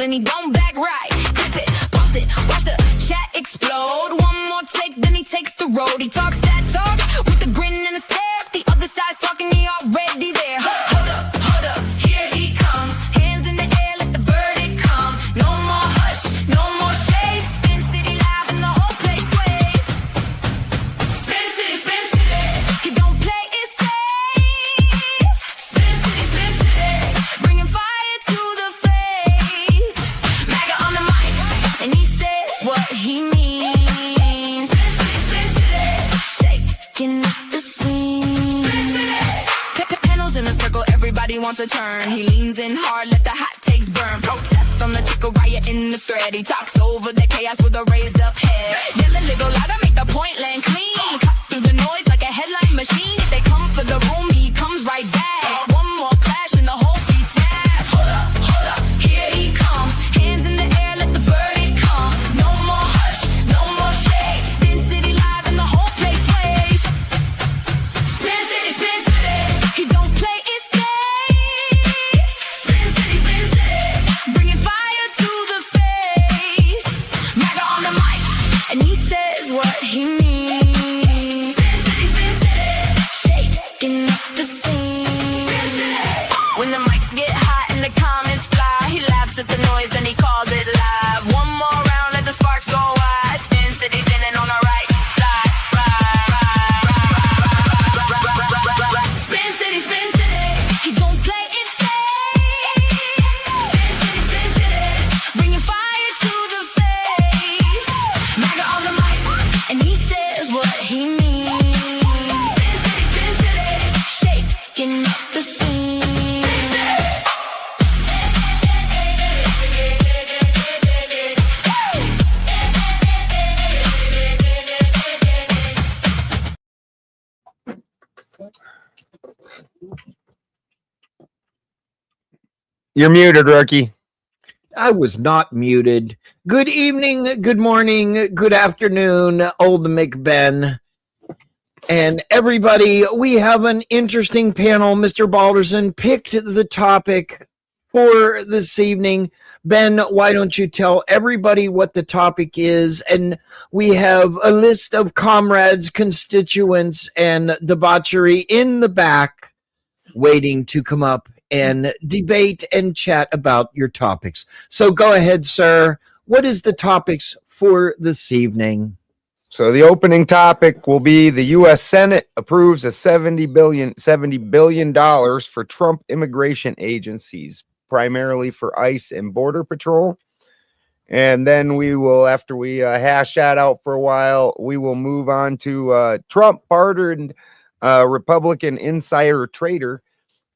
and he don't back right. Clip it, post it, watch the chat explode. One more take, then he takes the road. He talks that talk with a grin and a stare. The other side's talking, he already there. Hold up, here he comes. Hands in the air, let the verdict come. No more hush, no more shade. Spin City live and the whole place sways. Spin City, he don't play it safe. Spin City, bringing fire to the face. MAGA on the mic, and he says what he means. Spin City, shaking up the scene. Panels in a circle, everybody wants a turn. He leans in hard, let the hot takes burn. Protest on the ticker, riot in the thread. He talks over the chaos with a raised up head. Yell a little louder, make the point land clean. Cut through the noise like a headline machine. If they come for the room, he comes right back. One more clash and the whole beat snaps. Hold up, here he comes. Hands in the air, let the verdict come. No more hush, no more shade. Spin City live and the whole place sways. Spin City, he don't play it safe. Spin City, bringing fire to the face. MAGA on the mic, and he says what he means. Spin City, shaking up the scene. When the mics get hot and the comments fly, he laughs at the noise and he calls it live. One more round, let the sparks go wide. Spin City standing on the right side. Spin City, he don't play it safe. Spin City, bringing fire to the face. MAGA on the mic, and he says what he means. Spin City, shaking up the scene. You're muted, rookie. I was not muted. Good evening, good morning, good afternoon, old McBen. And everybody, we have an interesting panel. Mr. Balderson picked the topic for this evening. Ben, why don't you tell everybody what the topic is? And we have a list of comrades, constituents, and debauchery in the back waiting to come up and debate and chat about your topics. So go ahead, sir. What is the topics for this evening? So the opening topic will be the U.S. Senate approves a $70 billion for Trump immigration agencies, primarily for ICE and Border Patrol. And then we will, after we hash that out for a while, we will move on to Trump pardoned Republican insider trader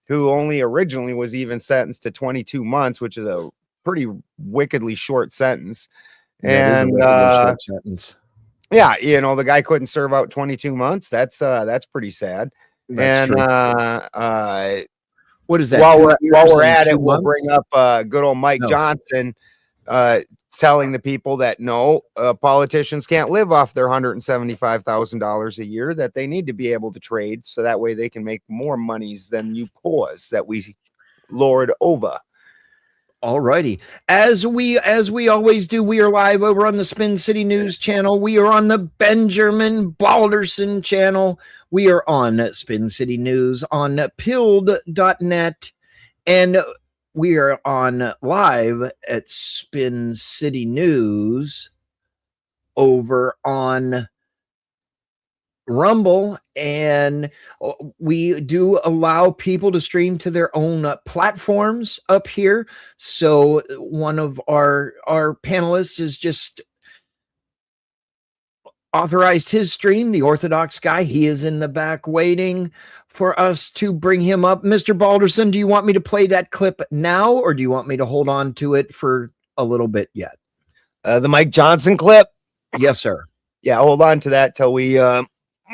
who only originally was even sentenced to 22 months, which is a pretty wickedly short sentence. And short sentence. Yeah, you know, the guy couldn't serve out 22 months. That's pretty sad. That's and true. What is that? While we're at it, we'll bring up good old Mike Johnson telling the people that no, politicians can't live off their $175,000 a year, that they need to be able to trade so that way they can make more monies than you poors that we lord over. All righty. As we always do, we are live over on the Spin City News channel. We are on the Benjamin Balderson channel. We are on Spin City News on pilled.net, and we are on live at Spin City News over on Rumble, and we do allow people to stream to their own platforms up here. So one of our panelists is just authorized his stream, the Orthodox guy. He is in the back waiting for us to bring him up. Mr. Balderson, do you want me to play that clip now, or do you want me to hold on to it for a little bit yet? The Mike Johnson clip? Yes, sir. Yeah, hold on to that till we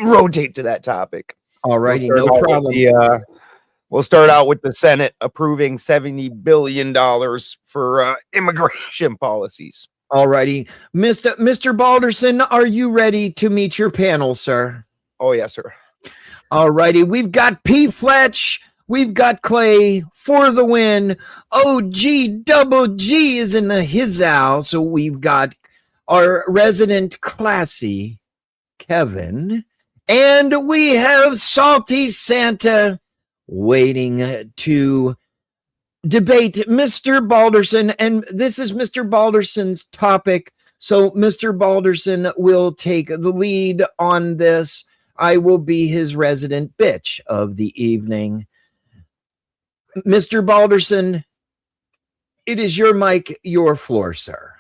rotate to that topic. All righty, no problem. We'll start out with the Senate approving $70 billion for immigration policies. All righty. Mr. Balderson, are you ready to meet your panel, sir? Oh, yes, sir. All righty. We've got P. Fletch. We've got Clay for the win. OG Double G is in his house. So we've got our resident classy Kevin. And we have Salty Santa waiting to debate Mr. Balderson. And this is Mr. Balderson's topic. So Mr. Balderson will take the lead on this. I will be his resident bitch of the evening. Mr. Balderson, it is your mic, your floor, sir.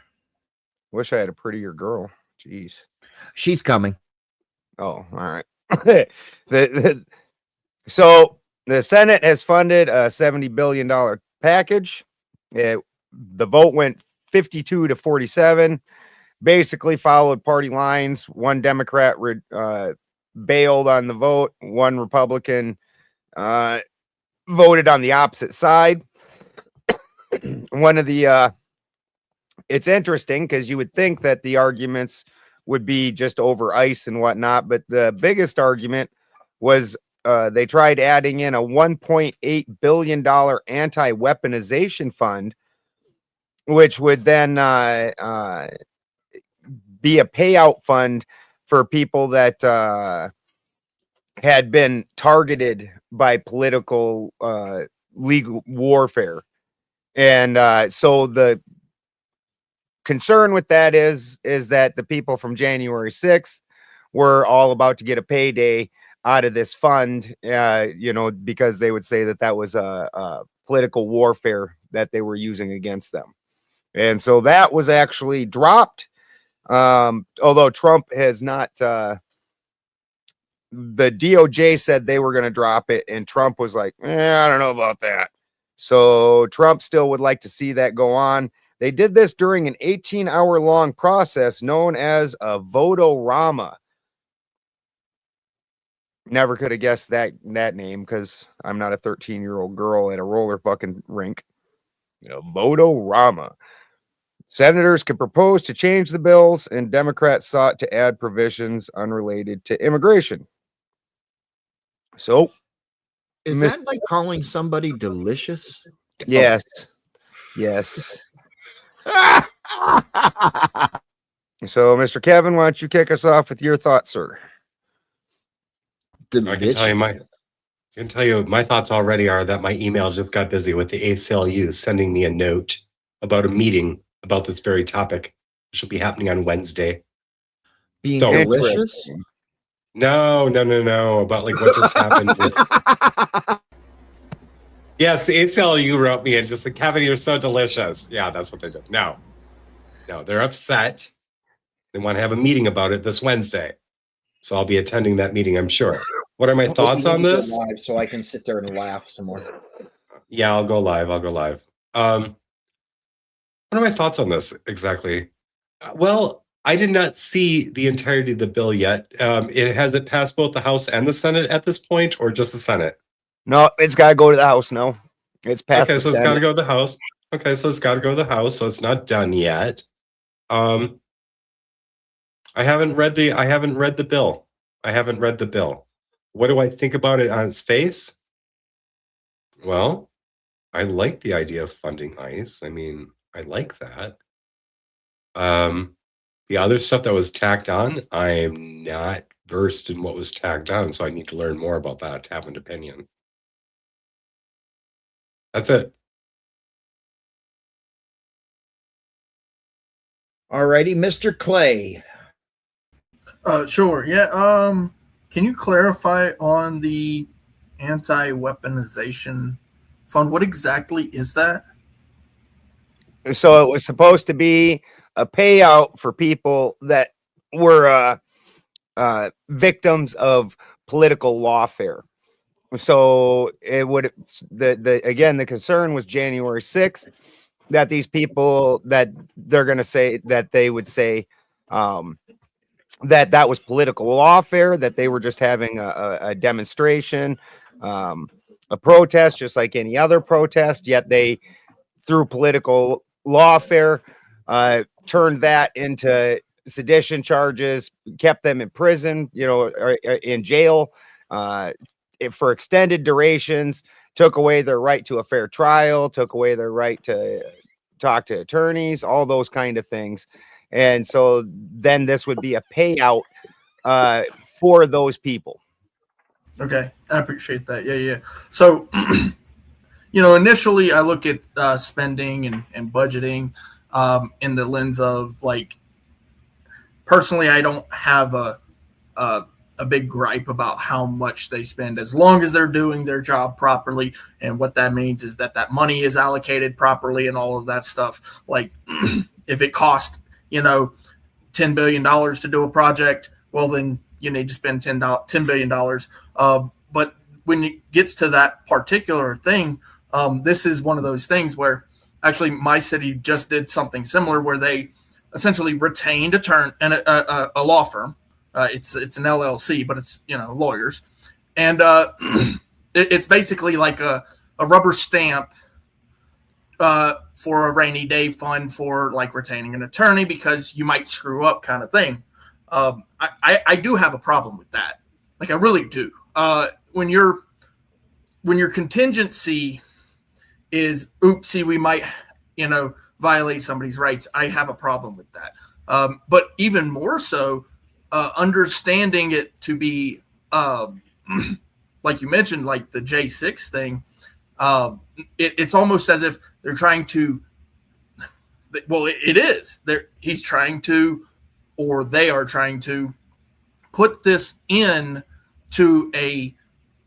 Wish I had a prettier girl. Jeez. She's coming. Oh, all right. So the Senate has funded a $70 billion package. The vote went 52 to 47. Basically followed party lines. One Democrat bailed on the vote. One Republican voted on the opposite side. One of the it's interesting because you would think that the arguments would be just over ICE and whatnot, but the biggest argument was they tried adding in a $1.8 billion anti-weaponization fund, which would then be a payout fund for people that had been targeted by political legal warfare. And so the concern with that is that the people from January 6th were all about to get a payday out of this fund, because they would say that that was a political warfare that they were using against them. And so that was actually dropped. Although Trump has not, the DOJ said they were going to drop it, and Trump was like, I don't know about that. So Trump still would like to see that go on. They did this during an 18-hour long process known as a vote-o-rama. Never could have guessed that name because I'm not a 13-year-old girl at a roller fucking rink. Vote-o-rama. Senators could propose to change the bills, and Democrats sought to add provisions unrelated to immigration. So, is that like calling somebody delicious? Yes. Yes. So, Mr. Kevin, why don't you kick us off with your thoughts, sir? I can tell you my thoughts already are that my email just got busy with the ACLU sending me a note about a meeting about this very topic, which will be happening on Wednesday. Being delicious? No. About like what just happened. Yes, the ACLU wrote me and just said, Kevin, you're so delicious. Yeah, that's what they did. No, they're upset. They want to have a meeting about it this Wednesday. So I'll be attending that meeting, I'm sure. What are my thoughts on this? Live so I can sit there and laugh some more. Yeah, I'll go live. What are my thoughts on this exactly? Well, I did not see the entirety of the bill yet. Has it passed both the House and the Senate at this point, or just the Senate? No, it's got to go to the House. No, it's passed. Okay, so it's got to go to the House. Okay, so it's got to go to the House. So it's not done yet. I haven't read the bill. What do I think about it on its face? Well, I like the idea of funding ICE. I mean, I like that. The other stuff that was tacked on, I am not versed in what was tacked on, so I need to learn more about that to have an opinion. That's it. Alrighty, Mr. Clay. Sure. Yeah. Can you clarify on the anti-weaponization fund? What exactly is that? So it was supposed to be a payout for people that were victims of political lawfare. So it would the concern was January 6th that these people that they're going to say that they would say that was political lawfare, that they were just having a demonstration, a protest, just like any other protest, yet they, through political lawfare, turned that into sedition charges, kept them in prison, or in jail, for extended durations, took away their right to a fair trial, took away their right to talk to attorneys, all those kind of things. And so then this would be a payout for those people. Okay, I appreciate that. Yeah. So, initially I look at spending and budgeting in the lens of like, personally, I don't have a big gripe about how much they spend as long as they're doing their job properly. And what that means is that money is allocated properly and all of that stuff. Like if it costs, $10 billion to do a project, well, then you need to spend $10 billion. But when it gets to that particular thing, this is one of those things where actually my city just did something similar where they essentially retained a law firm. It's an LLC, but it's lawyers, and it's basically like a rubber stamp for a rainy day fund for like retaining an attorney because you might screw up, kind of thing. I do have a problem with that. Like I really do. When your contingency is oopsie, we might violate somebody's rights. I have a problem with that. But even more so. Understanding it to be like you mentioned, like the J6 thing, it's almost as if they're trying to, well, it is. He's trying to, or they are trying to put this in to a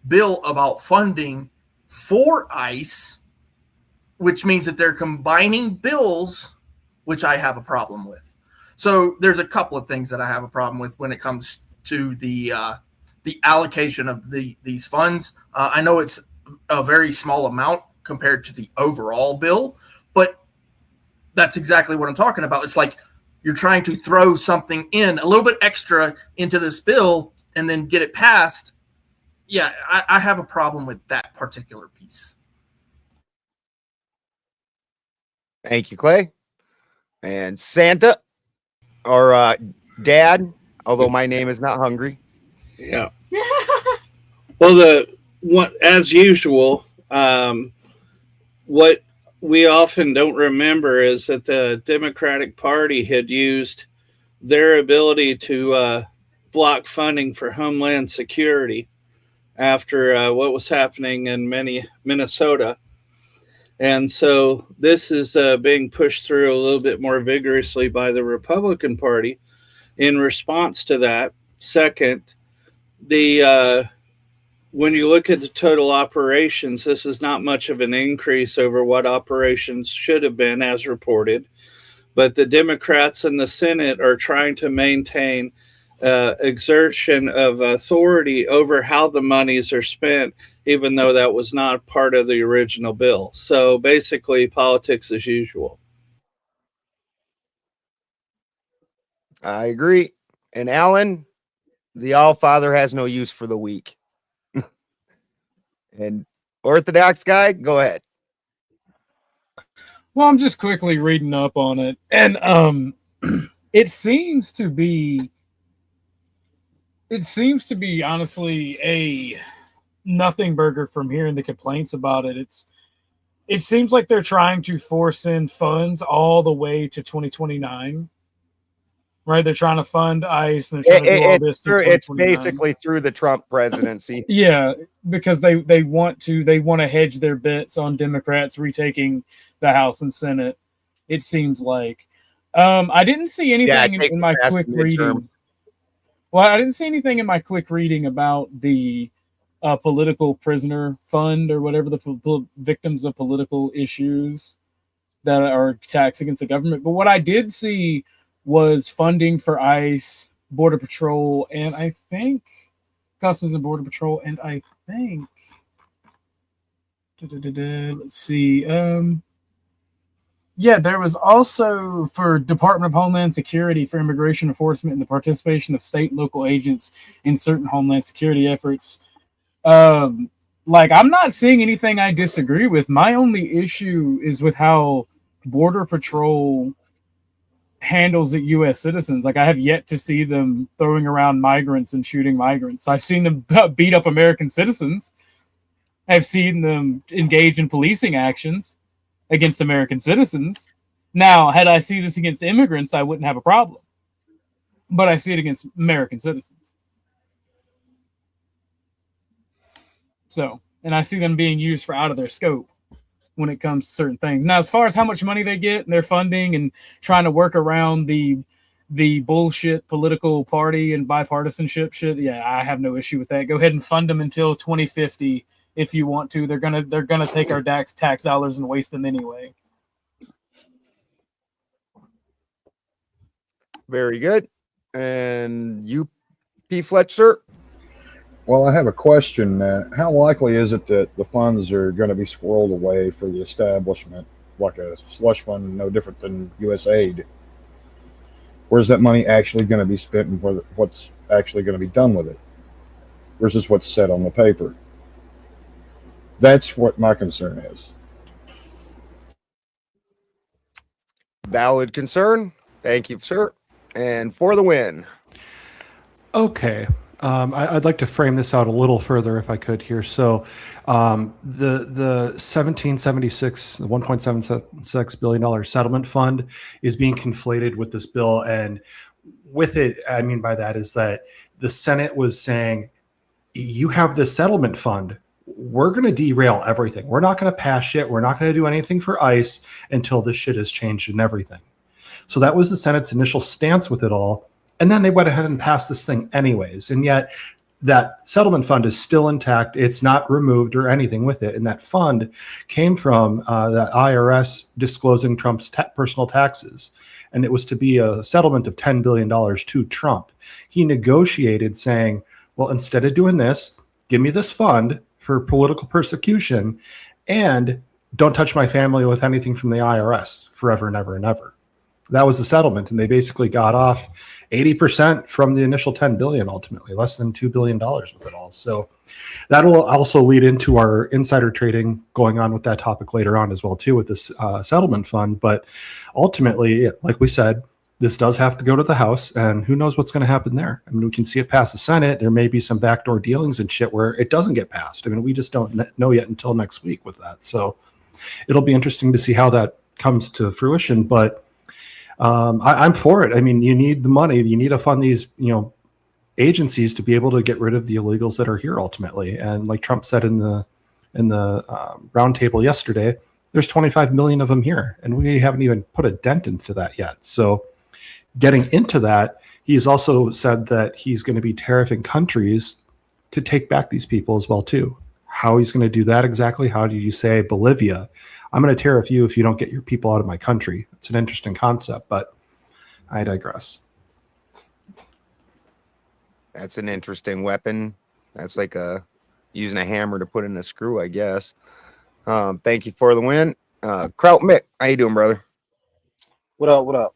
bill about funding for ICE, which means that they're combining bills, which I have a problem with. So there's a couple of things that I have a problem with when it comes to the allocation of these funds. I know it's a very small amount compared to the overall bill, but that's exactly what I'm talking about. It's like you're trying to throw something in a little bit extra into this bill and then get it passed. Yeah, I have a problem with that particular piece. Thank you, Clay. And Santa. Or Dad, although my name is not Hungry. Yeah. Well, as usual, what we often don't remember is that the Democratic Party had used their ability to block funding for Homeland Security after what was happening in Minnesota. And so this is being pushed through a little bit more vigorously by the Republican Party in response to that. Second, when you look at the total operations, this is not much of an increase over what operations should have been as reported. But the Democrats in the Senate are trying to maintain exertion of authority over how the monies are spent, even though that was not part of the original bill. So basically, politics as usual. I agree. And Alan, the All-Father has no use for the weak. And Orthodox guy, go ahead. Well, I'm just quickly reading up on it. And it seems to be honestly a nothing burger from hearing the complaints about it. It seems like they're trying to force in funds all the way to 2029. Right? They're trying to fund ICE and they're trying to do all this. It's basically through the Trump presidency. Yeah, because they want to hedge their bets on Democrats retaking the House and Senate. It seems like. I didn't see anything in my quick reading. Well, I didn't see anything in my quick reading about the political prisoner fund or whatever, the victims of political issues that are attacks against the government. But what I did see was funding for ICE, Border Patrol, and I think Customs and Border Patrol, and I think let's see. Yeah, there was also for Department of Homeland Security for immigration enforcement and the participation of state and local agents in certain Homeland Security efforts. Like, I'm not seeing anything I disagree with. My only issue is with how Border Patrol handles at U.S. citizens. Like I have yet to see them throwing around migrants and shooting migrants. I've seen them beat up American citizens. I've seen them engage in policing actions against American citizens. Now, had I seen this against immigrants, I wouldn't have a problem. But I see it against American citizens. So, and I see them being used for out of their scope when it comes to certain things. Now, as far as how much money they get and their funding and trying to work around the bullshit political party and bipartisanship shit, yeah, I have no issue with that. Go ahead and fund them until 2050 if you want to. They're gonna take our tax dollars and waste them anyway. Very good. And you, P. Fletcher? Well, I have a question. How likely is it that the funds are going to be squirreled away for the establishment, like a slush fund, no different than USAID? Where's that money actually going to be spent, and what's actually going to be done with it? Versus what's said on the paper. That's what my concern is. Valid concern. Thank you, sir. And for the win. Okay. I'd like to frame this out a little further if I could here. So the 1776, the $1.76 billion settlement fund is being conflated with this bill. And with it, I mean by that is that the Senate was saying, you have this settlement fund. We're going to derail everything. We're not going to pass shit. We're not going to do anything for ICE until this shit has changed and everything. So that was the Senate's initial stance with it all. And then they went ahead and passed this thing anyways. And yet that settlement fund is still intact. It's not removed or anything with it. And that fund came from the IRS disclosing Trump's personal taxes. And it was to be a settlement of $10 billion to Trump. He negotiated saying, well, instead of doing this, give me this fund for political persecution and don't touch my family with anything from the IRS forever and ever and ever. That was the settlement, and they basically got off 80% from the initial $10 billion, ultimately less than $2 billion with it all. So that will also lead into our insider trading going on with that topic later on as well too with this settlement fund. But ultimately, like we said, this does have to go to the House, and who knows what's going to happen there. I mean, we can see it pass the Senate. There may be some backdoor dealings and shit where it doesn't get passed. I mean, we just don't know yet until next week with that. So it'll be interesting to see how that comes to fruition. But I'm for it. I mean, you need the money. You need to fund these, agencies to be able to get rid of the illegals that are here ultimately. And like Trump said in the roundtable yesterday, there's 25 million of them here, and we haven't even put a dent into that yet. So getting into that, he's also said that he's going to be tariffing countries to take back these people as well too. How he's going to do that exactly? How do you say Bolivia? I'm going to tariff you if you don't get your people out of my country. It's an interesting concept, but I digress. That's an interesting weapon. That's like using a hammer to put in a screw, I guess. Thank you for the win. Kraut Mick, how you doing, brother? What up?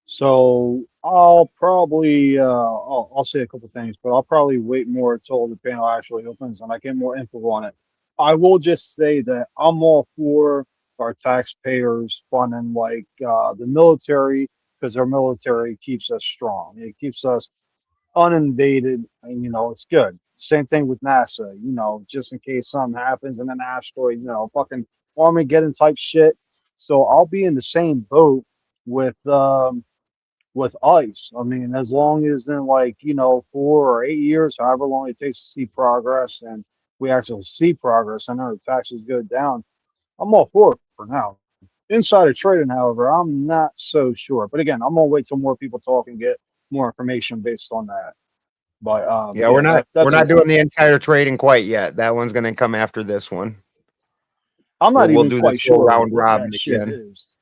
So I'll probably I'll say a couple things, but I'll probably wait more until the panel actually opens and I get more info on it. I will just say that I'm all for our taxpayers funding the military, because our military keeps us strong. It keeps us uninvaded, and it's good. Same thing with NASA, just in case something happens in an asteroid, fucking Armageddon type shit. So I'll be in the same boat with ICE. I mean, as long as in 4 or 8 years, however long it takes to see progress, and we actually see progress and our taxes go down, I'm all for it for now. Insider trading, however, I'm not so sure. But again, I'm gonna wait till more people talk and get more information based on that. But we're not doing the insider trading quite yet. That one's going to come after this one. I'm not we'll even do quite this sure round what robin that shit again. is.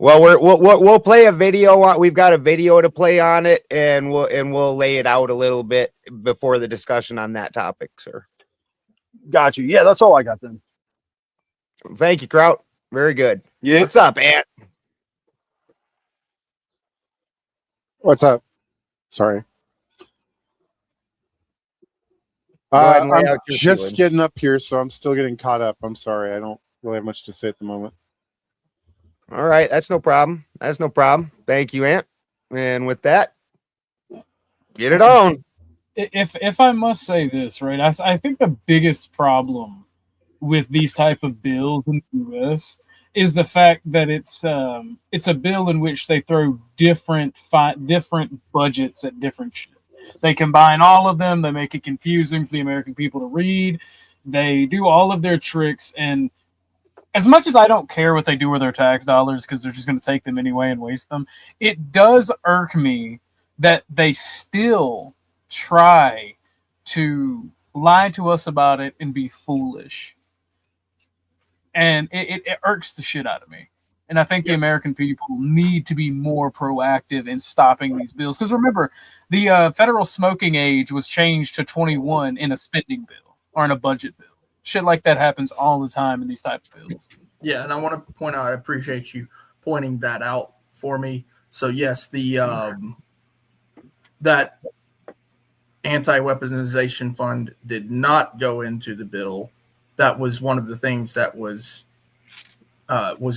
Well, we'll play a video. We've got a video to play on it, and we'll lay it out a little bit before the discussion on that topic, sir. Got you. Yeah, that's all I got then. Thank you, Kraut. Very good. Yeah. What's up, Ant? What's up? Sorry. I'm just getting up here, so I'm still getting caught up. I'm sorry. I don't really have much to say at the moment. All right, that's no problem. That's no problem. Thank you, Ant. And with that, get it on. If I must say this, right, I think the biggest problem with these type of bills in the U.S. is the fact that it's a bill in which they throw different budgets at different shit. They combine all of them. They make it confusing for the American people to read. They do all of their tricks, and as much as I don't care what they do with their tax dollars because they're just going to take them anyway and waste them, it does irk me that they still try to lie to us about it and be foolish. And it irks the shit out of me. And I think the American people need to be more proactive in stopping these bills. Because remember, the federal smoking age was changed to 21 in a spending bill or in a budget bill. Shit like that happens all the time in these type of bills. Yeah, and I want to point out, I appreciate you pointing that out for me. So yes, the that anti-weaponization fund did not go into the bill. That was one of the things that was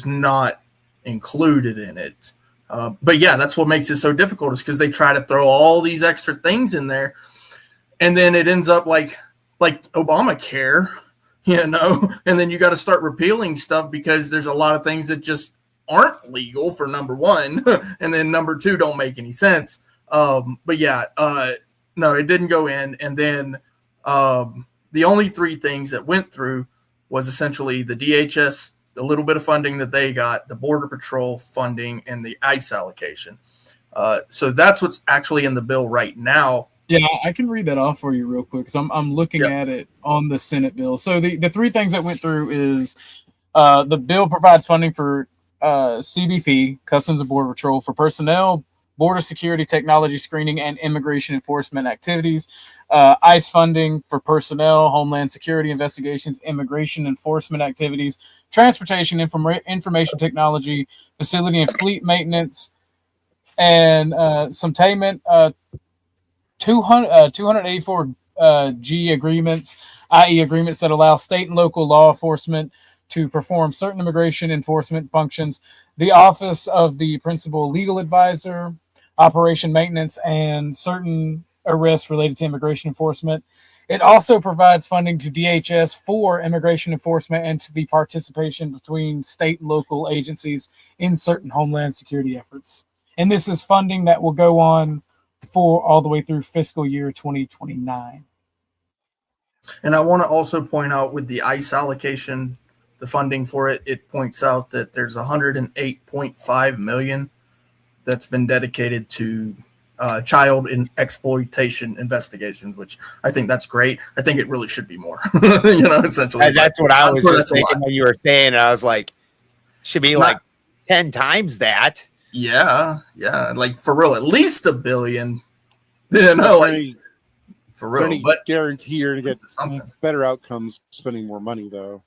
not included in it. But yeah, that's what makes it so difficult, is because they try to throw all these extra things in there, and then it ends up like Obamacare. And then you got to start repealing stuff because there's a lot of things that just aren't legal, for number one, and then number two don't make any sense. But yeah, no, it didn't go in. And then the only three things that went through was essentially the DHS, the little bit of funding that they got, the Border Patrol funding, and the ICE allocation. So that's what's actually in the bill right now. Yeah, I can read that off for you real quick, because I'm looking at it on the Senate bill. So the three things that went through is the bill provides funding for CBP, Customs and Border Patrol, for personnel, border security, technology screening, and immigration enforcement activities. ICE funding for personnel, homeland security investigations, immigration enforcement activities, transportation, information technology, facility and fleet maintenance, and some payment. 284 G agreements, i.e. agreements that allow state and local law enforcement to perform certain immigration enforcement functions, the Office of the Principal Legal Advisor, operation maintenance, and certain arrests related to immigration enforcement. It also provides funding to DHS for immigration enforcement and to the participation between state and local agencies in certain homeland security efforts. And this is funding that will go on for all the way through fiscal year 2029. And I want to also point out, with the ICE allocation, the funding for it, it points out that there's 108.5 million that's been dedicated to child exploitation investigations, which I think that's great. I think it really should be more. Essentially. And that's what I was just thinking when you were saying. I was like, should be like 10 times that. Yeah, like for real, at least $1 billion. For real. But guarantee you're to get better outcomes spending more money, though.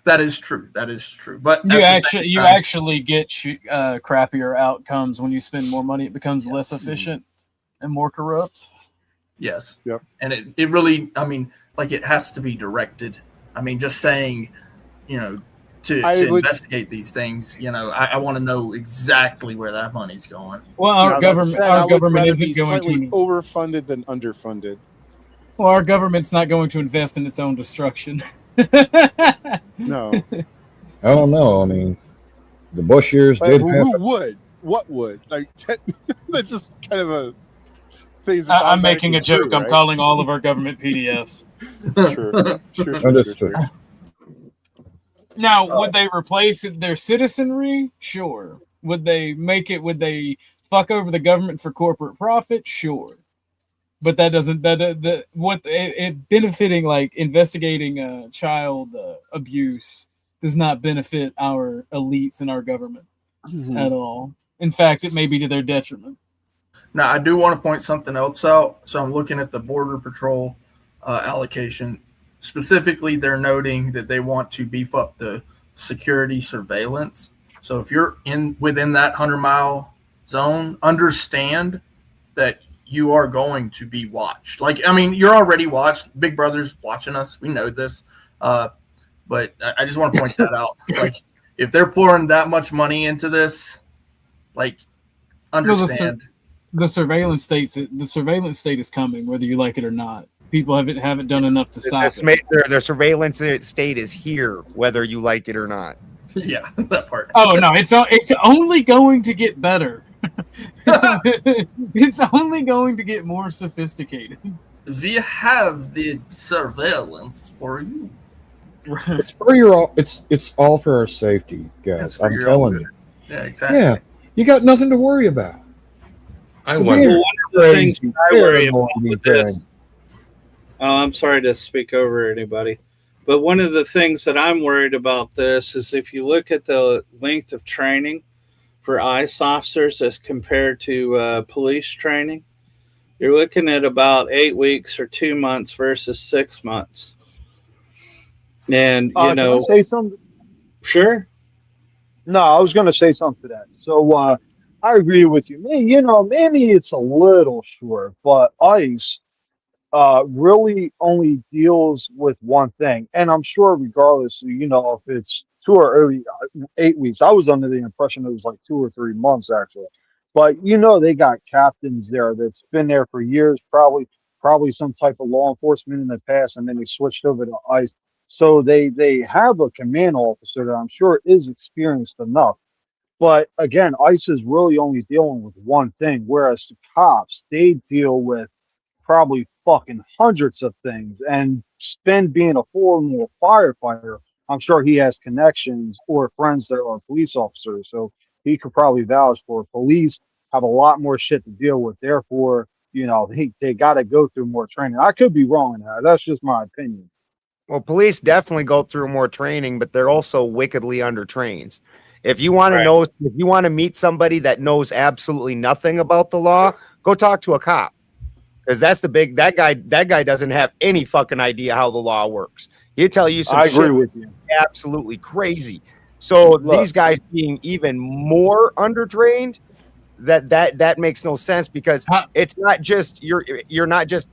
That is true. But you actually get crappier outcomes when you spend more money. It becomes less efficient and more corrupt. Yes. Yep. And it really, I mean, like, it has to be directed. I mean, just saying, to investigate these things, I want to know exactly where that money's going. Well, our government isn't going to overfunded than underfunded. Well, our government's not going to invest in its own destruction. No, I don't know. I mean, the Bush years did happen. Who would? What would? Like, that's just kind of a thing. I'm making a joke. I'm calling all of our government PDFs. Sure. Understood. Now, would they replace their citizenry? Sure. Would they fuck over the government for corporate profit? Sure. But that doesn't, benefiting, like, investigating child abuse does not benefit our elites in our government at all. In fact, it may be to their detriment. Now, I do want to point something else out. So I'm looking at the Border Patrol allocation. Specifically, they're noting that they want to beef up the security surveillance. So if you're within that 100-mile zone, understand that you are going to be watched. Like, I mean, you're already watched. Big Brother's watching us. We know this. But I just want to point that out. Like, if they're pouring that much money into this, like, understand. The surveillance state is coming, whether you like it or not. People haven't done enough to stop it. The surveillance state is here, whether you like it or not. Yeah, that part. Oh no, it's only going to get better. It's only going to get more sophisticated. We have the surveillance for you. It's for your. It's all for our safety, guys. I'm telling you. Yeah, exactly. Yeah, you got nothing to worry about. I wonder. One of the things I worry about with this. I'm sorry to speak over anybody, but one of the things that I'm worried about this is if you look at the length of training for ICE officers as compared to police training, you're looking at about 8 weeks or 2 months versus 6 months. And Can I say something? Sure. No, I was going to say something to that. So I agree with you. Maybe it's a little short, but ICE really only deals with one thing. And I'm sure regardless, if it's 2 or 8 weeks, I was under the impression it was like 2 or 3 months actually. But they got captains there that's been there for years, probably some type of law enforcement in the past, and then they switched over to ICE. So they have a command officer that I'm sure is experienced enough. But again, ICE is really only dealing with one thing, whereas the cops, they deal with probably fucking hundreds of things. And Spin being a former firefighter, I'm sure he has connections or friends that are police officers. So he could probably vouch for police have a lot more shit to deal with. Therefore, they got to go through more training. I could be wrong in that. That's just my opinion. Well, police definitely go through more training, but they're also wickedly undertrained. If you want to know, if you want to meet somebody that knows absolutely nothing about the law, go talk to a cop. Because that guy doesn't have any fucking idea how the law works. He'll tell you some shit. I agree with you. Absolutely crazy. So these guys being even more undertrained, that makes no sense, because it's not just you're not just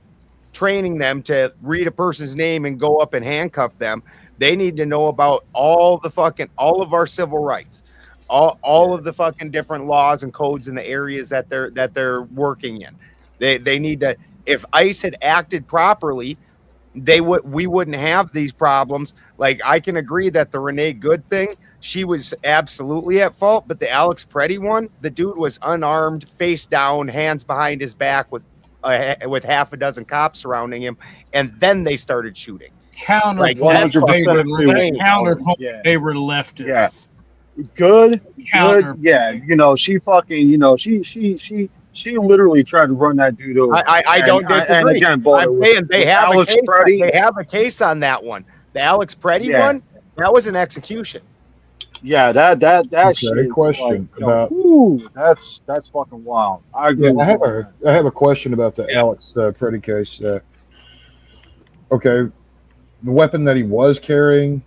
training them to read a person's name and go up and handcuff them. They need to know about all of our civil rights, all of the fucking different laws and codes in the areas that they're working in. They need to. If ICE had acted properly, we wouldn't have these problems. Like, I can agree that the Renee Good thing, she was absolutely at fault, but the Alex Preddy one, the dude was unarmed, face down, hands behind his back with half a dozen cops surrounding him, and then they started shooting. Counterpoint, they were leftists. Yeah. Good. Yeah, she fucking, she literally tried to run that dude over. I don't disagree. And again, I'm saying they have a case on that one. The Alex Preddy one, that was an execution. Yeah, that a question about. That's fucking wild. I agree. Yeah, I have a question about the Alex Preddy case. Okay, the weapon that he was carrying,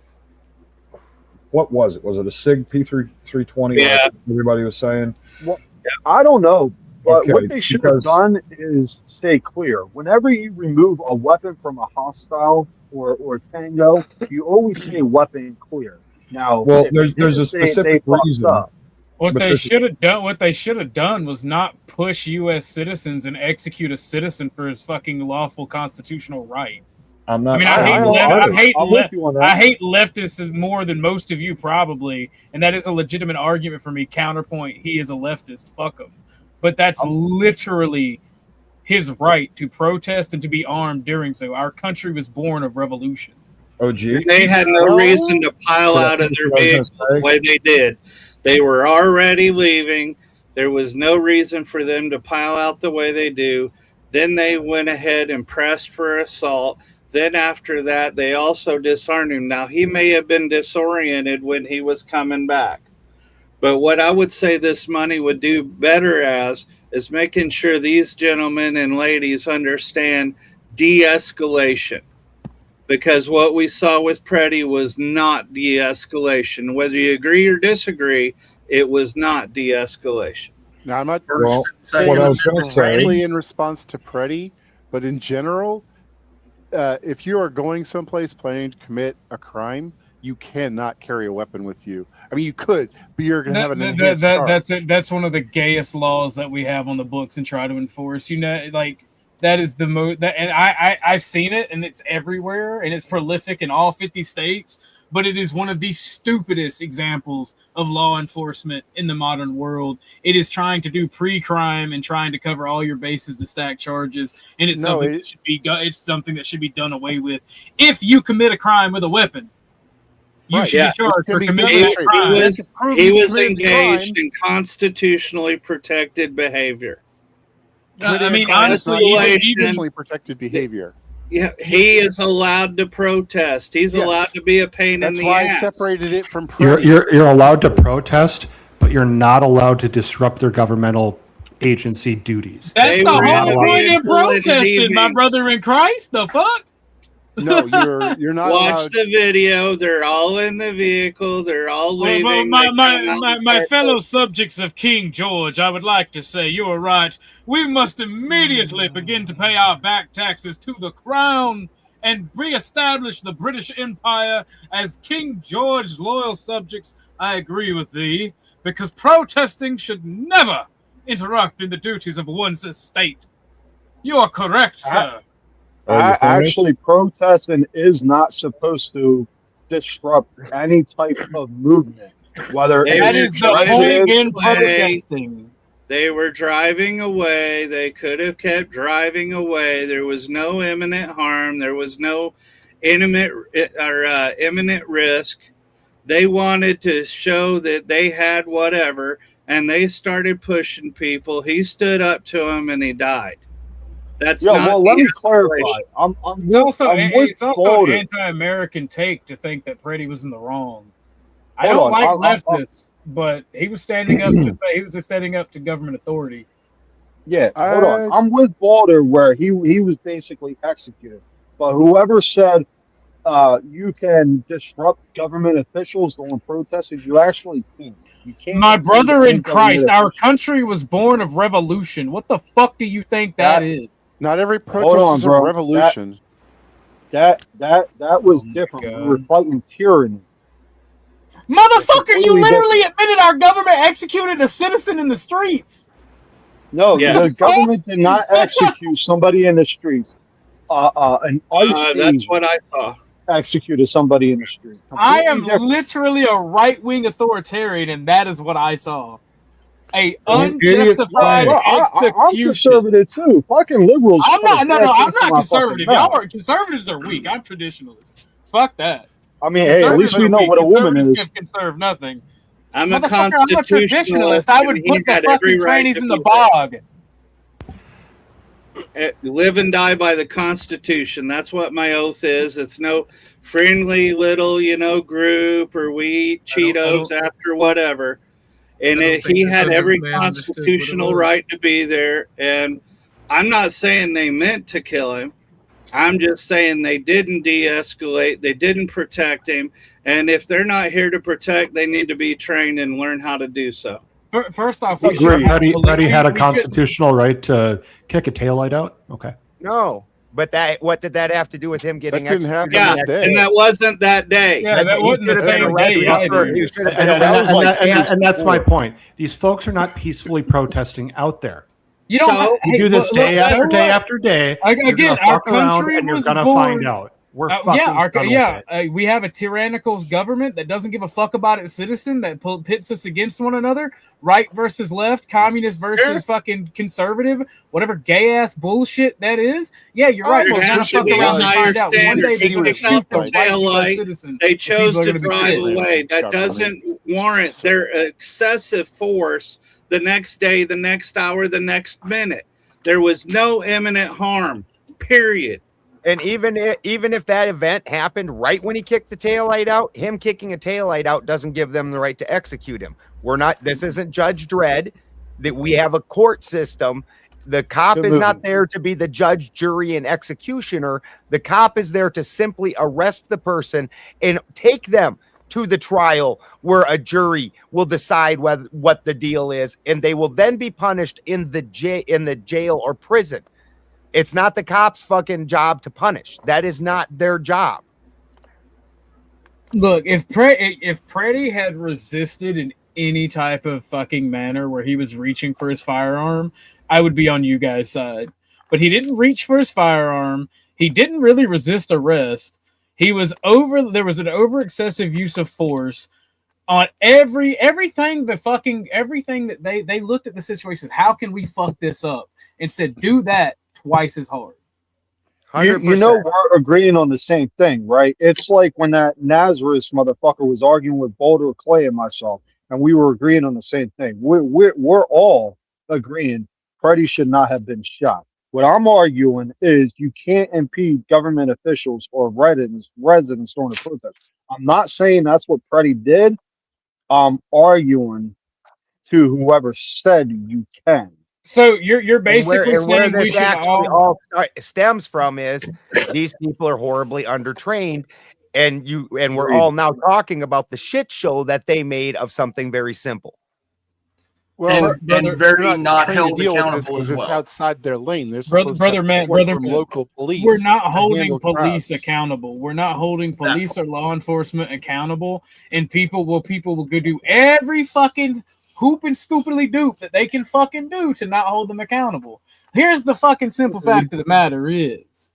what was it? Was it a SIG P320? Yeah, like everybody was saying. Well, I don't know, but what they should have done is stay clear. Whenever you remove a weapon from a hostile or tango, you always say weapon clear. Now, well, there's a specific reason. What they should have done was not push U.S. citizens and execute a citizen for his fucking lawful constitutional right. I'm not. I hate leftists more than most of you probably, and that is a legitimate argument for me. Counterpoint: he is a leftist. Fuck him. But that's literally his right to protest and to be armed during so. Our country was born of revolution. Oh, gee. They had no reason to pile out of their vehicles the way they did. They were already leaving. There was no reason for them to pile out the way they do. Then they went ahead and pressed for assault. Then after that, they also disarmed him. Now, he may have been disoriented when he was coming back. But what I would say this money would do better is making sure these gentlemen and ladies understand de-escalation. Because what we saw with Preddy was not de-escalation. Whether you agree or disagree, it was not de-escalation. Now, I'm not saying in response to Preddy, but in general, if you are going someplace planning to commit a crime, you cannot carry a weapon with you. I mean, you could, but you're going to have an enhanced charge. That's it. That's one of the gayest laws that we have on the books and try to enforce. You know, like that is the most. And I've seen it, and it's everywhere, and it's prolific in all 50 states. But it is one of the stupidest examples of law enforcement in the modern world. It is trying to do pre-crime and trying to cover all your bases to stack charges, and it's something that should be. It's something that should be done away with. If you commit a crime with a weapon, you should be charged for committing that crime. He was engaged in constitutionally protected behavior. I mean, honestly, constitutionally protected behavior. Yeah, he is allowed to protest. He's allowed to be a pain in the ass. That's why I separated it from. You're allowed to protest, but you're not allowed to disrupt their governmental agency duties. That's the whole point of protesting, my brother in Christ. The fuck? No, you're not. Watch the video. They're all in the vehicle. They're all leaving. My fellow subjects of King George, I would like to say you are right. We must immediately begin to pay our back taxes to the crown and re-establish the British Empire as King George's loyal subjects. I agree with thee, because protesting should never interrupt in the duties of one's estate. You are correct, sir. Actually, protesting is not supposed to disrupt any type of movement. Whether that is the point in protesting. They were driving away. They could have kept driving away. There was no imminent harm. There was no imminent risk. They wanted to show that they had whatever, and they started pushing people. He stood up to them, and he died. That's well, let me clarify. It's also an anti-American take to think that Freddie was in the wrong. I don't like leftists, but he was standing up to government authority. Yeah, hold on. I'm with Balder where he was basically executed. But whoever said you can disrupt government officials going protesting, you actually can't. You can't. My brother in Christ, our country was born of revolution. What the fuck do you think that is? Not every protest is a revolution. That was different. We were fighting tyranny. Motherfucker, you literally admitted our government executed a citizen in the streets. No, the government did not execute somebody in the streets. An ICE that's what I saw. Executed somebody in the street. I am literally a right-wing authoritarian, and that is what I saw. A unjustified execution. I'm conservative too. Fucking liberals. I'm not conservative. Conservatives are weak. I'm traditionalist. Fuck that. I mean, hey, at least we know what a woman is. Conserve nothing. I'm a constitutionalist. I would put the fucking trannies in the bog. Live and die by the Constitution. That's what my oath is. It's no friendly little, group or we eat Cheetos after whatever. And he had every constitutional right to be there. And I'm not saying they meant to kill him. I'm just saying they didn't de-escalate. They didn't protect him. And if they're not here to protect, they need to be trained and learn how to do so. First off, Freddie had a constitutional right to kick a taillight out? Okay. No. But what did that have to do with him getting executed? Yeah, and that wasn't that day. Yeah, that wasn't the same day. And that's my point. These folks are not peacefully protesting out there. You do this day after day after day. Again, our country and you're was gonna born. find out. We're fucking we have a tyrannical government that doesn't give a fuck about its citizen, that pits us against one another, right versus left, communist versus fucking conservative, whatever gay ass bullshit that is. Yeah, you're right. There has to be a higher standard. They chose to drive away. That doesn't warrant their excessive force the next day, the next hour, the next minute. There was no imminent harm, period. And even if that event happened right when he kicked the taillight out, him kicking a taillight out doesn't give them the right to execute him. This isn't Judge Dredd. That we have a court system. The cop is not there to be the judge, jury, and executioner. The cop is there to simply arrest the person and take them to the trial where a jury will decide what the deal is, and they will then be punished in the jail or prison. It's not the cops' fucking job to punish. That is not their job. Look, if Preddy had resisted in any type of fucking manner where he was reaching for his firearm, I would be on you guys' side. But he didn't reach for his firearm. He didn't really resist arrest. He was there was an over excessive use of force on everything that they looked at the situation. How can we fuck this up? And said, do that twice as hard. You know, we're agreeing on the same thing, right? It's like when that Nazareth motherfucker was arguing with Boulder Clay and myself, and we were agreeing on the same thing. We're all agreeing Freddie should not have been shot. What I'm arguing is you can't impede government officials or residents during the protest. I'm not saying that's what Freddie did. I'm arguing to whoever said you can. So you're basically saying we should all stems from is these people are horribly undertrained, and we're all now talking about the shit show that they made of something very simple. Well, and very not held accountable because as well. It's outside their lane. There's brother man, local police. We're not holding police accountable. We're not holding police or law enforcement accountable, and people will go do every fucking hoop and scoopily doop that they can fucking do to not hold them accountable. Here's the fucking simple fact of the matter is,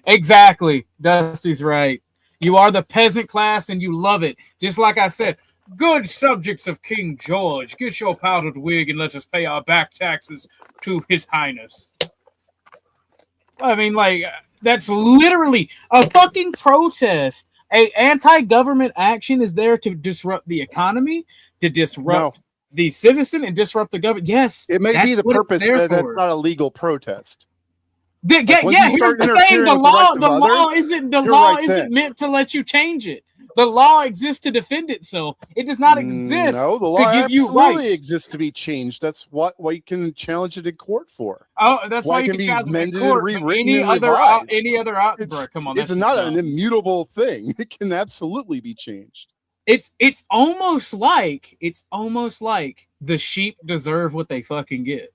exactly, Dusty's right. You are the peasant class and you love it. Just like I said, good subjects of King George, get your powdered wig and let us pay our back taxes to His Highness. I mean, like, that's literally a fucking protest. A anti-government action is there to disrupt the economy, to disrupt the citizen, and disrupt the government. Yes, it may be the purpose, but that's not a legal protest. Here's the thing: the law isn't meant to let you change it. The law exists to defend itself. It does not exist the law to give you rights. Exists to be changed. That's what you can challenge it in court for. Oh, that's why you can challenge it in court. Any other bro, come on, it's not an immutable thing. It can absolutely be changed. It's almost like the sheep deserve what they fucking get.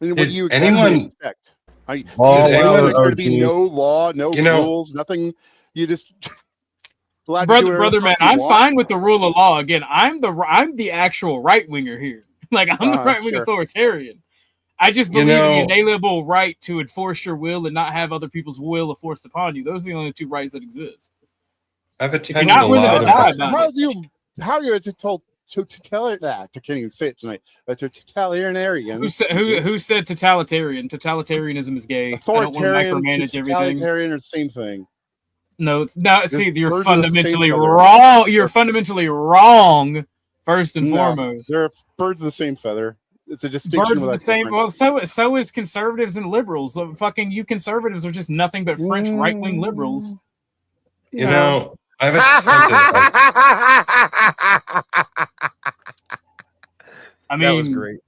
I mean, what do you expect? There's going to be no law, no rules, nothing. You just brother man, I'm fine with the rule of law. Again, I'm the actual right winger here. Like, I'm the right wing authoritarian. I just believe in the inalienable right to enforce your will and not have other people's will enforced upon you. Those are the only two rights that exist. I've if you're not willing to die about how are you told to tell it that? I can't even say it tonight. But to totalitarian. Who said totalitarian? Totalitarianism is gay. Authoritarian, I don't want to micromanage everything. Totalitarian are the same thing. No, it's not. See, you're fundamentally wrong. You're fundamentally wrong. First and foremost, they're birds of the same feather. It's a distinction. Birds of the same. Well, so is conservatives and liberals. Fucking you conservatives are just nothing but French right wing liberals. You know, I've I mean, that was great.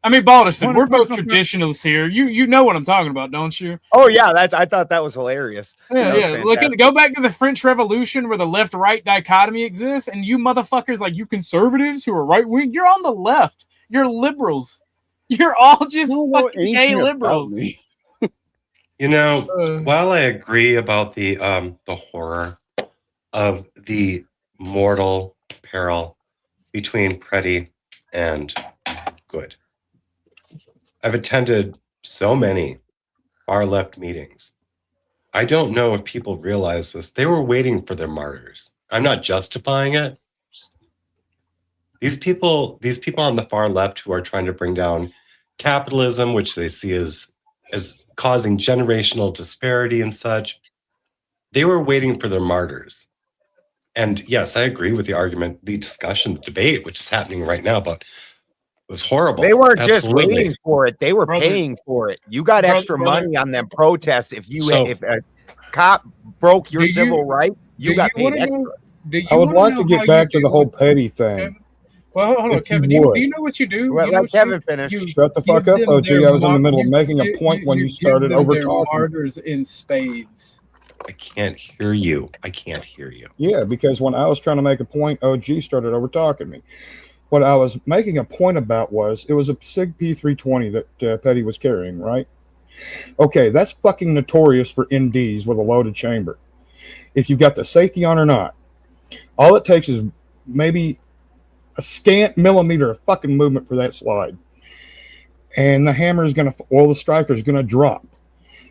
I mean, Balderson, we're both traditionalists here. You know what I'm talking about, don't you? Oh yeah, I thought that was hilarious. Yeah. Go back to the French Revolution where the left-right dichotomy exists, and you motherfuckers, like you conservatives who are right-wing, you're on the left. You're liberals. You're all just fucking gay liberals. You know, while I agree about the horror of the mortal peril between Preddy and Good, I've attended so many far left meetings. I don't know if people realize this. They were waiting for their martyrs. I'm not justifying it. These people on the far left who are trying to bring down capitalism, which they see as causing generational disparity and such, they were waiting for their martyrs. And yes, I agree with the argument, the discussion, the debate, which is happening right now, but it was horrible. They weren't just waiting for it; they were paying for it. You got extra money on them protests. If a cop broke your civil right, you got paid extra. I would like to get back to the whole petty thing. Well, hold on, Kevin. Do you know what you do? Let Kevin finish. Shut the fuck up, OG. I was in the middle of making a point when you started over talking. Martyrs in spades. I can't hear you. Yeah, because when I was trying to make a point, OG started over talking me. What I was making a point about was it was a SIG P320 that Petty was carrying, right? Okay, that's fucking notorious for NDs with a loaded chamber. If you got the safety on or not, All it takes is maybe a scant millimeter of fucking movement for that slide, and the hammer is going to, or the striker is going to drop.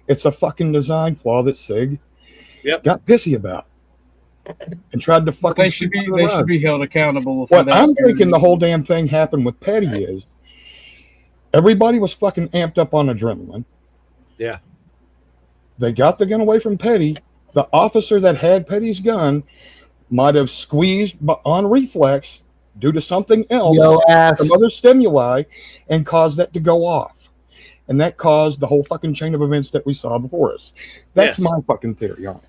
It's a fucking design flaw that SIG got pissy about and tried to fucking. They should be held accountable. What I'm thinking the whole damn thing happened with Petty is everybody was fucking amped up on adrenaline. Yeah. They got the gun away from Petty. The officer that had Petty's gun might have squeezed on reflex due to something else, some other stimuli, and caused that to go off. And that caused the whole fucking chain of events that we saw before us. That's my fucking theory on it.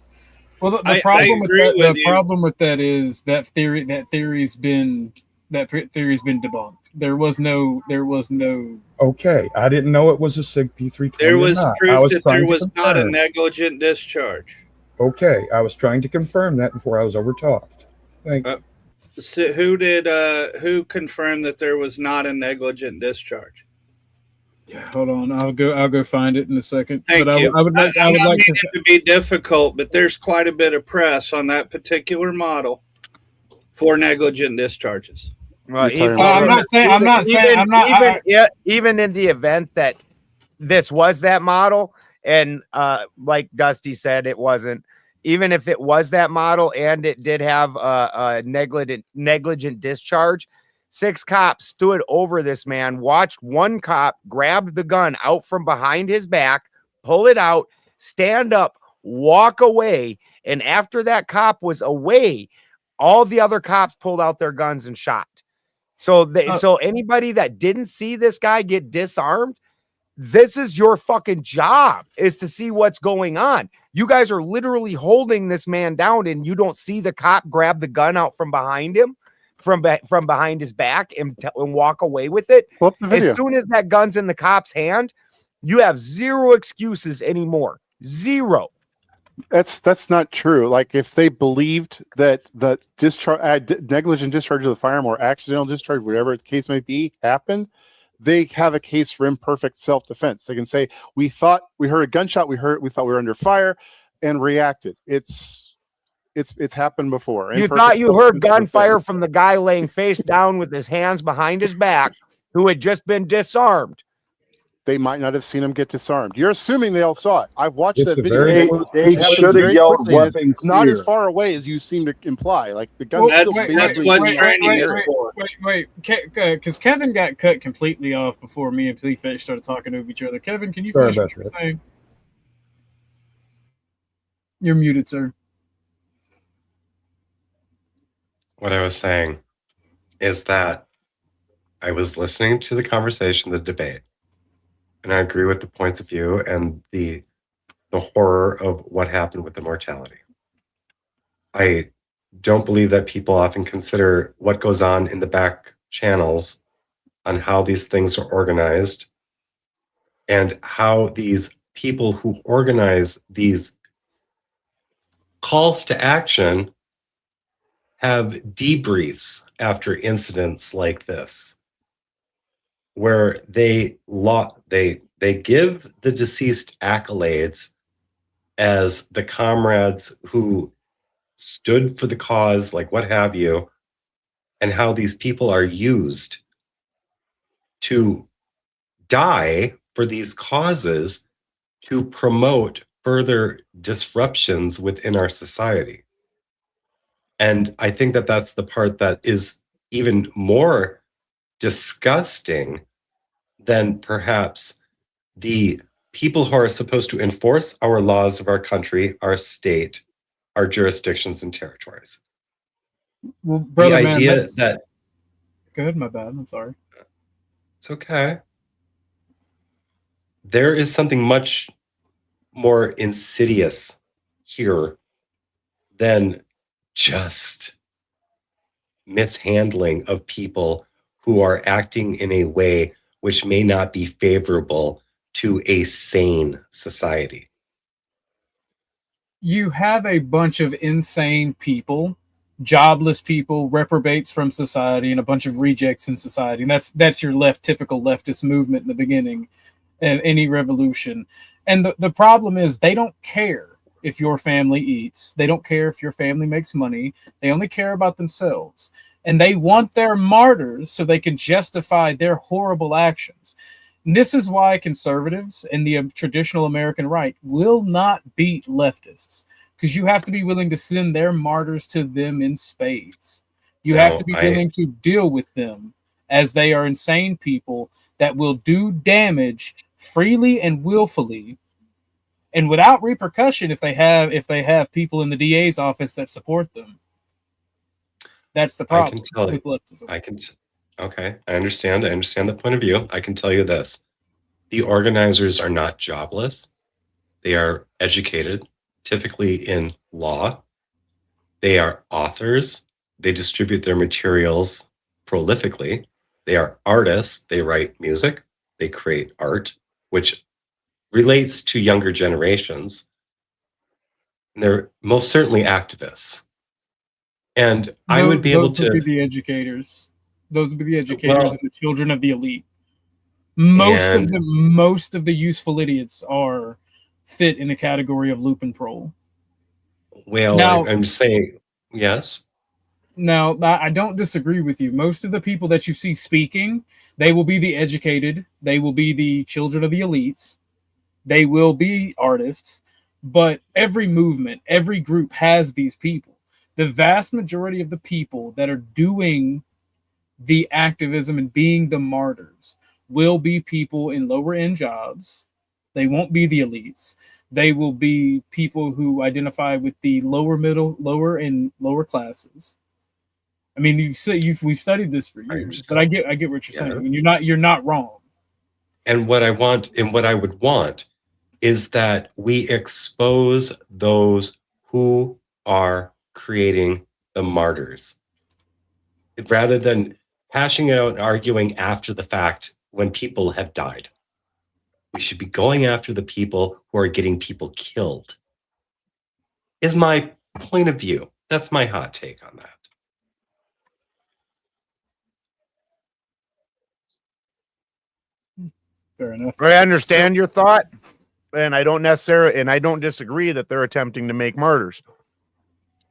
Well, the problem with that is that theory's been debunked. There was no. Okay, I didn't know it was a SIG P320. There was proof that there was not a negligent discharge. Okay, I was trying to confirm that before I was overtalked. Thank you. So who confirmed that there was not a negligent discharge? Hold on, I'll go find it in a second. Thank you. I would like to be difficult, but there's quite a bit of press on that particular model for negligent discharges. Well, even in the event that this was that model, and like Dusty said, it wasn't. Even if it was that model and it did have a negligent discharge, 6 cops stood over this man, watched one cop grab the gun out from behind his back, pull it out, stand up, walk away, and after that cop was away, all the other cops pulled out their guns and shot. So so anybody that didn't see this guy get disarmed, this is your fucking job, is to see what's going on. You guys are literally holding this man down and you don't see the cop grab the gun out from behind him, from behind his back and walk away with it. As soon as that gun's in the cop's hand, you have zero excuses anymore. Zero. That's not true. Like if they believed that the negligent discharge of the firearm or accidental discharge, whatever the case may be, happened, they have a case for imperfect self-defense. They can say, we thought we heard a gunshot, we thought we were under fire and reacted. It's happened before. You thought you heard gunfire from the guy laying face down with his hands behind his back who had just been disarmed. They might not have seen him get disarmed. You're assuming they all saw it. I've watched that video. They should have yelled weapon not clear. as far away as you seem to imply. Like the gun. Wait, because Kevin got cut completely off before me and P-Fetch started talking to each other. Kevin, can you finish what you're saying? You're muted, sir. What I was saying is that I was listening to the conversation, the debate, and I agree with the points of view and the horror of what happened with the mortality. I don't believe that people often consider what goes on in the back channels on how these things are organized and how these people who organize these calls to action have debriefs after incidents like this, where they give the deceased accolades as the comrades who stood for the cause, like what have you, and how these people are used to die for these causes to promote further disruptions within our society. And I think that that's the part that is even more disgusting than perhaps the people who are supposed to enforce our laws of our country, our state, our jurisdictions and territories. Well, brother, the idea that... Go ahead, my bad. I'm sorry. It's okay. There is something much more insidious here than just mishandling of people who are acting in a way which may not be favorable to a sane society. You have a bunch of insane people, jobless people, reprobates from society, and a bunch of rejects in society. And that's your typical leftist movement in the beginning of any revolution. And the problem is they don't care. if your family eats. They don't care if your family makes money. They only care about themselves. And they want their martyrs so they can justify their horrible actions. And this is why conservatives and the traditional American right will not beat leftists, because you have to be willing to send their martyrs to them in spades. You have to be willing to deal with them as they are insane people that will do damage freely and willfully and without repercussion if they have people in the DA's office that support them. That's the problem with leftism. Okay, I understand the point of view. I can tell you this. The organizers are not jobless. They are educated, typically in law. They are authors. They distribute their materials prolifically. They are artists. They write music. They create art, which relates to younger generations. And they're most certainly activists. And I would be able to... Those would be the educators. Those would be the educators and the children of the elite. Most of the useful idiots are fit in the category of Lupin Prole. Well, now, I'm saying, yes. Now, I don't disagree with you. Most of the people that you see speaking, they will be the educated. They will be the children of the elites. They will be artists. But every movement, every group has these people. The vast majority of the people that are doing the activism and being the martyrs will be people in lower end jobs. They won't be the elites. They will be people who identify with the lower and lower classes. I mean, we've studied this for years, but I get what you're saying. I mean, you're not wrong. And what I would want is that we expose those who are creating the martyrs, rather than hashing it out and arguing after the fact when people have died. We should be going after the people who are getting people killed, is my point of view. That's my hot take on that. Fair enough. I understand your thought, and I don't disagree that they're attempting to make martyrs.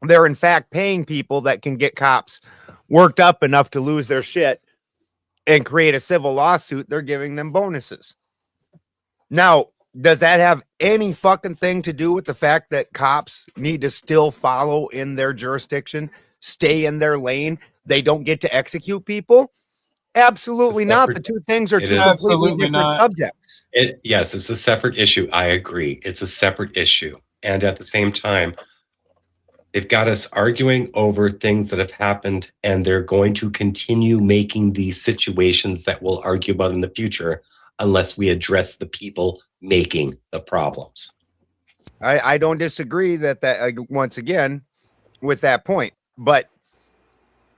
They're in fact paying people that can get cops worked up enough to lose their shit and create a civil lawsuit. They're giving them bonuses. Now, does that have any fucking thing to do with the fact that cops need to still follow in their jurisdiction, stay in their lane? They don't get to execute people? Absolutely not. The two things are two completely different subjects. Yes, it's a separate issue. I agree. It's a separate issue. And at the same time, they've got us arguing over things that have happened, and they're going to continue making these situations that we'll argue about in the future unless we address the people making the problems. I don't disagree that once again with that point, but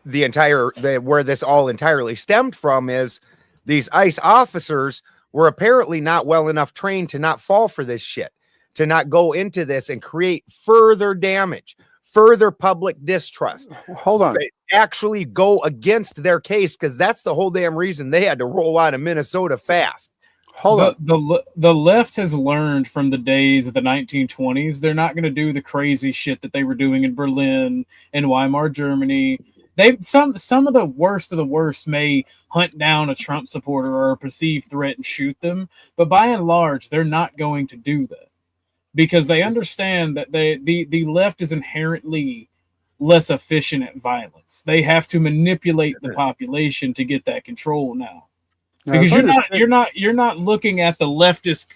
where this all entirely stemmed from is these ICE officers were apparently not well enough trained to not fall for this shit, to not go into this and create further damage, further public distrust. Hold on. Actually go against their case, because that's the whole damn reason they had to roll out of Minnesota fast. Hold on. The left has learned from the days of the 1920s. They're not going to do the crazy shit that they were doing in Berlin and Weimar Germany. Some of the worst may hunt down a Trump supporter or a perceived threat and shoot them, but by and large, they're not going to do that because they understand that the left is inherently less efficient at violence. They have to manipulate the population to get that control now. Because you're not looking at the leftist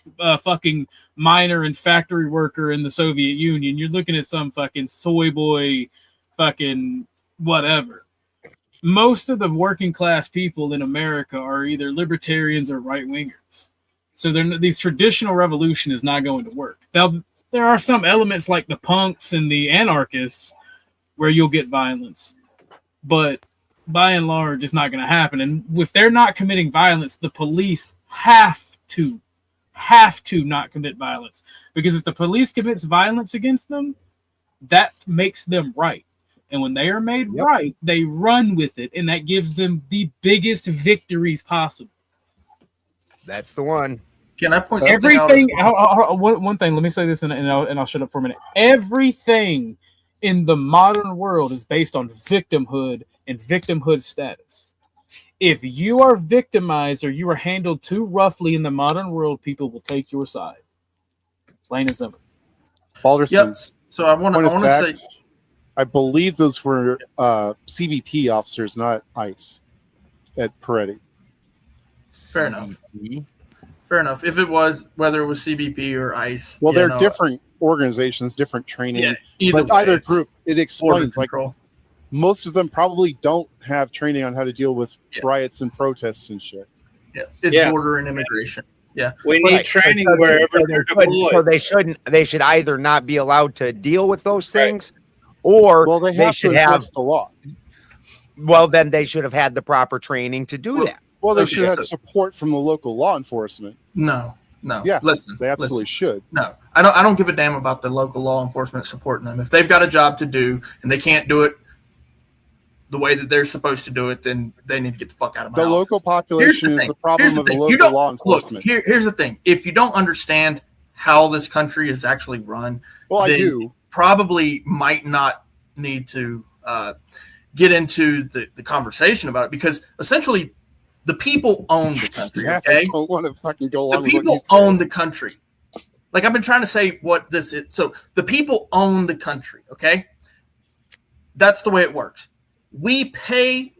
fucking miner and factory worker in the Soviet Union. You're looking at some fucking soy boy fucking whatever. Most of the working class people in America are either libertarians or right wingers. So these traditional revolution is not going to work. There are some elements like the punks and the anarchists where you'll get violence, but by and large, it's not going to happen. And if they're not committing violence, the police have to not commit violence, because if the police commits violence against them, that makes them right. And when they are made right, they run with it, and that gives them the biggest victories possible. That's the one. Can I point something everything? out? One thing. Let me say this, and I'll shut up for a minute. Everything in the modern world is based on victimhood and victimhood status. If you are victimized or you are handled too roughly in the modern world, people will take your side. Plain and simple. Balderson. Yep. So I want to say, I believe those were CBP officers, not ICE, at Peretti. Fair enough. Fair enough. If it was, whether it was CBP or ICE. Well, they're different organizations, different training. Yeah, but either group, it explains like control. Most of them probably don't have training on how to deal with riots and protests and shit. Yeah, it's border and immigration. Yeah, we need training wherever they're deployed. So they should either not be allowed to deal with those things, or they should have the law. Well, then they should have had the proper training to do that. Well, they should have support from the local law enforcement. No. Yeah, listen, they absolutely should. No, I don't give a damn about the local law enforcement supporting them. If they've got a job to do and they can't do it the way that they're supposed to do it, then they need to get the fuck out of my office. Local population is the problem of the local law enforcement. Look, here's the thing. If you don't understand how this country is actually run, I do. Probably might not need to get into the conversation about it, because essentially the people own the country. Okay, I don't want to fucking go along. The people own the country. Like I've been trying to say what this is. So the people own the country. Okay, that's the way it works. We pay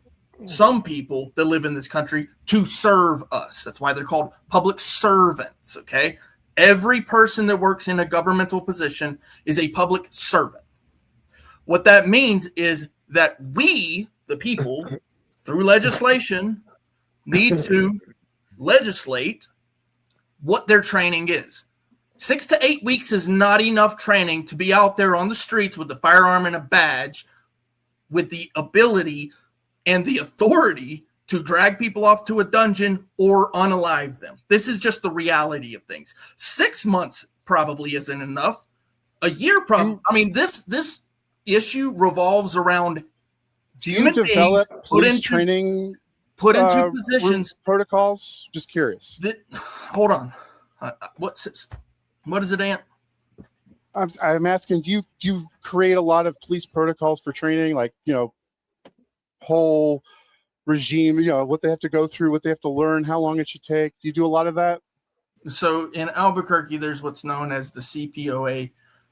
some people that live in this country to serve us. That's why they're called public servants. Okay, every person that works in a governmental position is a public servant. What that means is that we, the people, through legislation, need to legislate what their training is. 6 to 8 weeks is not enough training to be out there on the streets with a firearm and a badge, with the ability and the authority to drag people off to a dungeon or unalive them. This is just the reality of things. 6 months probably isn't enough. A year probably. I mean, this issue revolves around human beings put into training, put into positions, protocols. Just curious. Hold on. What is it, Ant? I'm asking, do you create a lot of police protocols for training, like, whole regime, what they have to go through, what they have to learn, how long it should take? Do you do a lot of that? So in Albuquerque, there's what's known as the CPOA.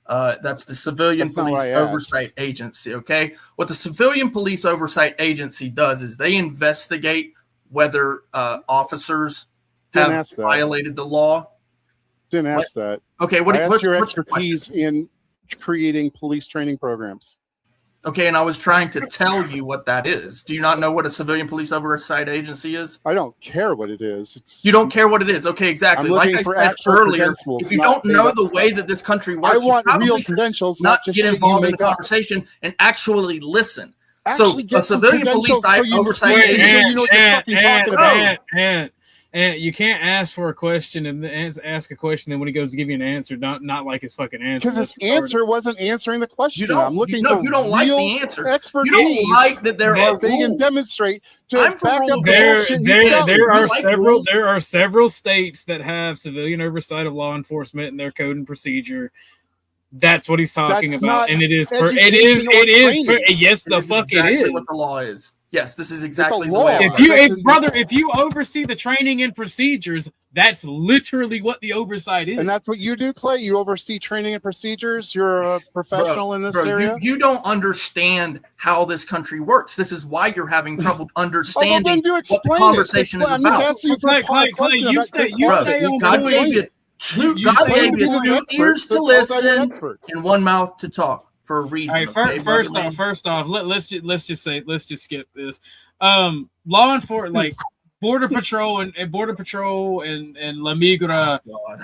That's the Civilian Police Oversight Agency. Okay. What the Civilian Police Oversight Agency does is they investigate whether officers have violated the law. Didn't ask that. Okay, what's your expertise in creating police training programs? Okay, and I was trying to tell you what that is. Do you not know what a Civilian Police Oversight Agency is? I don't care what it is. You don't care what it is. Okay, exactly. Like I said earlier, if you don't know the way that this country works, I want real credentials, not just get involved in the conversation and actually listen. So a Civilian Police Oversight Agency, you know what you're fucking talking about. And you can't ask for a question and ask a question. Then when he goes to give you an answer, not like his fucking answer. Because his answer wasn't answering the question. I'm looking for you don't like the answer. Expertise. You don't like that there are they can demonstrate to back up there are several states that have civilian oversight of law enforcement in their code and procedure. That's what he's talking about, and it is yes, the fuck it is. What the law is. Yes, this is exactly the law. way. If you oversee the training and procedures, that's literally what the oversight is. And that's what you do, Clay. You oversee training and procedures. You're a professional in this area. You don't understand how this country works. This is why you're having trouble understanding what the conversation is about. I'm just asking you for a question. You stay on point. God gave you 2 ears to listen and 1 mouth to talk. For a reason. All right, first off, let's just skip this. Law enforcement, like Border Patrol and La Migra,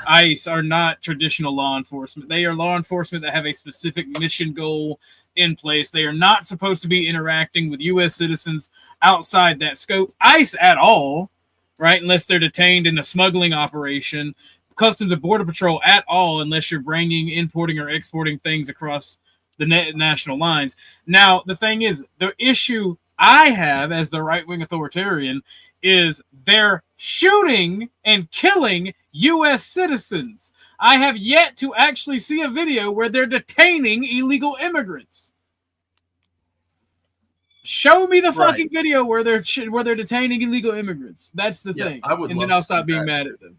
ICE are not traditional law enforcement. They are law enforcement that have a specific mission goal in place. They are not supposed to be interacting with U.S. citizens outside that scope. ICE at all, right? Unless they're detained in a smuggling operation. Customs and Border Patrol at all, unless you're importing, or exporting things across the national lines. Now, the thing is, the issue I have as the right-wing authoritarian is they're shooting and killing U.S. citizens. I have yet to actually see a video where they're detaining illegal immigrants. Show me the fucking video where they're detaining illegal immigrants. That's the thing. And then I'll stop being mad at them.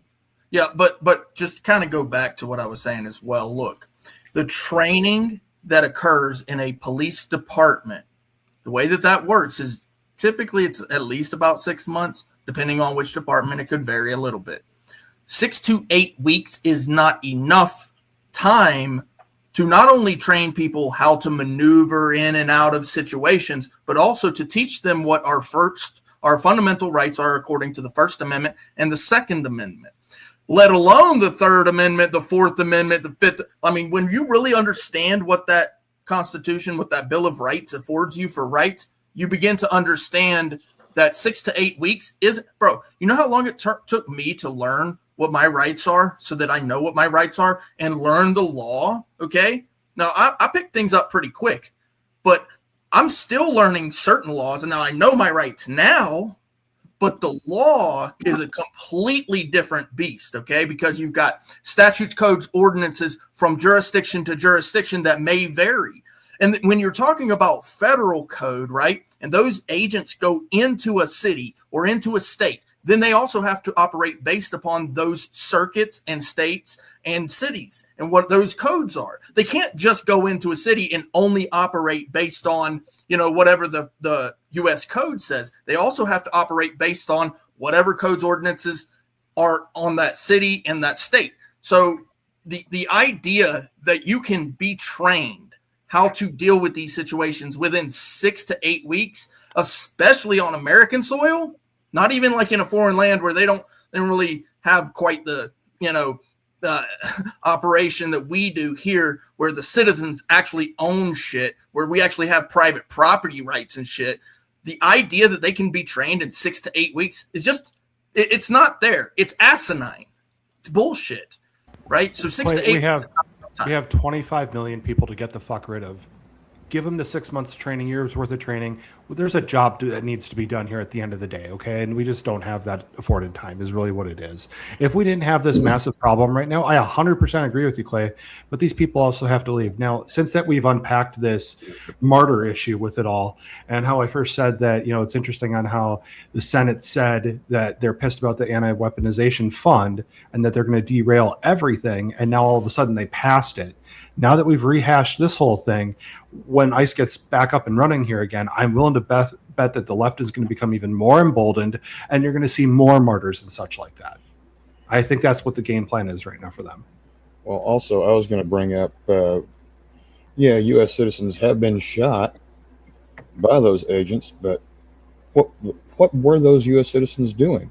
Yeah, but just kind of go back to what I was saying as well. Look, the training that occurs in a police department, the way that works is typically it's at least about 6 months, depending on which department. It could vary a little bit. 6 to 8 weeks is not enough time to not only train people how to maneuver in and out of situations, but also to teach them what our fundamental rights are according to the First Amendment and the Second Amendment, let alone the Third Amendment, the Fourth Amendment, the Fifth. I mean, when you really understand what that Constitution, what that Bill of Rights affords you for rights, you begin to understand that 6 to 8 weeks is, bro, you know how long it took me to learn what my rights are so that I know what my rights are and learn the law, okay? Now, I picked things up pretty quick, but I'm still learning certain laws, and now I know my rights now, but the law is a completely different beast, okay? Because you've got statutes, codes, ordinances from jurisdiction to jurisdiction that may vary. And when you're talking about federal code, right, and those agents go into a city or into a state, then they also have to operate based upon those circuits and states and cities and what those codes are. They can't just go into a city and only operate based on, whatever the U.S. code says. They also have to operate based on whatever codes, ordinances are on that city and that state. So the idea that you can be trained how to deal with these situations within 6 to 8 weeks, especially on American soil, not even like in a foreign land where they don't really have quite the, operation that we do here, where the citizens actually own shit, where we actually have private property rights and shit. The idea that they can be trained in 6 to 8 weeks is just, it's not there. It's asinine. It's bullshit, right? So 6 to 8 weeks. We have 25 million people to get the fuck rid of. Give them the 6 months training, years worth of training. Well, there's a job that needs to be done here at the end of the day, okay? And we just don't have that afforded time is really what it is. If we didn't have this massive problem right now, I 100% agree with you, Clay, but these people also have to leave. Now, since that we've unpacked this martyr issue with it all, and how I first said that, it's interesting on how the Senate said that they're pissed about the anti-weaponization fund and that they're going to derail everything, and now all of a sudden they passed it. Now that we've rehashed this whole thing, when ICE gets back up and running here again, I'm willing to bet that the left is going to become even more emboldened, and you're going to see more martyrs and such like that. I think that's what the game plan is right now for them. Well, also, I was going to bring up, U.S. citizens have been shot by those agents, but what were those U.S. citizens doing?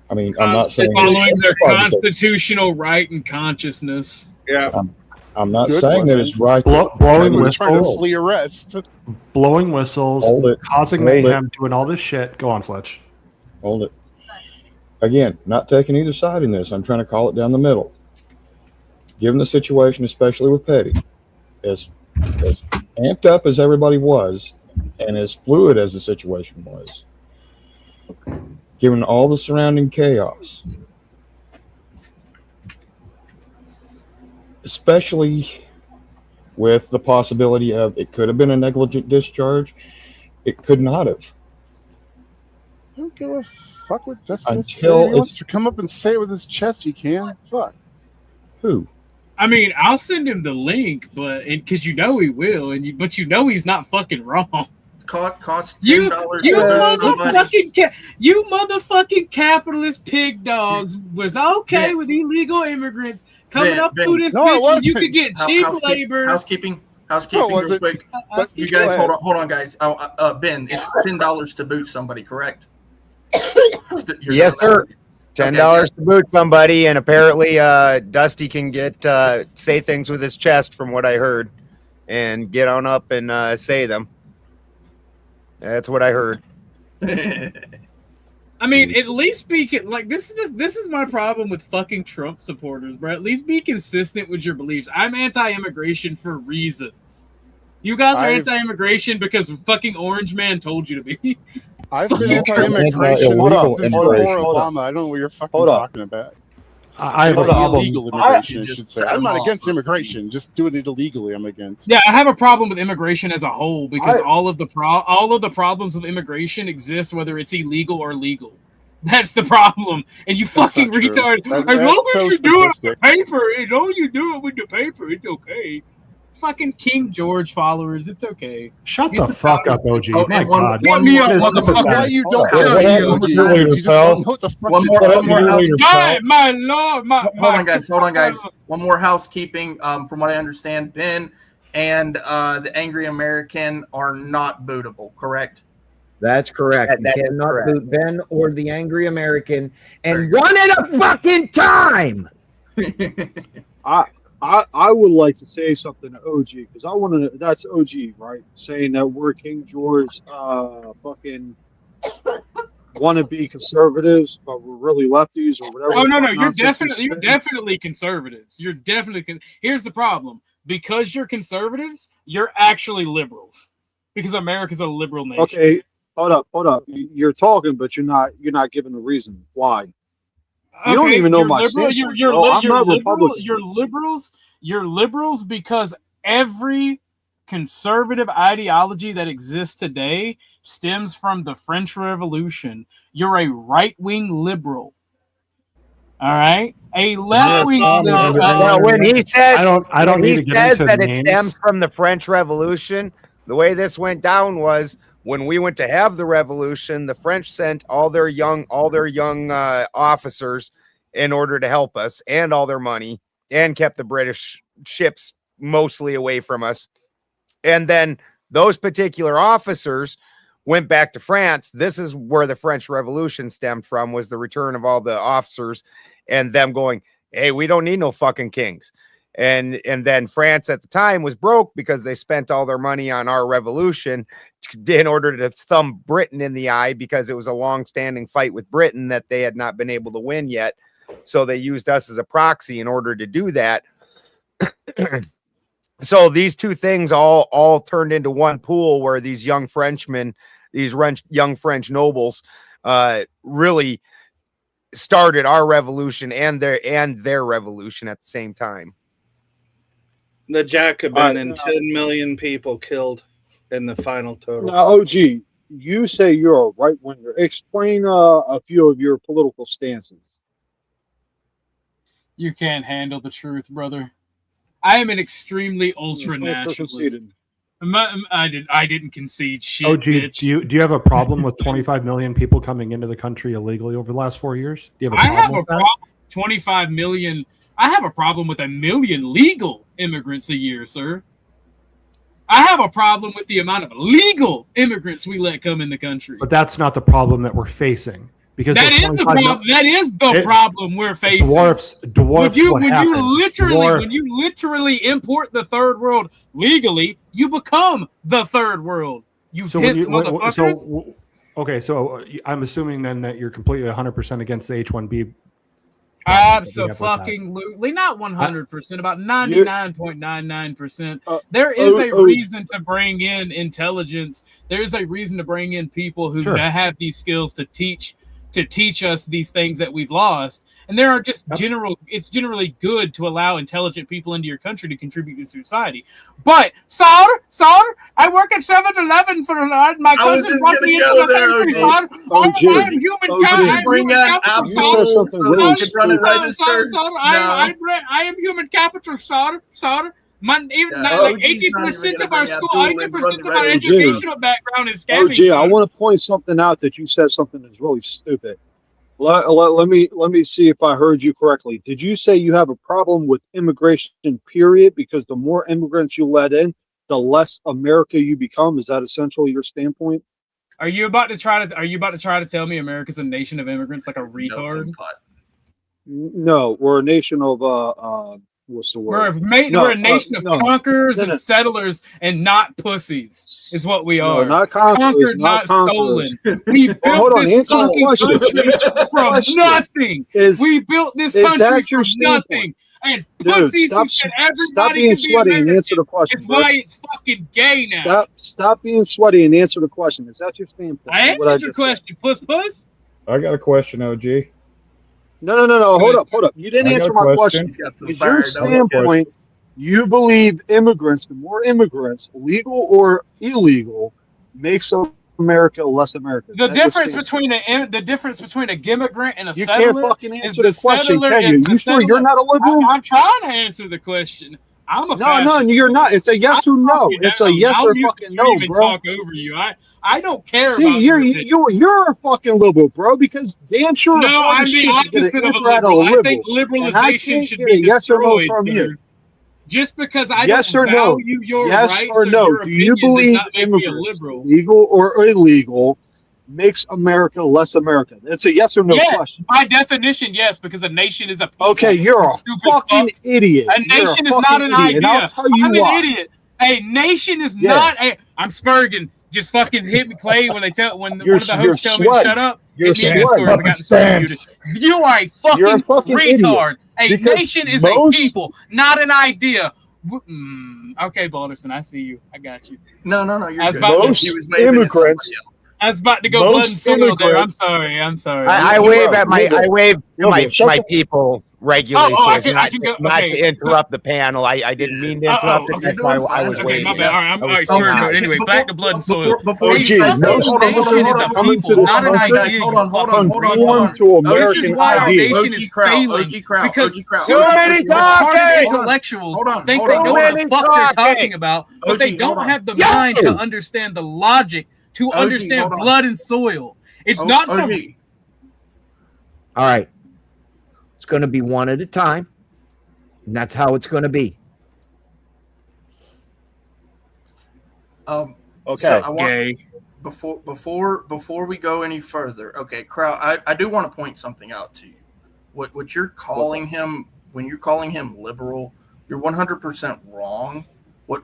I mean, I'm not saying following their constitutional right and consciousness. Yeah. I'm not saying that it's right. Blowing whistles, arrest. Blowing whistles, causing mayhem, doing all this shit. Go on, Fletch. Hold it. Again, not taking either side in this. I'm trying to call it down the middle. Given the situation, especially with Petty, as amped up as everybody was, and as fluid as the situation was, given all the surrounding chaos, especially with the possibility of it could have been a negligent discharge, it could not have. I don't give a fuck what Justin wants to come up and say it with his chest. He can. Fuck. Who? I mean, I'll send him the link, but because he will, but he's not fucking wrong. Cost you $10. You motherfucking capitalist pig dogs was okay with illegal immigrants coming up through this bitch, and you could get cheap labor. Housekeeping, real quick. You guys, hold on, guys. Ben, it's $10 to boot somebody, correct? Yes, sir. $10 to boot somebody, and apparently Dusty can say things with his chest, from what I heard, and get on up and say them. That's what I heard. I mean, at least be like this is my problem with fucking Trump supporters, bro. At least be consistent with your beliefs. I'm anti-immigration for reasons. You guys are anti-immigration because fucking Orange Man told you to be. I've been anti-immigration before Obama. I don't know what you're fucking talking about. I have a problem. Illegal immigration, I should say. I'm not against immigration. Just doing it illegally, I'm against. Yeah, I have a problem with immigration as a whole because all of the problems with immigration exist whether it's illegal or legal. That's the problem. And you fucking retard. As long as you do it with the paper, as long as you do it with the paper, it's okay. Fucking King George followers, it's okay. Shut the fuck up, OG. Oh, My God. One more my lord, hold on, guys. One more housekeeping. From what I understand, Ben and the Angry American are not bootable, correct? That's correct. You cannot boot Ben or the Angry American, and one at a fucking time. I would like to say something to OG because I want to. That's OG, right? Saying that we're King George, fucking want to be conservatives, but we're really lefties or whatever. Oh no, you're definitely conservatives. You're definitely. Here's the problem: because you're conservatives, you're actually liberals. Because America's a liberal nation. Okay, hold up. You're talking, but you're not giving a reason why. You don't even know my stance. You're liberals. You're liberals because every conservative ideology that exists today stems from the French Revolution. You're a right-wing liberal. All right, a left-wing liberal. Well, when he says I don't need to get into that names. It stems from the French Revolution, the way this went down was when we went to have the revolution, the French sent all their young officers in order to help us and all their money and kept the British ships mostly away from us. And then those particular officers went back to France. This is where the French Revolution stemmed from, was the return of all the officers and them going, hey, we don't need no fucking kings. And then France at the time was broke because they spent all their money on our revolution in order to thumb Britain in the eye, because it was a long-standing fight with Britain that they had not been able to win yet. So they used us as a proxy in order to do that. So these two things all turned into one pool where these young Frenchmen, these young French nobles, really started our revolution and their revolution at the same time. The Jacobin and 10 million people killed in the final total. Now, OG, you say you're a right winger. Explain a few of your political stances. You can't handle the truth, brother. I am an extremely ultra nationalist. I didn't concede shit. OG, do you have a problem with 25 million people coming into the country illegally over the last 4 years? Do you have a problem with that? Problem with 25 million. I have a problem with 1 million legal immigrants a year, sir. I have a problem with the amount of legal immigrants we let come in the country. But that's not the problem that we're facing. Because that is the problem. That is the problem we're facing. Dwarfs. When you literally import the third world legally, you become the third world. Motherfuckers. So I'm assuming then that you're completely 100% against the H-1B. Absolutely, not 100%, about 99.99%. There is a reason to bring in intelligence. There is a reason to bring in people who have these skills to teach us these things that we've lost. And there are just it's generally good to allow intelligent people into your country to contribute to society. But, sir, I work at 7-Eleven for my cousin brought me into the country, son. I'm human I am human capital, son. Like 80% of our school, 80% of our educational background is scamming. I want to point something out that you said something that's really stupid. Let me see if I heard you correctly. Did you say you have a problem with immigration, period? Because the more immigrants you let in, the less America you become. Is that essentially your standpoint? Are you about to try to tell me America's a nation of immigrants like a retard? No, we're a nation of what's the word? We're a nation of conquerors and settlers and not pussies, is what we are. Not conquered, not stolen. We built this fucking country from nothing. We built this country from nothing. and Dude, pussies who stop, said stop everybody being can be sweaty and American. answer the question. It's bro. why it's fucking gay now. Stop being sweaty and answer the question. Is that your standpoint? I What answered your just said? question, puss. I got a question, OG. No. Hold up. You didn't I got answer a my question. question. He's got some Is fire your down. standpoint, you believe immigrants, the more immigrants, legal or illegal, makes America less America? Is The that your difference standpoint? between a immigrant and a You can't settler fucking is answer the the question, settler can is you? the You sure you're settler. not a liberal? I'm trying to answer the question. I'm a No, fascist. you're not. It's a yes or no. Fucking It's a hell, yes I'll or mute fucking you no, even bro. talk over you. I don't care See, about your opinion. you're a fucking liberal, bro. Because damn sure No, as fuck I'm as the shit you get opposite an of a answer out of a liberal. I think liberal, and I liberalization can't should get be a yes or no destroyed, from sir. you. Just because I Yes don't or no? value your Yes rights or no? your Do you opinion does believe not make me a immigrants, liberal. legal or illegal, makes America less America? It's a yes or no Yes, question. by definition, yes, because a nation is a people. Okay, you're a Stupid fucking fuck. idiot. A You're nation a is not fucking an idiot, and I'll idea. tell you I'm why. an idiot. A nation is Yeah. not a. I'm Spurgin. Just fucking hit me, Clay, when one of the hosts tell me to sweaty. shut up. You're Hit me in sweaty. Discord. I got the screen muted. You are a You're a fucking fucking retard. idiot. A Because nation is most- a people, not an idea. Okay, Balderson, I see you. I got you. No, you're I was good. about to- Most He was waving at immigrants. somebody else. I was about to go Most blood and soil there. I'm immigrants- sorry. I Liberal, wave at my liberal, I wave to my liberal. Shut my the- people regularly, Oh, so I as can not, go. not Okay, to interrupt the panel. I didn't mean to interrupt it. okay, That's why I was Okay, waiting. my bad. All right, I'm I all was right. going Sorry, out. but anyway, back to blood and soil. Before Oh, you geez, guys no, go, hold on, nation is a coming to people, this not an country. idea. Hold on. Conform to This is American why our ideas. nation is failing because OG Crowd. So many talking! retarded intellectuals Hold on, think hold they on, know hold what on. the fuck they're Talking. talking about, but OG, they don't hold on. have the Yo! mind to understand the logic to OG, understand hold on. blood and soil. It's not some. OG. All right. It's going to be one at a time. And that's how it's going to be. Okay. So I want, before we go any further, okay, Crowd, I do want to point something out to you. What you're calling him, when you're calling him liberal, you're 100% wrong. What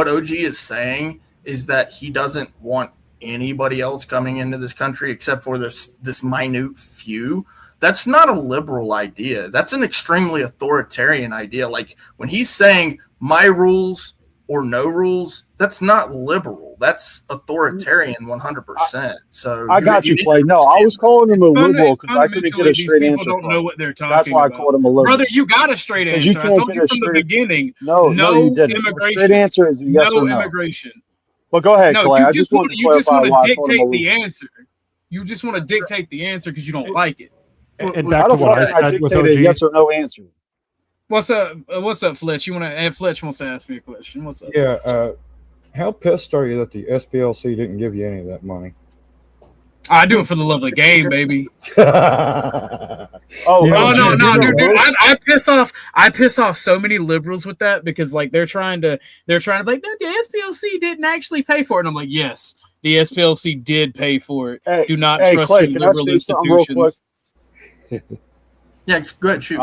OG is saying is that he doesn't want anybody else coming into this country except for this minute few. That's not a liberal idea. That's an extremely authoritarian idea. Like when he's saying my rules or no rules, that's not liberal. That's authoritarian 100%. So I got you, Clay. No, I was calling him a liberal because I couldn't get a straight These answer. people don't from know him. what they're talking That's why I about. called him a liberal. Brother, you got a straight 'Cause you answer. I can't told get you a from the straight- beginning. No, you didn't. The Immigration. straight answer is yes No or no. immigration. But go ahead, No, Clay. you I just just wanted to you just clarify want why to I called him a dictate the liberal. answer. You just want to dictate the answer because you don't like it. And I back to don't what I feel like I said with dictated a OG. yes or no answer. What's up, Fletch? You want to? Fletch wants to ask me a question. What's up? Yeah. How pissed are you that the SPLC didn't give you any of that money? I do it for the love of the game, baby. Oh, No, dude. I piss off so many liberals with that because like they're trying to be like the SPLC didn't actually pay for it. And I'm like, yes, the SPLC did pay for it. Hey, Do not hey, trust Clay, your can I liberal say something real institutions. Yeah, go ahead, shoot.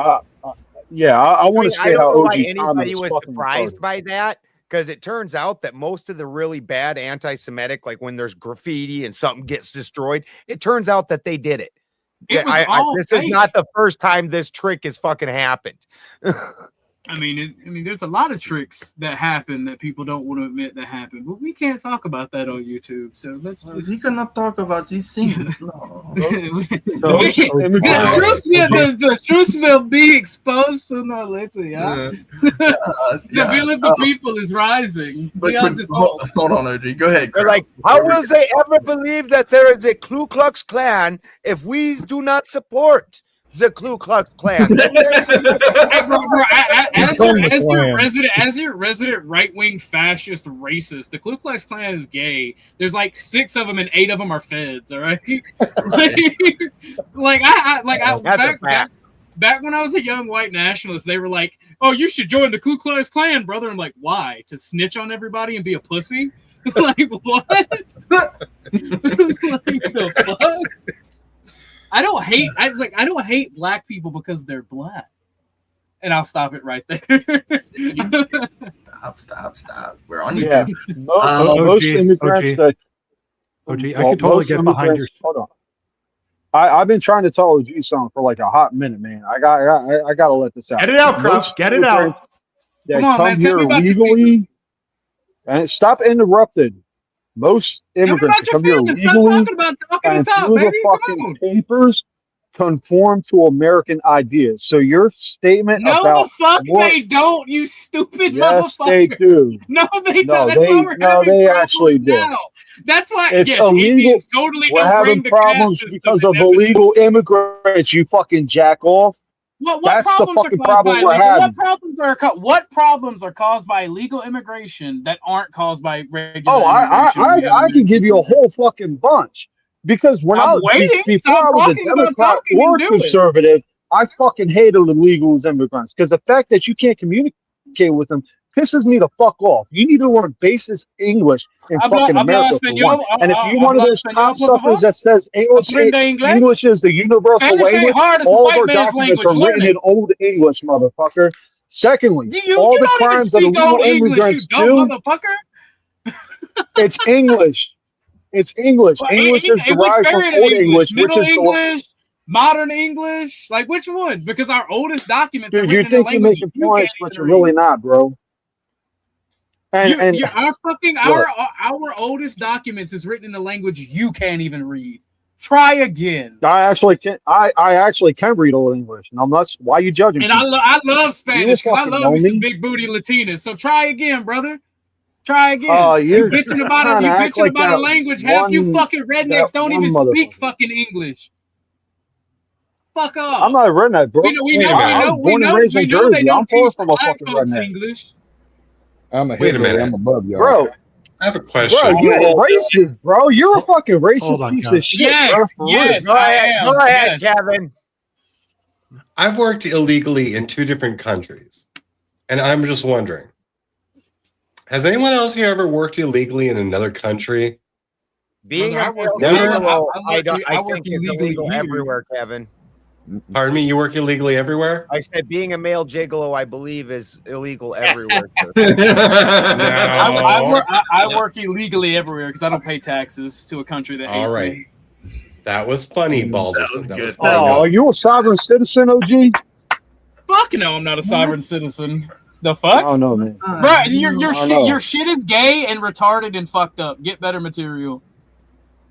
Yeah, I want to I say don't how know why OG's anybody comment was fucking surprised retarded. by that, because it turns out that most of the really bad anti-Semitic, like when there's graffiti and something gets destroyed, it turns out that they did it. It was all this fake. is not the first time this trick has fucking happened. I mean, there's a lot of tricks that happen that people don't want to admit that happen, but we can't talk about that on YouTube. So let's just. We cannot talk about these things. No. The truth will be exposed sooner or later, yeah. The will of the people is rising. Hold on, OG. Go ahead. They're like, how will they ever believe that there is a Ku Klux Klan if we do not support the Ku Klux Klan? As your resident right-wing fascist racist, the Ku Klux Klan is gay. There's like 6 of them and 8 of them are feds. All right, back when I was a young white nationalist, they were like, "Oh, you should join the Ku Klux Klan, brother." I'm like, "Why? To snitch on everybody and be a pussy?" Like what? Like the fuck? I don't hate black people because they're black. And I'll stop it right there. Stop. We're on Yeah, YouTube. most immigrants that OG, I can totally get behind your. Hold on. I've been trying to tell OG something for like a hot minute, man. I gotta let this out. Get it out, Croc. Most Get it out. immigrants that Come on, come man, tell here me about your legally, and stop interrupting. Most Tell me immigrants about that your come here feelings. Stop legally talking about talking and to talk, through the baby. Come fucking on. papers conform to American ideas. So your statement No, about the fuck what? they don't, you stupid Yes, motherfucker. they do. No, they No, don't. That's why we're no, having they problems actually do. now. That's why, It's yes, illegal. Indians totally We're don't having bring the caste problems system because in of evidence. illegal immigrants. You fucking jack off. What That's the problems are fucking caused problem by we're illegal? having. What problems are caused by illegal immigration that aren't caused by regular Oh, immigration? I can give you a whole fucking bunch because when I'm waiting. before Stop I was a talking about Democrat talking or and do it. conservative, I fucking hated illegal immigrants because the fact that you can't communicate with them pisses me the fuck off. You need to learn basic English in fucking America for one. And if you're one of those cocksuckers that says English is the universal Spanish ain't language, hard as all a of our white man's documents language. are written Learn in it. old English, motherfucker. Secondly, You all the don't even crimes that speak illegal old English, you immigrants dumb do, motherfucker. it's English. It's English. Well, English is which derived from variant of Old English, which Middle is the English, Modern English? Like which one? Because our oldest documents are dude. You written in a think you're language making you points, can't but even you're really read. not, bro. And Our oldest documents is written in a language you can't even read. Try again. I actually can. I actually can read Old English, and I'm not. Why are you judging? And people? I love Spanish because I fucking love know me some me. big booty Latinas. So try again, brother. Try again. You're You bitching about trying to act like a that language. Half you one- fucking rednecks that don't one even speak motherfucker. fucking English. Fuck off. I'm not a redneck, bro. We know I was born and raised in they Jersey. I'm don't far teach from a black fucking folks redneck, English. I'm a Wait a hillbilly. minute. I'm above y'all. bro. I have a question. Bro, you're a racist, bro. You're a fucking Hold racist on, piece Kevin. of shit, Yes, bro. For real. yes, Go I ahead, am. go ahead, Yes. Kevin. I've worked illegally in 2 different countries, and I'm just wondering, has anyone else here ever worked illegally in another country? Being Brother, a male Never. gigolo, I I work think is illegally illegal here. everywhere, Kevin. Pardon me, you work illegally everywhere? I said being a male gigolo, I believe, is illegal everywhere. sir. I work illegally everywhere because I don't pay taxes to a country that hates All right. me. That was funny, Balderson. was That good. was Oh, funny. are you a sovereign citizen, OG? Fuck no, I'm not a sovereign citizen. The fuck? Oh no, man. Bro, your I shit know. your shit is gay and retarded and fucked up. Get better material.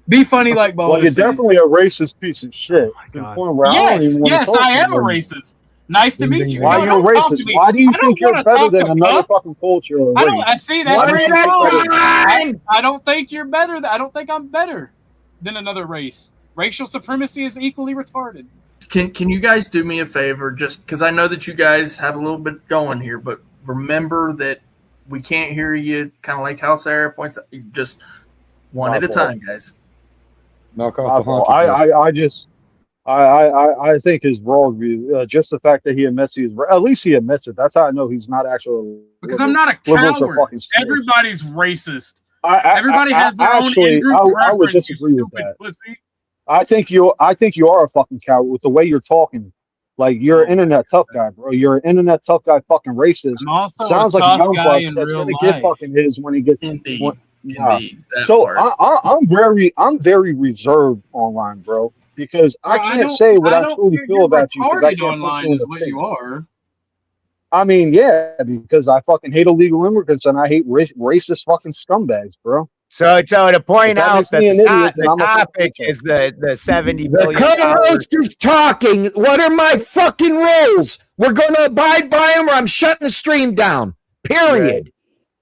Be funny like Well, you're Balderson. definitely a racist piece of shit. Oh my To the God. point where I don't Yes, even want yes, to talk I to am a you. racist. Nice to meet you. Why No, you're a don't talk racist? to me. Why do you I don't think you're wanna better talk than to another cucks. fucking culture or I don't. I race? see Why that's do you very think you're wrong. better? I don't think you're better. I don't think I'm better than another race. Racial supremacy is equally retarded. Can you guys do me a favor? Just because I know that you guys have a little bit going here, but remember that we can't hear you. Kind of like how Sarah points out. Just one My at a fault. time, guys. Knock My off the fault. honky I think his worldview, just the fact that he admits at least he admits it. That's how I know he's not actually Because I'm not a liberals are coward. fucking snakes. Everybody's racist. I Everybody has their own actually, in-group I would preference, you disagree with stupid that. pussy. I think you are a fucking coward with the way you're talking. Like you're an internet tough guy, bro. You're an internet tough guy, fucking racist. I'm also Sounds a like a tough young guy buck in that's real gonna life. get fucking his when he gets. Indeed, Nah. indeed. That So part. I'm very reserved online, bro, because I Bro, can't don't- say what I don't- truly you're feel about you because I retarded can't punch online you in is the what face. you are. I mean, yeah, because I fucking hate illegal immigrants and I hate racist fucking scumbags, bro. So to point If that out makes that me an the, idiot, then the I'm a fucking topic idiot. is the 70 The billion co-host is talking. What are my fucking rules? We're going to abide by them or I'm shutting the stream down. Period.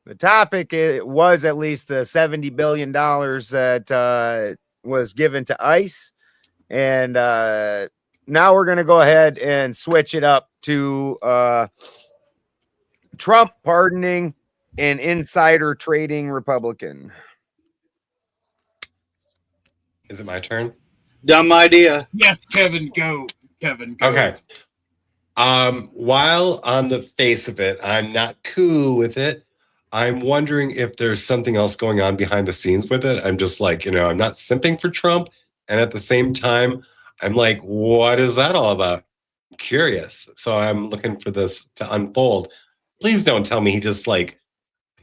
The topic was at least the $70 billion that was given to ICE. And now we're going to go ahead and switch it up to Trump pardoning an insider trading Republican. Is it my turn? Dumb idea. Yes, Kevin, go. Kevin, go. Okay. While on the face of it, I'm not cool with it. I'm wondering if there's something else going on behind the scenes with it. I'm just like, I'm not simping for Trump. And at the same time, I'm like, what is that all about? I'm curious. So I'm looking for this to unfold. Please don't tell me he just like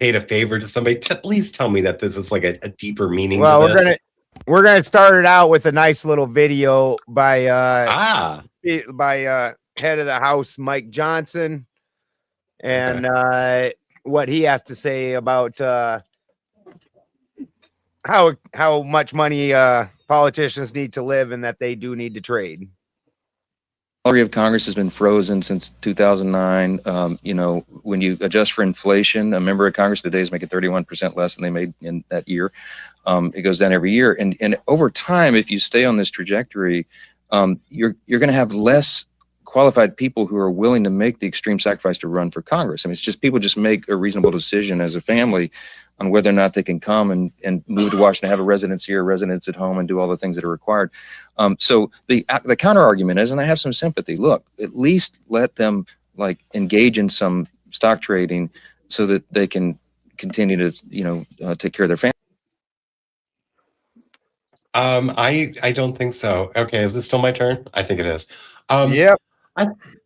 paid a favor to somebody. Please tell me that this is like a deeper meaning Well, to we're this. We're gonna start it out with a nice little video by head of the House Mike Johnson, and what he has to say about how much money politicians need to live and that they do need to trade. Salary of Congress has been frozen since 2009. When you adjust for inflation, a member of Congress today is making 31% less than they made in that year. It goes down every year, and over time, if you stay on this trajectory, you're going to have less qualified people who are willing to make the extreme sacrifice to run for Congress. I mean, it's just people just make a reasonable decision as a family on whether or not they can come and move to Washington, have a residence here, residence at home, and do all the things that are required. So the counter argument is, and I have some sympathy, look, at least let them engage in some stock trading so that they can continue to, take care of their family. I don't think so. Okay, is this still my turn? I think it is. Yep. I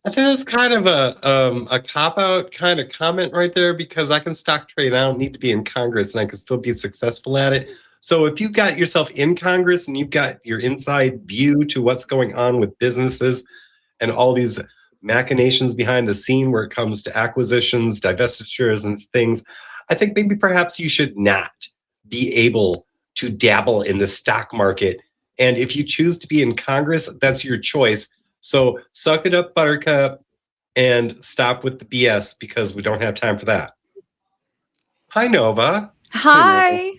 think that's kind of a cop-out kind of comment right there, because I can stock trade. I don't need to be in Congress, and I can still be successful at it. So if you got yourself in Congress and you've got your inside view to what's going on with businesses and all these machinations behind the scene where it comes to acquisitions, divestitures, and things, I think maybe perhaps you should not be able to dabble in the stock market. And if you choose to be in Congress, that's your choice. So suck it up, Buttercup, and stop with the BS, because we don't have time for that. Hi, Nova. Hi.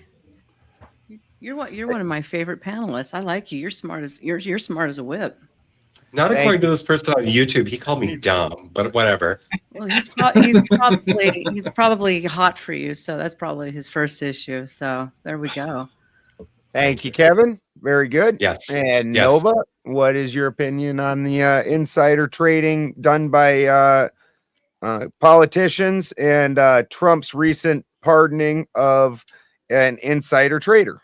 You're one of my favorite panelists. I like you. You're smart as a whip. Not according to this person on YouTube. He called me dumb, but whatever. Well, he's probably hot for you, so that's probably his first issue. So there we go. Thank you, Kevin. Very good. Yes. And Yes. Nova, what is your opinion on the insider trading done by politicians and Trump's recent pardoning of an insider trader?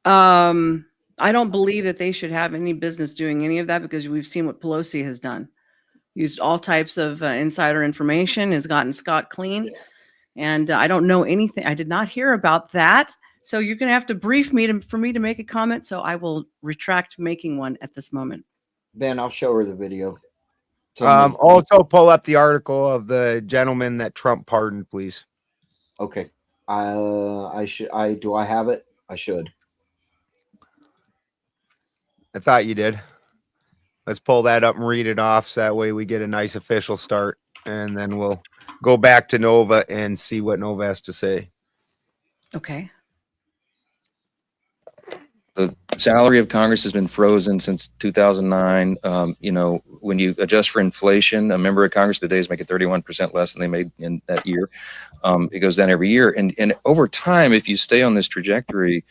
I don't believe that they should have any business doing any of that, because we've seen what Pelosi has done. Used all types of insider information, has gotten scot clean. And I don't know anything. I did not hear about that. So you're going to have to brief me for me to make a comment. So I will retract making one at this moment. Ben, I'll show her the video. Also pull up the article of the gentleman that Trump pardoned, please. Okay. Do I have it? I should. I thought you did. Let's pull that up and read it off, so that way we get a nice official start, and then we'll go back to Nova and see what Nova has to say. Okay. The salary of Congress has been frozen since 2009. When you adjust for inflation, a member of Congress today is making 31% less than they made in that year. It goes down every year, and over time, if you stay on this trajectory,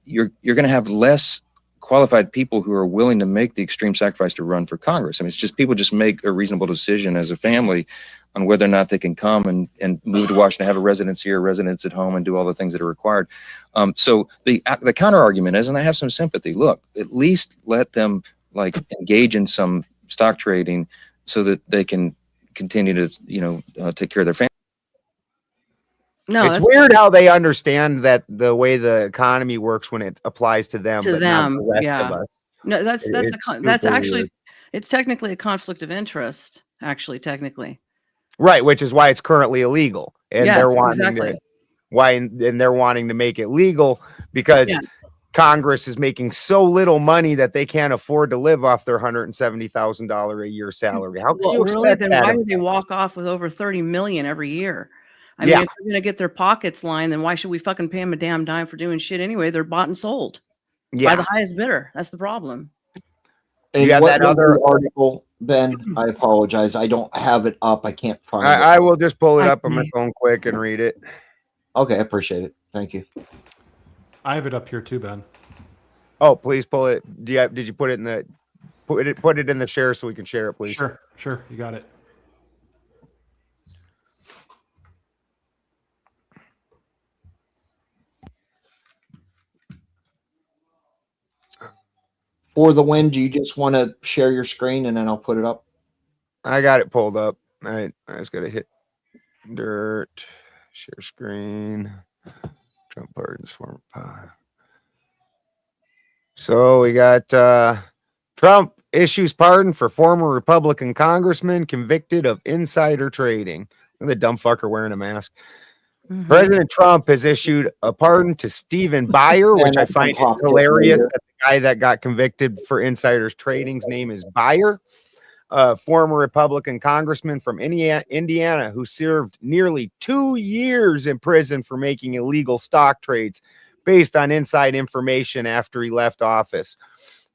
you're going to have less qualified people who are willing to make the extreme sacrifice to run for Congress. I mean, it's just people just make a reasonable decision as a family on whether or not they can come and move to Washington, have a residence here, residence at home, and do all the things that are required. So the counter argument is, and I have some sympathy, look, at least let them engage in some stock trading so that they can continue to, take care of their family. No, it's weird how they understand that the way the economy works when it applies to them. To but them, not the rest yeah. of us. No, that's super actually, weird. it's technically a conflict of interest, actually, technically. Right, which is why it's currently illegal, and Yes, they're wanting exactly. they're wanting to make it legal because Congress is making so little money that they can't afford to live off their $170,000 a year salary. How can Well, you really, expect then that? why would they walk off with over 30 million every year? I mean, Yeah. if they're going to get their pockets lined, then why should we fucking pay them a damn dime for doing shit anyway? They're bought and sold by the highest bidder. That's the problem. And You have what that was other the article, Ben? I apologize. I don't have it up. I can't find it. I will just pull it up on my phone quick and read it. Okay, I appreciate it. Thank you. I have it up here too, Ben. Oh, please pull it. Did you put it in the put it in the share so we can share it, please? Sure. You got it. For the win, do you just want to share your screen and then I'll put it up? I got it pulled up. All right, I just gotta hit dirt, share screen, Trump pardons former. So we got Trump issues pardon for former Republican congressman convicted of insider trading. Look at the dumb fucker wearing a mask. President Trump has issued a pardon to Stephen Buyer, which I find hilarious. That the guy that got convicted for insiders trading's name is Buyer, a former Republican congressman from Indiana who served nearly 2 years in prison for making illegal stock trades based on inside information after he left office.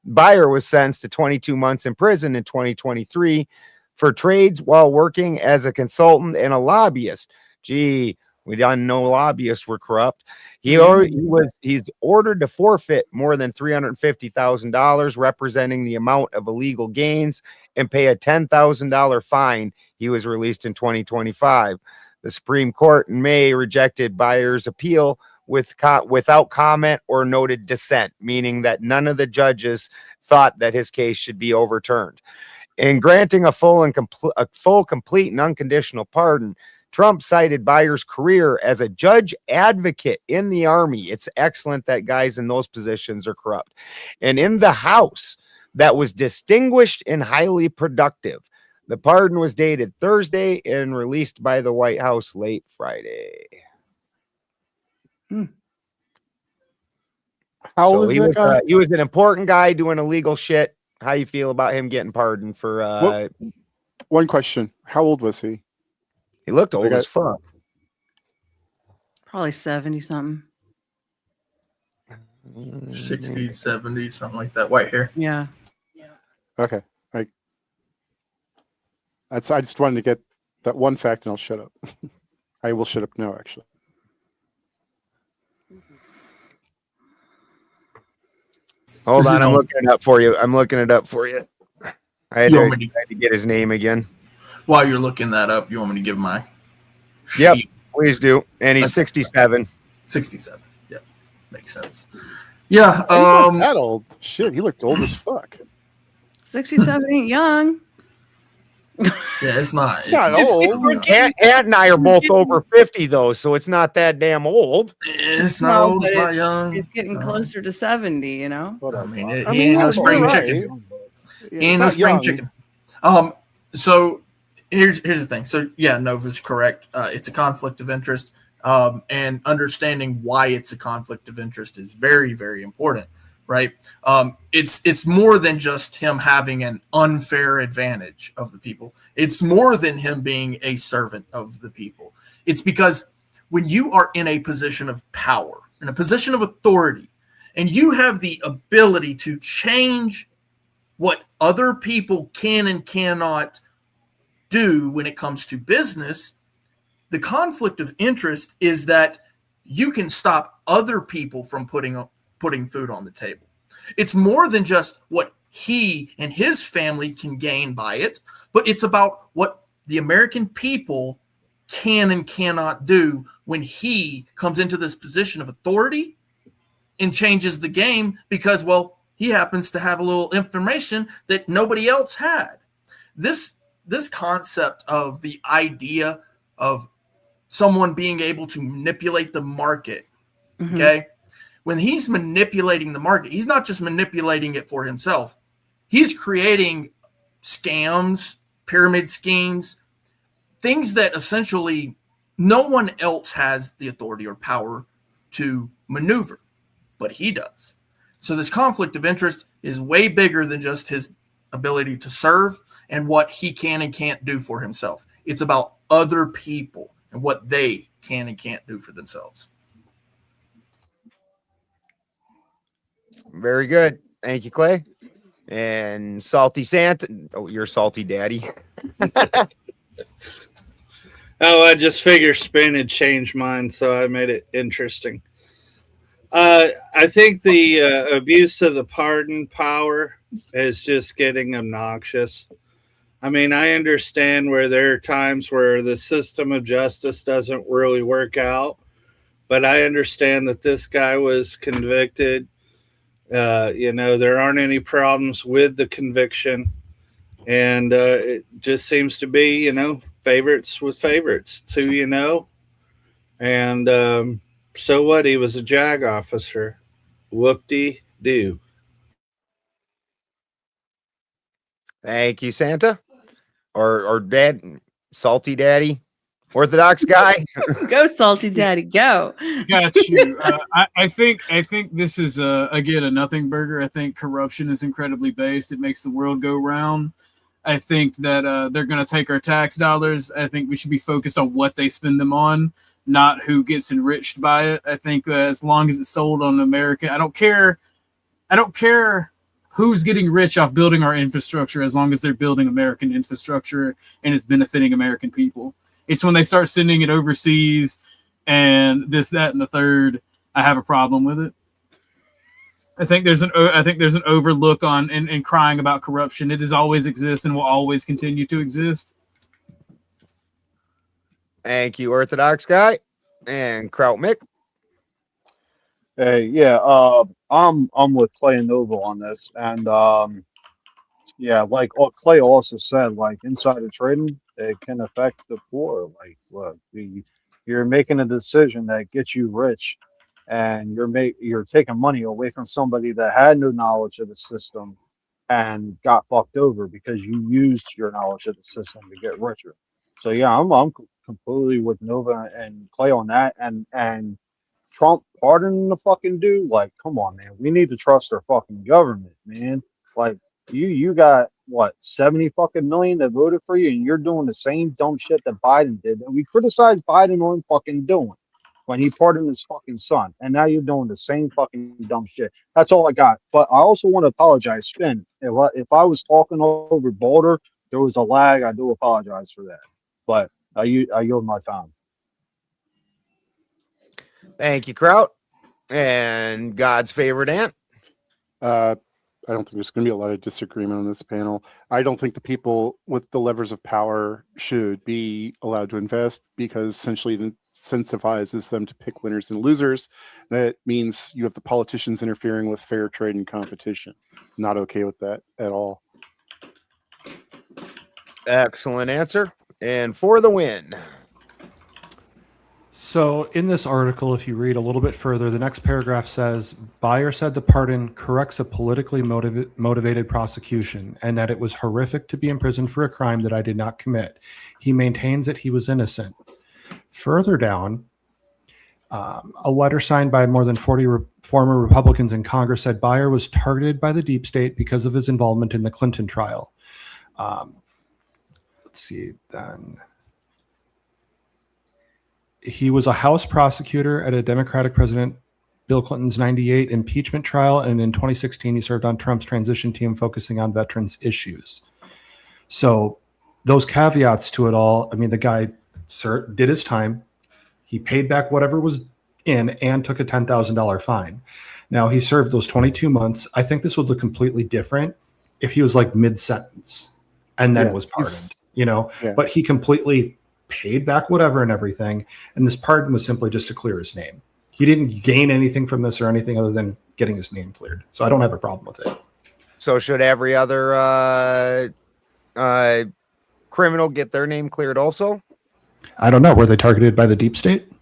Buyer was sentenced to 22 months in prison in 2023 for trades while working as a consultant and a lobbyist. Gee, we didn't know lobbyists were corrupt. He's ordered to forfeit more than $350,000, representing the amount of illegal gains, and pay a $10,000 fine. He was released in 2025. The Supreme Court in May rejected Buyer's appeal without comment or noted dissent, meaning that none of the judges thought that his case should be overturned. In granting a full, complete, and unconditional pardon, Trump cited Buyer's career as a judge advocate in the Army. It's excellent that guys in those positions are corrupt. And in the House, that was distinguished and highly productive. The pardon was dated Thursday and released by the White House late Friday. How old is that guy? He was an important guy doing illegal shit. How you feel about him getting pardoned for? One question: how old was he? He looked old as fuck. Probably 70 something. 60s, 70s, something like that. White hair. Yeah. Okay. I just wanted to get that one fact, and I'll shut up. I will shut up now, actually. Hold on, I'm looking it up for you. I had to get his name again. While you're looking that up, you want me to give my Yep, please do. And he's 67. 67. Yep. Makes sense. Yeah. He's not that old. Shit, he looked old as fuck. 67 ain't young. Yeah, it's not. It's not old. Ant and I are both over 50 though, so it's not that damn old. It's not old. It's not young. It's getting closer to 70. You know. I mean, he ain't no spring chicken. He ain't no spring chicken. So here's the thing. So yeah, Nova's correct. It's a conflict of interest, and understanding why it's a conflict of interest is very, very important. Right? It's more than just him having an unfair advantage of the people. It's more than him being a servant of the people. It's because when you are in a position of power, in a position of authority, and you have the ability to change what other people can and cannot do when it comes to business, the conflict of interest is that you can stop other people from putting food on the table. It's more than just what he and his family can gain by it, but it's about what the American people can and cannot do when he comes into this position of authority and changes the game because, well, he happens to have a little information that nobody else had. This concept of the idea of someone being able to manipulate the market, okay? When he's manipulating the market, he's not just manipulating it for himself. He's creating scams, pyramid schemes, things that essentially no one else has the authority or power to maneuver, but he does. So this conflict of interest is way bigger than just his ability to serve and what he can and can't do for himself. It's about other people and what they can and can't do for themselves. Very good. Thank you, Clay. And Salty Santa. Oh, you're Salty Daddy. I just figured Spin had changed mine, so I made it interesting. I think the abuse of the pardon power is just getting obnoxious. I mean, I understand where there are times where the system of justice doesn't really work out, but I understand that this guy was convicted. There aren't any problems with the conviction, and it just seems to be, favorites with favorites. It's who you know, and so what? He was a JAG officer. Whoop-de-doo. Thank you, Santa. Or Dad, Salty Daddy, Orthodox guy. Go, Salty Daddy, go. Got you. I think this is again a nothing burger. I think corruption is incredibly based. It makes the world go round. I think that they're going to take our tax dollars. I think we should be focused on what they spend them on, not who gets enriched by it. I think as long as it's sold on American, I don't care who's getting rich off building our infrastructure, as long as they're building American infrastructure and it's benefiting American people. It's when they start sending it overseas and this, that, and the third, I have a problem with it. I think there's an overlook on and crying about corruption. It has always exists and will always continue to exist. Thank you, Orthodox guy. And Kraut Mick. Hey, yeah, I'm with Clay and Nova on this, and yeah, like what Clay also said, like insider trading, it can affect the poor. Like, what you're making a decision that gets you rich, and you're taking money away from somebody that had no knowledge of the system and got fucked over because you used your knowledge of the system to get richer. So yeah, I'm completely with Nova and Clay on that, and Trump pardoning the fucking dude. Like, come on, man. We need to trust our fucking government, man. Like, you got what 70 fucking million that voted for you, and you're doing the same dumb shit that Biden did. And we criticized Biden on fucking doing when he pardoned his fucking son, and now you're doing the same fucking dumb shit. That's all I got. But I also want to apologize, Spin. If I was talking over Boulder, there was a lag. I do apologize for that. But I yield my time. Thank you, Kraut. And God's favorite ant. I don't think there's going to be a lot of disagreement on this panel. I don't think the people with the levers of power should be allowed to invest because essentially it incentivizes them to pick winners and losers. That means you have the politicians interfering with fair trade and competition. Not okay with that at all. Excellent answer. And for the win. So in this article, if you read a little bit further, the next paragraph says, Beyer said the pardon corrects a politically motivated prosecution and that it was horrific to be imprisoned for a crime that I did not commit. He maintains that he was innocent. Further down, a letter signed by more than 40 former Republicans in Congress said Beyer was targeted by the deep state because of his involvement in the Clinton trial. Let's see, then. He was a House prosecutor at a Democratic President Bill Clinton's 98 impeachment trial, and in 2016, he served on Trump's transition team focusing on veterans issues. So those caveats to it all, I mean, the guy did his time. He paid back whatever was in and took a $10,000 fine. Now, he served those 22 months. I think this would look completely different if he was like mid-sentence and then was pardoned, you know, but he completely paid back whatever and everything. And this pardon was simply just to clear his name. He didn't gain anything from this or anything other than getting his name cleared. So I don't have a problem with it. So should every other criminal get their name cleared also? I don't know. Were they targeted by the deep state?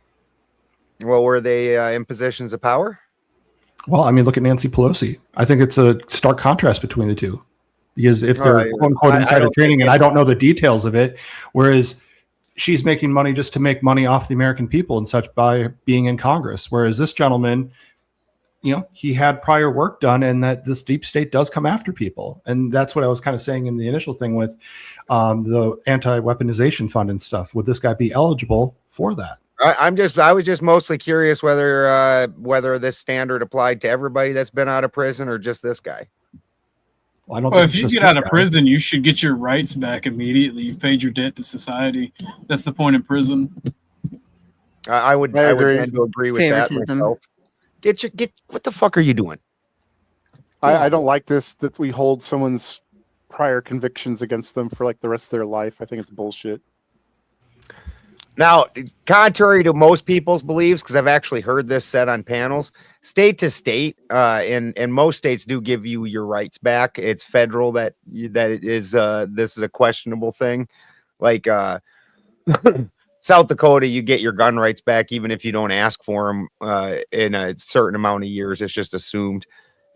Well, were they in positions of power? Well, I mean, look at Nancy Pelosi. I think it's a stark contrast between the two. Because if they're quote unquote insider trading, and I don't know the details of it, whereas she's making money just to make money off the American people and such by being in Congress. Whereas this gentleman, you know, he had prior work done, and that this deep state does come after people. And that's what I was kind of saying in the initial thing with the anti-weaponization fund and stuff. Would this guy be eligible for that? I was just mostly curious whether this standard applied to everybody that's been out of prison or just this guy. Well, I don't well, if you get out of prison, you should get your rights back immediately. You've paid your debt to society. That's the point of prison. I would tend to agree with that myself. What the fuck are you doing? I don't like this, that we hold someone's prior convictions against them for like the rest of their life. I think it's bullshit. Now, contrary to most people's beliefs, because I've actually heard this said on panels, state to state, and most states do give you your rights back. It's federal that is this is a questionable thing. Like South Dakota, you get your gun rights back even if you don't ask for them in a certain amount of years. It's just assumed,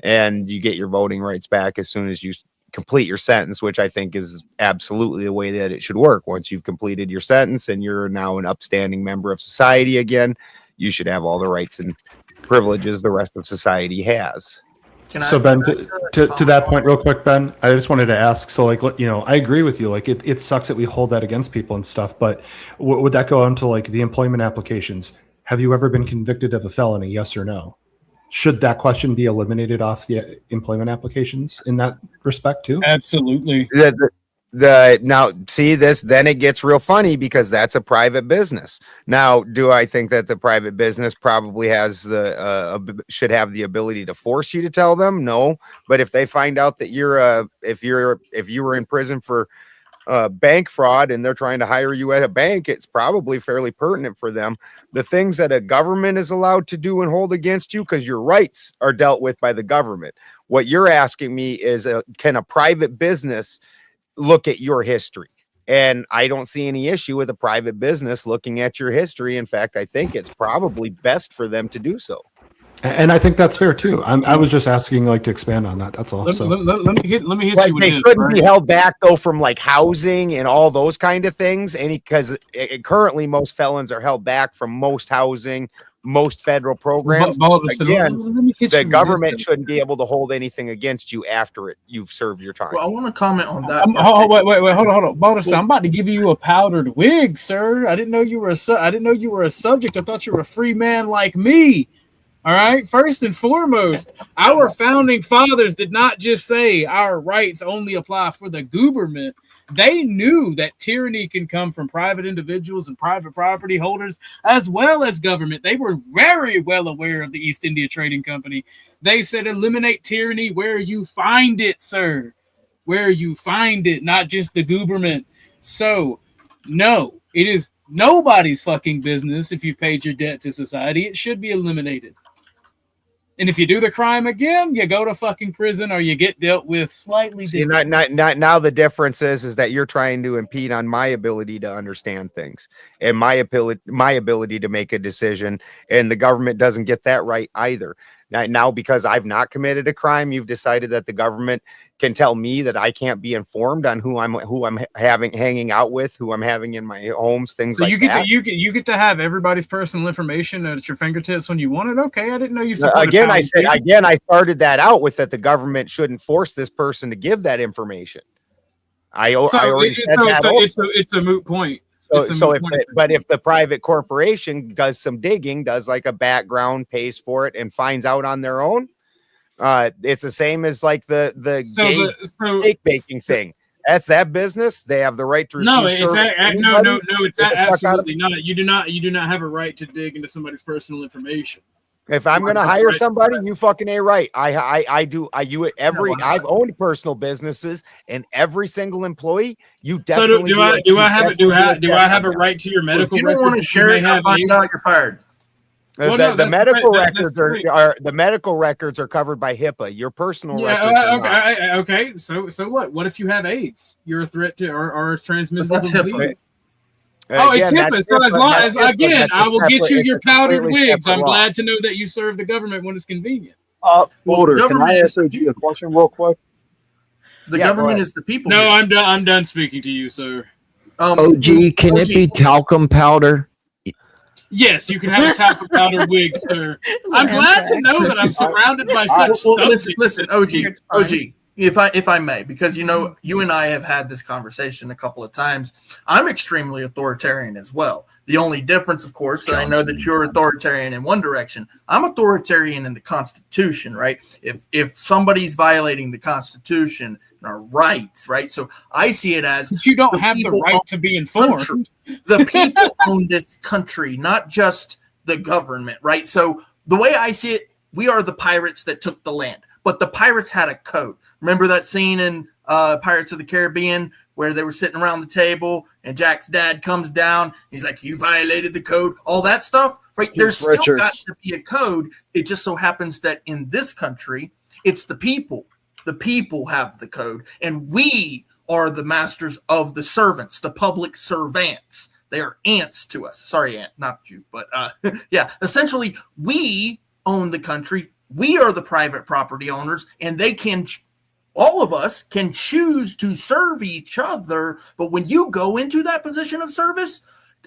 and you get your voting rights back as soon as you complete your sentence, which I think is absolutely the way that it should work. Once you've completed your sentence and you're now an upstanding member of society again, you should have all the rights and privileges the rest of society has. So Ben, to that point real quick, Ben, I just wanted to ask, so like, I agree with you. Like it sucks that we hold that against people and stuff, but would that go on to like the employment applications? Have you ever been convicted of a felony? Yes or no? Should that question be eliminated off the employment applications in that respect too? Absolutely. Now see this, then it gets real funny because that's a private business. Now, do I think that the private business probably has should have the ability to force you to tell them? No, but if they find out that if you were in prison for bank fraud and they're trying to hire you at a bank, it's probably fairly pertinent for them. The things that a government is allowed to do and hold against you, because your rights are dealt with by the government. What you're asking me is, can a private business look at your history? And I don't see any issue with a private business looking at your history. In fact, I think it's probably best for them to do so. And I think that's fair too. I was just asking like to expand on that. That's all. Let me hit Like, you with they this, shouldn't right? be held back though from like housing and all those kind of things. Because currently most felons are held back from most housing, most federal programs. Again, the government shouldn't be able to hold anything against you after you've served your time. Well, I want to comment on that. Wait, hold on. Balderson, I'm about to give you a powdered wig, sir. I didn't know you were a subject. I thought you were a free man like me. All right. First and foremost, our founding fathers did not just say our rights only apply for the government. They knew that tyranny can come from private individuals and private property holders as well as government. They were very well aware of the East India Trading Company. They said eliminate tyranny where you find it, sir. Where you find it, not just the government. So, no, it is nobody's fucking business if you've paid your debt to society. It should be eliminated. And if you do the crime again, you go to fucking prison or you get dealt with slightly different. Now the difference is that you're trying to impede on my ability to understand things and my ability to make a decision, and the government doesn't get that right either. Now, because I've not committed a crime, you've decided that the government can tell me that I can't be informed on who I'm hanging out with, who I'm having in my homes, things like that. You get to have everybody's personal information at your fingertips when you want it. Okay, I didn't know you. I started that out with that the government shouldn't force this person to give that information. I already said that. It's a moot point. If the private corporation does some digging, does like a background, pays for it, and finds out on their own, it's the same as like the cake baking thing. That's that business. They have the right to refuse. It's absolutely not. You do not have a right to dig into somebody's personal information. If I'm going to hire somebody, you fucking ain't right. I've owned personal businesses, and every single employee, you definitely. So do I have a right to your medical? If you don't want to share it, I find out you're fired. The medical records are covered by HIPAA. Your personal records. Okay. So what? What if you have AIDS? You're a threat to or transmissible disease. It's HIPAA. So as long as I will get you your powdered wigs. I'm glad to know that you serve the government when it's convenient. Boulder, can I ask you a question real quick? The government is the people. No, I'm done speaking to you, sir. OG, can it be talcum powder? Yes, you can have a talcum powder wig, sir. I'm glad to know that I'm surrounded by such subjects. Listen, OG. If I may, because you and I have had this conversation a couple of times. I'm extremely authoritarian as well. The only difference, of course, that I know that you're authoritarian in one direction. I'm authoritarian in the Constitution, right? If somebody's violating the Constitution and our rights, right? So I see it as but you don't have the right to be informed. The people own this country, not just the government, right? So the way I see it, we are the pirates that took the land, but the pirates had a code. Remember that scene in Pirates of the Caribbean where they were sitting around the table and Jack's dad comes down. He's like, you violated the code, all that stuff, right? There's still got to be a code. It just so happens that in this country, it's the people. The people have the code, and we are the masters of the servants, the public servants. They are ants to us. Sorry, Ant, not you, but yeah, essentially we own the country. We are the private property owners, and they can all of us can choose to serve each other. But when you go into that position of service,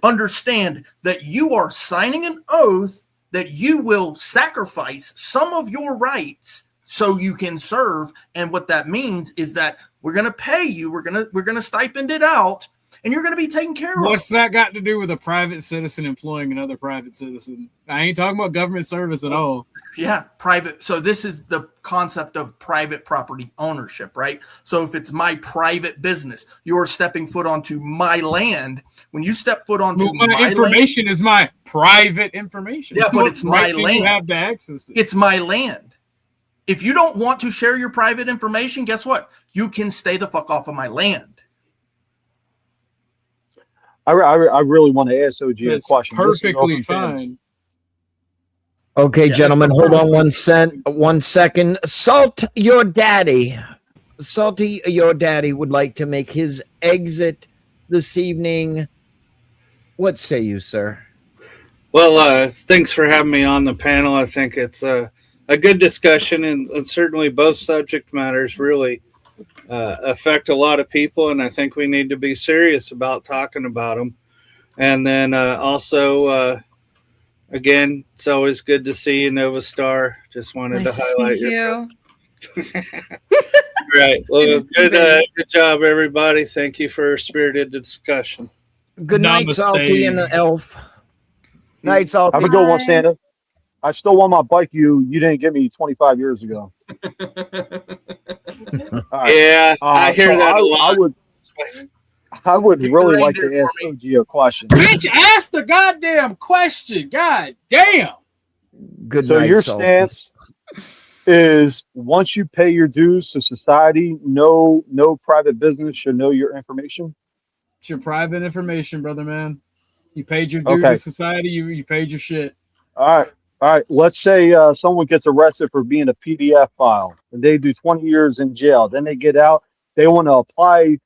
understand that you are signing an oath that you will sacrifice some of your rights so you can serve. And what that means is that we're going to pay you. We're going to stipend it out, and you're going to be taken care of. What's that got to do with a private citizen employing another private citizen? I ain't talking about government service at all. Yeah, private. So this is the concept of private property ownership, right? So if it's my private business, you're stepping foot onto my land. When you step foot onto my information is my private information. Yeah, but it's my land. You have to access it. It's my land. If you don't want to share your private information, guess what? You can stay the fuck off of my land. I really want to ask OG a question. Perfectly fine. Okay, gentlemen, hold on 1 second. Salt your daddy. Salty your daddy would like to make his exit this evening. What say you, sir? Well, thanks for having me on the panel. I think it's a good discussion, and certainly both subject matters really affect a lot of people, and I think we need to be serious about talking about them. And then also, again, it's always good to see you, Nova Star. Just wanted to highlight you. Right. Well, good job, everybody. Thank you for a spirited discussion. Good night, Salty and the Elf. Night, Salty. Have a good one, Santa. I still want my bike you didn't give me 25 years ago. Yeah, I hear that a lot. I would really like to ask OG a question. Bitch, ask the goddamn question. God damn. Good so night, your Salty. stance is once you pay your dues to society, no private business should know your information? It's your private information, brother, man. You paid your due to society. You paid your shit. All right. Let's say someone gets arrested for being a PDF file, and they do 20 years in jail. Then they get out. They want to apply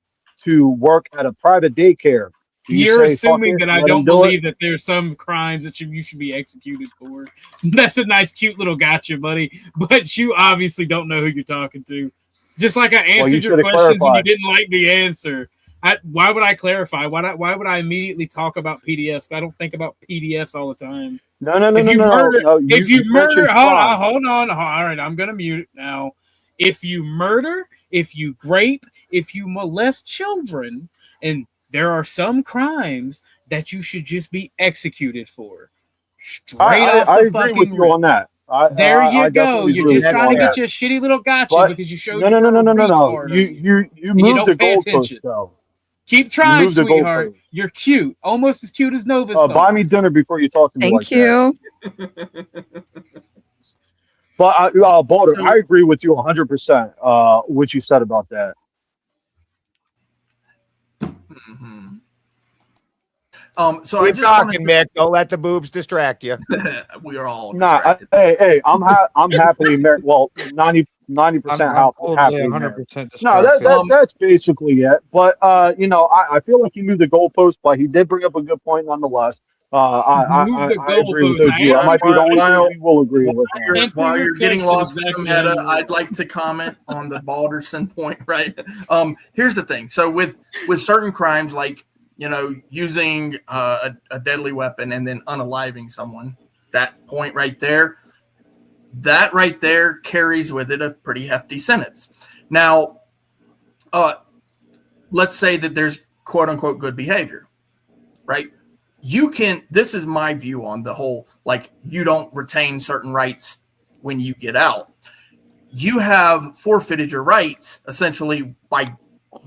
to work at a private daycare. You're assuming that I don't believe that there's some crimes that you should be executed for. That's a nice, cute little gotcha, buddy. But you obviously don't know who you're talking to. Just like I answered your questions and you didn't like the answer. Why would I clarify? Why would I immediately talk about PDFs? I don't think about PDFs all the time. No. If you murder, hold on. All right, I'm gonna mute it now. If you murder, if you grape, if you molest children, and there are some crimes that you should just be executed for. Straight off the fucking agree with you on that. There you go. You're just trying to get your shitty little gotcha because you showed no. You moved the goalpost though. Keep trying, sweetheart. You're cute. Almost as cute as Nova Star. Buy me dinner before you talk to me. Thank you. But Balder, I agree with you 100%. What you said about that. Mm-hmm. So keep talking, Mick. Don't let the boobs distract you. We are all hey, I'm happily married. Well, 90% happy. 100%. No, that's basically it. But I feel like he moved the goalpost, but he did bring up a good point nonetheless. I agree with you. I might be the only one we will agree with. While you're getting lost in the meta, I'd like to comment on the Balderson point. Right. Here's the thing. So with certain crimes, like using a deadly weapon and then unaliving someone, that point right there, carries with it a pretty hefty sentence. Now, let's say that there's quote unquote good behavior, right? This is my view on the whole, like, you don't retain certain rights when you get out. You have forfeited your rights essentially by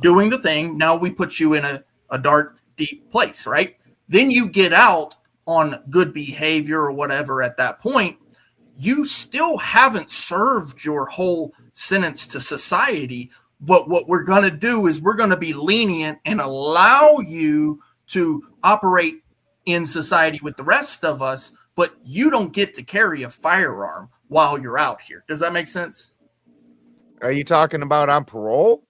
doing the thing. Now we put you in a dark, deep place, right? Then you get out on good behavior or whatever at that point. You still haven't served your whole sentence to society, but what we're going to do is we're going to be lenient and allow you to operate in society with the rest of us, but you don't get to carry a firearm while you're out here. Does that make sense? Are you talking about on parole?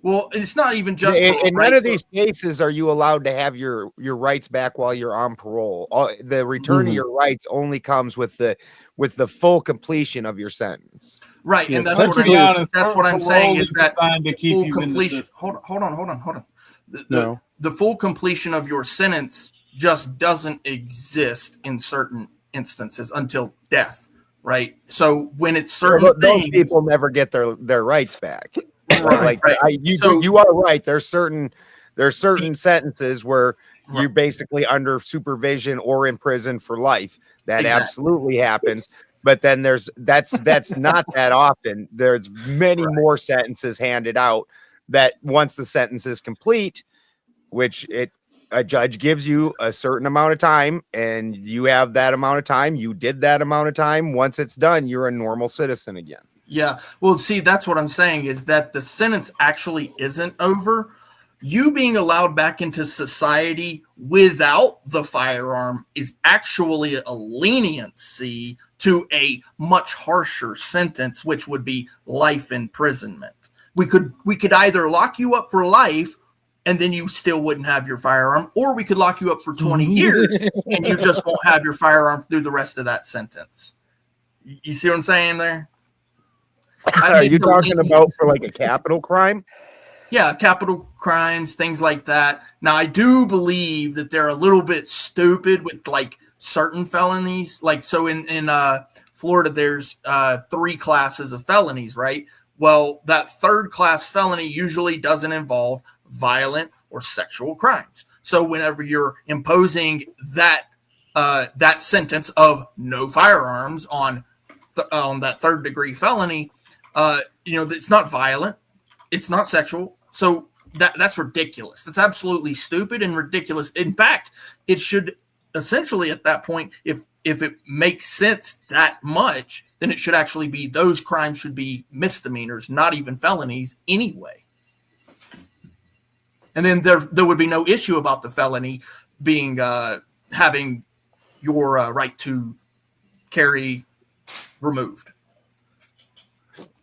Well, it's not even just in none of these cases are you allowed to have your rights back while you're on parole. The return of your rights only comes with the full completion of your sentence. Right, Yeah, and that's let's what be I'm, honest, that's what I'm parole saying is is that designed to keep full you in the completion. system. Hold on. The, No. the full completion of your sentence just doesn't exist in certain instances until death, right? So when it's certain Well, those things, people never get their rights back. right? You are right. There's certain sentences where you're basically under supervision or in prison for life. That Exactly. absolutely happens. But then that's not that often. There's many more sentences handed out that once the sentence is complete, which a judge gives you a certain amount of time and you have that amount of time, you did that amount of time. Once it's done, you're a normal citizen again. Yeah. Well, see, that's what I'm saying is that the sentence actually isn't over. You being allowed back into society without the firearm is actually a leniency to a much harsher sentence, which would be life imprisonment. We could either lock you up for life and then you still wouldn't have your firearm, or we could lock you up for 20 years and you just won't have your firearm through the rest of that sentence. You see what I'm saying there? Are you talking about for like a capital crime? Yeah, capital crimes, things like that. Now, I do believe that they're a little bit stupid with like certain felonies. Like, so in Florida, there's 3 classes of felonies, right? Well, that third class felony usually doesn't involve violent or sexual crimes. So whenever you're imposing that that sentence of no firearms on that third degree felony, it's not violent, it's not sexual. So that's ridiculous. That's absolutely stupid and ridiculous. In fact, it should essentially at that point, if it makes sense that much, then it should actually be those crimes should be misdemeanors, not even felonies anyway. And then there would be no issue about the felony being having your right to carry removed.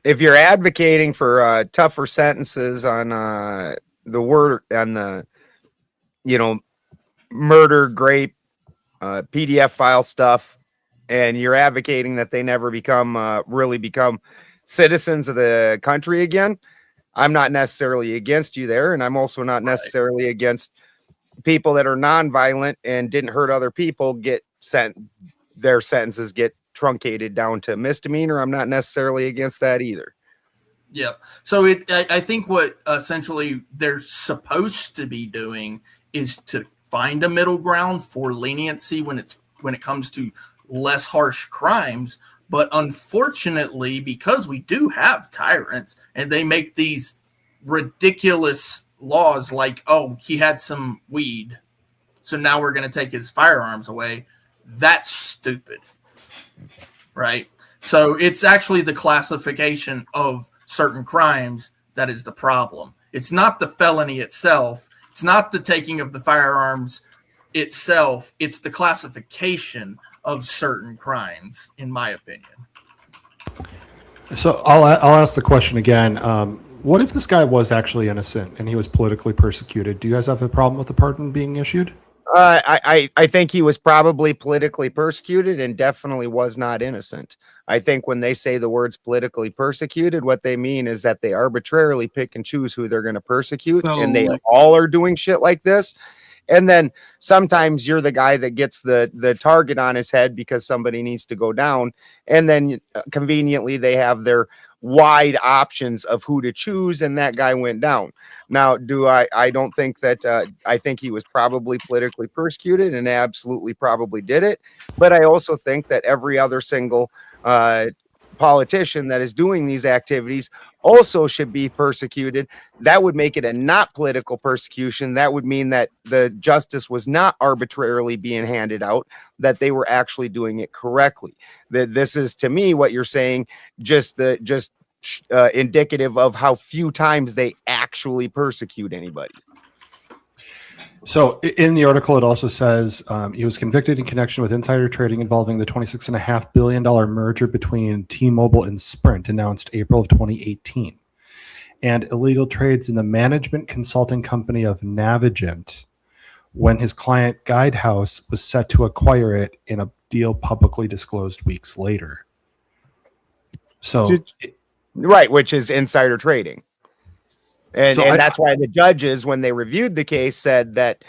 If you're advocating for tougher sentences on murder, grape, PDF file stuff, and you're advocating that they never really become citizens of the country again, I'm not necessarily against you there, and I'm also not necessarily against people that are nonviolent and didn't hurt other people their sentences get truncated down to misdemeanor. I'm not necessarily against that either. Yeah. So I think what essentially they're supposed to be doing is to find a middle ground for leniency when it comes to less harsh crimes. But unfortunately, because we do have tyrants and they make these ridiculous laws like, oh, he had some weed, so now we're going to take his firearms away. That's stupid. Right? So it's actually the classification of certain crimes that is the problem. It's not the felony itself. It's not the taking of the firearms itself. It's the classification of certain crimes, in my opinion. So I'll ask the question again. What if this guy was actually innocent and he was politically persecuted? Do you guys have a problem with the pardon being issued? I think he was probably politically persecuted and definitely was not innocent. I think when they say the words politically persecuted, what they mean is that they arbitrarily pick and choose who they're going to persecute, and they all are doing shit like this. And then sometimes you're the guy that gets the target on his head because somebody needs to go down. And then conveniently they have their wide options of who to choose, and that guy went down. Now, I don't think that I think he was probably politically persecuted and absolutely probably did it. But I also think that every other single politician that is doing these activities also should be persecuted. That would make it a not political persecution. That would mean that the justice was not arbitrarily being handed out, that they were actually doing it correctly. That this is, to me, what you're saying, just indicative of how few times they actually persecute anybody. So in the article, it also says he was convicted in connection with insider trading involving the $26.5 billion merger between T-Mobile and Sprint announced April of 2018, and illegal trades in the management consulting company of Navigent when his client Guidehouse was set to acquire it in a deal publicly disclosed weeks later. So right, which is insider trading. And, So and I- that's why the judges, when they reviewed the case, said that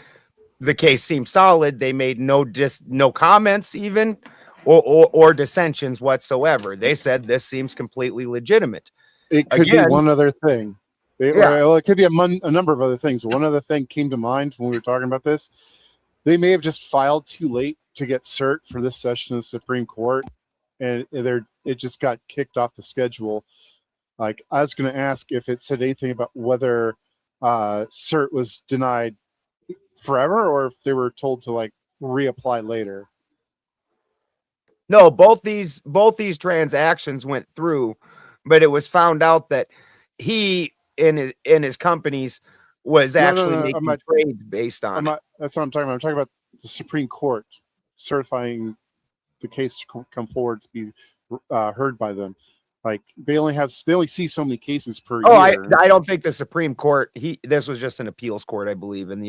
the case seemed solid. They made no comments even or dissensions whatsoever. They said this seems completely legitimate. It could be one other thing. Well, it could be a number of other things. But one other thing came to mind when we were talking about this. They may have just filed too late to get cert for this session of the Supreme Court, and it just got kicked off the schedule. Like, I was going to ask if it said anything about whether cert was denied forever or if they were told to like reapply later. No, both these transactions went through, but it was found out that he in his companies was actually making trades based on it. That's what I'm talking about. I'm talking about the Supreme Court certifying the case to come forward to be heard by them. Like they only see so many cases per year. I don't think the Supreme Court. This was just an appeals court, I believe. In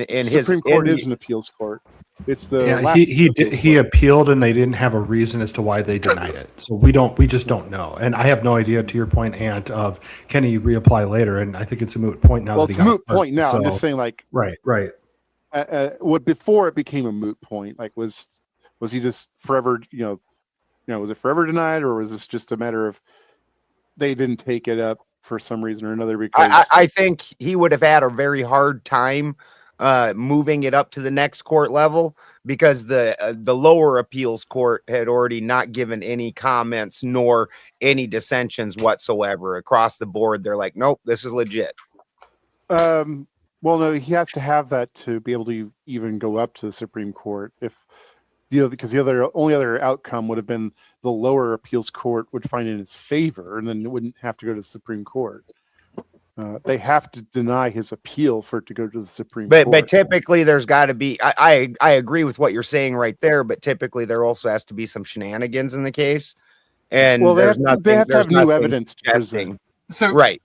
his Supreme Court is an appeals court. It's the he appealed and they didn't have a reason as to why they denied it. So we just don't know. And I have no idea, to your point, Ant, of can he reapply later? And I think it's a moot point now. Well, it's a moot point now. I'm just saying, like, right. What before it became a moot point? Like, was he just forever? Was it forever denied, or was this just a matter of they didn't take it up for some reason or another? Because I think he would have had a very hard time moving it up to the next court level because the lower appeals court had already not given any comments nor any dissensions whatsoever across the board. They're like, nope, this is legit. Well, no, he has to have that to be able to even go up to the Supreme Court. Because the only other outcome would have been the lower appeals court would find in his favor, and then it wouldn't have to go to the Supreme Court. They have to deny his appeal for it to go to the Supreme Court. But typically there's got to be. I agree with what you're saying right there. But typically there also has to be some shenanigans in the case, and they have to have new evidence to present. So right.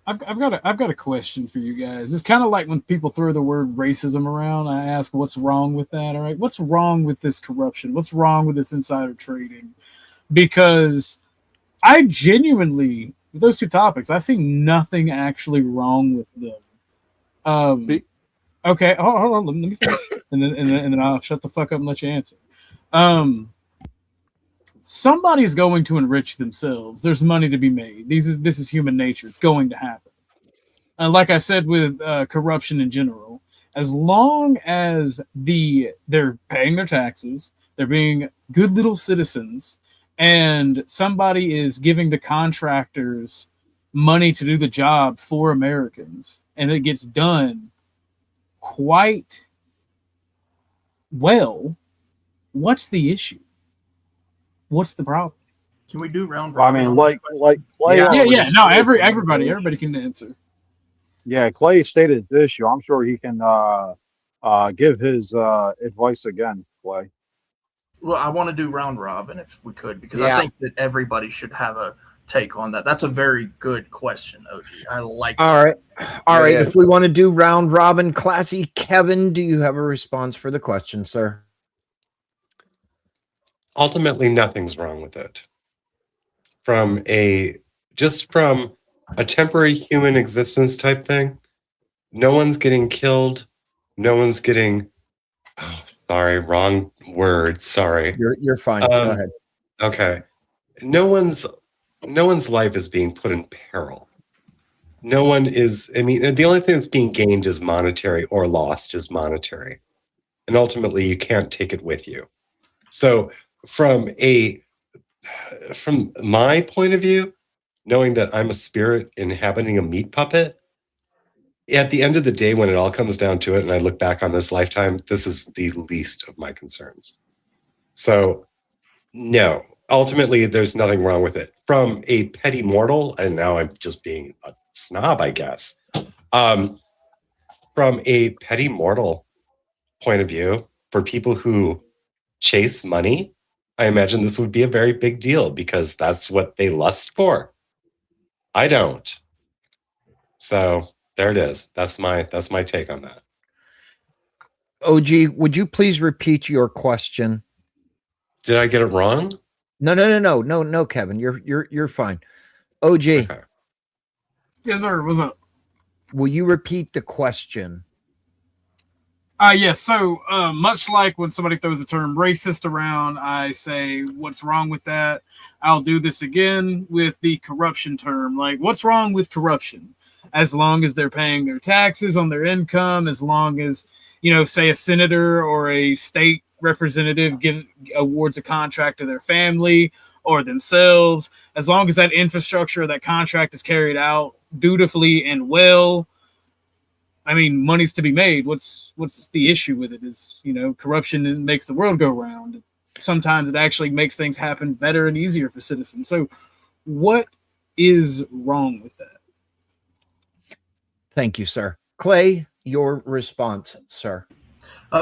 I've got a question for you guys. It's kind of like when people throw the word racism around. I ask, what's wrong with that? All right, what's wrong with this corruption? What's wrong with this insider trading? Because I genuinely, with those two topics, I see nothing actually wrong with them. Okay, hold on, let me finish, and then I'll shut the fuck up and let you answer. Somebody's going to enrich themselves. There's money to be made. This is human nature. It's going to happen. And like I said with corruption in general, as long as they're paying their taxes, they're being good little citizens, and somebody is giving the contractors money to do the job for Americans, and it gets done quite well, what's the issue? What's the problem? Can we do round I robin? mean, like Clay. Yeah. No, everybody can answer. Yeah, Clay stated the issue. I'm sure he can give his advice again, Clay. Well, I want to do round robin if we could, because Yeah. I think that everybody should have a take on that. That's a very good question, OG. I like All that. right. If we want to do round robin, classy Kevin, do you have a response for the question, sir? Ultimately, nothing's wrong with it. From a temporary human existence type thing, no one's getting killed. No one's getting. Oh, sorry, wrong word. Sorry. You're fine. Go ahead. Okay. No one's life is being put in peril. No one is. I mean, the only thing that's being gained is monetary, or lost is monetary, and ultimately, you can't take it with you. So, from my point of view, knowing that I'm a spirit inhabiting a meat puppet, at the end of the day, when it all comes down to it, and I look back on this lifetime, this is the least of my concerns. So, no, ultimately, there's nothing wrong with it. From a petty mortal, and now I'm just being a snob, I guess. From a petty mortal point of view, for people who chase money, I imagine this would be a very big deal because that's what they lust for. I don't. So there it is. That's my take on that. OG, would you please repeat your question? Did I get it wrong? No, Kevin, you're fine. OG, Okay. Yes, sir. What's up? will you repeat the question? Yes. So, much like when somebody throws the term racist around, I say, what's wrong with that? I'll do this again with the corruption term. Like, what's wrong with corruption? As long as they're paying their taxes on their income, as long as, say a senator or a state representative awards a contract to their family or themselves, as long as that infrastructure, that contract is carried out dutifully and well, I mean, money's to be made. What's the issue with it? Is, corruption makes the world go round. Sometimes it actually makes things happen better and easier for citizens. So what is wrong with that? Thank you, sir. Clay, your response, sir.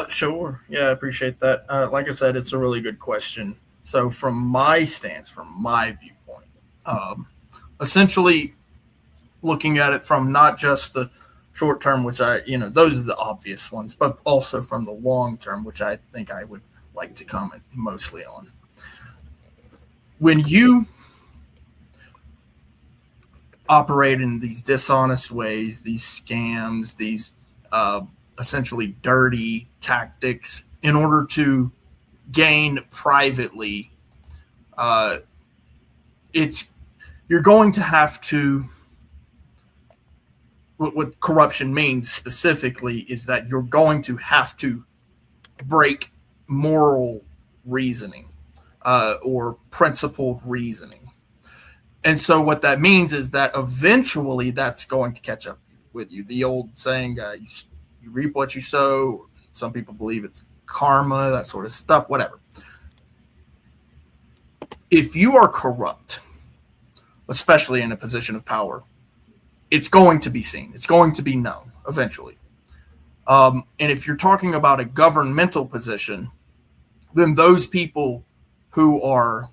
Sure. Yeah, I appreciate that. Like I said, it's a really good question. So from my stance, from my viewpoint, essentially looking at it from not just the short term, which those are the obvious ones, but also from the long term, which I think I would like to comment mostly on. When you operate in these dishonest ways, these scams, these essentially dirty tactics in order to gain privately, you're going to have to, what corruption means specifically is that you're going to have to break moral reasoning or principled reasoning. And so what that means is that eventually that's going to catch up with you. The old saying, you reap what you sow. Some people believe it's karma, that sort of stuff, whatever. If you are corrupt, especially in a position of power, it's going to be seen. It's going to be known eventually. And if you're talking about a governmental position, then those people who are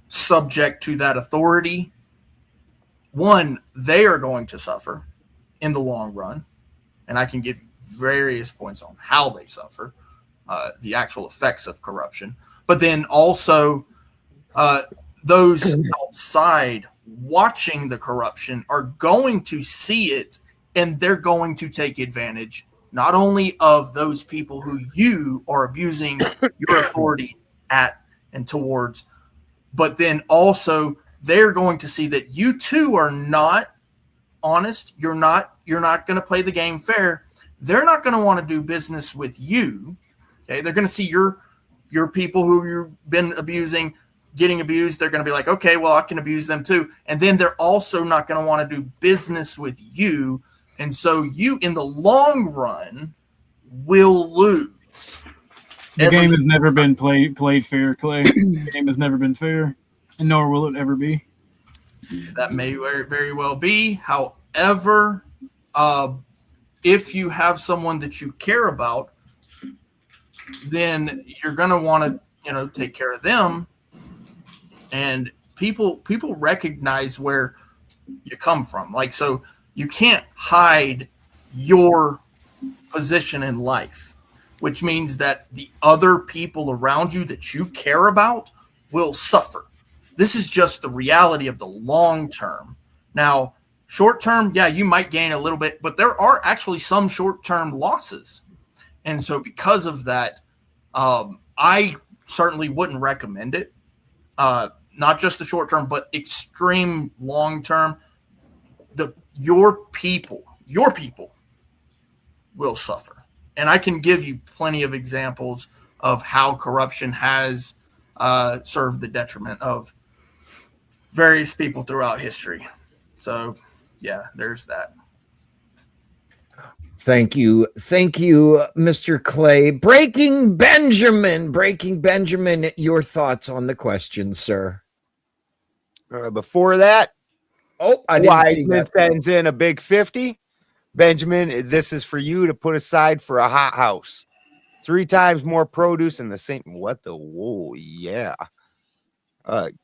subject to that authority, one, they are going to suffer in the long run. And I can give various points on how they suffer, the actual effects of corruption. But then also those outside watching the corruption are going to see it, and they're going to take advantage not only of those people who you are abusing your authority at and towards, but then also they're going to see that you too are not honest. You're not going to play the game fair. They're not going to want to do business with you. Okay, they're going to see your people who you've been abusing getting abused. They're going to be like, okay, well, I can abuse them too. And then they're also not going to want to do business with you. And so you, in the long run, will lose. The game has never been played fair, Clay. The game has never been fair, and nor will it ever be. That may very well be. However, if you have someone that you care about, then you're going to want to, take care of them. And people recognize where you come from. Like, so you can't hide your position in life, which means that the other people around you that you care about will suffer. This is just the reality of the long term. Now, short term, yeah, you might gain a little bit, but there are actually some short term losses. And so because of that, I certainly wouldn't recommend it. Not just the short term, but extreme long term. Your people will suffer. And I can give you plenty of examples of how corruption has served the detriment of various people throughout history. So, yeah, there's that. Thank you, Mr. Clay. Breaking Benjamin, your thoughts on the question, sir? Before that, I didn't see that. sends in a big 50. Benjamin, this is for you to put aside for a hot house. 3 times more produce in the same. What the? Whoa, yeah.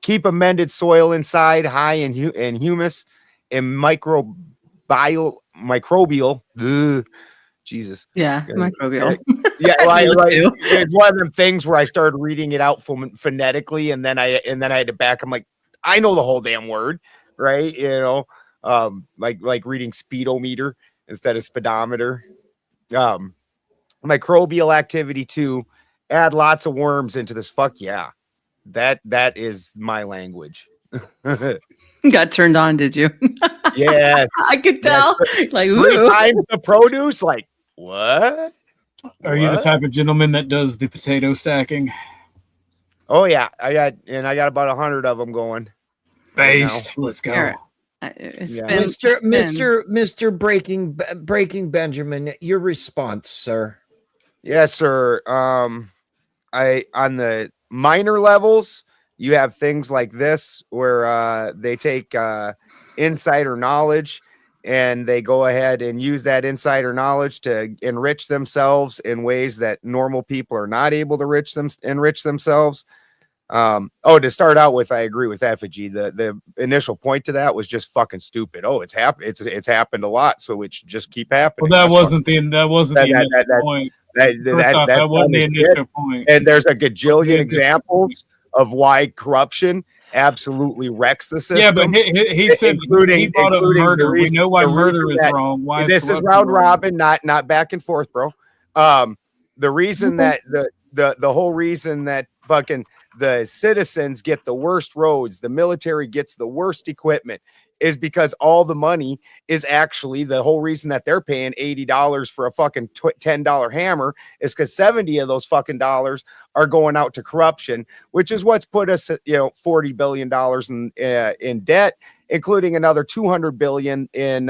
Keep amended soil inside, high in humus and microbial. Ugh, Jesus. Yeah, microbial. Yeah, You like do. it's one of them things where I started reading it out phonetically, and then I had to back. I'm like, I know the whole damn word, right? Like reading speedometer instead of speedometer. Microbial activity too. Add lots of worms into this. Fuck yeah, that is my language. Got turned on, did you? Yeah, I could tell. Like, 3 ooh. times the produce. Like what? Are you the What? type of gentleman that does the potato stacking? Oh yeah, I got about 100 of them going. Right now. Based. Let's go. Here, Yeah. Mr. Breaking Benjamin, your response, sir. Yes, sir. I on the minor levels, you have things like this where they take insider knowledge and they go ahead and use that insider knowledge to enrich themselves in ways that normal people are not able to enrich themselves. To start out with, I agree with Effigy. The initial point to that was just fucking stupid. Oh, it's happened. It's happened a lot, so it should just keep happening. Well, that wasn't the initial point. First off, that wasn't the initial point. And there's a gajillion examples of why corruption absolutely wrecks the system. Yeah, but he said he brought up murder. We know why murder is wrong. Why this is round robin, not back and forth, bro. The reason that the whole reason that fucking the citizens get the worst roads, the military gets the worst equipment, is because all the money is actually the whole reason that they're paying $80 for a fucking $10 hammer is because 70 of those fucking dollars are going out to corruption, which is what's put us at, $40 billion in debt, including another $200 billion in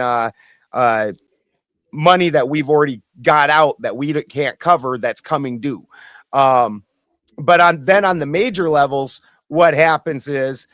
money that we've already got out that we can't cover that's coming due. But on the major levels, what happens is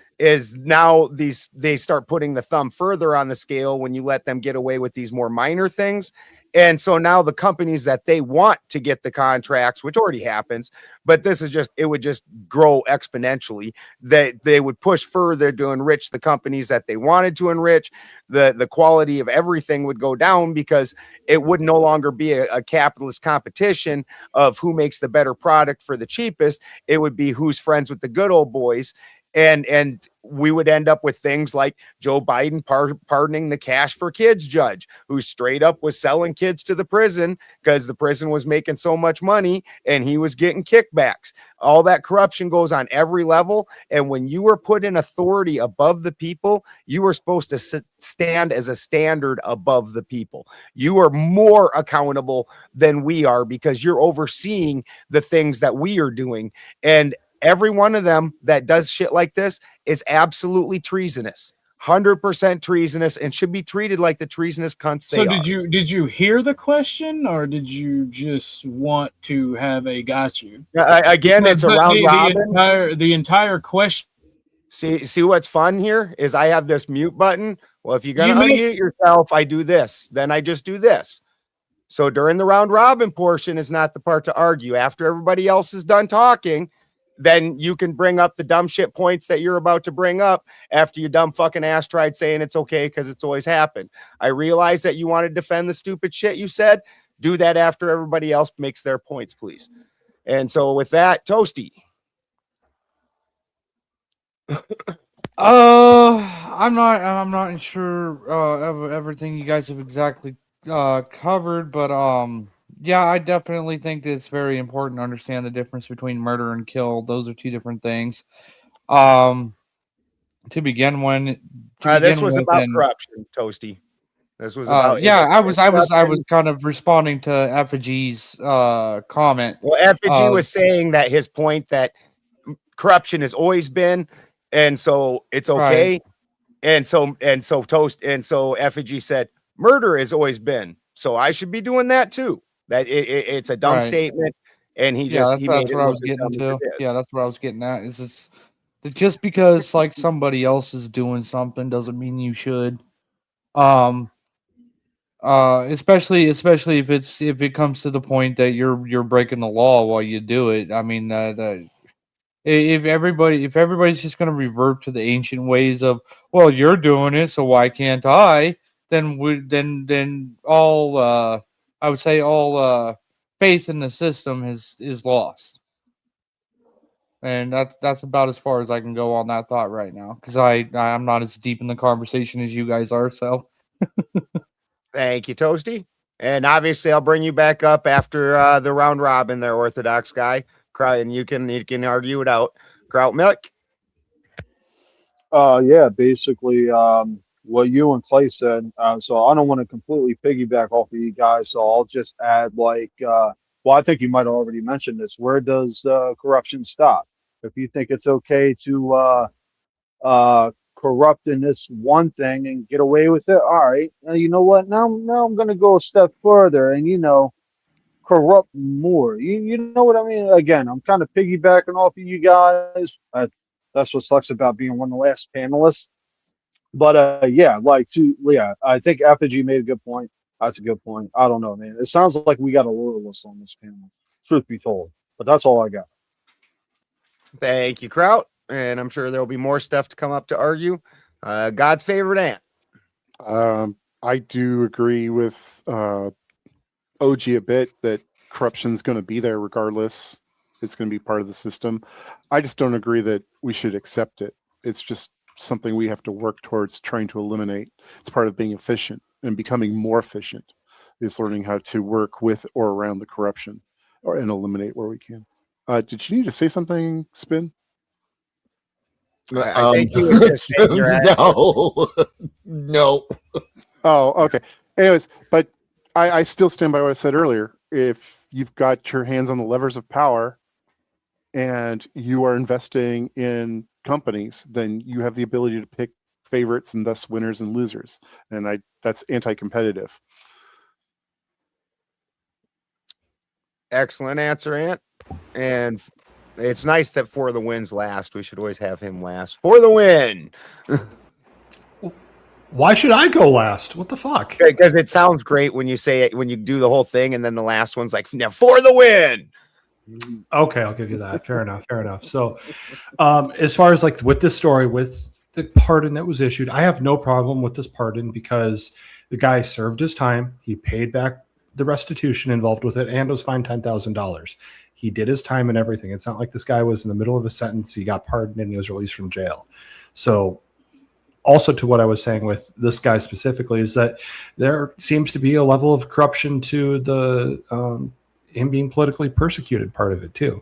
now they start putting the thumb further on the scale when you let them get away with these more minor things. And so now the companies that they want to get the contracts, which already happens, but it would just grow exponentially, that they would push further to enrich the companies that they wanted to enrich. The quality of everything would go down because it would no longer be a capitalist competition of who makes the better product for the cheapest. It would be who's friends with the good old boys. And we would end up with things like Joe Biden pardoning the cash for kids judge, who straight up was selling kids to the prison because the prison was making so much money and he was getting kickbacks. All that corruption goes on every level. And when you were put in authority above the people, you were supposed to stand as a standard above the people. You are more accountable than we are because you're overseeing the things that we are doing. And every one of them that does shit like this is absolutely treasonous, 100% treasonous, and should be treated like the treasonous cunts they are. So did you hear the question, or did you just want to have a got you? Again, it's a round robin. The entire question. See what's fun here is I have this mute button. Well, if you're gonna unmute yourself, I do this. Then I just do this. So during the round robin portion is not the part to argue. After everybody else is done talking, then you can bring up the dumb shit points that you're about to bring up after your dumb fucking ass tried saying it's okay because it's always happened. I realize that you want to defend the stupid shit you said. Do that after everybody else makes their points, please. And so with that, Toasty. I'm not sure of everything you guys have exactly covered, but yeah, I definitely think that it's very important to understand the difference between murder and kill. Those are two different things. To begin this was about corruption, Toasty. This was about I was kind of responding to Effigy's comment. Well, Effigy was saying that his point that corruption has always been, and so it's okay. Right. And so Effigy said murder has always been, so I should be doing that too. That it's a dumb statement, and that's what I was getting to. Yeah, that's what I was getting at. Is just because like somebody else is doing something doesn't mean you should. Especially if it comes to the point that you're breaking the law while you do it. I mean, if everybody's just going to revert to the ancient ways of, well, you're doing it, so why can't I? Then all I would say all faith in the system is lost. And that's about as far as I can go on that thought right now, because I'm not as deep in the conversation as you guys are. So, thank you, Toasty. And obviously, I'll bring you back up after the round robin, there, Orthodox guy. And you can argue it out. Kraut Milk. Yeah, basically, what you and Clay said. So I don't want to completely piggyback off of you guys. So I'll just add, like, well, I think you might have already mentioned this. Where does corruption stop? If you think it's okay to corrupt in this one thing and get away with it, all right. You know what? Now I'm going to go a step further and corrupt more. You know what I mean? Again, I'm kind of piggybacking off of you guys. That's what sucks about being one of the last panelists. But I think Effigy made a good point. That's a good point. I don't know, man. It sounds like we got a loyalist on this panel, truth be told. But that's all I got. Thank you, Kraut. And I'm sure there'll be more stuff to come up to argue. God's favorite ant. I do agree with OG a bit that corruption's going to be there regardless. It's going to be part of the system. I just don't agree that we should accept it. It's just something we have to work towards trying to eliminate. It's part of being efficient and becoming more efficient, is learning how to work with or around the corruption and eliminate where we can. Did you need to say something, Spin? I think you were just saying your no. Oh, okay. Anyways, but I still stand by what I said earlier. If you've got your hands on the levers of power and you are investing in companies, then you have the ability to pick favorites and thus winners and losers. And that's anti-competitive. Excellent answer, Ant. And it's nice that For the Win's last. We should always have him last. For the win. Why should I go last? What the fuck? Because it sounds great when you say it, when you do the whole thing, and then the last one's like, "Now for the win." Okay, I'll give you that. Fair enough. Fair enough. So, as far as like with this story, with the pardon that was issued, I have no problem with this pardon because the guy served his time. He paid back the restitution involved with it and was fined $10,000. He did his time and everything. It's not like this guy was in the middle of a sentence. He got pardoned and he was released from jail. So, also to what I was saying with this guy specifically is that there seems to be a level of corruption to the him being politically persecuted part of it too.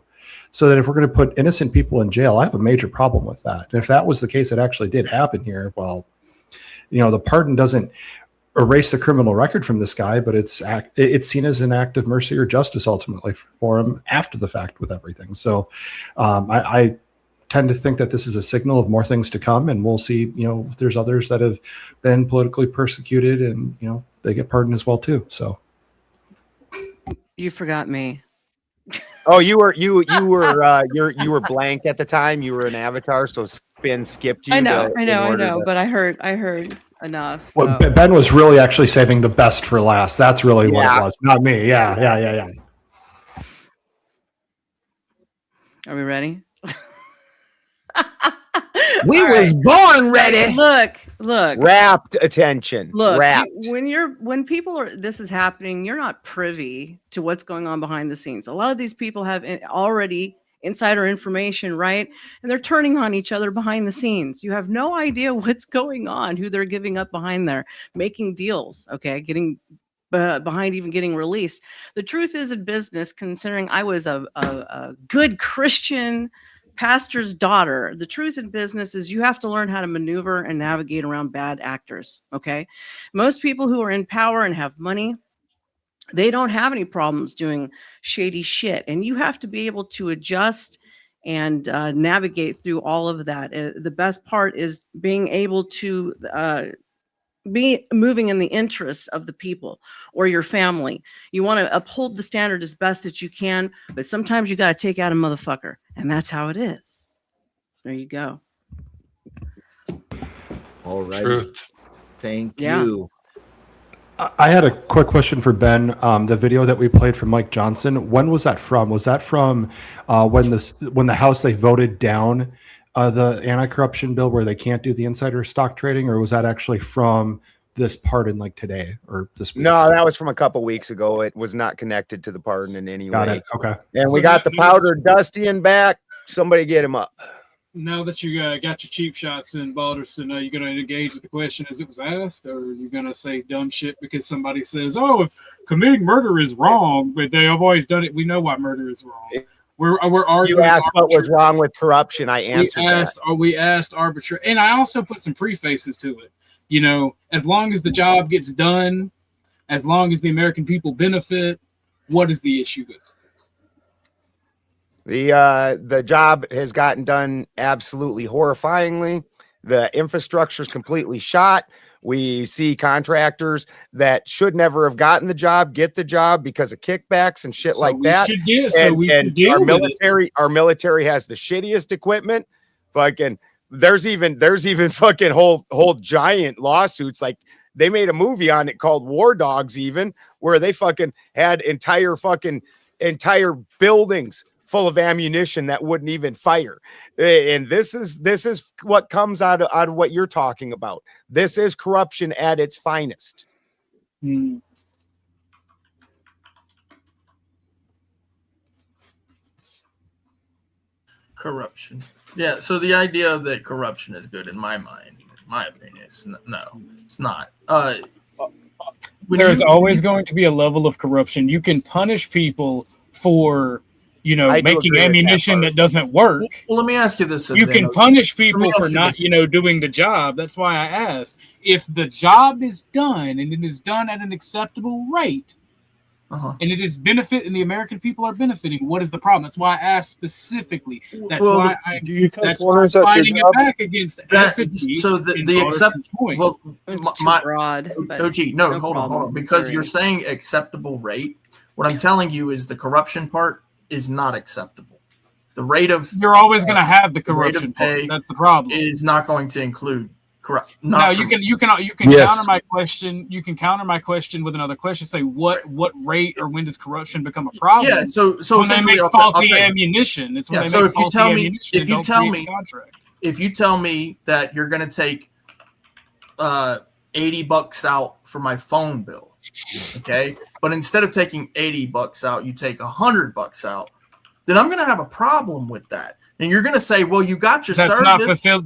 So that if we're going to put innocent people in jail, I have a major problem with that. And if that was the case, it actually did happen here. Well, the pardon doesn't erase the criminal record from this guy, but it's seen as an act of mercy or justice ultimately for him after the fact with everything. So I tend to think that this is a signal of more things to come, and we'll see, if there's others that have been politically persecuted and, they get pardoned as well too. So. You forgot me. Oh, you were blank at the time. You were an avatar, so Spin skipped you. I know, but I heard enough. So. Well, Ben was really actually saving the best for last. That's really what it was, not me. Yeah. Are we ready? We was born ready. Look. Rapt attention. Look, Rapt. When this is happening, you're not privy to what's going on behind the scenes. A lot of these people have already insider information, right? And they're turning on each other behind the scenes. You have no idea what's going on, who they're giving up behind there, making deals, okay, getting behind even getting released. The truth is, in business, considering I was a good Christian pastor's daughter, the truth in business is you have to learn how to maneuver and navigate around bad actors. Okay. Most people who are in power and have money, they don't have any problems doing shady shit. And you have to be able to adjust and navigate through all of that. The best part is being able to be moving in the interests of the people or your family. You want to uphold the standard as best that you can, but sometimes you got to take out a motherfucker, and that's how it is. There you go. All right. Truth. Thank Yeah. you. I had a quick question for Ben. The video that we played from Mike Johnson, when was that from? Was that from when the House, they voted down the anti-corruption bill where they can't do the insider stock trading, or was that actually from this pardon like today or this week? No, that was from a couple weeks ago. It was not connected to the pardon in any Got way. it. Okay. And we got the powdered Dustian back. Somebody get him up. Now that you got your cheap shots in, Balderson, are you going to engage with the question as it was asked, or are you going to say dumb shit because somebody says, "Oh, if committing murder is wrong, but they have always done it"? We know why murder is wrong. We're arguing. You asked what was wrong with corruption. I answered we asked arbitrary, and I also put some prefaces to it. You know, as long as the job gets done, as long as the American people benefit, what is the issue with it? The job has gotten done absolutely horrifyingly. The infrastructure is completely shot. We see contractors that should never have gotten the job get the job because of kickbacks and shit like that. Our military has the shittiest equipment. Fucking there's even fucking whole giant lawsuits. Like they made a movie on it called War Dogs, even where they fucking had entire buildings full of ammunition that wouldn't even fire. And this is what comes out of what you're talking about. This is corruption at its finest. Corruption. Yeah, so the idea that corruption is good, in my mind, in my opinion, no, it's not. There's always going to be a level of corruption. You can punish people for making ammunition that doesn't work. Well, let me ask you this. You can punish people for not, doing the job. That's why I asked. If the job is done and it is done at an acceptable rate, and it is benefit, and the American people are benefiting, what is the problem? That's why I asked specifically. That's why I'm fighting it back against apathy. So the accept point. Well, it's too broad. OG, no, hold on. Because you're saying acceptable rate. What I'm telling you is the corruption part is not acceptable. The rate of you're always going to have the corruption part. That's the problem. Is not going to include corrupt. No, you can counter my question. You can counter my question with another question. Say what rate or when does corruption become a problem? Yeah, so when they make faulty ammunition. It's when they make faulty ammunition. If you tell me that you're going to take $80 out for my phone bill, okay, but instead of taking $80 out, you take $100 out, then I'm going to have a problem with that. And you're going to say, well, you got your service.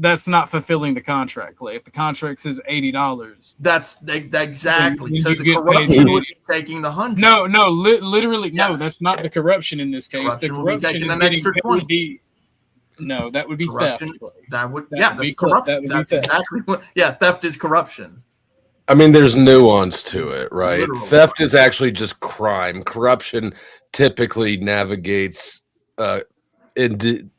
That's not fulfilling the contract, Clay. If the contract says $80, that's exactly. So the corruption would be taking the $100. No, literally, no. That's not the corruption in this case. The corruption is getting $20. No, that would be theft. That's corruption. That's exactly what. Yeah, theft is corruption. I mean, there's nuance to it, right? Literally. Theft is actually just crime. Corruption typically navigates in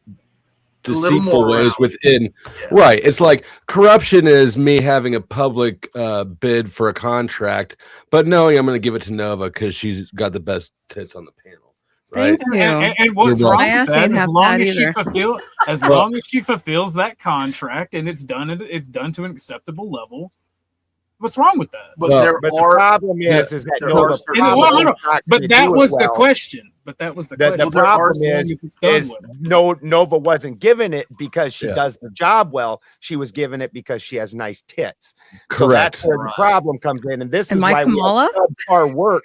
deceitful ways within. Yeah. Right. It's like corruption is me having a public bid for a contract, but no, I'm going to give it to Nova because she's got the best tits on the panel. Right? Thank you. And what's wrong with that? As long as she fulfills that contract and it's done to an acceptable level. What's wrong with that? But the problem is that that was the question. But that was the question. The problem is Nova wasn't given it because she does the job well. She was given it because she has nice tits. Correct. So that's where the problem comes in, and this is why we have subpar work.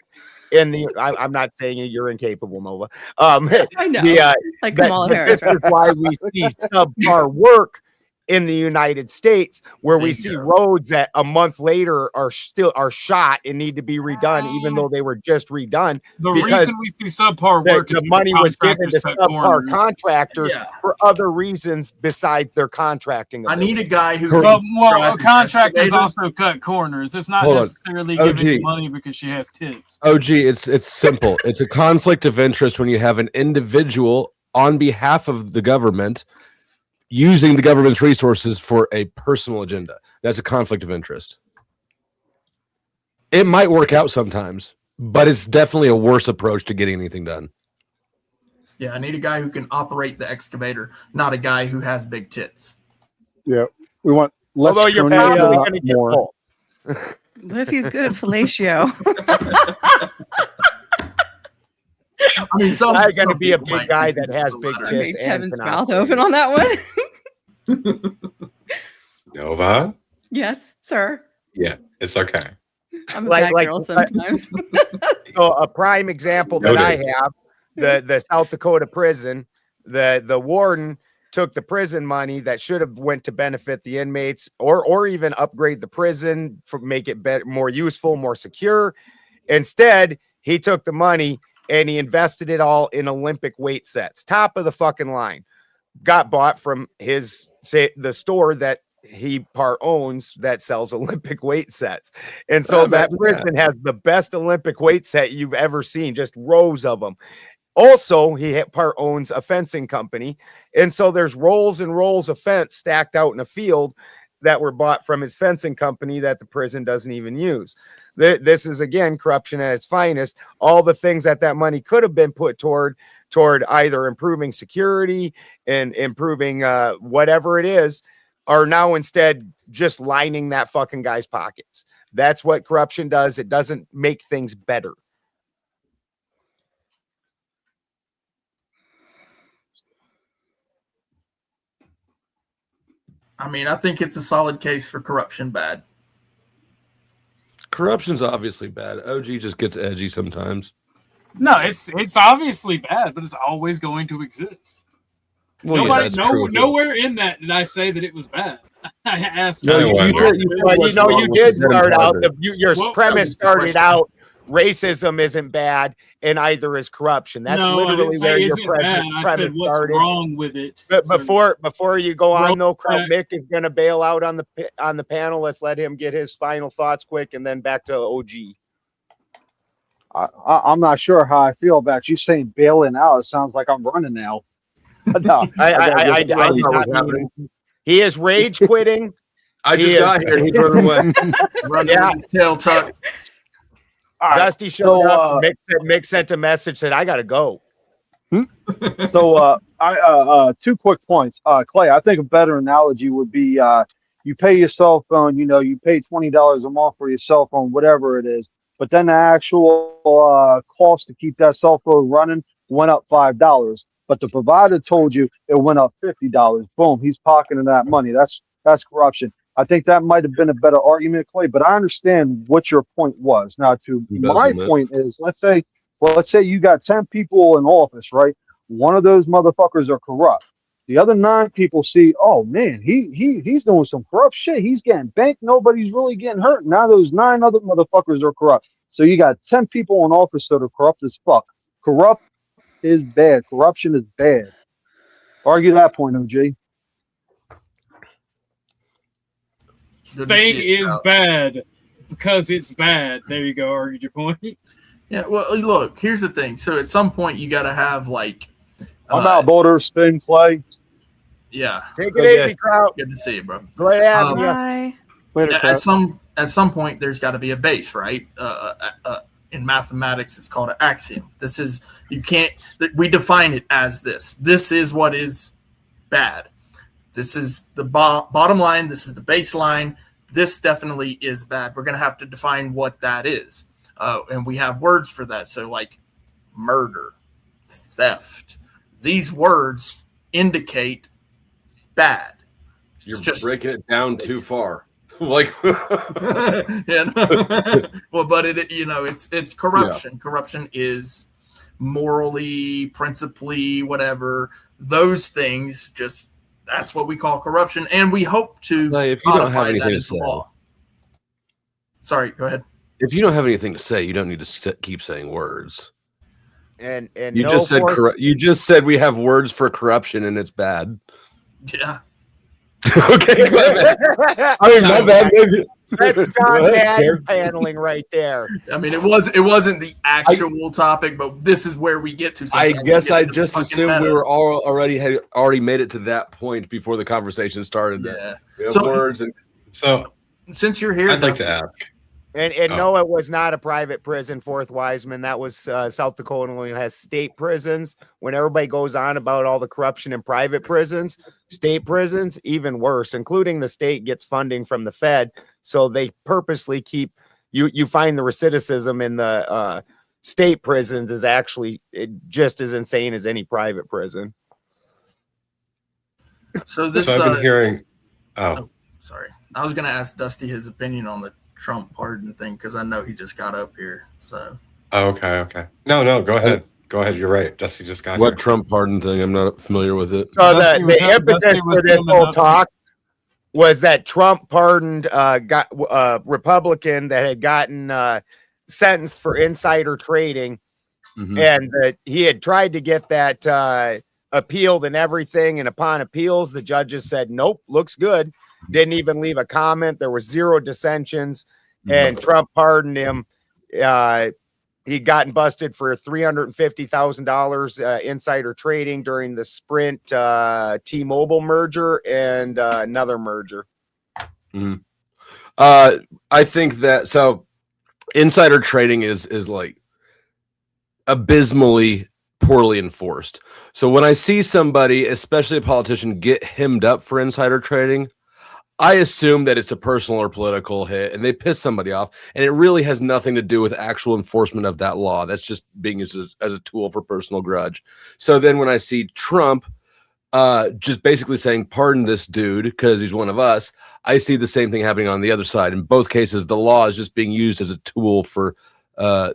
I'm not saying you're incapable, Nova. I know. Like Kamala Harris. This is why we see subpar work in the United States, where we see roads that a month later are shot and need to be redone, even though they were just redone. The reason we see subpar work is the money was given to subpar contractors for other reasons besides their contracting ability. I need a guy who. Well, contractors also cut corners. It's not necessarily giving money because she has tits. OG, it's simple. It's a conflict of interest when you have an individual on behalf of the government using the government's resources for a personal agenda. That's a conflict of interest. It might work out sometimes, but it's definitely a worse approach to getting anything done. Yeah, I need a guy who can operate the excavator, not a guy who has big tits. Yeah, we want less. Although you're probably going to get more. What if he's good at fellatio? I mean, somebody's going to be a big guy that has big tits. I made Kevin's mouth open on that one. Nova? Yes, sir. Yeah, it's okay. I'm a bad girl sometimes. So a prime example that I have, the South Dakota prison, the warden took the prison money that should have went to benefit the inmates or even upgrade the prison for make it better, more useful, more secure. Instead, he took the money and he invested it all in Olympic weight sets, top of the fucking line. Got bought from the store that he part owns that sells Olympic weight sets. And so that prison has the best Olympic weight set you've ever seen, just rows of them. Also, he part owns a fencing company. And so there's rolls and rolls of fence stacked out in a field that were bought from his fencing company that the prison doesn't even use. This is, again, corruption at its finest. All the things that money could have been put toward either improving security and improving whatever it is are now instead just lining that fucking guy's pockets. That's what corruption does. It doesn't make things better. I mean, I think it's a solid case for corruption bad. Corruption's obviously bad. OG just gets edgy sometimes. No, it's obviously bad, but it's always going to exist. Well, Nowhere in that did I say that it was bad. I asked. You did start out. Your premise started out. Racism isn't bad, and either is corruption. That's literally where your premise said, what's started. wrong with it? But before you go on, though, Mick is going to bail out on the panel. Let's let him get his final thoughts quick, and then back to OG. I'm not sure how I feel about you saying bailing out. It sounds like I'm running now. No, he is rage quitting. I just got here. He's running away. Running with his tail tucked. Dusty showed up. Mick sent a message, said, I got to go. So, two quick points. Clay, I think a better analogy would be you pay your cell phone, you pay $20 a month for your cell phone, whatever it is. But then the actual cost to keep that cell phone running went up $5. But the provider told you it went up $50. Boom, he's pocketing that money. That's corruption. I think that might have been a better argument, Clay, but I understand what your point was. Now, my point is, let's say you got 10 people in office, right? One of those motherfuckers are corrupt. The other 9 people see, oh man, he's doing some corrupt shit. He's getting banked. Nobody's really getting hurt. Now those 9 other motherfuckers are corrupt. So you got 10 people in office that are corrupt as fuck. Corrupt is bad. Corruption is bad. Argue that point, OG. Thing is bad because it's bad. There you go. Argued your point. Yeah. Well, look. Here's the thing. So at some point, you got to have like. I'm out, Boulder, Spin, Clay. Yeah. Take it easy, Kraut. Good to see you, bro. Great having Bye. you. Later, at some point, there's got to be a base, right? In mathematics, it's called an axiom. We define it as this. This is what is bad. This is the bottom line. This is the baseline. This definitely is bad. We're going to have to define what that is. And we have words for that. So like murder, theft, these words indicate bad. You're just breaking it down too far. Like, yeah, well, but it's corruption. Yeah. Corruption is morally, principally, whatever. Those things that's what we call corruption, and we hope to if you don't have anything to say. Law. Sorry, go ahead. If you don't have anything to say, you don't need to keep saying words. And you just said we have words for corruption and it's bad. Yeah. Okay. My bad. That's John Madden paneling right there. I mean, it wasn't the actual topic, but this is where we get to. I guess I just assumed we were already made it to that point before the conversation started. Yeah. Words and so since you're here, I'd like to ask. And no, it was not a private prison, Fourth Wiseman. That was South Dakota only has state prisons. When everybody goes on about all the corruption in private prisons, state prisons, even worse, including the state gets funding from the Fed. So they purposely keep you find the recidivism in the state prisons is actually just as insane as any private prison. So I've been hearing. Sorry. I was going to ask Dusty his opinion on the Trump pardon thing because I know he just got up here. So. Okay. No, go ahead. Go ahead. You're right. Dusty just got What here. Trump pardon thing? I'm not familiar with it. So the impetus for this whole talk was that Trump pardoned Republican that had gotten sentenced for insider trading, and that he had tried to get that appealed and everything. And upon appeals, the judges said, nope, looks good. Didn't even leave a comment. There was zero dissensions, and Trump pardoned him. He'd gotten busted for $350,000 insider trading during the Sprint T-Mobile merger and another merger. I think that insider trading is like abysmally poorly enforced. So when I see somebody, especially a politician, get hemmed up for insider trading, I assume that it's a personal or political hit and they piss somebody off, and it really has nothing to do with actual enforcement of that law. That's just being used as a tool for personal grudge. So then when I see Trump just basically saying, pardon this dude because he's one of us, I see the same thing happening on the other side. In both cases, the law is just being used as a tool for the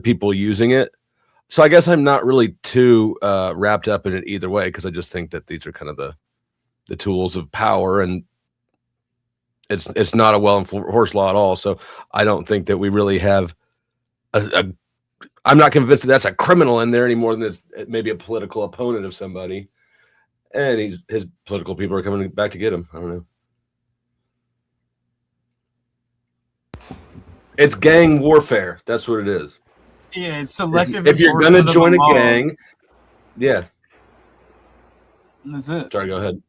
people using it. So I guess I'm not really too wrapped up in it either way, because I just think that these are kind of the tools of power, and it's not a well-enforced law at all. So I don't think that we really have I'm not convinced that that's a criminal in there any more than it's maybe a political opponent of somebody. And his political people are coming back to get him. I don't know. It's gang warfare. That's what it is. Yeah, it's selective. If you're going to join a gang, yeah. That's it. Sorry, go ahead.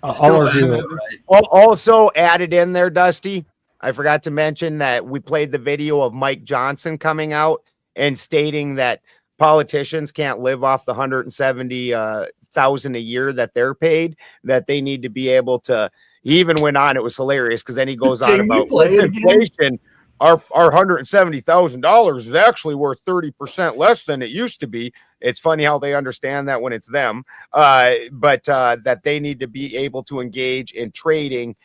I'll argue. Also added in there, Dusty, I forgot to mention that we played the video of Mike Johnson coming out and stating that politicians can't live off the $170,000 a year that they're paid, that they need to be able to. He even went on, it was hilarious because then he goes on about inflation. Our $170,000 is actually worth 30% less than it used to be. It's funny how they understand that when it's them, but that they need to be able to engage in trading,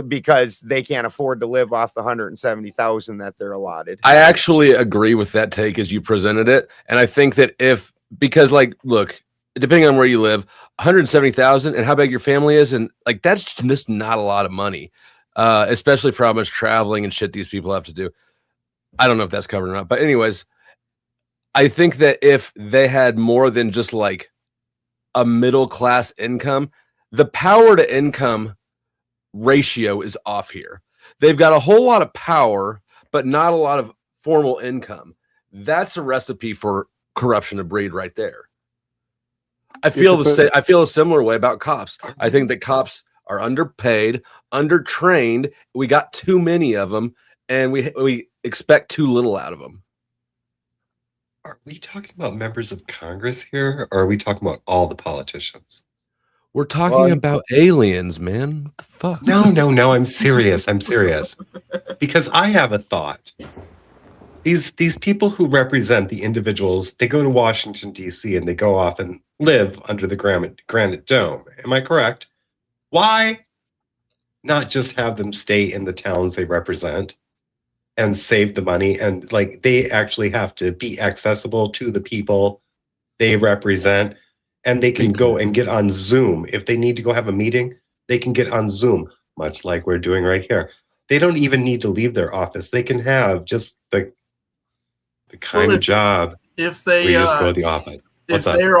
because they can't afford to live off the $170,000 that they're allotted. I actually agree with that take as you presented it, and I think that because look, depending on where you live, $170,000 and how big your family is, and that's just not a lot of money. Especially for how much traveling and shit these people have to do. I don't know if that's covered or not, but anyways, I think that if they had more than just a middle class income, the power to income ratio is off here. They've got a whole lot of power, but not a lot of formal income. That's a recipe for corruption to breed right there. I feel a similar way about cops. I think that cops are underpaid, undertrained. We got too many of them, and we expect too little out of them. Are we talking about members of Congress here, or are we talking about all the politicians? We're talking about aliens, man. What the fuck? No. I'm serious. Because I have a thought. These people who represent the individuals, they go to Washington, D.C., and they go off and live under the Granite Dome. Am I correct? Why not just have them stay in the towns they represent and save the money? And they actually have to be accessible to the people they represent, and they can go and get on Zoom. If they need to go have a meeting, they can get on Zoom, much like we're doing right here. They don't even need to leave their office. They can have just the kind of job if they where you just go to the office. If they're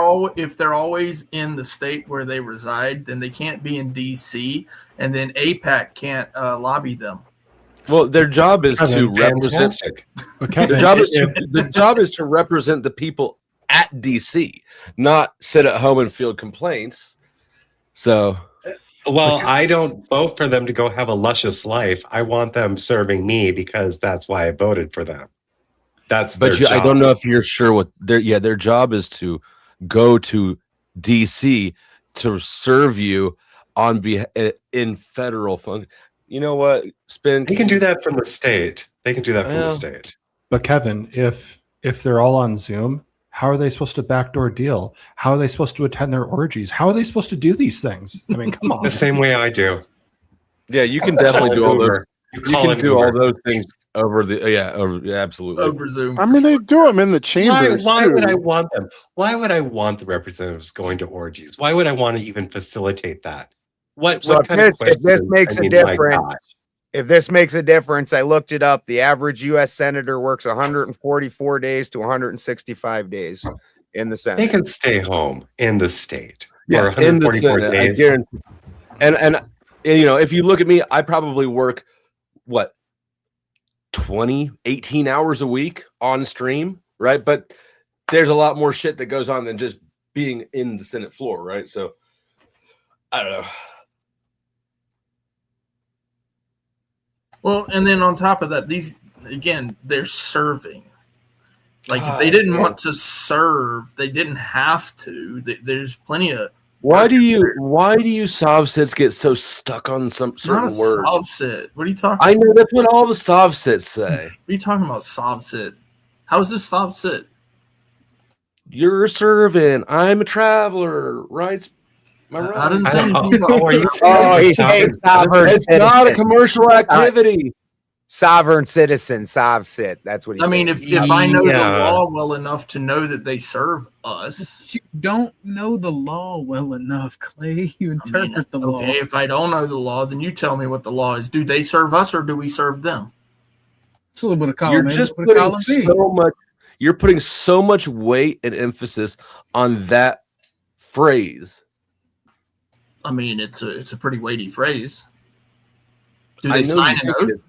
always in the state where they reside, then they can't be in DC, and then AIPAC can't lobby them. Well, their job is to represent. The job is to represent the people at DC, not sit at home and field complaints. So, I don't vote for them to go have a luscious life. I want them serving me because that's why I voted for them. That's their job. I don't know if you're sure what their job is to go to DC to serve you in federal function. You know what, Spin? They can do that from the state. The state. But Kevin, if they're all on Zoom, how are they supposed to backdoor deal? How are they supposed to attend their orgies? How are they supposed to do these things? I mean, come on. The same way I do. Yeah, you can definitely do all those. You You call can an do all Uber. those things over the absolutely. Over Zoom. I mean, they do them in the chambers. Why would too. I want them? Why would I want the representatives going to orgies? Why would I want to even facilitate that? What So kind of if this question? makes I mean, a my difference, gosh. if this makes a difference, I looked it up. The average U.S. senator works 144 days to 165 days in the They Senate. can stay home in the state for Yeah, in the 144 Senate, I days. guarantee. And you know, if you look at me, I probably work what 18 hours a week on stream, right? But there's a lot more shit that goes on than just being in the Senate floor, right? So I don't know. Well, and then on top of that, these again, they're serving. Like if they didn't want to serve, they didn't have to. There's plenty of. Why do you Sovsits get so stuck on some It's not certain a word? Sovsit. What are you talking? I know that's what all the Sovsits say. What are you talking about, Sovsit? How is this Sovsit? You're a servant. I'm a traveler, right? Am I right? I didn't say anything about. Oh, are you Oh, he's saying sovereign It's not a citizen. commercial activity. Sovereign citizen, Sovsit. That's what he's I mean, saying. if I know the Yeah. law well enough to know that they serve us, You don't know the law well enough, Clay. You interpret the law. okay. If I don't know the law, then you tell me what the law is. Do they serve us or do we serve them? It's a little bit of column You're A, just a little bit of putting column B. so much. You're putting so much weight and emphasis on that phrase. I mean, it's a pretty weighty phrase. Do I they know sign you an think it oath? is,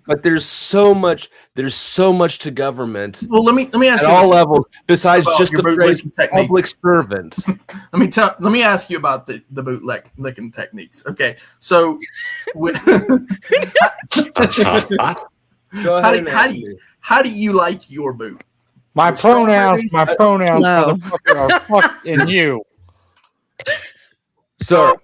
but there's so much to government Well, let me ask at you all levels besides about just your the phrase bootlicking techniques. public servant. Let me ask you about the bootlicking techniques. Okay, so Go ahead and ask me. how do you like your boot? My With pronouns, strawberries? Slow. motherfucker, are fucking you. So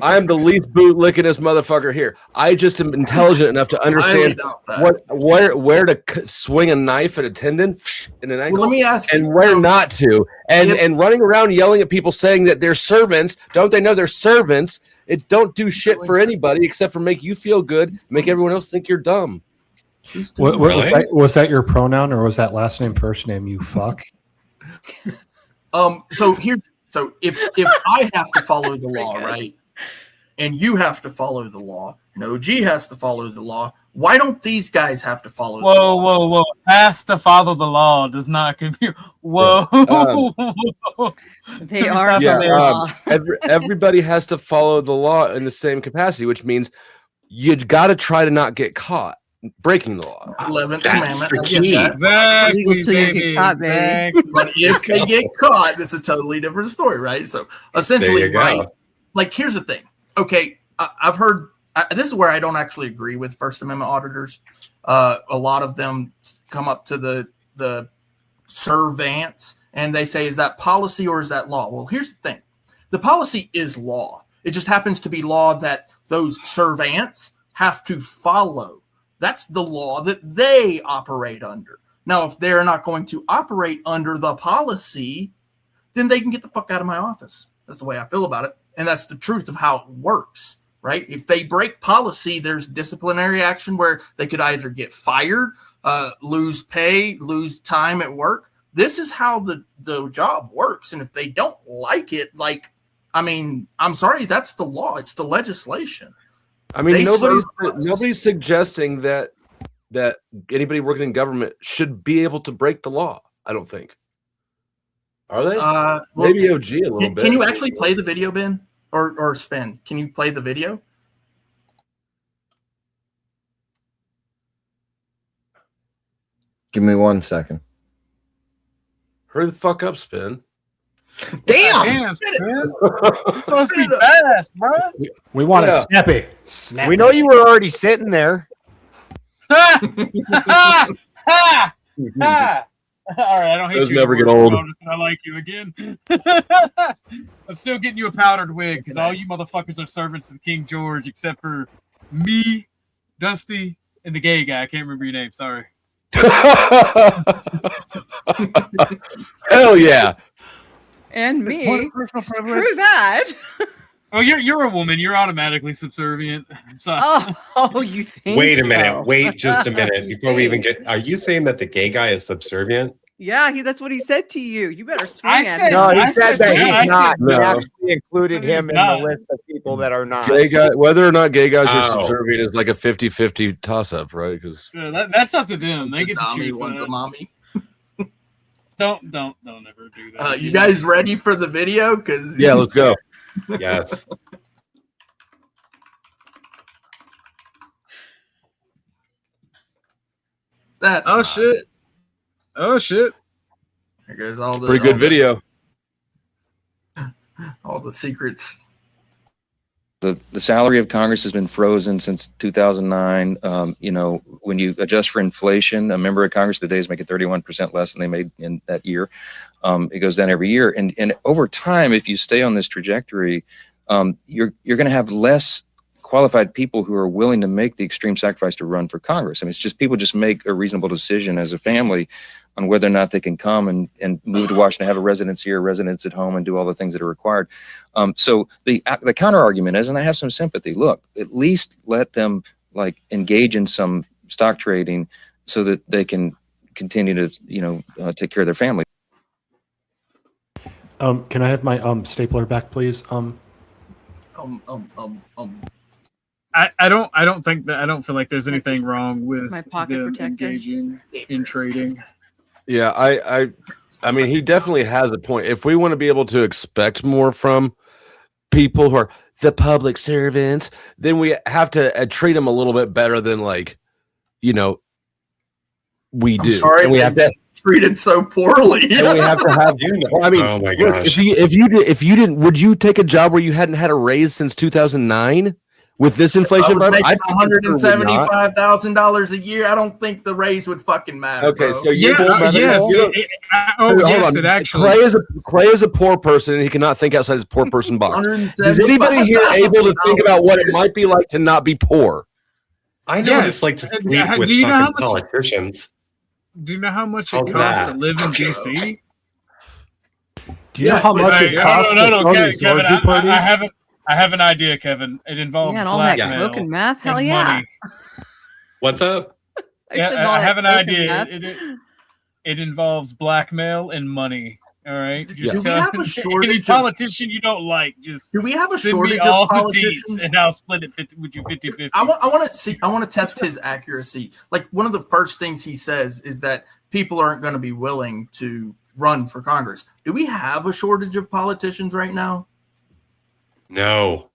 I am the least boot lickingest motherfucker here. I just am intelligent enough to understand doubt that. where to swing a knife at a tendon in an ankle, Well, let me ask and you, where not to, and If- and running around yelling at people saying that they're servants. Don't they know they're servants? It don't do shit for anybody except for make you feel good, make everyone else think you're dumb. Was that your pronoun or was that last name first name? You fuck. So if I have to follow the law, right, and you have to follow the law, and OG has to follow the law, why don't these guys have to follow the law? Whoa. Has to follow the law does not compute. Whoa. They are Yeah, above the law. everybody has to follow the law in the same capacity, which means you got to try to not get caught breaking the law. 11th That's commandment. the I get key. that. Exactly, Legal till you get baby. caught, baby. Exactly. But if they get caught, that's a totally different story, right? So essentially, There you go. right? Like, here's the thing. Okay, I've heard this is where I don't actually agree with First Amendment auditors. A lot of them come up to the servants and they say, "Is that policy or is that law?" Well, here's the thing: the policy is law. It just happens to be law that those servants have to follow. That's the law that they operate under. Now, if they're not going to operate under the policy, then they can get the fuck out of my office. That's the way I feel about it. And that's the truth of how it works, right? If they break policy, there's disciplinary action where they could either get fired, lose pay, lose time at work. This is how the job works. And if they don't like it, I'm sorry, that's the law. It's the legislation. I mean, They nobody's serve us. nobody's suggesting that anybody working in government should be able to break the law. I don't think. Are they? Well, Maybe OG a little bit. Can you actually play the video, Ben? Or Spin? Can you play the video? Give me 1 second. Hurry the fuck up, Spin. Damn, man. It's supposed to be fast, bro. We want Yeah. it snappy. Snappy. We know you were already sitting there. Ha! Ha! Ha! Ha! All right, I don't hate Those you. never anymore, get old. I'll just- I like you again. I'm still getting you a powdered wig because all you motherfuckers are servants to King George except for me, Dusty, and the gay guy. I can't remember your name. Sorry. Hell yeah. And me. What a personal Screw privilege. that. Oh, you're a woman. You're automatically subservient. So. Oh, you think? Wait a minute. so? Wait just a minute before we even get. Are you saying that the gay guy is subservient? Yeah, that's what he said to you. You better swing I at said- him. No, he I said said that yeah, he's not. No. He actually included He's him in not. the list of people that are not. Gay guy, whether or not gay guys are Oh. subservient is like a 50-50 toss up, right? Because That's up to them. They The get to Dommy choose. one's a That. mommy. Don't ever do that. You guys ready for the video? Because yeah, let's go. Yes. That's Oh not shit! it. Oh shit! There goes all the Pretty good video. all the secrets. The salary of Congress has been frozen since 2009. You know, when you adjust for inflation, a member of Congress today is making 31% less than they made in that year. It goes down every year, and over time, if you stay on this trajectory, you're going to have less qualified people who are willing to make the extreme sacrifice to run for Congress. I mean, it's just people just make a reasonable decision as a family on whether or not they can come and move to Washington, have a residence here, residence at home, and do all the things that are required. So the counter argument is, and I have some sympathy, look, at least let them like engage in some stock trading so that they can continue to, take care of their family. Can I have my stapler back, please? I don't think that. I don't feel like there's anything wrong with My pocket them protector. engaging in trading. Yeah, I mean, he definitely has a point. If we want to be able to expect more from people who are the public servants, then we have to treat them a little bit better than we do. I'm sorry, and we have to treated so poorly. and we have to have. Well, I mean, Oh my look, gosh. if you didn't, would you take a job where you hadn't had a raise since 2009 with this I inflation? was Brother? making $175,000 $175,000 a year. I don't think the raise would fucking matter. Okay, bro. so you Hold on. it actually. Clay is a poor person, and he cannot think outside his poor person box. Is anybody here able to think about what it might be like to not be poor? I know what Yes. it's like to Do sleep with you know how fucking much- politicians. Do you know how much How's it costs to that? live in DC? Do you know how much it costs to throw these Kevin, orgy parties? I have an idea, Kevin. It involves Yeah, and all that blackmail coke and math. Hell and yeah. money. What's up? Yeah, said all I that have an coke and idea. math. It involves blackmail and money. All right. Just Do we tell have a any shortage of- politician you don't like. Just Do we have a send shortage me all of the politicians? deeds, and I'll split it 50 with you 50-50. I want to test his accuracy. Like one of the first things he says is that people aren't going to be willing to run for Congress. Do we have a shortage of politicians right now? No,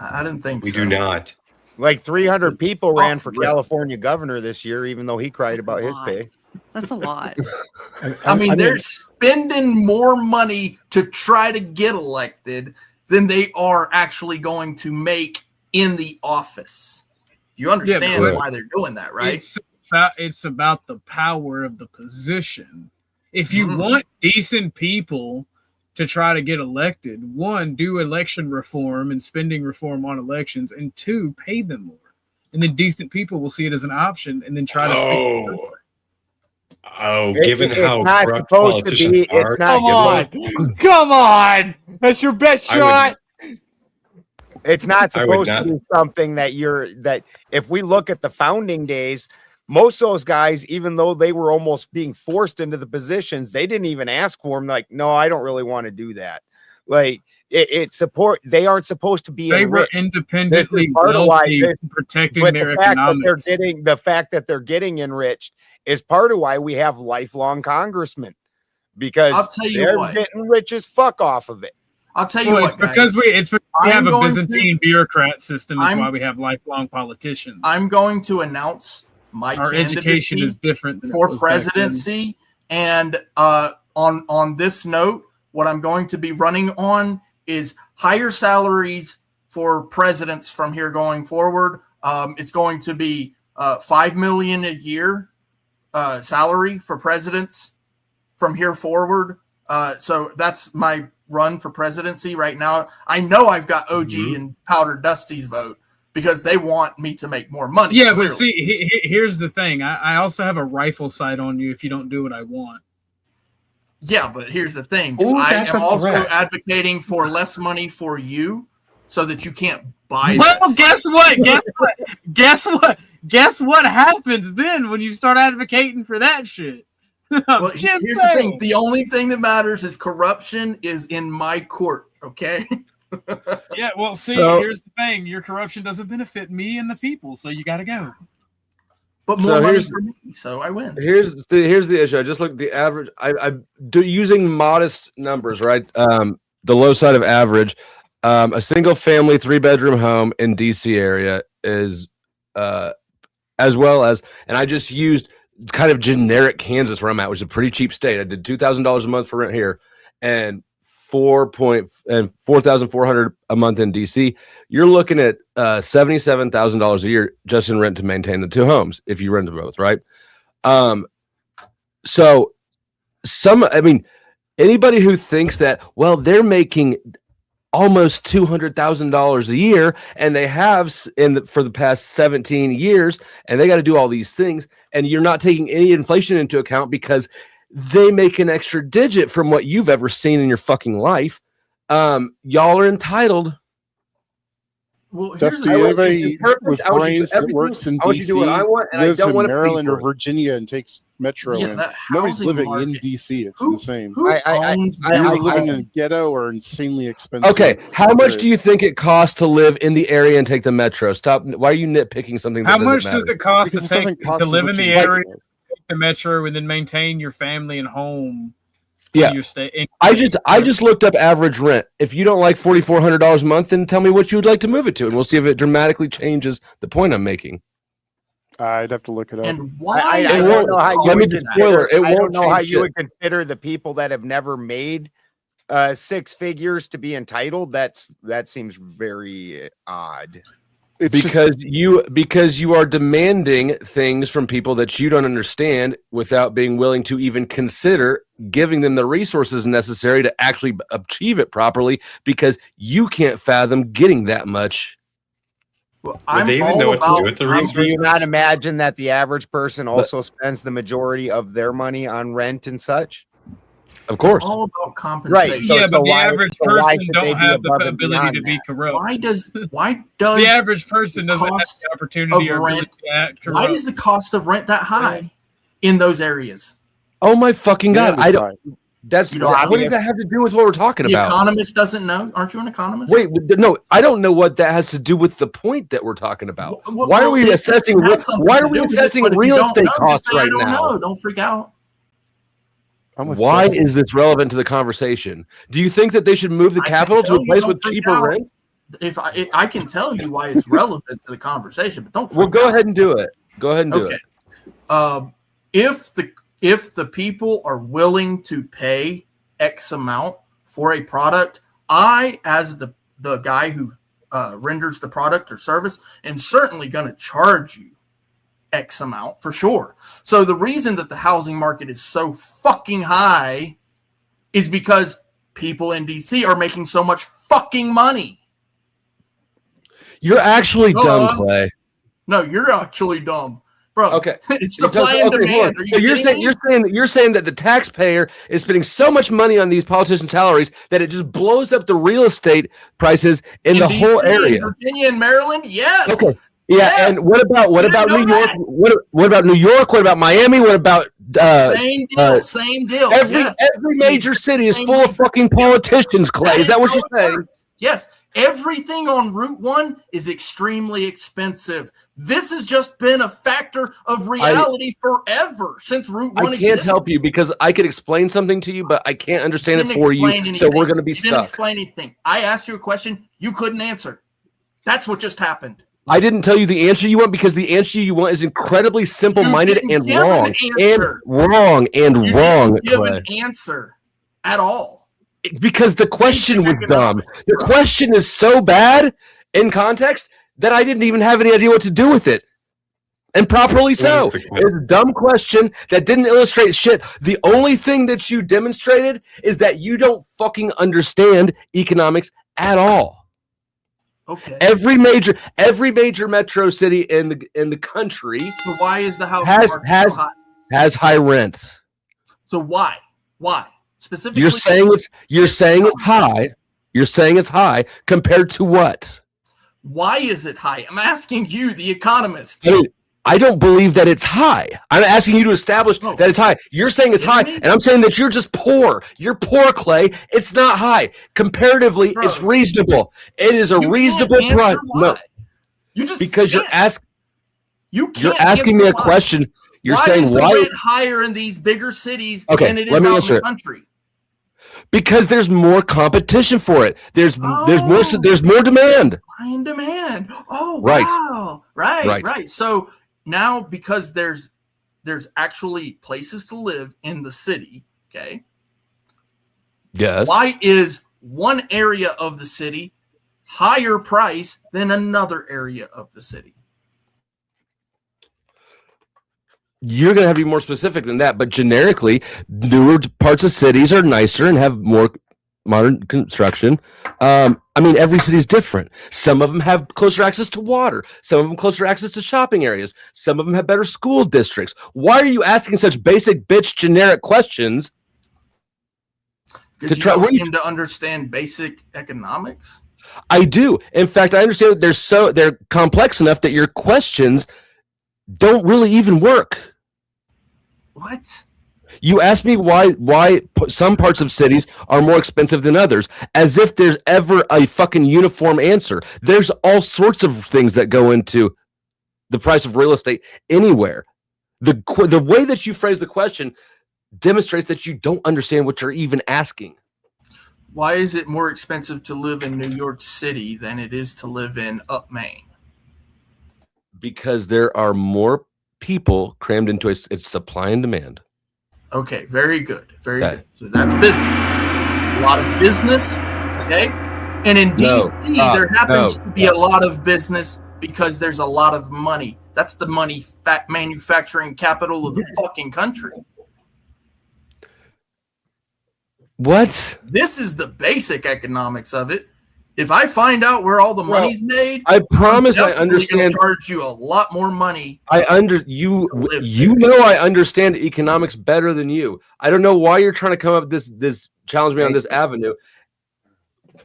I didn't think we so. do not. Like 300 people ran for Off the rip. California governor this year, even though he cried about his pay. That's a lot. I mean, they're spending more money to try to get elected than they are actually going to make in the office. You understand but why they're doing that, right? It's about the power of the position. If you Mhm. want decent people to try to get elected, one, do election reform and spending reform on elections, and two, pay them more. And then decent people will see it as an option and then try to Given It's how not corrupt supposed to politicians be. are, It's not. Come on. That's your best I would- shot. It's not I would supposed not- to be something that if we look at the founding days, most of those guys, even though they were almost being forced into the positions, they didn't even ask for them. Like, no, I don't really want to do that. Like they aren't supposed to be They were enriched. This is independently part of why wealthy, this- protecting but their the fact that economics. they're getting enriched is part of why we have lifelong congressmen, because I'll tell you they're what. getting rich as fuck off of it. I'll tell you Well, what, it's because guys. we I'm have a going to- Byzantine bureaucrat system. That's I'm- why we have lifelong politicians. I'm going to announce my Our education candidacy is different than it for was back then. presidency. And on this note, what I'm going to be running on is higher salaries for presidents from here going forward. It's going to be $5 million a year salary for presidents from here forward. So that's my run for presidency right now. I know I've got OG and Powder Dusty's vote because they want me to make more money. Yeah, clearly. but see, here's the thing. I also have a rifle sight on you if you don't do what I want. Yeah, but here's the thing. Ooh, I that's am a also threat. advocating for less money for you so that you can't buy. Well, guess what? Guess what happens then when you start advocating for that shit? Well, here's the thing. The only thing that matters is corruption is in my court. Okay. Yeah. Well, see, So- here's the thing. Your corruption doesn't benefit me and the people, so you got to go. But So more money here's- for me, so I win. Here's the issue. I just looked at the average. I do using modest numbers, right? The low side of average. A single family 3-bedroom home in DC area is as well as, and I just used kind of generic Kansas where I'm at, which is a pretty cheap state. I did $2,000 a month for rent here, and $4,400 a month in DC. You're looking at $77,000 a year just in rent to maintain the two homes if you rent them both, right? So anybody who thinks that, well, they're making almost $200,000 a year and they have for the past 17 years and they got to do all these things, and you're not taking any inflation into account because they make an extra digit from what you've ever seen in your fucking life. Y'all are entitled. Well, Dusty, here's the- anybody with brains that works in I want you to do what I want, DC, and I lives don't in want to pay Maryland or for it. Virginia and takes Metro Yeah, in. that Nobody's housing living in market. DC. It's Who- insane. who owns You're that living in home? a ghetto or insanely expensive. Okay, how much do you areas. think it costs to live in the area and take the Metro? Stop. Why are you nitpicking something that How doesn't much matter? does it cost Because to it doesn't cost to as live in much the as area, it take the metro, and then maintain your family and home? Yeah. Your stay. I just looked up average rent. If you don't like $4,400 a month, then tell me what you would like to move it to, and we'll see if it dramatically changes the point I'm making. I'd have to look it up. And why? I It don't won't- know how you let me would just consider, spoiler, it I don't won't know how change you would shit. consider the people that have never made 6 figures to be entitled. That seems very odd. It's Because you are demanding things from people that you don't understand without being willing to even consider giving them the resources necessary to actually achieve it properly, because you can't fathom getting that much. Well, Would they even know what to do with the Do you resources? not imagine that the average person also spends the majority of their money on rent and such? Of course. all about compensation. Right. So- Yeah, but the why- average so why person should they don't be have the above and ability beyond to be that? corrupt. Why does The average person doesn't have cost the opportunity of or ability rent- to act why corrupt. is the cost of rent that high in those areas? Oh my fucking god! Yeah, I don't. That's You know, what I mean, does that have to do with what we're talking The about? economist doesn't know. Aren't you an economist? Wait, no, I don't know what that has to do with the point that we're talking about. Well, Why are we it assessing? has something Why to are we do with it, assessing but if you real don't estate know, just costs say, I right don't now? know. Don't freak out. Why is this relevant to the conversation? Do you think that they should move the I can capital to tell a you, place don't with freak cheaper out. rent? If I can tell you why it's relevant to the conversation, but don't. Well, freak go out. ahead and do it. Go ahead and do Okay. it. If the people are willing to pay X amount for a product, I, as the guy who renders the product or service, am certainly going to charge you X amount for sure. So the reason that the housing market is so fucking high is because people in DC are making so much fucking money. You're actually No, dumb, Clay. No, you're actually dumb, bro. Okay. It's supply and Okay, hold on. demand. Are you So kidding me? you're saying that the taxpayer is spending so much money on these politicians' salaries that it just blows up the real estate prices in the DC, whole area. Virginia and Maryland, yes. Okay. Yeah, Yes. and what about You didn't New know York? that? What about New York? What about Miami? What about Same deal. Same deal. every Yes. major city is Same full of deal. fucking politicians, Clay? Is that what how you're it saying? works. Yes. Everything on Route 1 is extremely expensive. This has just been a factor of reality forever since Route 1 I can't existed. help you because I could explain something to you, but I can't understand it Didn't for you. explain So we're anything. going to be You didn't stuck. explain anything. I asked you a question you couldn't answer. That's what just happened. I didn't tell you the answer you want because the answer you want is incredibly simple-minded didn't and give an wrong, and answer. wrong and You wrong. didn't give Clay. an answer at all. Because the question was dumb. The question is so bad in context that I didn't even have any idea what to do with it. And properly so. What is the It's a dumb question that didn't illustrate shit. The only thing that you demonstrated is that you don't fucking understand economics at all. Okay. Every major metro city in the country So why is the house has market so high? has high rents. So why? Why? Specifically, You're saying it's high. You're saying it's high compared to what? Why is it high? I'm asking you, the economist. I don't believe that it's high. I'm asking you to establish that it's high. You're saying it's high, and I'm saying that you're just poor. You're poor, Clay. It's not high. Comparatively, it's reasonable. It is a reasonable price. No, you just because you're asking. You're asking me a question. You're saying is the why rent higher in these bigger cities than it is let me out answer in the it. country? Because there's more competition for it. There's more demand. Supply and demand. Oh, Right. wow. Right. So now, because there's actually places to live in the city, okay? Yes. Why is one area of the city higher price than another area of the city? You're going to have to be more specific than that, but generically, newer parts of cities are nicer and have more modern construction. I mean, every city is different. Some of them have closer access to water. Some of them closer access to shopping areas. Some of them have better school districts. Why are you asking such basic, bitch, generic questions? Because you don't seem to understand basic economics. I do. In fact, I understand that they're complex enough that your questions don't really even work. What? You asked me why some parts of cities are more expensive than others, as if there's ever a fucking uniform answer. There's all sorts of things that go into the price of real estate anywhere. The way that you phrase the question demonstrates that you don't understand what you're even asking. Why is it more expensive to live in New York City than it is to live in Up Maine? Because there are more people crammed into its supply and demand. Okay, very good. Very good. So that's business. A lot of business, okay? And in DC, there happens to be a lot of business because there's a lot of money. That's the money manufacturing capital of the fucking country. What? This is the basic economics of it. If I find out where all the money's made, I promise I I'm understand. gonna charge you a lot more money. I understand economics better than you. I don't know why you're trying to come up this challenge me on this avenue.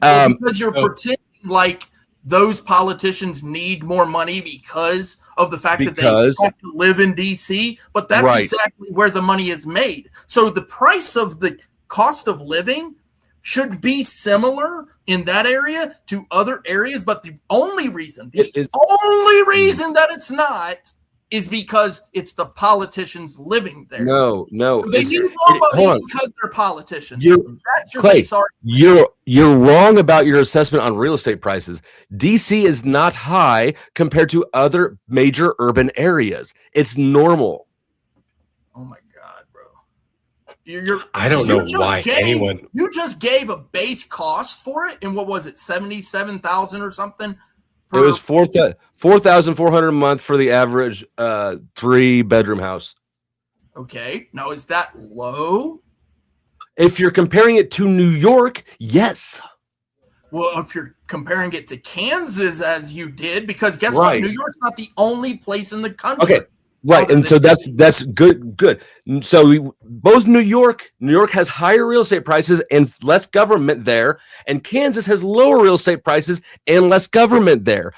Because you're pretending like those politicians need more money because of the fact that they have to live in DC, but that's exactly where the money is made. So the price of the cost of living should be similar in that area to other areas, but the only reason that it's not is because it's the politicians living there. No. So they need more money because they're politicians. That's your Clay, base argument. you're wrong about your assessment on real estate prices. DC is not high compared to other major urban areas. It's normal. Oh my God, bro. I don't know why anyone. You just gave a base cost for it, and what was it, 77,000 or something? It was $4,400 a month for the average 3-bedroom house. Okay, now is that low? If you're comparing it to New York, yes. Well, if you're comparing it to Kansas as you did, because guess what? New York's not the only place in the country. Okay. Right, and so that's good. So both New York has higher real estate prices and less government there, and Kansas has lower real estate prices and less government there.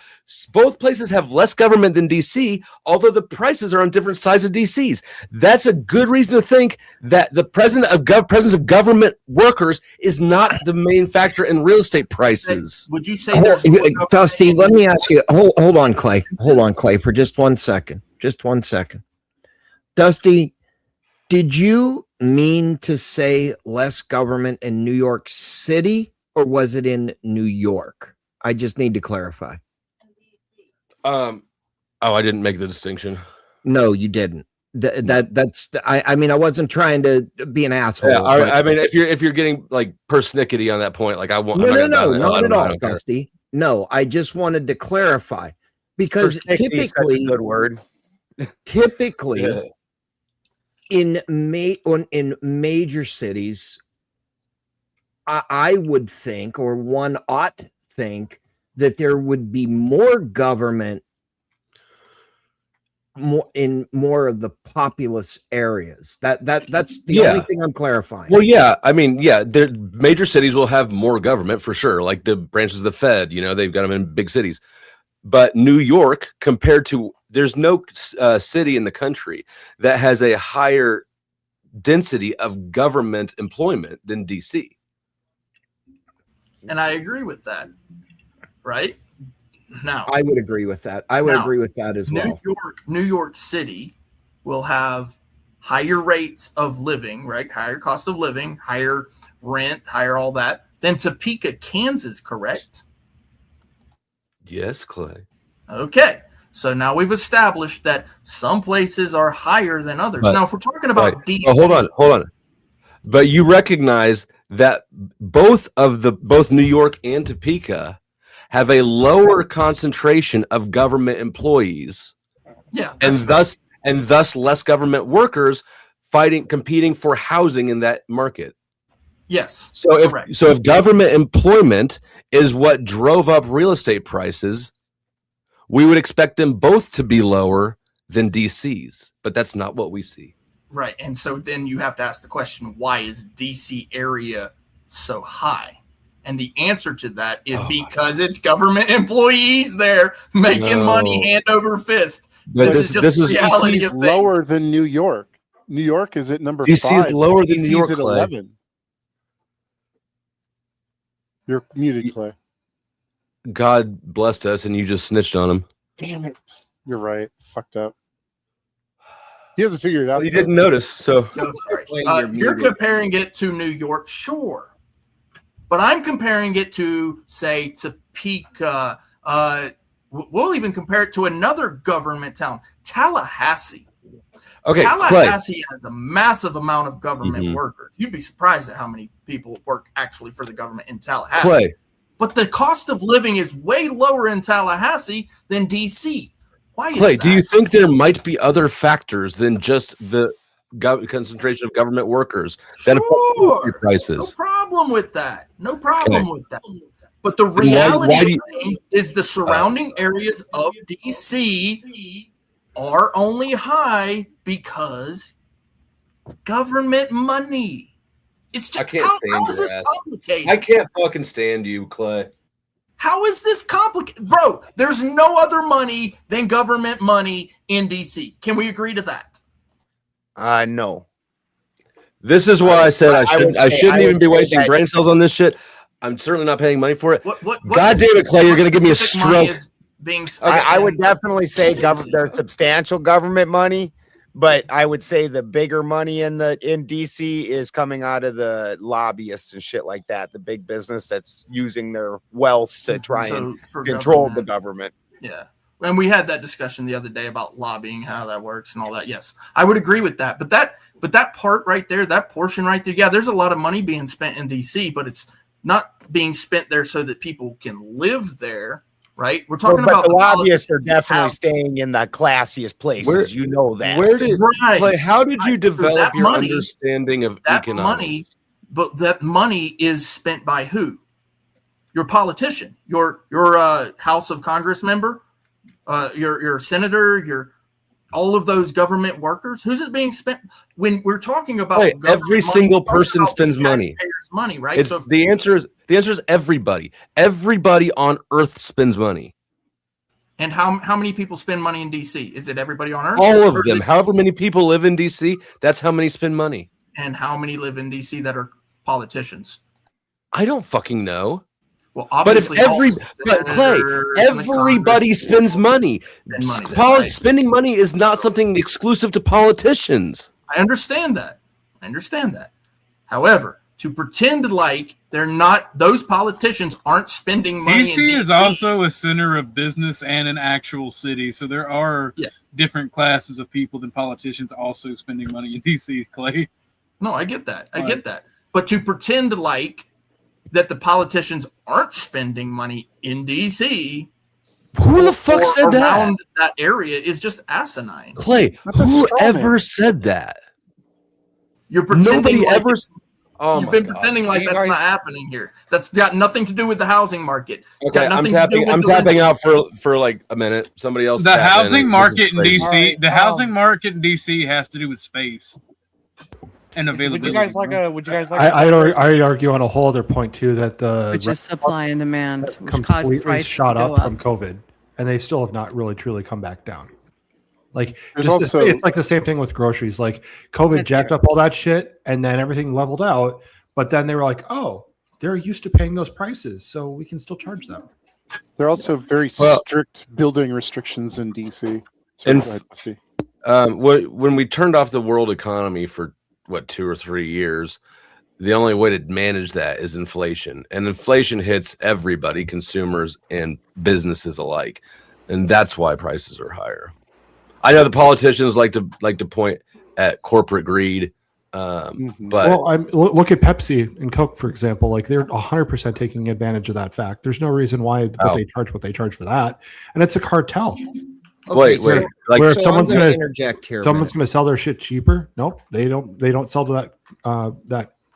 Both places have less government than DC, although the prices are on different sides of DC's. That's a good reason to think that the presence of government workers is not the main factor in real estate prices. Would you say Dusty, let me ask you. Hold on, Clay. Hold on, Clay, for just 1 second. Just 1 second. Dusty, did you mean to say less government in New York City, or was it in New York? I just need to clarify. I didn't make the distinction. No, you didn't. I mean, I wasn't trying to be an asshole. Yeah, I mean, if you're getting like persnickety on that point, like I want. No, not at all, Dusty. No, I just wanted to clarify because typically, good word. Typically, in major cities, I would think, or one ought to think, that there would be more government more of the populous areas. That's the only thing I'm clarifying. Well, yeah, I mean, yeah, major cities will have more government for sure, like the branches of the Fed. They've got them in big cities. But New York, compared to, there's no city in the country that has a higher density of government employment than DC. And I agree with that, right? Now, I would agree with that. I would agree with that as well. New York City will have higher rates of living, right? Higher cost of living, higher rent, higher all that than Topeka, Kansas, correct? Yes, Clay. Okay. So now we've established that some places are higher than others. Now, if we're talking about DC, hold on. But you recognize that both New York and Topeka have a lower concentration of government employees. Yeah. And thus less government workers competing for housing in that market. Yes. So if government employment is what drove up real estate prices, we would expect them both to be lower than DC's, but that's not what we see. Right. And so then you have to ask the question, why is DC area so high? And the answer to that is because it's government employees there making money hand over fist. But this is reality. DC is lower than New York. New York is at number 5. DC is lower than New York. At 11. You're muted, Clay. God blessed us, and you just snitched on him. Damn it! You're right. Fucked up. He hasn't figured it out. He didn't notice. So no, sorry. You're comparing it to New York, sure. But I'm comparing it to, say, Topeka. We'll even compare it to another government town, Tallahassee. Okay, Tallahassee has a massive amount of government workers. You'd be surprised at how many people work actually for the government in Tallahassee. But the cost of living is way lower in Tallahassee than DC. Why is that? Do you think there might be other factors than just the concentration of government workers that affect prices? No problem with that. No problem with that. But the reality is the surrounding areas of DC are only high because government money. It's just, I can't stand how is this complicated? I can't fucking stand you, Clay. How is this complicated? Bro, there's no other money than government money in DC. Can we agree to that? No. This is why I said I shouldn't even be wasting brain cells on this shit. I'm certainly not paying money for it. God damn it, Clay, you're going to give me a stroke. I would definitely say there's substantial government money, but I would say the bigger money in DC is coming out of the lobbyists and shit like that, the big business that's using their wealth to try and control the government. Yeah. And we had that discussion the other day about lobbying, how that works and all that. Yes, I would agree with that. But that part right there, that portion right there, yeah, there's a lot of money being spent in DC, but it's not being spent there so that people can live there. Right, we're talking about the lobbyists are definitely staying in the classiest places. You know that. How did you develop your understanding of economics? But that money is spent by who? Your politician, your House of Congress member, your senator, your all of those government workers. Who's it being spent? When we're talking about every single person spends money. Money, right? So the answer is everybody. Everybody on Earth spends money. And how many people spend money in DC? Is it everybody on Earth? All of them. However many people live in DC, that's how many spend money. And how many live in DC that are politicians? I don't fucking know. Well, obviously, Clay, everybody spends money. Spending money is not something exclusive to politicians. I understand that. However, to pretend like they're not, those politicians aren't spending money. DC is also a center of business and an actual city, so there are different classes of people than politicians also spending money in DC. Clay, no, I get that. But to pretend like that the politicians aren't spending money in DC, who the fuck said that? Around that area is just asinine. Clay, whoever said that? You're pretending Oh You've my been God. pretending like You that's guys- not happening here. That's got nothing to do with the housing market. Okay, Got I'm nothing to do tapping. with I'm the tapping rental. out for like a minute. Somebody else. The tap in. housing This is market in crazy. DC, the housing market in DC has to do with space and Would availability. you guys like a? Would you guys like? I'd argue on a whole other point too that the Which is supply and demand, which caused completely prices shot to go up up. from COVID, and they still have not really truly come back down. Like There's just also- it's like the same thing with groceries. Like COVID That's jacked true. up all that shit, and then everything leveled out. But then they were like, "Oh, they're used to paying those prices, so we can still charge them." There are also very Well- strict building restrictions in DC. And- go ahead, Steve. When we turned off the world economy for 2 or 3 years, the only way to manage that is inflation, and inflation hits everybody, consumers and businesses alike, and that's why prices are higher. I know the politicians like to point at corporate greed, but Well, look at Pepsi and Coke, for example. Like they're 100% taking advantage of that fact. There's no reason why Oh. what they charge for that, and it's a cartel. wait, so- like Where if So someone's I'm gonna gonna interject here. a someone's minute. going to sell their shit cheaper. Nope, they don't. They don't sell to that.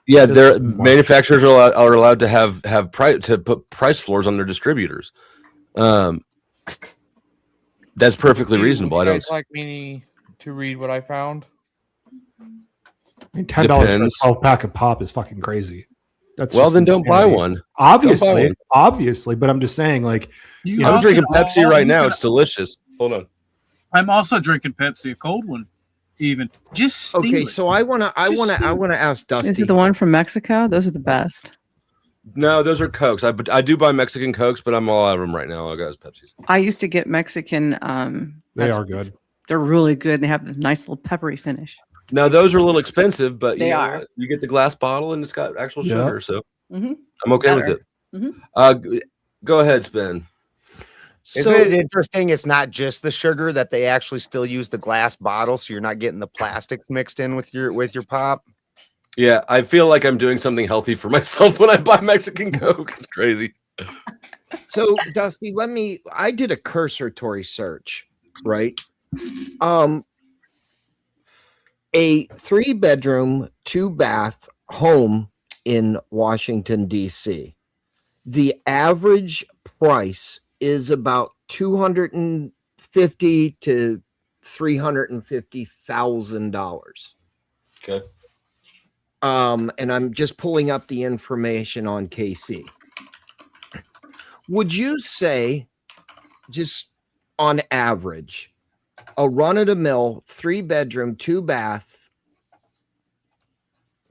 yeah, business their anymore. manufacturers are allowed to have price to put price floors on their distributors. That's perfectly reasonable. I Would you don't. guys like me to read what I found? I mean, $10 for a Depends. 12-pack of pop is fucking crazy. That's Well, just then don't buy insanity. one. Obviously, one. but I'm just saying, like, You I'm also- drinking Pepsi right now. you It's delicious. Hold on. I'm also drinking Pepsi, a cold one, even. Just steal Okay, it. so I wanna ask Dusty. Is it the one from Mexico? Those are the best. No, those are Cokes. I do buy Mexican Cokes, but I'm all out of them right now. I got Pepsis. I used to get Mexican. They are Pepsis. good. They're really good. They have a nice little peppery finish. Now those are a little expensive, but you They know are. what? You get the glass bottle and it's got actual Yeah. sugar, so Mhm. I'm okay with Better. it. Mhm. Go ahead, Spin. Isn't it interesting? It's not just the sugar that they actually still use the glass bottle, so you're not getting the plastic mixed in with your pop. Yeah, I feel like I'm doing something healthy for myself when I buy Mexican Coke. It's crazy. So Dusty, I did a cursory search, right? A 3-bedroom, 2-bath home in Washington, D.C. The average price is about $250,000 to $350,000. Okay. And I'm just pulling up the information on KC. Would you say, just on average, a run-of-the-mill 3-bedroom, 2-bath,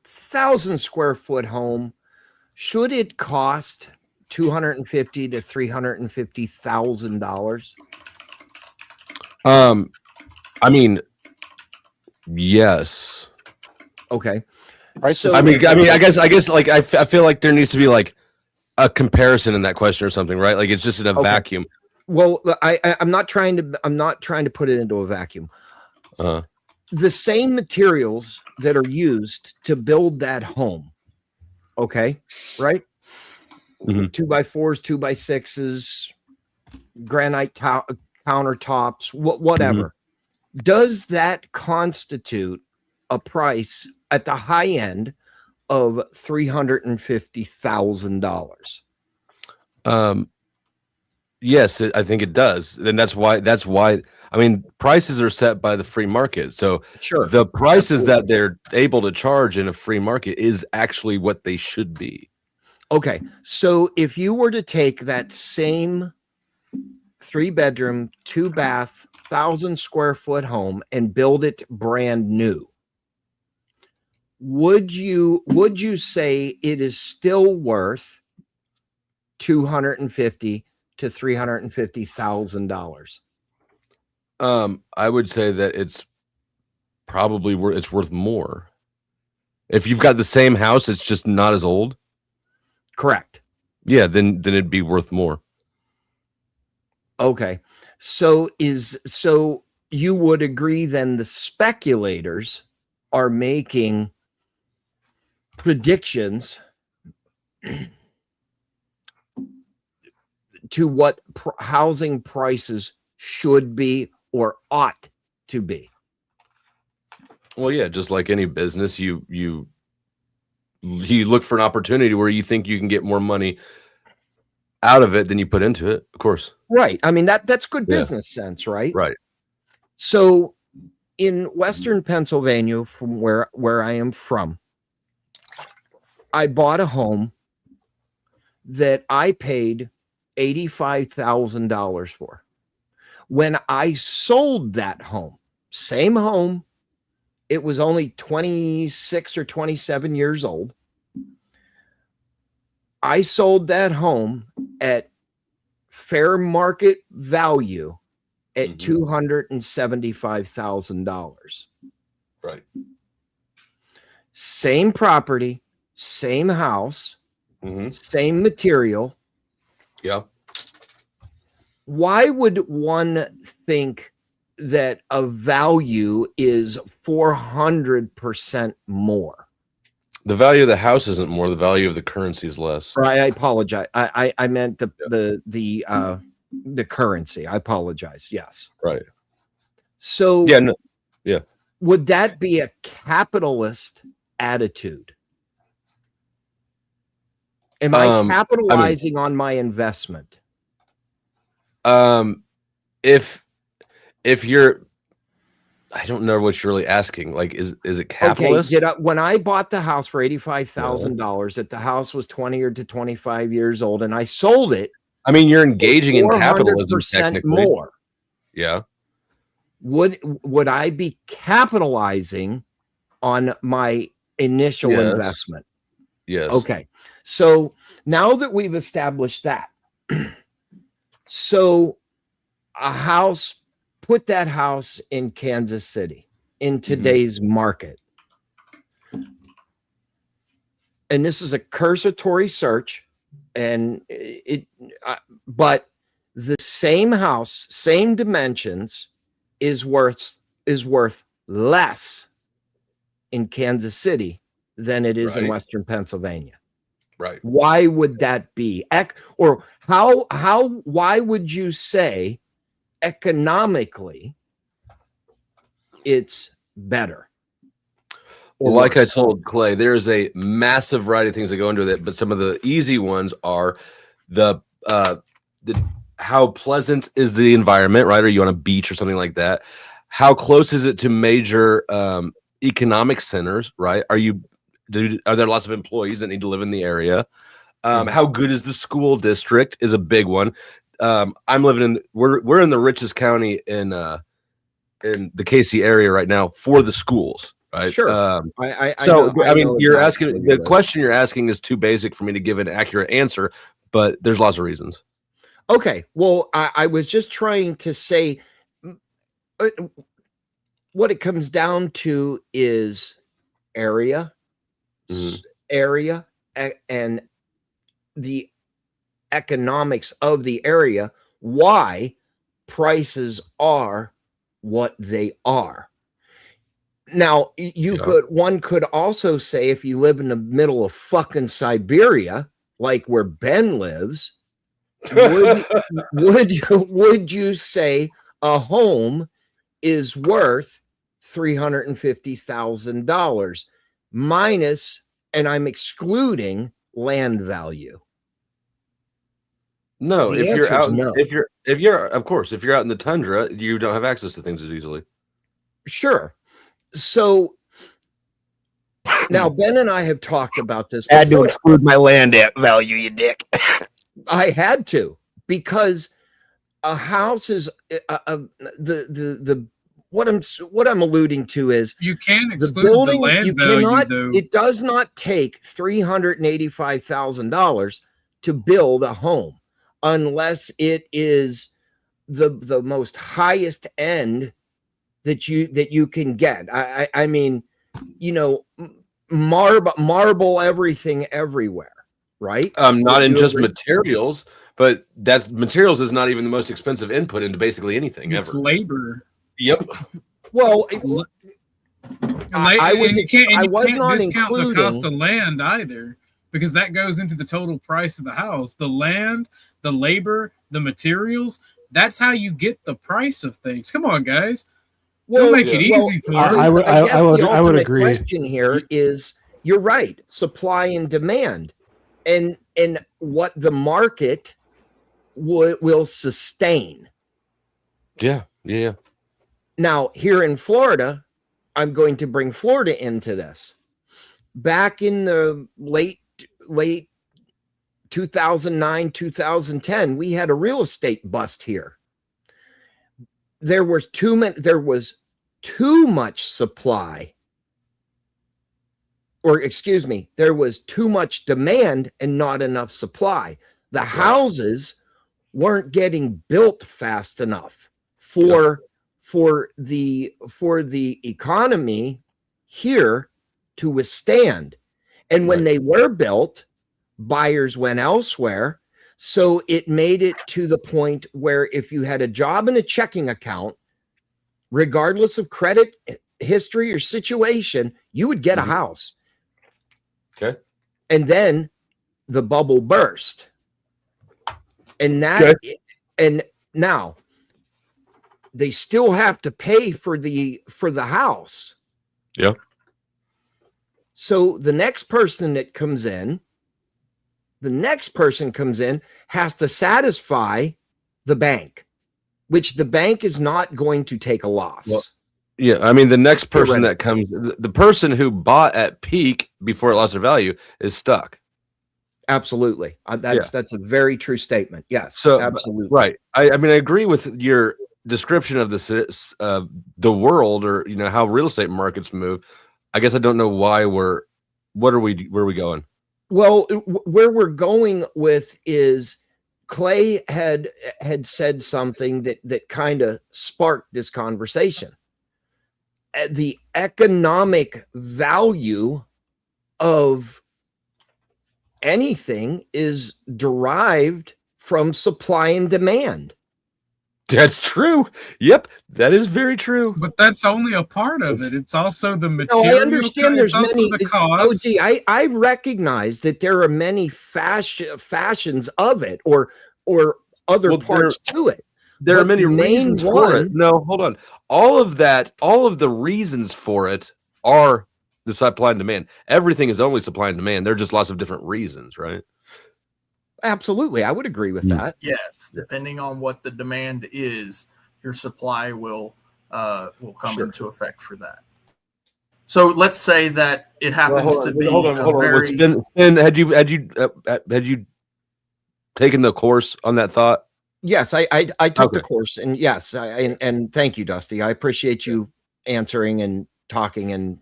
1,000-square-foot home, should it cost $250,000 to $350,000? I mean, yes. Okay. So, I mean, I guess, like, I feel like there needs to be like a comparison in that question or something, right? Like, it's just in a vacuum. Well, I'm not trying to put it into a vacuum. The same materials that are used to build that home, okay, right? 2x4s, 2x6s, granite countertops, whatever. Does that constitute a price at the high end of $350,000? Yes, I think it does. And that's why I mean, prices are set by the free market. So sure, the prices that they're able to charge in a free market is actually what they should be. Okay. So if you were to take that same 3-bedroom, 2-bath, 1,000-square-foot home and build it brand new, would you say it is still worth $250,000 to $350,000? I would say that it's probably worth more. If you've got the same house, it's just not as old. Correct. Yeah, then it'd be worth more. Okay. So you would agree then the speculators are making predictions to what housing prices should be or ought to be. Well, yeah, just like any business, you you look for an opportunity where you think you can get more money out of it than you put into it, of course. Right. I mean, that's good Yeah. business sense, right? Right. So in Western Pennsylvania, from where I am from, I bought a home that I paid $85,000 for. When I sold that home, same home, it was only 26 or 27 years old. I sold that home at fair market value at $275,000. Right. Same property, same house, same material. Yeah. Why would one think that a value is 400% more? The value of the house isn't more. The value of the currency is less. Right. I apologize. I meant the currency. I apologize. Yes. Right. So yeah. No, yeah. Would that be a capitalist attitude? Am I capitalizing on my investment? If you're, I don't know what you're really asking. Like, is it capitalist? Okay, when I bought the house for $85,000, that the house was 20 or to 25 years old, and I sold it. I mean, you're engaging in capitalism technically. More. Yeah. Would I be capitalizing on my initial investment? Yes. Okay. So now that we've established that, so a house, put that house in Kansas City in today's market. And this is a cursory search, and but the same house, same dimensions is worth less in Kansas City than it is in Western Pennsylvania. Right. Why would that be? Or why would you say economically it's better? Well, like I told Clay, there's a massive variety of things that go into that, but some of the easy ones are the how pleasant is the environment, right? Are you on a beach or something like that? How close is it to major economic centers, right? Are there lots of employees that need to live in the area? How good is the school district is a big one. I'm living in we're in the richest county in the KC area right now for the schools, right? Sure. I mean, you're asking the question you're asking is too basic for me to give an accurate answer, but there's lots of reasons. Okay. Well, I was just trying to say what it comes down to is area, and the economics of the area, why prices are what they are. Now, one could also say, if you live in the middle of fucking Siberia, like where Ben lives, would you say a home is worth $350,000 minus, and I'm excluding land value? No, The if you're answer is out, no. if you're of course, if you're out in the tundra, you don't have access to things as easily. Sure. So now Ben and I have talked about this. I had to before. exclude my land value, you dick. I had to, because a house is the what I'm alluding to is you can the exclude building. the land You value, cannot. though. It does not take $385,000 to build a home unless it is the most highest end that you can get. I mean, marble everything everywhere, right? Not in just agree? materials, but materials is not even the most expensive input into basically anything It's ever. labor. Yep. Well, I was and you can't not discount the cost including. of land either, because that goes into the total price of the house. The land, the labor, the materials. That's how you get the price of things. Come on, guys. Don't make it easy for us. I would the agree. question here is you're right, supply and demand, and what the market will sustain. Yeah. Now, here in Florida, I'm going to bring Florida into this. Back in the late 2009, 2010, we had a real estate bust here. There was too much supply, or excuse me, there was too much demand and not enough supply. The houses weren't getting built fast enough for the economy here to withstand. And when they were built, buyers went elsewhere. So it made it to the point where if you had a job and a checking account, regardless of credit history or situation, you would get a house. Okay. And then the bubble burst. And that, and now they still have to pay for the house. Yeah. So the next person that comes in, has to satisfy the bank, which the bank is not going to take a loss. Well, yeah, I mean, the next person that comes, the person who bought at peak before it lost their value is stuck. Absolutely. That's a very true statement. Yes. So absolutely. Right. I mean, I agree with your description of this, the world, or, you know, how real estate markets move. I guess I don't know why where are we going? Well, where we're going with is Clay had said something that kind of sparked this conversation. The economic value of anything is derived from supply and demand. That's true. Yep, that is very true. But that's only a part of it. It's also the material. No, I understand there's many. The costs. I recognize that there are many fashions of it, or other parts to it. There But are many the main reasons for it. one- No, hold on. All of the reasons for it are the supply and demand. Everything is only supply and demand. There are just lots of different reasons, right? Absolutely, I would agree with that. Yes, depending on what the demand is, your supply will come into effect for that. So let's say that it happens to be Hold on. very. Ben, had you taken the course on that thought? Yes, I took the Okay. course, and yes, and thank you, Dusty. I appreciate you answering and talking in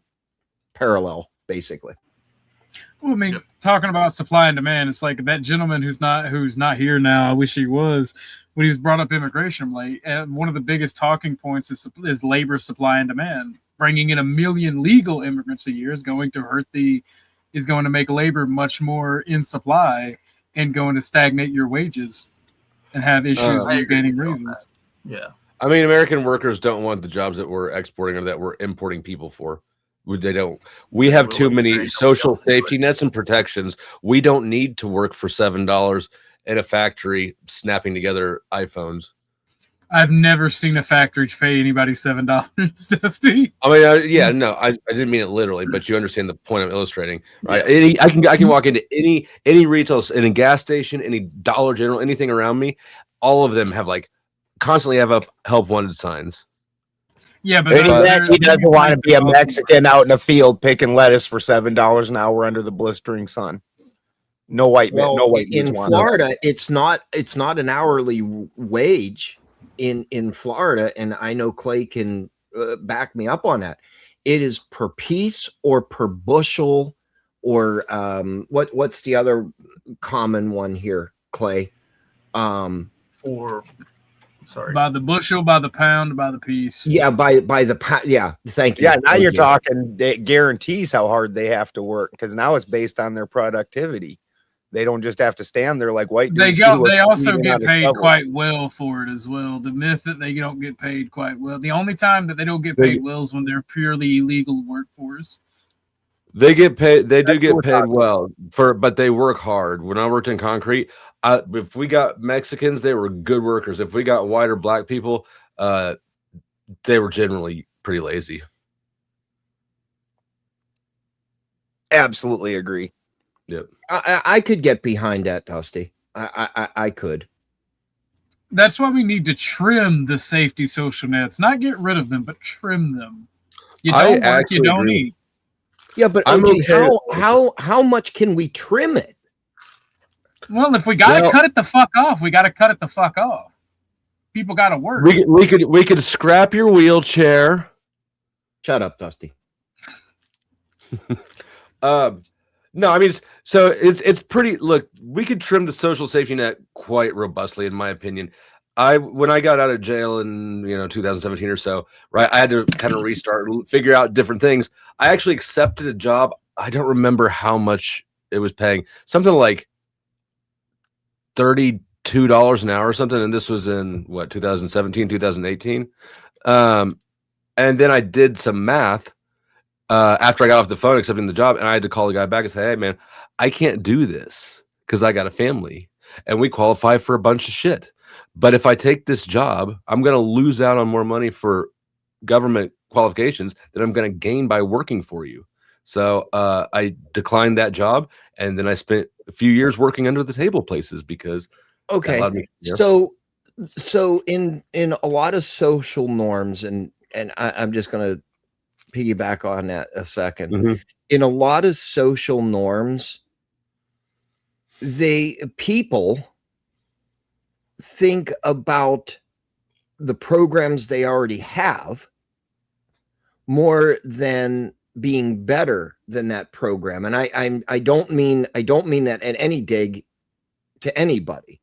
parallel, basically. Well, I mean, talking about supply and demand, it's like that gentleman who's not here now. I wish he was. When he was brought up immigration late, and one of the biggest talking points is labor supply and demand. Bringing in 1 million legal immigrants a year is going to make labor much more in supply and going to stagnate your wages and have issues with gaining raises. Yeah. I mean, American workers don't want the jobs that we're exporting or that we're importing people for. They don't. We have too many social safety nets and protections. We don't need to work for $7 in a factory snapping together iPhones. I've never seen a factory pay anybody $7, Dusty. I mean, I didn't mean it literally, but you understand the point I'm illustrating, right? I can walk into any retail, any gas station, any Dollar General, anything around me. All of them have constantly have up help wanted signs. Yeah, but he doesn't want to be a Mexican out in a field picking lettuce for $7 an hour under the blistering sun. No white man. No white in Florida, it's not an hourly wage in Florida, and I know Clay can back me up on that. It is per piece or per bushel, or what's the other common one here, Clay? By the bushel, by the pound, by the piece. Yeah, by the pound. Yeah, thank you. Yeah, now Thank you're you. talking. It guarantees how hard they have to work, because now it's based on their productivity. They don't just have to stand there like white dudes. They also get paid quite well for it as well. The myth that they don't get paid quite well. The only time that they don't get paid well is when they're purely illegal workforce. They get paid. They do get paid well but they work hard. When I worked in concrete, if we got Mexicans, they were good workers. If we got white or black people, they were generally pretty lazy. Absolutely agree. Yep. I could get behind that, Dusty. I could. That's why we need to trim the safety social nets, not get rid of them, but trim them. You don't work, you don't eat. Yeah, but I'm OG, okay. how much can we trim it? Well, if we gotta cut it the fuck off, we gotta cut it the fuck off. People gotta work. We could scrap your wheelchair. Shut up, Dusty. No, I mean, so it's pretty. Look, we could trim the social safety net quite robustly, in my opinion. When I got out of jail in 2017 or so, right, I had to kind of restart, figure out different things. I actually accepted a job. I don't remember how much it was paying, something like $32 an hour or something, and this was in 2017, 2018. And then I did some math. After I got off the phone accepting the job, and I had to call the guy back and say, "Hey, man, I can't do this because I got a family and we qualify for a bunch of shit. But if I take this job, I'm going to lose out on more money for government qualifications that I'm going to gain by working for you." So I declined that job, and then I spent a few years working under the table places because okay. So in a lot of social norms, and I'm just going to piggyback on that a second. Mm-hmm. In a lot of social norms, people think about the programs they already have more than being better than that program. And I don't mean that at any dig to anybody.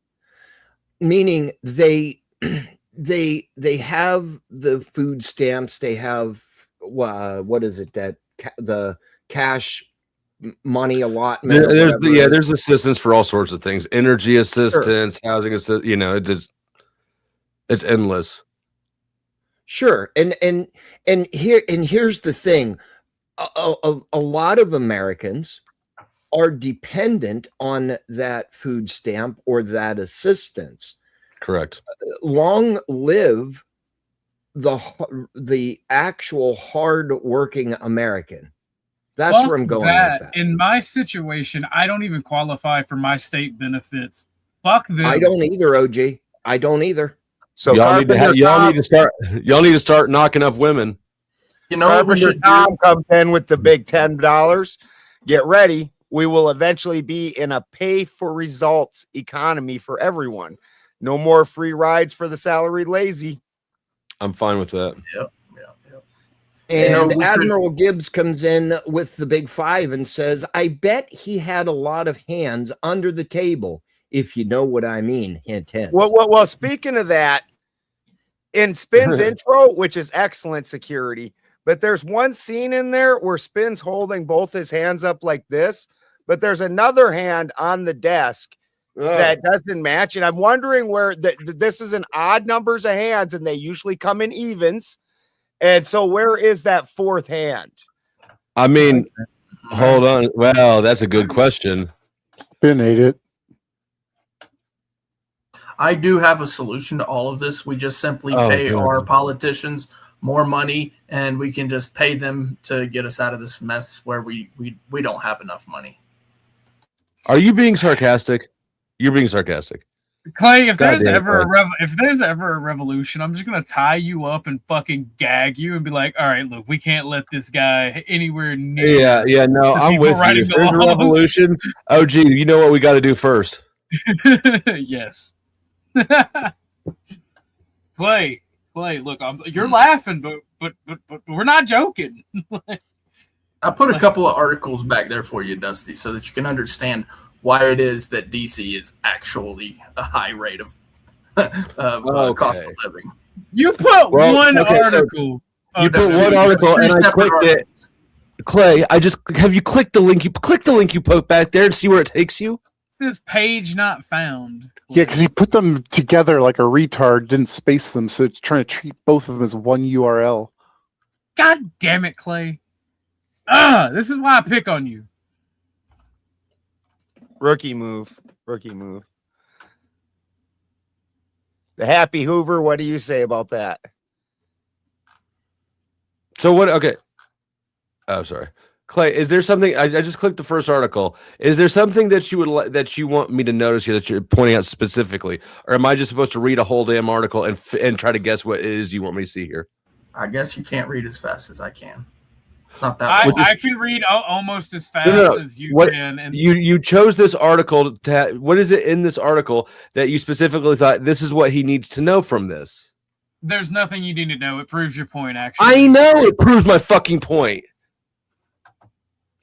Meaning they have the food stamps, they have what is it that the cash money allotment? There's assistance for all sorts of things, energy assistance, housing assistance. It's endless. Sure, and here's the thing: a lot of Americans are dependent on that food stamp or that assistance. Correct. Long live the actual hard-working American. That's Fuck where I'm going that. with that. In my situation, I don't even qualify for my state benefits. Fuck them. I don't either, OG. I don't either. So y'all need to start knocking up women. You know what we should do? Comes in with the big $10. Get ready. We will eventually be in a pay for results economy for everyone. No more free rides for the salaried lazy. I'm fine with that. Yep. And Admiral Gibbs comes in with the big five and says, I bet he had a lot of hands under the table, if you know what I mean. Hint, hint. Well, speaking of that, in Spin's intro, which is excellent security, but there's one scene in there where Spin's holding both his hands up like this, but there's another hand on the desk that doesn't match. And I'm wondering where this is an odd numbers of hands, and they usually come in evens. And so where is that fourth hand? I mean, hold on. Well, that's a good question. Spin ate it. I do have a solution to all of this. We just simply pay our politicians more money, and we can just pay them to get us out of this mess where we don't have enough money. Are you being sarcastic? You're being sarcastic. Clay, if there's ever a revolution, I'm just gonna tie you up and fucking gag you and be like, all right, look, we can't let this guy anywhere near. Yeah, no, I'm with you. If there's a revolution, OG, you know what we got to do first. Yes. Clay, look, you're laughing, but we're not joking. I put a couple of articles back there for you, Dusty, so that you can understand why it is that DC is actually a high rate of cost of living. You put one article. You put one article, and I clicked it. Clay, have you clicked the link? You click the link you put back there and see where it takes you. It says page not found. Yeah, because he put them together like a retard, didn't space them, so it's trying to treat both of them as one URL. God damn it, Clay. This is why I pick on you. Rookie move. The Happy Hoover, what do you say about that? So what? Okay. Oh, sorry. Clay, is there something? I just clicked the first article. Is there something that you would that you want me to notice here that you're pointing out specifically, or am I just supposed to read a whole damn article and try to guess what it is you want me to see here? I guess you can't read as fast as I can. It's not that. I can read almost as fast as you can. And you chose this article to. What is it in this article that you specifically thought this is what he needs to know from this? There's nothing you need to know. It proves your point. Actually, I know it proves my fucking point.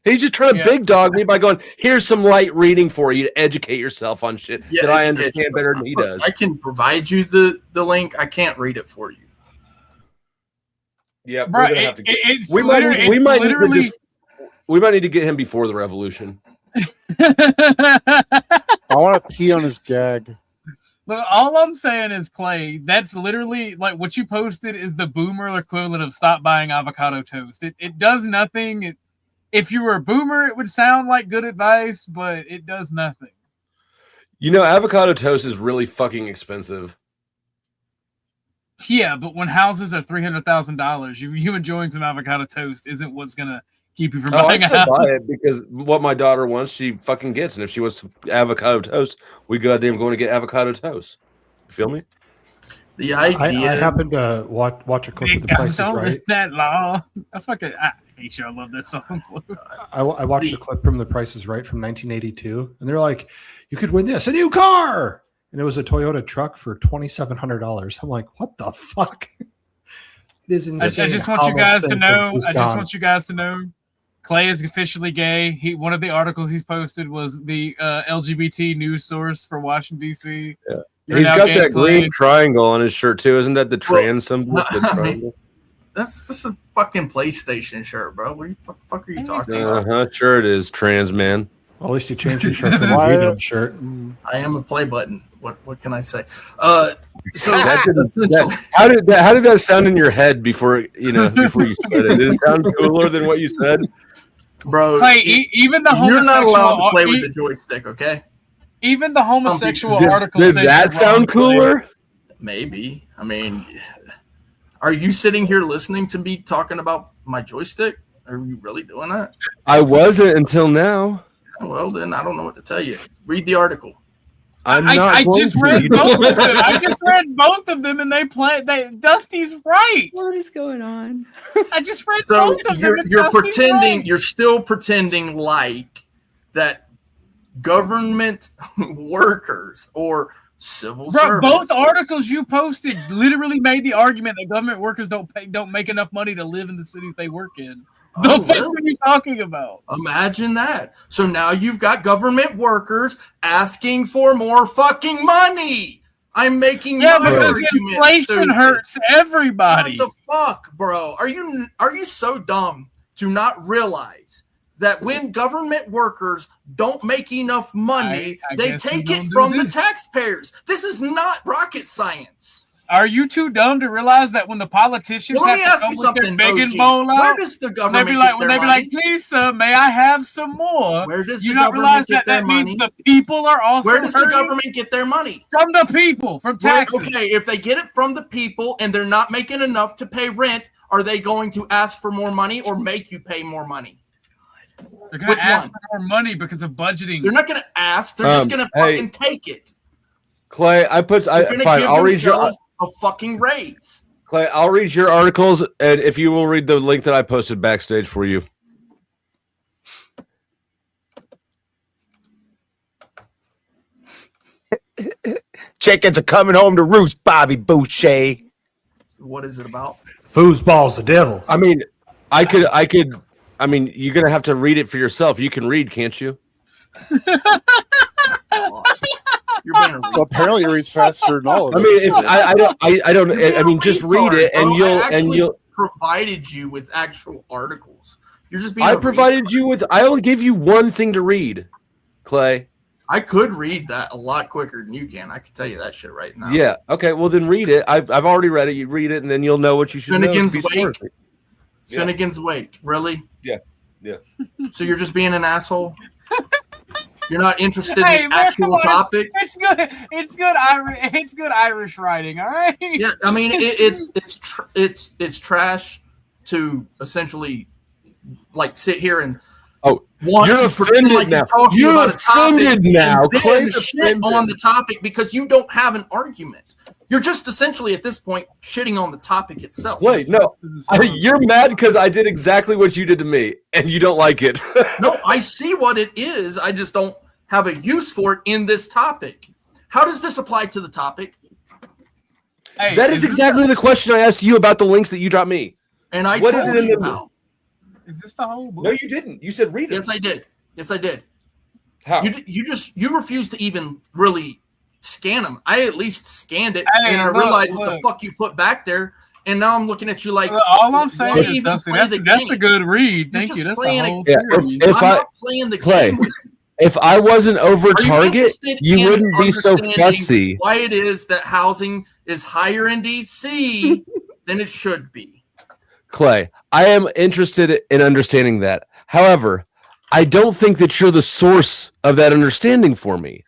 He's just trying to big dog me by going, here's some light reading for you to educate yourself on shit that I understand better than he does. I can provide you the link. I can't read it for you. Yeah, Bro, we're gonna have to get, we might need to get him before the revolution. I want to pee on his gag. Look, all I'm saying is, Clay, that's literally like what you posted is the boomer equivalent of stop buying avocado toast. It does nothing. If you were a boomer, it would sound like good advice, but it does nothing. You know, avocado toast is really fucking expensive. Yeah, but when houses are $300,000, you enjoying some avocado toast isn't what's gonna keep you from buying a house. Buy it because what my daughter wants, she fucking gets, and if she wants some avocado toast, we goddamn going to get avocado toast. You feel me? The idea. I happened to watch a clip of The Price is Right. That law. I hate you. I love that song. I watched a clip from The Price is Right from 1982, and they're like, "You could win this, a new car," and it was a Toyota truck for $2,700. I'm like, "What the fuck?" It is insane. I just want you guys to know. I just want you guys to know. Clay is officially gay. One of the articles he's posted was the LGBT news source for Washington D.C. Yeah. He's got that green triangle on his shirt too. Isn't that the trans symbol? The triangle? That's a fucking PlayStation shirt, bro. What the fuck are you talking about? Sure it is, trans man. Well, at least you changed your shirt from the green shirt. I am a play button. What can I say? So how did that sound in your head before you said it? Did it sound cooler than what you said, bro? Clay, even the homosexual, you're not allowed to play with the joystick, okay? Even the homosexual article. Did that sound cooler? Maybe. I mean, are you sitting here listening to me talking about my joystick? Are you really doing that? I wasn't until now. Well, then I don't know what to tell you. Read the article. I just read both of them. I just read both of them, and Dusty's right. What is going on? I just read both of them. You're pretending. Right. You're still pretending like that government workers or civil servants. Both articles you posted literally made the argument that government workers don't make enough money to live in the cities they work in. The fuck are you talking about? Imagine that. So now you've got government workers asking for more fucking money. I'm making because inflation hurts everybody. What the fuck, bro? Are you so dumb to not realize that when government workers don't make enough money, they take it from the taxpayers? This is not rocket science. Are you too dumb to realize that when the politicians have to come with their begging bowl out, where does the government they be like, please, sir, may I have some more? Where does you the not realize government get their money? Means the people are also Where does the government get their money? From the people, from taxes. Okay, if they get it from the people and they're not making enough to pay rent, are they going to ask for more money or make you pay more money? They're going to ask for more money because of budgeting. They're not going to ask. They're just going to fucking take it. Clay, fine. I'll read your a fucking raise. Clay, I'll read your articles, and if you will read the link that I posted backstage for you. Chickens are coming home to roost, Bobby Boucher. What is it about? Foosball's the devil. I mean, I could. I mean, you're gonna have to read it for yourself. You can read, can't you? Well, apparently, it reads faster than all of us. I mean, I don't. I mean, just read it, and you'll provided you with actual articles. You're just being. I provided you with. I only give you one thing to read, Clay. I could read that a lot quicker than you can. I can tell you that shit right now. Yeah. Okay. Well, then read it. I've already read it. You read it, and then you'll know what you should Finnegan's know. Wake. Finnegan's Wake. Really? Yeah. Yeah. So you're just being an asshole. You're not interested in actual topic. It's good. It's good. It's good Irish writing. All right. Yeah. I mean, it's trash to essentially like sit here and Oh, want you're to pretend offended like now. you're talking You're about a topic offended now. and then Clay's shit offended. on the topic because you don't have an argument. You're just essentially at this point shitting on the topic itself. Wait, no, you're mad because I did exactly what you did to me, and you don't like it. No, I see what it is. I just don't have a use for it in this topic. How does this apply to the topic? Hey, That is exactly the question I asked you about the links that you dropped me. And I What told is it in you the- how. Is this the whole book? No, you didn't. You said read it. Yes, I did. Yes, I did. How? You refused to even really scan them. I at least scanned it, Hey, and I look, realized what the look. fuck you put back there. And now I'm looking at you like All I'm saying why is, even Dusty, play the that's a game? good read. You're Thank just you. That's the playing whole Yeah, series. if I'm I not playing the Clay, game with you. if I wasn't over Are you target, interested you in wouldn't be so understanding fussy. why it is that housing is higher in DC than it should be? Clay, I am interested in understanding that. However, I don't think that you're the source of that understanding for me.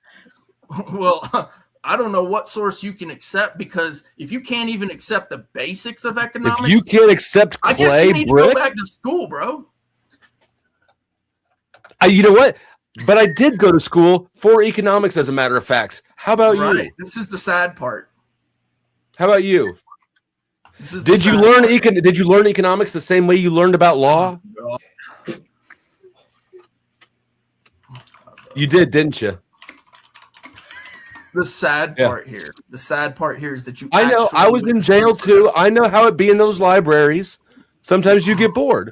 Well, I don't know what source you can accept because if you can't even accept the basics of economics, If you can't accept I guess Clay you need to Brick, go back to school, bro. you know what? But I did go to school for economics, as a matter of fact. How about Right. you? This is the sad part. How about you? This is the Did you sad learn part. Did you learn economics the same way you learned about law? You did, didn't you? The sad Yeah. part here. The sad part here is that you. I know. I actually was went in to school jail for too. this. I know how it be in those libraries. Sometimes you get bored.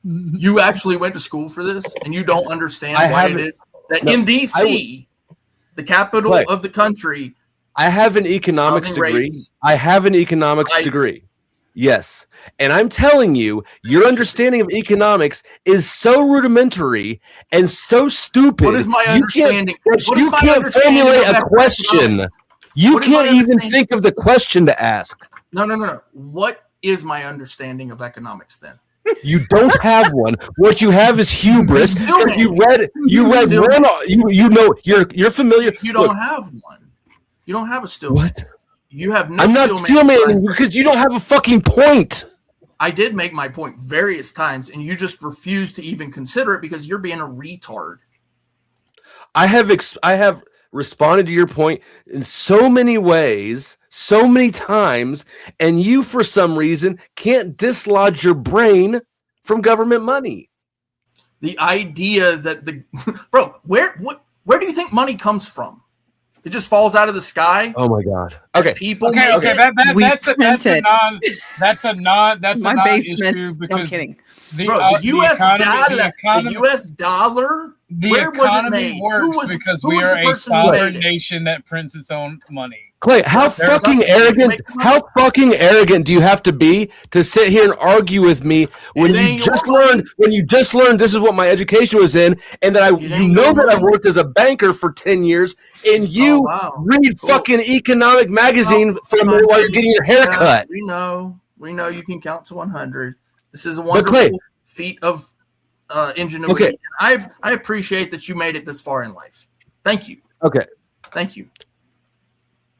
You actually went to school for this, and you don't understand I why it haven't- is that No, in I DC, the capital Clay. of the country, I have an economics housing degree. rates. I have an economics Right. degree. Yes. And I'm telling you, your understanding of economics is so rudimentary and so stupid. What is my you can't- understanding? that What is you my can't understanding formulate of a question. economics? You What is my can't even understanding? think of the question to ask. No. What is my understanding of economics then? You don't have one. What you have is hubris. Still You man. read Still one. man. You know you're familiar. You don't Look, have one. You don't have a still. what? You have no. I'm not steel man steelmanning because you don't have a fucking point. I did make my point various times, and you just refuse to even consider it because you're being a retard. I have responded to your point in so many ways, so many times, and you for some reason can't dislodge your brain from government money. The idea that the bro, where do you think money comes from? It just falls out of the sky. Oh my god. Okay. People. Okay, make okay, it. that's a non My basement. issue No, I'm because kidding. the, Bro, the U.S. dollar, the U.S. dollar. the Where was it economy made? works because who we was are the a person who made sovereign it? nation that prints its own money. Clay, how There- fucking that's- arrogant, make money. how fucking arrogant do you have to be to sit here and argue with me when It you ain't just your money. learned this is what my education was in, and that It you ain't know your that I money. worked as a banker for 10 years, and you Oh, wow. read Cool. fucking economic magazine from Come on, while you're dude. getting your hair Yeah, cut. We know you can count to 100. This is a But Clay- wonderful feat of ingenuity. Okay. And I appreciate that you made it this far in life. Thank you. Okay. Thank you.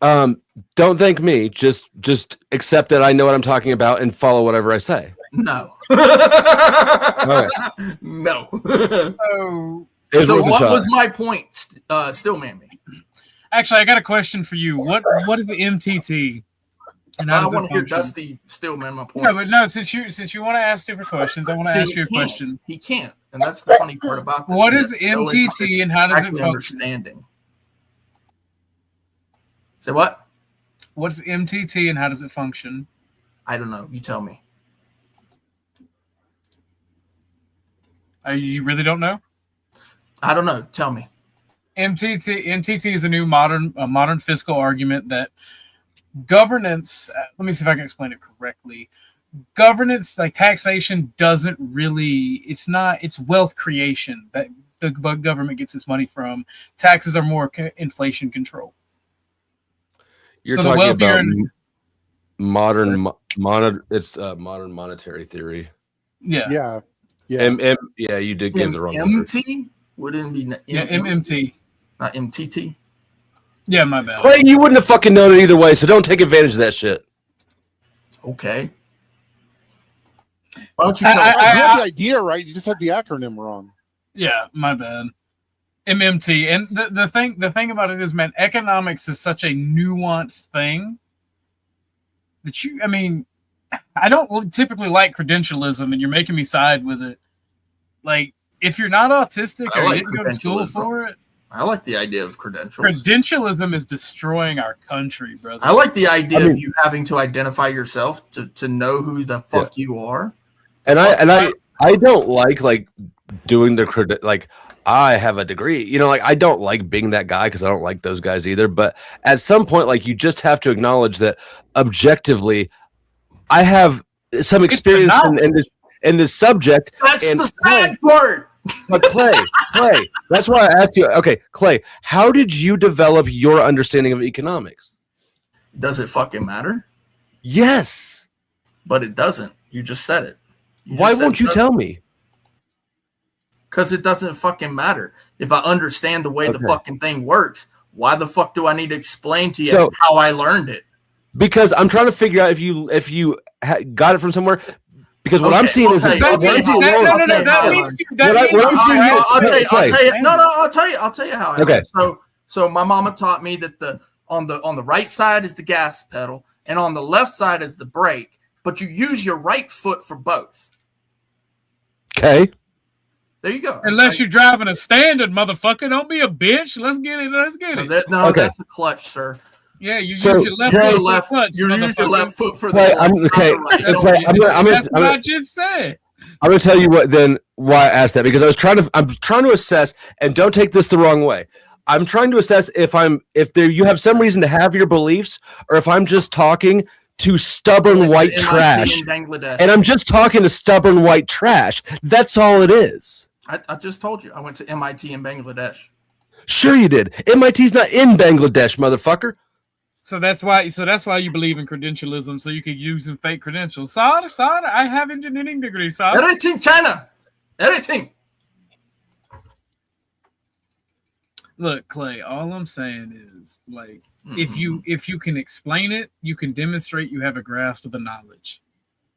Don't thank me. Just accept that I know what I'm talking about and follow whatever I say. No. Okay. No. So, It was So worth a what shot. was my point? Still, man. actually, I got a question for you. What is MTT? And how I does it want to hear function? Dusty Stillman my point. No, but no. Since you want to ask different questions, I want to See, ask he you a can't. question. He can't, and that's the funny part about this. What He is has no interest MTT in and how does it actually function? understanding? Say what? What's MTT and how does it function? I don't know. You tell me. You really don't know? I don't know. Tell me. MTT is a new modern fiscal argument that governance. Let me see if I can explain it correctly. Governance, like taxation, doesn't really. It's wealth creation that the government gets its money from. Taxes are more inflation control. You're So the talking wealthier about modern monetary theory. Yeah. Yeah, you did give the wrong word. MT wouldn't be MMT, not MTT. Yeah, my bad. Clay, you wouldn't have fucking known it either way, so don't take advantage of that shit. Okay. Why don't you tell you had the idea right, you just had the acronym wrong. Yeah, my bad. MMT. And the thing about it is, man, economics is such a nuanced thing that I don't typically like credentialism, and you're making me side with it. Like, if you're not autistic or you didn't go to school for it, I like the idea of credentials. Credentialism is destroying our country, brother. I like the idea of you having to identify yourself to know who the fuck you are. And I don't like doing the like I have a degree. You know, like I don't like being that guy because I don't like those guys either. But at some point, like you just have to acknowledge that objectively, I have some experience in this subject. That's the sad part. But Clay, that's why I asked you. Okay, Clay, how did you develop your understanding of economics? Does it fucking matter? Yes. But it doesn't. You just said it. Why won't you tell me? Because it doesn't fucking matter. If I understand the way the fucking thing works, why the fuck do I need to explain to you how I learned it? Because I'm trying to figure out if you got it from somewhere. Because what I'm seeing is I'll tell you how. Okay. So my mama taught me that on the right side is the gas pedal and on the left side is the brake, but you use your right foot for both. Okay. There you go. Unless you're driving a standard, motherfucker, don't be a bitch. Let's get it. That's a clutch, sir. Yeah, you use your left foot. You use your left foot for Clay, That's what I just said. I'm going to tell you why I asked that, because I'm trying to assess, and don't take this the wrong way. I'm trying to assess if you have some reason to have your beliefs, or if I'm just talking to stubborn white trash. And I'm just talking to stubborn white trash. That's all it is. I just told you. I went to MIT in Bangladesh. Sure you did. MIT's not in Bangladesh, motherfucker. So that's why you believe in credentialism, so you could use some fake credentials. Sir, I have engineering degree, sir. Everything China. Everything. Look, Clay, all I'm saying is, like, if you can explain it, you can demonstrate you have a grasp of the knowledge.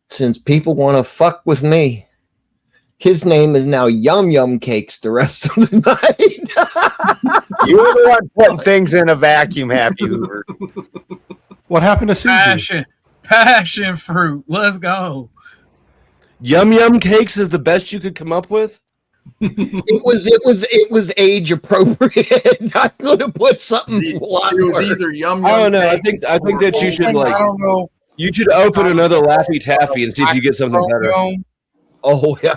Since people want to fuck with me, his name is now Yum Yum Cakes the rest of the night. You were the one putting things in a vacuum, Happy Hoover. What happened to Susie? Passion fruit. Let's go. Yum Yum Cakes is the best you could come up with? It was age appropriate. I could have put something a lot It was worse. either Yum Yum. I don't know. I Cakes think that you should I don't know. you should open another Laffy Taffy and see if you get something better. Oh yeah.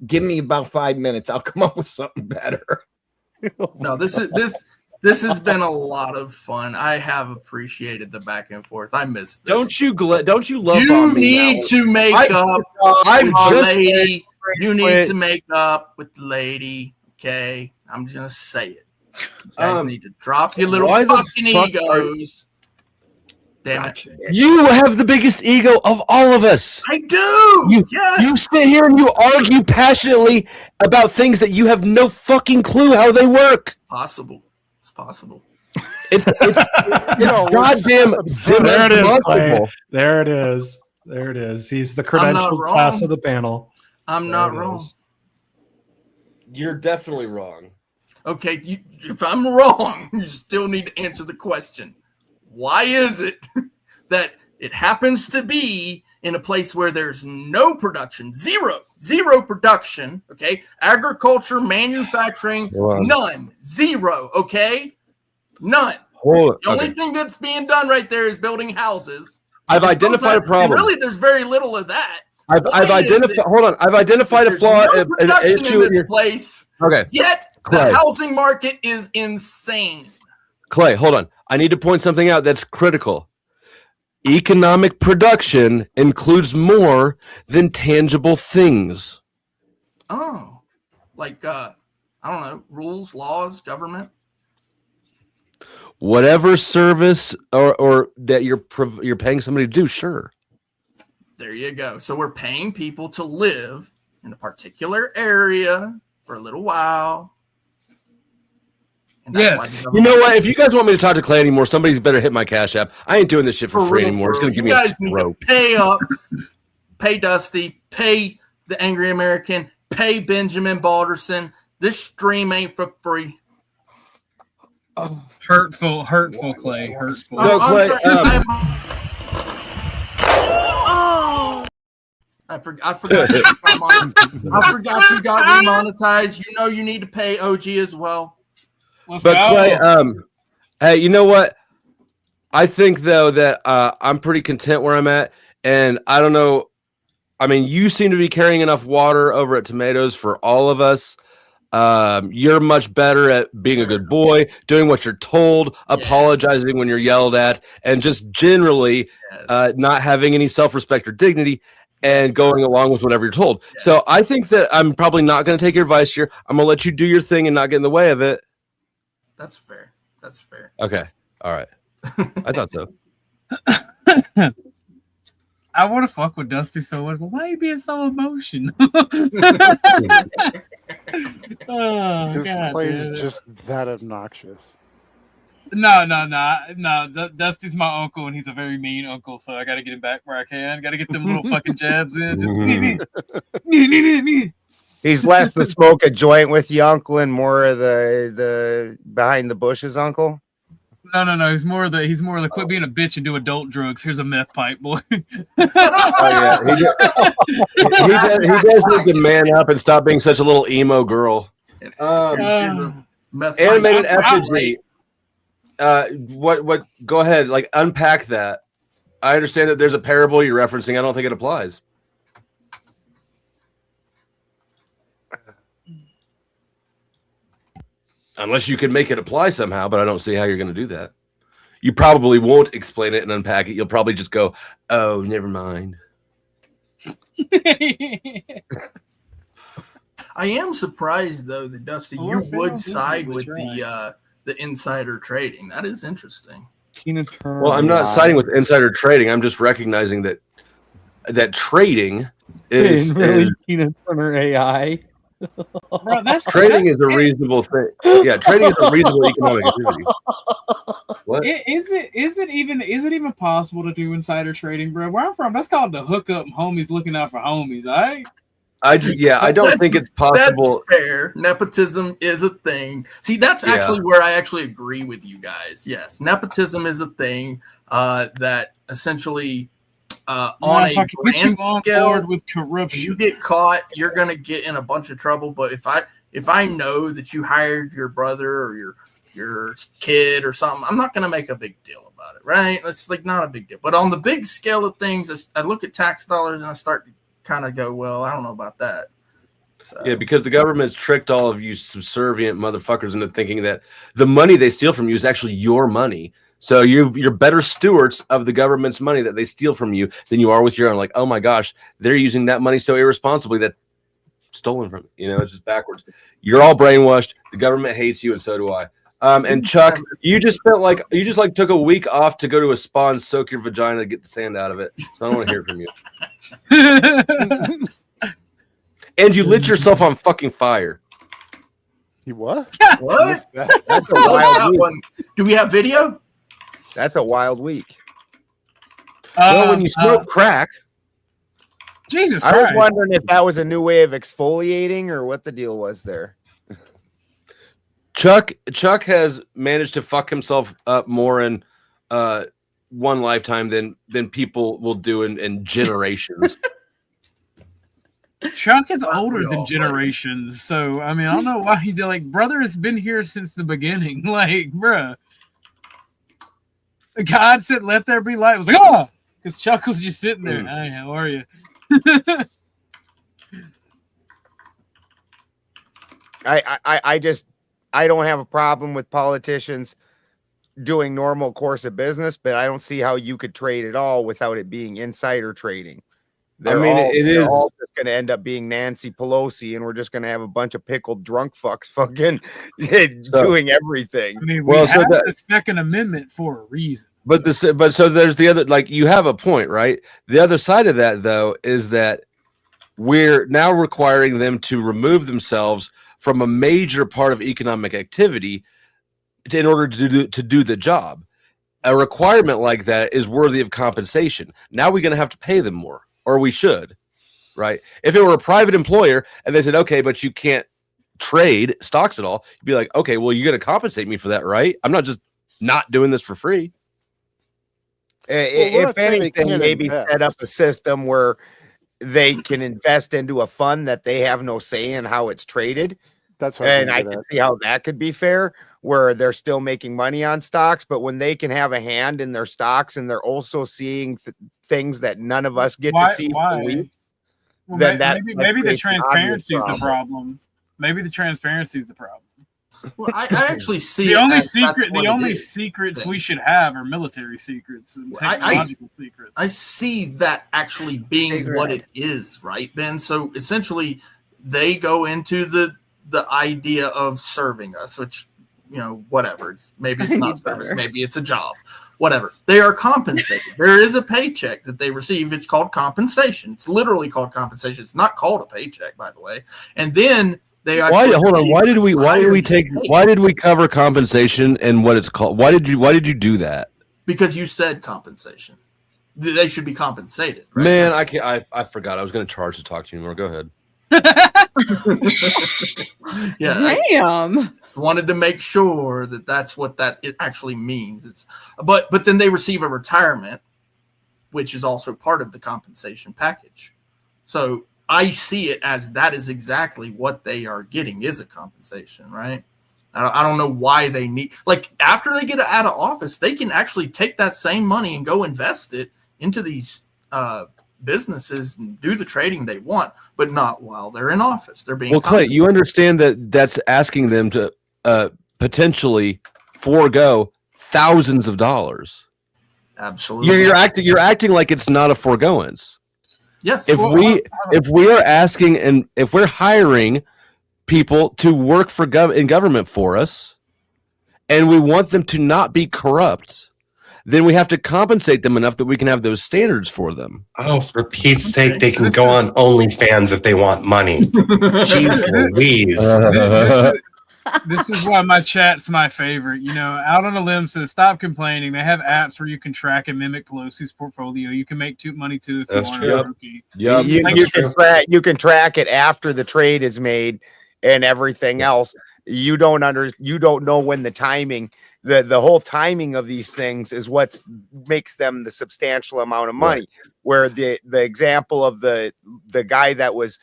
Give me about 5 minutes. I'll come up with something better. No, this has been a lot of fun. I have appreciated the back and forth. I missed this. Don't you love You on me need now? to make up I've with the just lady. You need to make up with the lady. Okay, I'm just gonna say it. You guys need to drop your little why the fucking fuck egos. Damn it! You have the biggest ego of all of us. I do. Yes. You sit here and you argue passionately about things that you have no fucking clue how they work. Possible. It's possible. It's goddamn There it is, Clay. impossible. There it is. There it is. He's the credentialed wrong. class of the panel. I'm not wrong. You're definitely wrong. Okay, if I'm wrong, you still need to answer the question. Why is it that it happens to be in a place where there's no production, zero production, okay? Agriculture, manufacturing, none, zero, okay? None. The only thing that's being done right there is building houses. I've identified a problem. Really, there's very little of that. I've identified. Hold on. I've identified a flaw. No production in this place. Okay. Yet Clay. the housing market is insane. Clay, hold on. I need to point something out that's critical. Economic production includes more than tangible things. Oh, like I don't know, rules, laws, government. Whatever service or that you're paying somebody to do, sure. There you go. So we're paying people to live in a particular area for a little while. Yes. You know what? If you guys want me to talk to Clay anymore, somebody's better hit my Cash App. I ain't doing this shit for free anymore. It's going to give me a stroke. Pay up. pay Dusty, pay the Angry American, pay Benjamin Balderson. This stream ain't for free. Hurtful, Clay. Hurtful. No, Clay, I forgot we monetized. You know you need to pay OG as well. Let's But go. Clay, hey, you know what? I think though that I'm pretty content where I'm at, and I don't know. I mean, you seem to be carrying enough water over at Tomatoes for all of us. You're much better at being a good boy, doing what you're told, apologizing when you're yelled at, and just generally not having any self-respect or dignity, and going along with whatever you're told. So I think that I'm probably not going to take your advice here. I'm going to let you do your thing and not get in the way of it. That's fair. That's fair. Okay. All right. I thought so. I want to fuck with Dusty so much, but why are you being so emotional? Oh, Because God, Clay's dude. just that obnoxious. No. Dusty's my uncle, and he's a very mean uncle, so I got to get him back where I can. Got to get them little fucking jabs in. Just He's less the smoke a joint with you, uncle, and more of the behind the bushes, uncle. No. He's more of the quit being a bitch and do adult drugs. Here's a meth pipe, boy. Oh, yeah. He does need to man up and stop being such a little emo girl. Animated effigy. What? Go ahead. Like, unpack that. I understand that there's a parable you're referencing. I don't think it applies. Unless you can make it apply somehow, but I don't see how you're going to do that. You probably won't explain it and unpack it. You'll probably just go, "Oh, never mind." I am surprised though that Dusty, you would side with the insider trading. That is interesting. Well, I'm not siding with insider trading. I'm just recognizing that trading is Tina Turner AI. Bro, trading is a reasonable thing. Yeah, trading is a reasonable economic activity. What? Is it even possible to do insider trading, bro? Where I'm from, that's called the hookup. Homies looking out for homies. All right. I don't think it's possible. That's fair. Nepotism is a thing. See, that's actually where I actually agree with you guys. Yes, nepotism is a thing that essentially on a grand scale with corruption. You get caught, you're gonna get in a bunch of trouble. But if I know that you hired your brother or your kid or something, I'm not gonna make a big deal about it, right? It's like not a big deal. But on the big scale of things, I look at tax dollars and I start to kind of go, well, I don't know about that. So. Yeah, because the government's tricked all of you subservient motherfuckers into thinking that the money they steal from you is actually your money. So you're better stewards of the government's money that they steal from you than you are with your own. Like, oh my gosh, they're using that money so irresponsibly that's stolen from you. You know, it's just backwards. You're all brainwashed. The government hates you, and so do I. And Chuck, you just took a week off to go to a spa and soak your vagina to get the sand out of it. So I don't want to hear from you. And you lit yourself on fucking fire. You what? What? That's a wild week. Do we have video? That's a wild week. Well, when you smoke crack. Jesus I Christ. was wondering if that was a new way of exfoliating or what the deal was there. Chuck has managed to fuck himself up more in one lifetime than people will do in generations. Chuck is older than generations, so I mean, I don't know why he did. Like, brother has been here since the beginning. Like, bruh, God said, "Let there be light." I was like, "Oh," because Chuck was just sitting there. Hi, how are you? I don't have a problem with politicians doing normal course of business, but I don't see how you could trade at all without it being insider trading. They're all just going to end up being Nancy Pelosi, and we're just going to have a bunch of pickled drunk fucks fucking doing everything. I mean, we have the Second Amendment for a reason. But so there's the other, like, you have a point, right? The other side of that, though, is that we're now requiring them to remove themselves from a major part of economic activity in order to do the job. A requirement like that is worthy of compensation. Now we're going to have to pay them more. or we should, right? If it were a private employer and they said, okay, but you can't trade stocks at all, you'd be like, okay, well, you're going to compensate me for that, right? I'm not just not doing this for free. If anything, maybe set up a system where they can invest into a fund that they have no say in how it's traded. That's what and I can see how that could be fair, where they're still making money on stocks, but when they can have a hand in their stocks and they're also seeing things that none of us get to see for weeks, Well, then maybe the creates an obvious transparency is the problem. Maybe the transparency is the problem. Well, I actually see the it only as that's secret. what The it only is. secrets we should have are military secrets and technological secrets. I see that actually being what it is, right, Ben? So essentially, they go into the idea of serving us, which, you know, whatever. Maybe it's not service, maybe it's a job, whatever. They are compensated. There is a paycheck that they receive. It's called compensation. It's literally called compensation. It's not called a paycheck, by the way. And then they why did we cover compensation and what it's called? Why did you do that? Because you said compensation. They should be compensated. Right? Man, I forgot. I was going to charge to talk to you more. Go ahead. Yeah. Damn. Just wanted to make sure that that's what it actually means. It's but then they receive a retirement, which is also part of the compensation package. So I see it as that is exactly what they are getting is a compensation, right? I don't know why they need, like, after they get out of office, they can actually take that same money and go invest it into these businesses and do the trading they want, but not while they're in office. They're being Clay, you understand that that's asking them to potentially forego thousands of dollars. Absolutely. You're acting like it's not a foregoance. Yes. If we are asking and if we're hiring people to work for in government for us, and we want them to not be corrupt, then we have to compensate them enough that we can have those standards for them. Oh, for Pete's sake, they can go on OnlyFans if they want money. Jeez Louise. This is why my chat's my favorite. You know, Out on a Limb says, stop complaining. They have apps where you can track and mimic Pelosi's portfolio. You can make money too if you want. True. Rookie. You can track it after the trade is made and everything else. You don't know when the timing, the whole timing of these things is what makes them the substantial amount of money. Right. Where the example of the guy that was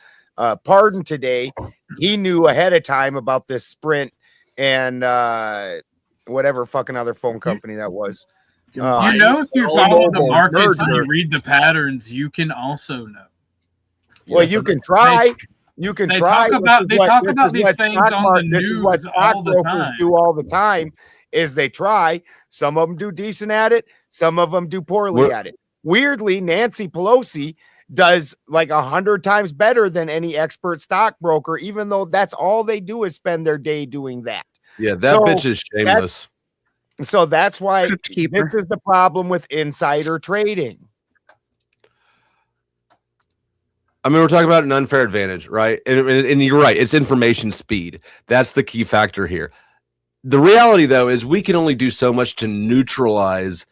pardoned today, he knew ahead of time about this Sprint and whatever fucking other phone company that was. You know, if you follow the markets and you read the patterns, you can also know. Well, you can try. You can try. They talk about these things on the news all the time. Do all the time is they try. Some of them do decent at it. Some of them do poorly at it. Weirdly, Nancy Pelosi does like 100 times better than any expert stockbroker, even though that's all they do is spend their day doing that. Yeah, that bitch is shameless. So that's why this is the problem with insider trading. I mean, we're talking about an unfair advantage, right? And you're right. It's information speed. That's the key factor here. The reality, though, is we can only do so much to neutralize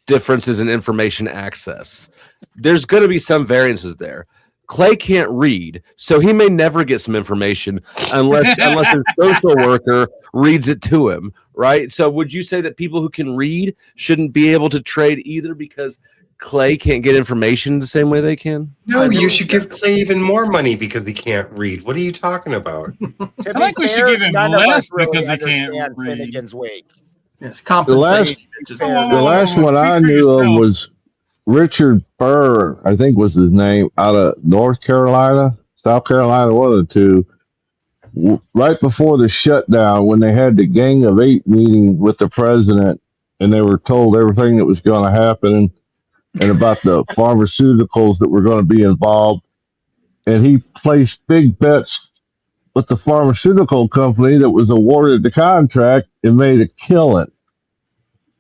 differences in information access. There's going to be some variances there. Clay can't read, so he may never get some information unless his social worker reads it to him, right? So would you say that people who can read shouldn't be able to trade either because Clay can't get information the same way they can? No, you should give Clay even more money because he can't read. What are you talking about? I think we should give him less because he can't read. Finnegan's Wake. Yes, compensation. The last one I knew of was Richard Burr, I think was his name, out of North Carolina, South Carolina, one of the two. Right before the shutdown, when they had the Gang of Eight meeting with the president, and they were told everything that was going to happen and about the pharmaceuticals that were going to be involved, and he placed big bets with the pharmaceutical company that was awarded the contract and made a killing.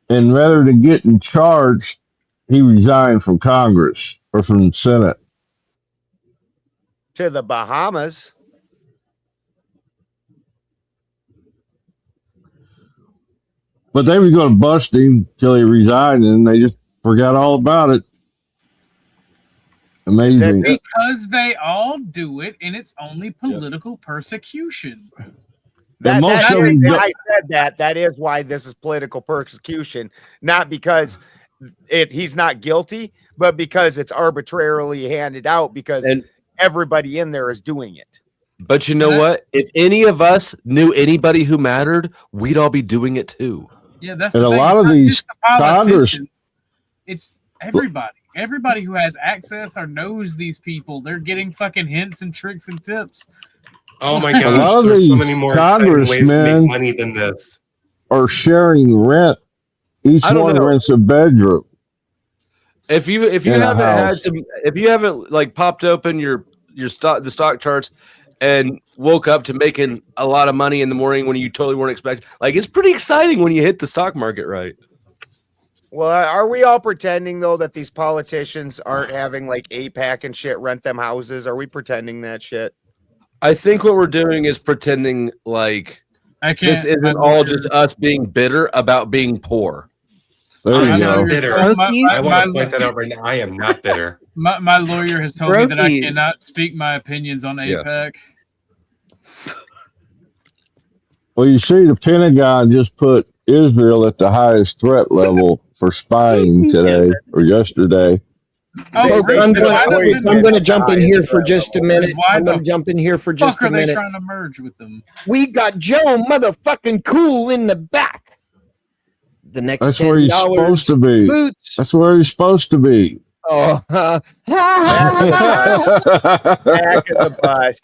And rather than getting charged, he resigned from Congress or from the Senate. To the Bahamas. But they were going to bust him till he resigned, and they just forgot all about it. Amazing. Because they all do it, and it's only political persecution. That most of is, them I said that. That is why this is political persecution, not because he's not guilty, but because it's arbitrarily handed out because everybody in there is doing it. But you know what? If any of us knew anybody who mattered, we'd all be doing it too. Yeah, that's And the a thing. lot It's of not these just the Congress, politicians. It's everybody. Everybody who has access or knows these people, they're getting fucking hints and tricks and tips. Oh my a lot gosh, of there's so these many more exciting ways to make congressmen money than this. are sharing rent. Each I don't one know. rents a bedroom. If you In a haven't had house. if you haven't like popped open your the stock charts and woke up to making a lot of money in the morning when you totally weren't expecting, like it's pretty exciting when you hit the stock market right. Well, are we all pretending though that these politicians aren't having like APAC and shit rent them houses? Are we pretending that shit? I think what we're doing is pretending like this isn't all just us being bitter about being poor. There I'm you not go. bitter. I want to point that out right now. I am not bitter. My lawyer has told me that I Brokies. cannot speak my opinions on Yeah. APAC. Well, you see, the Pentagon just put Israel at the highest threat level for spying today or yesterday. Oh, Folks, really? I'm Why going don't to jump in here for just a minute. Why I'm going to the jump in here for just fuck a are they minute. trying to merge with them? We got Joe motherfucking Cool in the back. The next That's where he's $10 supposed to be. boots. That's where he's supposed to be. Oh, Back of the bus.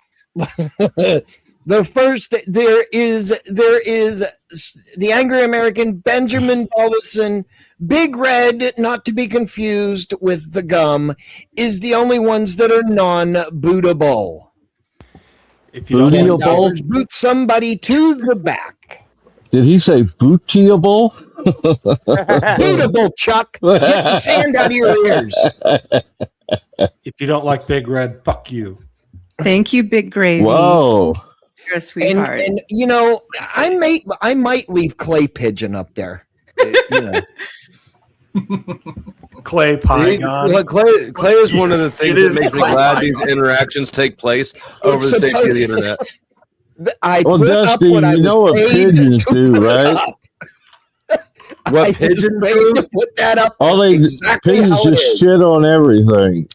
the first there is the angry American Benjamin Bollison, Big Red, not to be confused with the gum, is the only ones that are non-bootable. If you don't Bootable? $10 boot somebody to the back. Did he say bootable? Bootable, Chuck. Get the sand out of your ears. If you don't like Big Red, fuck you. Thank you, Big Gravy. Whoa. You're a sweetheart. And you know, I might leave Clay Pigeon up there. You know. Clay Pygon. Look, Clay is one of the things It that is makes me Clay glad Pygon. these interactions take place over the safety of the internet. I Well, put up Dusty, what I you know was what paid pigeons to do, put right? up. What I was pigeons paid do? to put that up. All they exactly pigeons how it just is. shit on everything.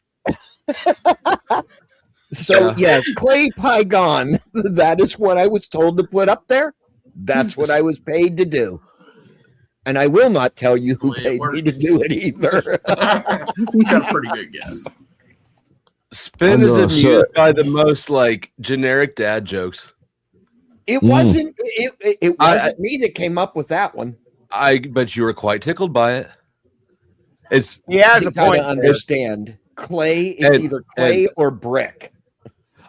So Yeah. yes, Clay Pygon. That is what I was told to put up there. That's what I was paid to do. And I will not tell you who Well, it paid me to works. do it either. Got a pretty good guess. Spin I'm is gonna amused say- by the most like generic dad jokes. It wasn't it I- wasn't me that came up with that one. But you were quite tickled by it. It's He has You a gotta point. understand. Clay is And- either clay or brick.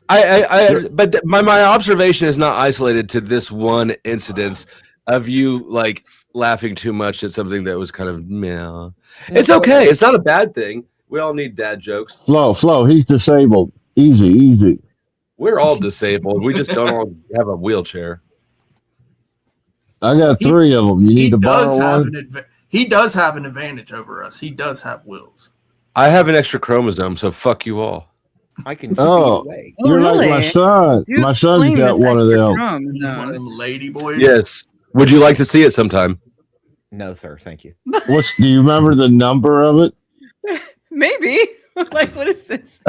but my observation is not isolated to this one incidence of you like laughing too much at something that was kind of meh. It's okay. It's not a bad thing. We all need dad jokes. Flo, he's disabled. Easy. We're all disabled. We just don't all have a wheelchair. I got 3 of them. You He need to borrow does have one? he does have an advantage over us. He does have wills. I have an extra chromosome, so fuck you all. I can see Oh, away. Oh, you're like my really? son. Do My son's explain got this one of extra them. chrome, He's one of them lady boys. Yes. Would you like to see it sometime? No, sir, thank you. Do you remember the number of it? Maybe. Like, what is this?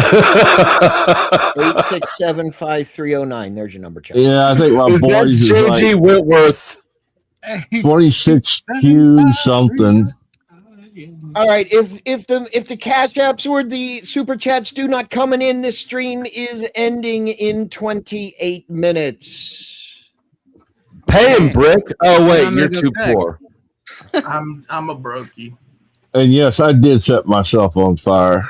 8675309. There's your number, Chuck. Yeah, I think my boys That's is JG like Whitworth. 26Q something. All right. If the cash apps or the super chats do not coming in, this stream is ending in 28 minutes. Pay him, Brick. Oh wait, I'm you're gonna too go back. poor. I'm a brokey. And yes, I did set myself on fire.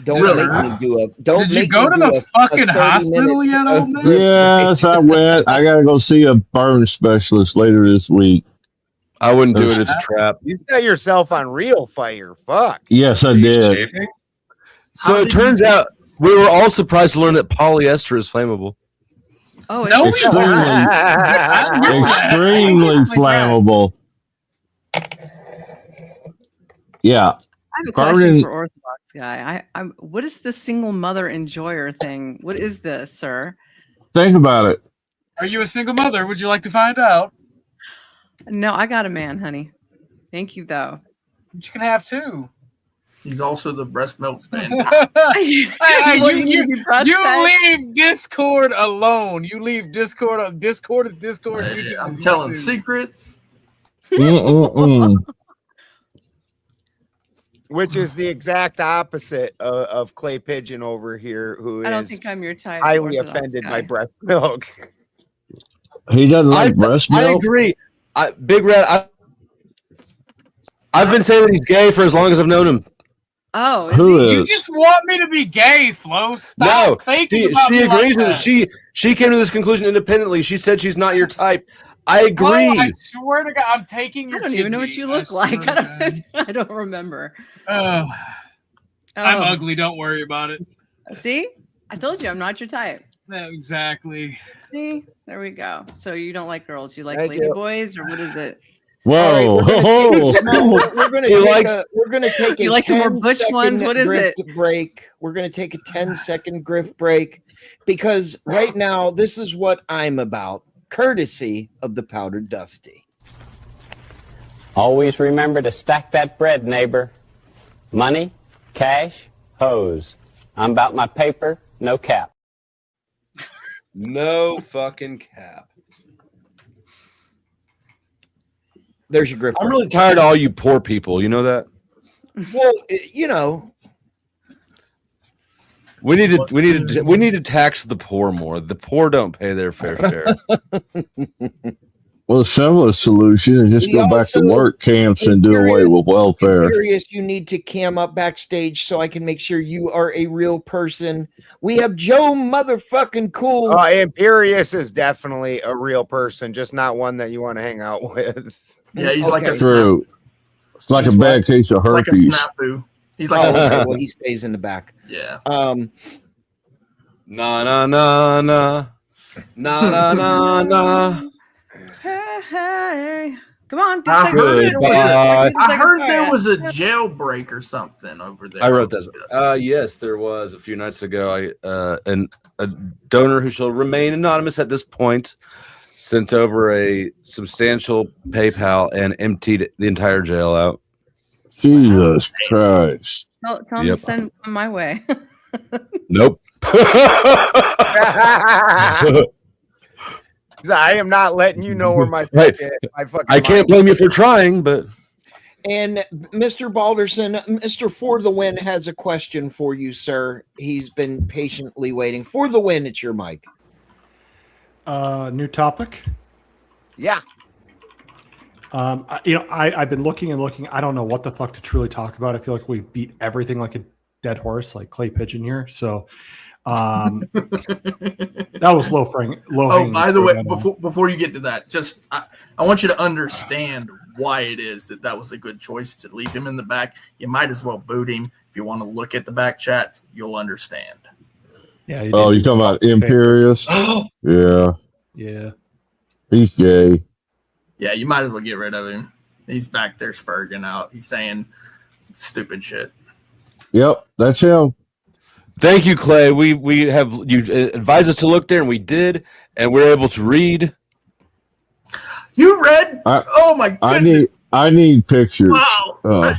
Don't Really? make me do a. Don't Did you make go me to do the a fucking 30-minute hospital yet, old man? Yes, I went. I got to go see a burn specialist later this week. I wouldn't do it. It's a trap. You set yourself on real fire. Fuck. Yes, I Are you did. shaving? So it turns out we were all surprised to learn that polyester is flammable. Oh, No, it's we Extremely, extremely flammable. Yeah. I have a Carbon question in- for Orthodox. This guy. I'm. What is the single mother enjoyer thing? What is this, sir? Think about it. Are you a single mother? Would you like to find out? No, I got a man, honey. Thank you, though. But you can have two. He's also the breast milk man. You leave Discord alone. You leave Discord. Discord is Discord. YouTube I'm is telling YouTube. secrets. Which is the exact opposite of Clay Pigeon over here, who I don't is think I'm your type. highly Orthodox offended guy. by breast milk. He doesn't like breast milk. I agree. Big Red. I've been saying that he's gay for as long as I've known him. Oh, You just want me to be gay, Flo. Stop thinking about she me agrees like with that. it. She came to this conclusion independently. She said she's not your type. I agree. Oh, I swear to God, I'm taking your I don't even know what you look like. I don't remember. I'm Oh. ugly. Don't worry about it. See, I told you I'm not your type. No, exactly. See, there we go. So you don't like girls, you like Thank lady you. boys, or what is it? Whoa! We're gonna take a You like the more 10 butch second ones? What is grift it? break. We're gonna take a 10-second grift break because right now this is what I'm about, courtesy of the Powdered Dusty. Always remember to stack that bread, neighbor. Money, cash, hose. I'm about my paper, no cap. No fucking cap. There's your grift. I'm really tired of all you poor people. You know that? Well, you know, We need to tax the poor more. The poor don't pay their fair share. Well, the simplest solution is just We go back to also- work camps and do away with welfare. Imperious, you need to cam up backstage so I can make sure you are a real person. We have Joe motherfucking Cool. Imperious is definitely a real person, just not one that you want to hang out with. Yeah, he's like a True. It's like a bad case of like a herpes. snafu. He's like Oh, a okay, snafu. well, he stays in the back. Yeah. Na na na na na na na na. Hey, come on. I heard, Goodbye. I heard there was a jailbreak or something over there. I wrote this. Yes, there was a few nights ago. And a donor who shall remain anonymous at this point sent over a substantial PayPal and emptied the entire jail out. Jesus Christ. Tell him Yep. to send one my way. Nope. I am not letting you know where my Right. fucking I can't blame you for trying, but And Mr. Balderson, Mr. For the Win has a question for you, sir. He's been patiently waiting. For the Win, it's your mic. New topic. Yeah. I've been looking and looking. I don't know what the fuck to truly talk about. I feel like we beat everything like a dead horse, like Clay Pigeon here. So, that was low. Oh, by the way, before you get to that, just I want you to understand why it is that was a good choice to leave him in the back. You might as well boot him. If you want to look at the back chat, you'll understand. Yeah. Oh, you talking about Imperious? Yeah. Yeah. He's gay. Yeah, you might as well get rid of him. He's back there spurging out. He's saying stupid shit. Yep, that's him. thank you, Clay. We have you advised us to look there, and we did, and we're able to read. You read? Oh my goodness! I need pictures. Wow.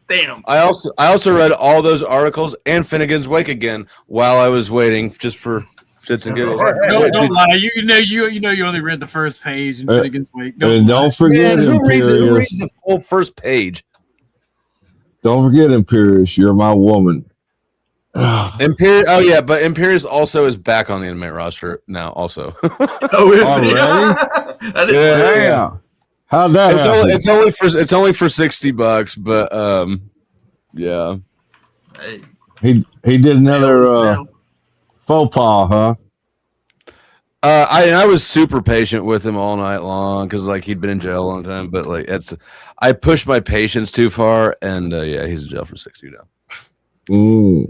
Damn. I also read all those articles and Finnegan's Wake again while I was waiting, just for shits and giggles. Don't lie. You know you only read the first page in Finnegan's Wake. And don't forget Man, who reads Imperious. the whole first page? Don't forget Imperious. You're my woman. Imperious. Oh yeah, but Imperious also is back on the inmate roster now. Also. Oh, is he? That is Yeah. How'd that happen? It's only for $60, but yeah. Hey. He did another faux pas, huh? I was super patient with him all night long because like he'd been in jail a long time, but like I pushed my patience too far, and yeah, he's in jail for 60 now.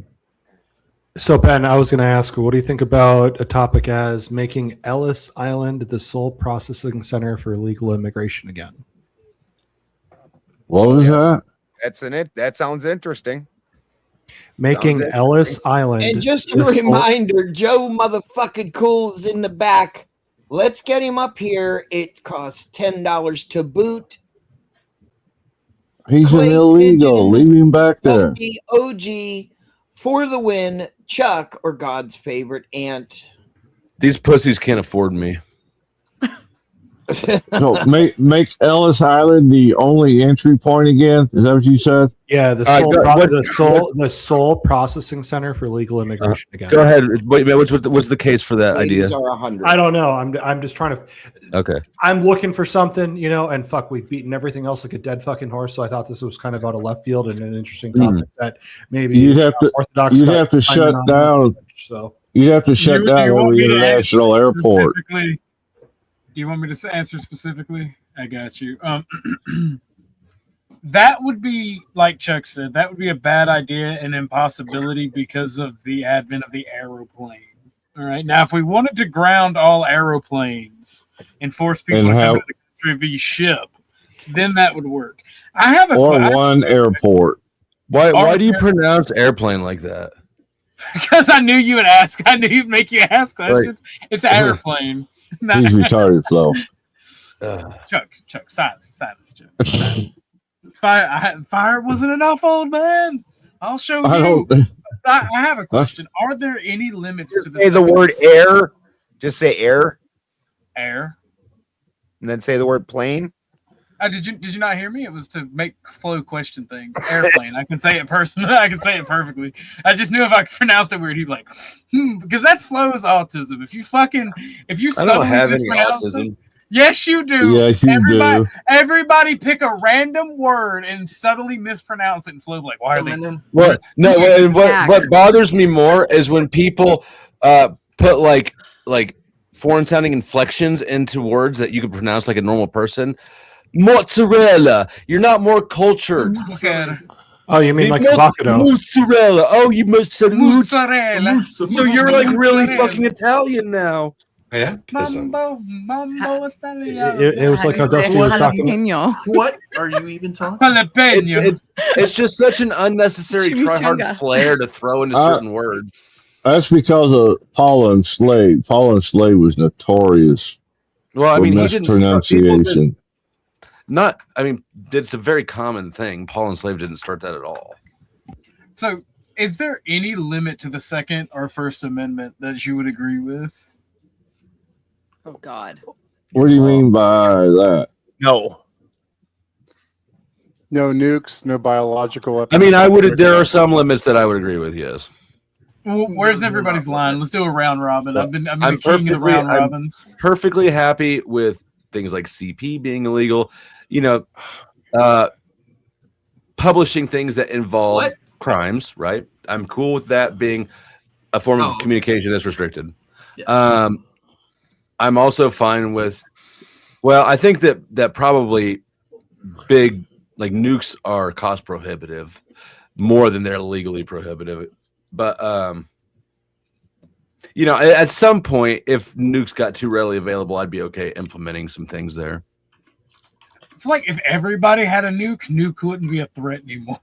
So, Ben, I was going to ask, what do you think about a topic as making Ellis Island the sole processing center for illegal immigration again? What was that? That sounds interesting. Making Ellis Island. And just a the sole- reminder, Joe motherfucking Cool is in the back. Let's get him up here. It costs $10 to boot. He's an illegal. Leave him back there. Rusty OG for the win. Chuck, or God's favorite aunt. These pussies can't afford me. So make Ellis Island the only entry point again. Is that what you said? Yeah, the sole processing center for legal immigration again. Go ahead. Wait, what's the case for that idea? Are 100. I don't know. I'm just trying to. Okay. I'm looking for something, and fuck, we've beaten everything else like a dead fucking horse. So I thought this was kind of out of left field and an interesting topic that maybe you'd have to Orthodox. You'd have to shut down. So you'd have to shut down the international airport. Do you want me to answer specifically? I got you. That would be, like Chuck said, that would be a bad idea and impossibility because of the advent of the aeroplane. All right. Now, if we wanted to ground all aeroplanes and force people to come to the country via ship, then that would work. I have one airport. Why do you pronounce airplane like that? Because I knew you would ask. I knew you'd make you ask questions. Right. It's an airplane. He's retarded, Flo. Chuck, silence, Chuck. Fire wasn't enough, old man. I'll show you. I have a question. Are there any limits to say the word air? Just say air. Air. And then say the word plane. Did you not hear me? It was to make Flo question things. Airplane. I can say it personally. I can say it perfectly. I just knew if I pronounced it weird, he'd be like, because that's Flo's autism. If you I don't have any autism. Yes, you do. Yes, you do. Everybody pick a random word and subtly mispronounce it, and Flo like, why are they? What? No. What bothers me more is when people put like foreign sounding inflections into words that you could pronounce like a normal person. Mozzarella. You're not more cultured. Oh, you mean like avocado? Mozzarella. Oh, you mozzarella. So you're like really fucking Italian now. Yeah. Mambo it was like Dusty was talking. What are you even talking? It's just such an unnecessary try-hard flair to throw into certain words. That's because of Paula and Slade. Paula and Slade was notorious. Well, I mean, he mispronunciation. It's a very common thing. Paul and Slave didn't start that at all. So, is there any limit to the Second or First Amendment that you would agree with? Oh, God. What do you mean by that? No nukes, no biological weapons. I mean, there are some limits that I would agree with. Yes. Well, where's everybody's line? Let's do a round robin. I've been the king of the round robins. I'm perfectly happy with things like CP being illegal. Publishing things that involve crimes, right? I'm cool with that being a form of communication that's restricted. Yes. I'm also fine with, I think that probably big like nukes are cost prohibitive more than they're legally prohibitive. But at some point, if nukes got too readily available, I'd be okay implementing some things there. It's like if everybody had a nuke wouldn't be a threat anymore.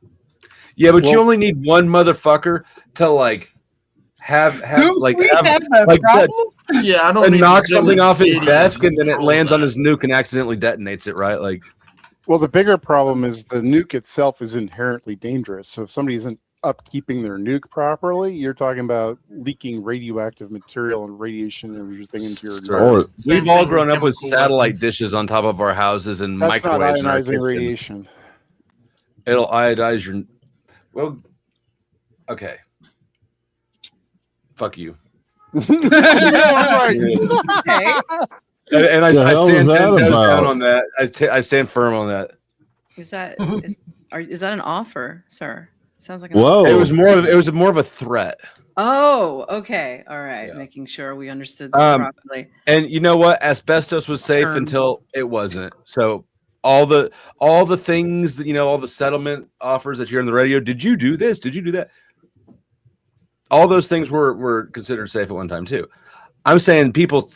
Yeah, but you only need one motherfucker to like have yeah, I don't knock something off his desk and then it lands on his nuke and accidentally detonates it, right? Like, well, the bigger problem is the nuke itself is inherently dangerous. So if somebody isn't upkeeping their nuke properly, you're talking about leaking radioactive material and radiation and everything into your environment. We've all grown up with satellite dishes on top of our houses and that's microwaves. Not ionizing radiation. It'll iodize your. Well, okay. Fuck you. Okay. And I stand 10 toes down on that. I stand firm on that. Is that an offer, sir? Sounds like whoa. It was more of a threat. Oh, okay. All right. Yeah. Making sure we understood that properly. And you know what? Asbestos was safe until it wasn't. So all the things that, all the settlement offers that you hear on the radio, did you do this? Did you do that? All those things were considered safe at one time too. I'm saying people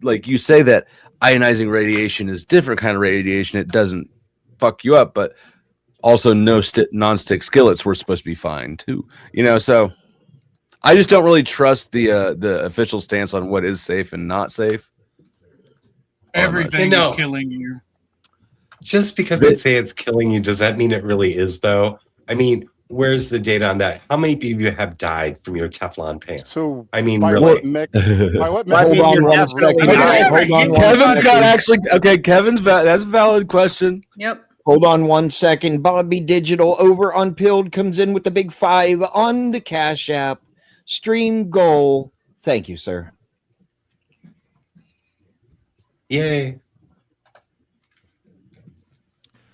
like you say that ionizing radiation is different kind of radiation. It doesn't fuck you up, but Also, no non-stick skillets were supposed to be fine too. So I just don't really trust the official stance on what is safe and not safe. Everything is killing you. Just because they say it's killing you, does that mean it really is, though? I mean, where's the data on that? How many of you have died from your Teflon pants? So, I mean, by really. what Kevin's got actually okay. That's a valid question. Yep. Hold on 1 second. Bobby Digital over on Pilled comes in with the big 5 on the Cash App. Stream goal. Thank you, sir. Yay.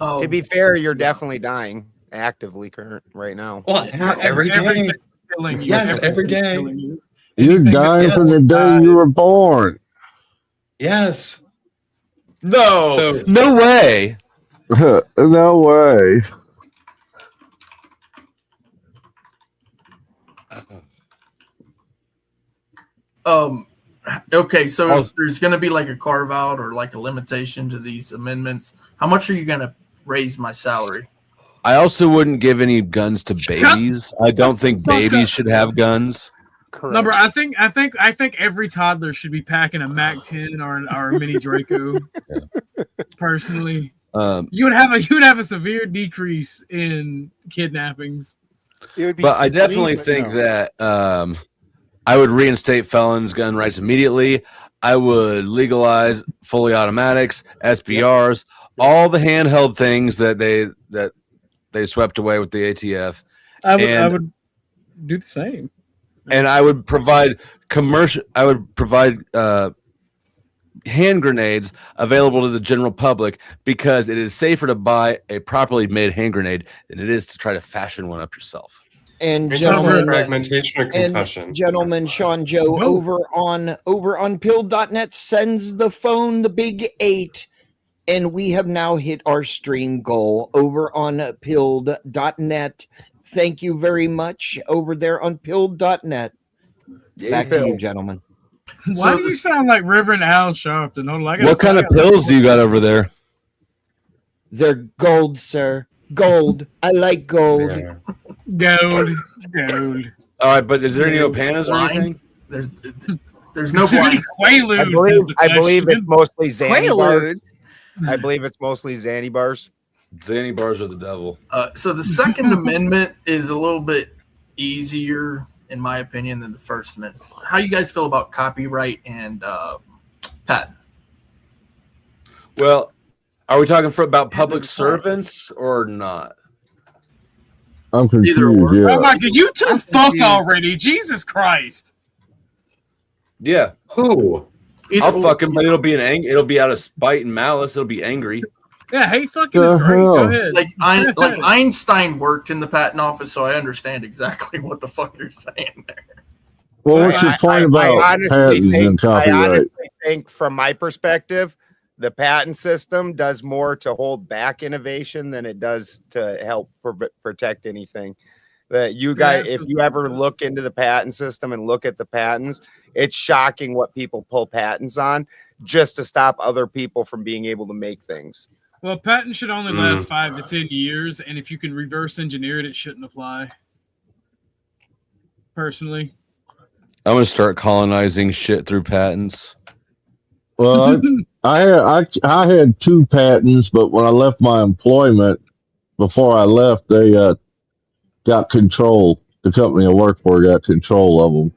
Oh, To be fair, you're definitely dying actively right now. Well, every day. Yes, every day. You're dying from the day you were born. Yes. No. No way. No way. Okay, so if there's going to be like a carve out or like a limitation to these amendments, how much are you going to raise my salary? I also wouldn't give any guns to babies. I don't think babies should have guns. Number, I think every toddler should be packing a MAC-10 or a mini Draco. Personally, you would have a severe decrease in kidnappings. But I definitely think that I would reinstate felons' gun rights immediately. I would legalize fully automatics, SBRs, all the handheld things that they swept away with the ATF. I would do the same. And I would provide hand grenades available to the general public because it is safer to buy a properly made hand grenade than it is to try to fashion one up yourself. And gentlemen, fragmentation or concussion. And gentlemen, Sean Joe over on Pilled.net sends the phone the big 8, and we have now hit our stream goal over on Pilled.net. Thank you very much over there on Pilled.net. Back to you, gentlemen. Why do you sound like Reverend Al Sharpton? What kind of pills do you got over there? They're gold, sir. Gold. I like gold. Yeah. Gold. All right, but is there any Opanas or anything? There's no blind. Quaaludes. I believe it's mostly Xanny bars. Quaaludes. I believe it's mostly Xanny bars. Xanny bars are the devil. So the Second Amendment is a little bit easier, in my opinion, than the First Amendment. How do you guys feel about copyright and patent? Well, are we talking about public servants or not? I'm confused. Yeah. Oh my God, you two fuck already. Jesus Christ. Yeah. Who? I'll fuck him, but it'll be out of spite and malice. It'll be angry. Yeah, hey, fucking is great. Go ahead. Like Einstein worked in the patent office, so I understand exactly what the fuck you're saying there. Well, what's your point about patents and copyright? I honestly think, from my perspective, the patent system does more to hold back innovation than it does to help protect anything. That you guys, if you ever look into the patent system and look at the patents, it's shocking what people pull patents on just to stop other people from being able to make things. Well, patent should only last 5 to 10 years, and if you can reverse engineer it, it shouldn't apply. Personally, I'm gonna start colonizing shit through patents. Well, I had 2 patents, but when I left my employment, before I left, they got control. The company I worked for got control of them.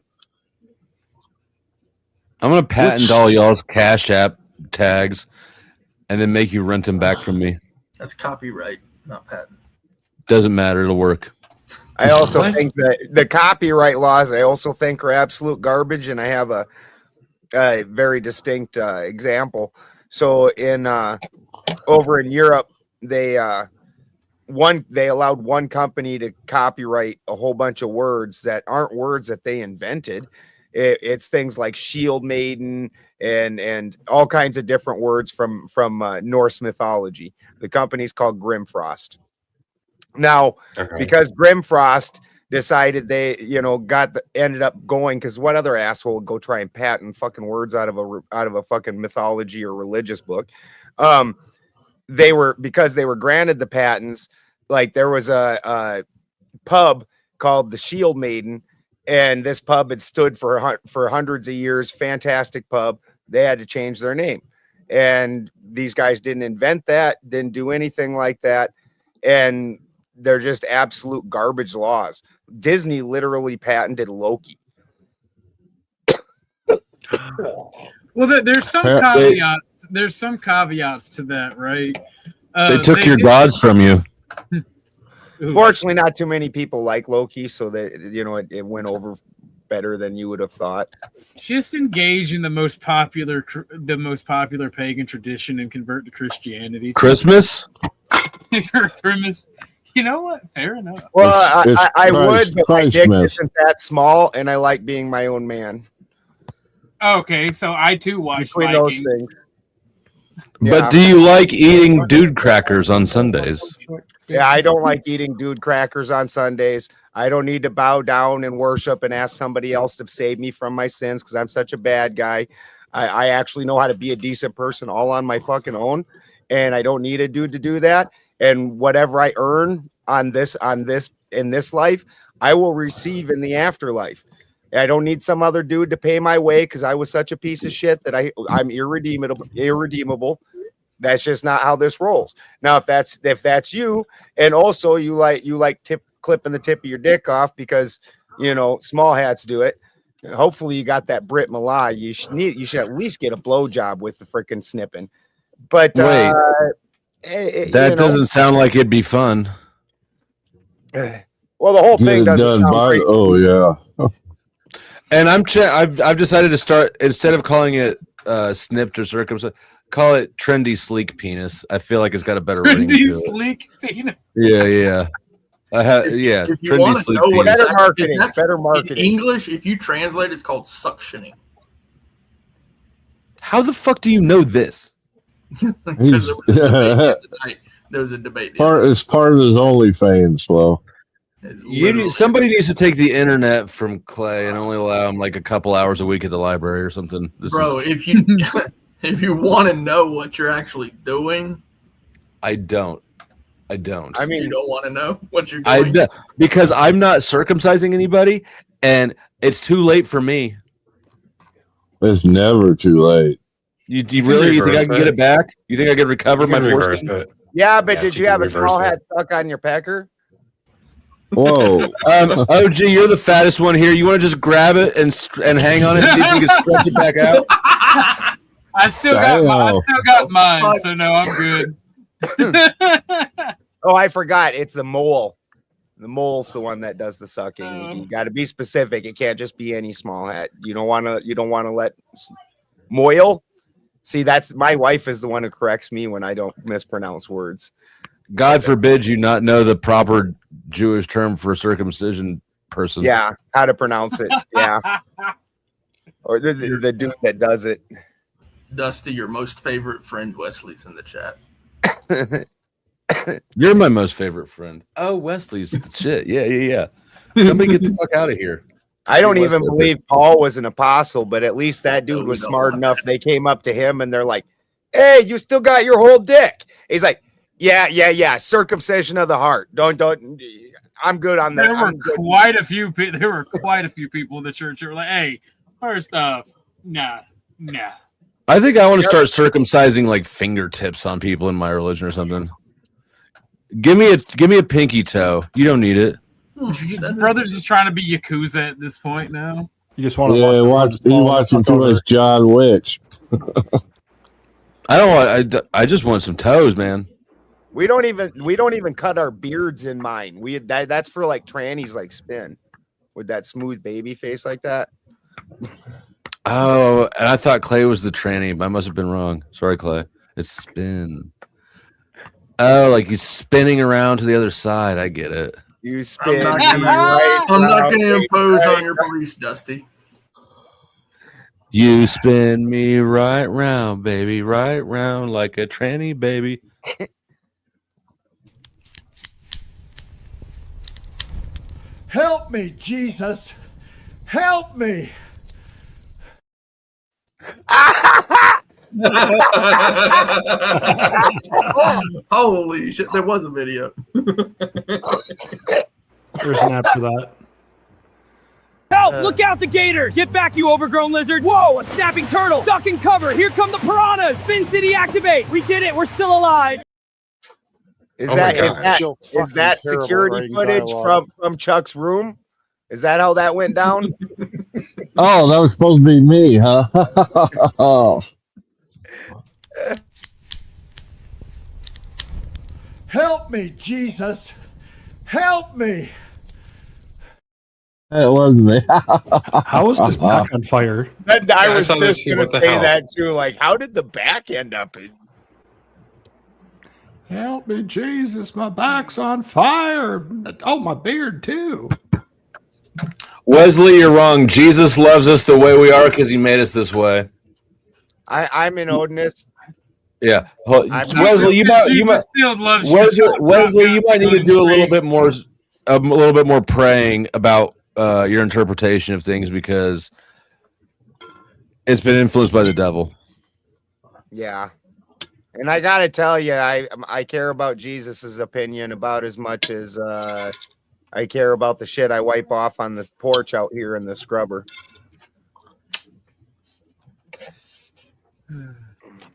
I'm gonna patent all y'all's Cash App tags, and then make you rent them back from me. That's copyright, not patent. Doesn't matter. It'll work. I also think that the copyright laws, I also think, are absolute garbage, and I have a very distinct example. So in over in Europe, they allowed one company to copyright a whole bunch of words that aren't words that they invented. It's things like shield maiden and all kinds of different words from Norse mythology. The company's called Grimfrost. Now, because Grimfrost decided they, ended up going, because what other asshole would go try and patent fucking words out of a fucking mythology or religious book? Because they were granted the patents, Like there was a pub called the Shield Maiden, and this pub had stood for hundreds of years. Fantastic pub. They had to change their name, and these guys didn't invent that, didn't do anything like that, and they're just absolute garbage laws. Disney literally patented Loki. Well, there's some caveats. There's some caveats to that, right? They took your gods from you. Fortunately, not too many people like Loki, so that it went over better than you would have thought. Just engage in the most popular pagan tradition and convert to Christianity. Christmas. Christmas. You know what? Fair enough. Well, I would, but my dick isn't that small, and I like being my own man. Okay, so I too watch Between those things. But do you like eating dude crackers on Sundays? Yeah, I don't like eating dude crackers on Sundays. I don't need to bow down and worship and ask somebody else to save me from my sins because I'm such a bad guy. I actually know how to be a decent person all on my fucking own, and I don't need a dude to do that. And whatever I earn in this life, I will receive in the afterlife. I don't need some other dude to pay my way because I was such a piece of shit that I'm irredeemable. That's just not how this rolls. Now, if that's you, and also you like clipping the tip of your dick off because small hats do it. Hopefully, you got that Brit Malai. You should at least get a blowjob with the freaking snipping. But wait, that doesn't sound like it'd be fun. Well, the whole thing doesn't sound great. Oh yeah. And I've decided to start, instead of calling it snipped or circumcised, call it trendy sleek penis. I feel like it's got a better ring to Trendy it. sleek penis. Yeah. If you trendy want to sleek know what penis. Better marketing. In English, if you translate, it's called suctioning. How the fuck do you know this? Because there was a debate. It's part of his OnlyFans flow. Somebody needs to take the internet from Clay and only allow him like a couple hours a week at the library or something. If you want to know what you're actually doing, I don't. I mean, you don't want to know what you're doing. Because I'm not circumcising anybody, and it's too late for me. It's never too late. You think I can get it back? You think I can recover my foreskin? Yeah, but did you have a small hat stuck on your pecker? Whoa. OG, you're the fattest one here. You want to just grab it and hang on it and see if you can stretch it back out? I still got mine, so no, I'm good. Oh, I forgot. It's the mole. The mole's the one that does the sucking. You got to be specific. It can't just be any small hat. You don't want to let moil. See, that's my wife is the one who corrects me when I don't mispronounce words. God forbid you not know the proper Jewish term for a circumcision person. Yeah, how to pronounce it. Yeah. Or the dude that does it. Dusty, your most favorite friend, Wesley's in the chat. You're my most favorite friend. Oh, Wesley's shit. Yeah. Somebody get the fuck out of here. I don't even believe Paul was an apostle, but at least that dude was smart enough. They came up to him and they're like, "Hey, you still got your whole dick?" He's like, Yeah. Circumcision of the heart. Don't. I'm good on that. There were quite a few people in the church who were like, "Hey, first off, nah." I think I want to start circumcising like fingertips on people in my religion or something. Give me a pinky toe. You don't need it. Brother's just trying to be Yakuza at this point now. You just want to he's watching too much John Wick. I just want some toes, man. We don't even cut our beards in mine. That's for like trannies like Spin with that smooth baby face like that. Oh, and I thought Clay was the tranny. I must have been wrong. Sorry, Clay. It's Spin. Oh, like he's spinning around to the other side. I get it. You spin. I'm not going to impose on your beliefs, Dusty. You spin me right round, baby, right round like a tranny, baby. Help me, Jesus. Help me. Holy shit! There was a video. There's an app for that. Help! Look out, the gators! Get back, you overgrown lizards! Whoa, a snapping turtle! Duck and cover! Here come the piranhas! Spin City activate! We did it! We're still alive! Is Oh my that God. is that Terrible security writing footage dialogue. from Chuck's room? Is that how that went down? Oh, that was supposed to be me, huh? Help me, Jesus. Help me. It wasn't me. How is this back on fire? I I was saw this just too. going to What the say hell? that too. Like, how did the back end up? Help me, Jesus! My back's on fire. Oh, my beard too. Wesley, you're wrong. Jesus loves us the way we are because he made us this way. I'm an Odinist. Yeah, I'm not- Wesley, you might still loves you. Wesley, you might need to do a little bit more praying about your interpretation of things because it's been influenced by the devil. Yeah. And I got to tell you, I care about Jesus's opinion about as much as I care about the shit I wipe off on the porch out here in the scrubber.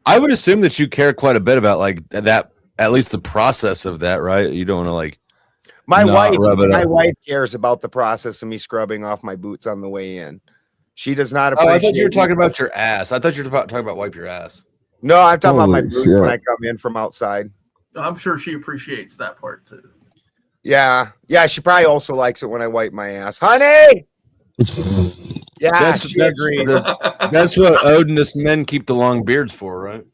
I would assume that you care quite a bit about like that, at least the process of that, right? You don't want to like My not rub it my up. wife cares about the process of me scrubbing off my boots on the way in. She does not Oh, appreciate. I thought you were talking about your ass. I thought you were talking about wipe your ass. No, I'm talking about my Holy boots when I shit. come in from outside. I'm sure she appreciates that part too. Yeah, she probably also likes it when I wipe my ass, honey. Yeah, she agrees. That's what Odinist men keep the long beards for, right?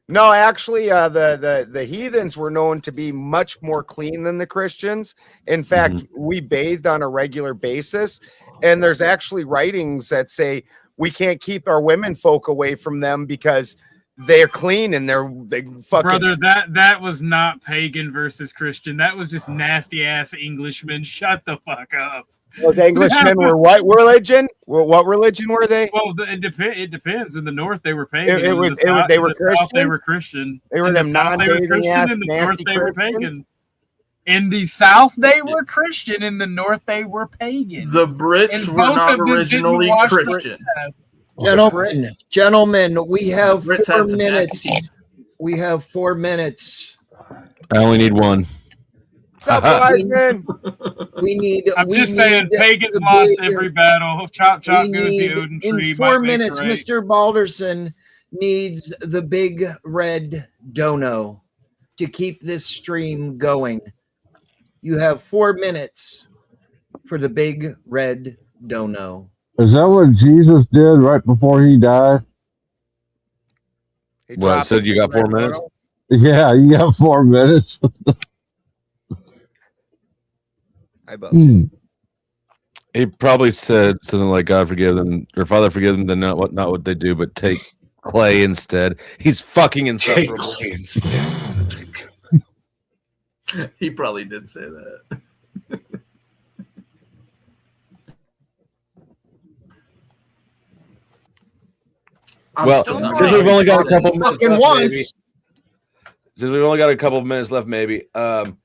No, actually, the heathens were known to be much more clean than the Christians. In fact, we bathed on a regular basis, and there's actually writings that say we can't keep our women folk away from them because they're clean and they fucking. Brother, that was not pagan versus Christian. That was just nasty ass Englishmen. Shut the fuck up. Those Englishmen were what religion? What religion were they? Well, it depends. In the north, they were pagan. They In were the south, they Christians? were Christian. They were In the them south, they were non-bathing Christian. ass In the north, nasty they were Christians? pagan. In the south, they were Christian. In the north, they were pagan. The Brits And were both not of them didn't originally wash their Christian. ass. Gentlemen, we have Brits 4 had some minutes. nasty- We have 4 minutes. I only need one. What's up, Wiseman? We need. I'm we just saying, need pagans the lost big- every battle. Chop, chop we goes the need- Odin tree. In 4 might make minutes, right. Mr. Balderson needs the big red dono to keep this stream going. You have 4 minutes for the big red dono. Is that what Jesus did right before he died? What, it said you got 4 minutes? Yeah, you got 4 minutes. He probably said something like "God forgive them" or "Father forgive them," then not what they do, but take clay instead. He's fucking insufferable. He probably did say that. Well, since we've only got a couple minutes Fucking left, once. maybe, since we've only got a couple of minutes left, maybe, and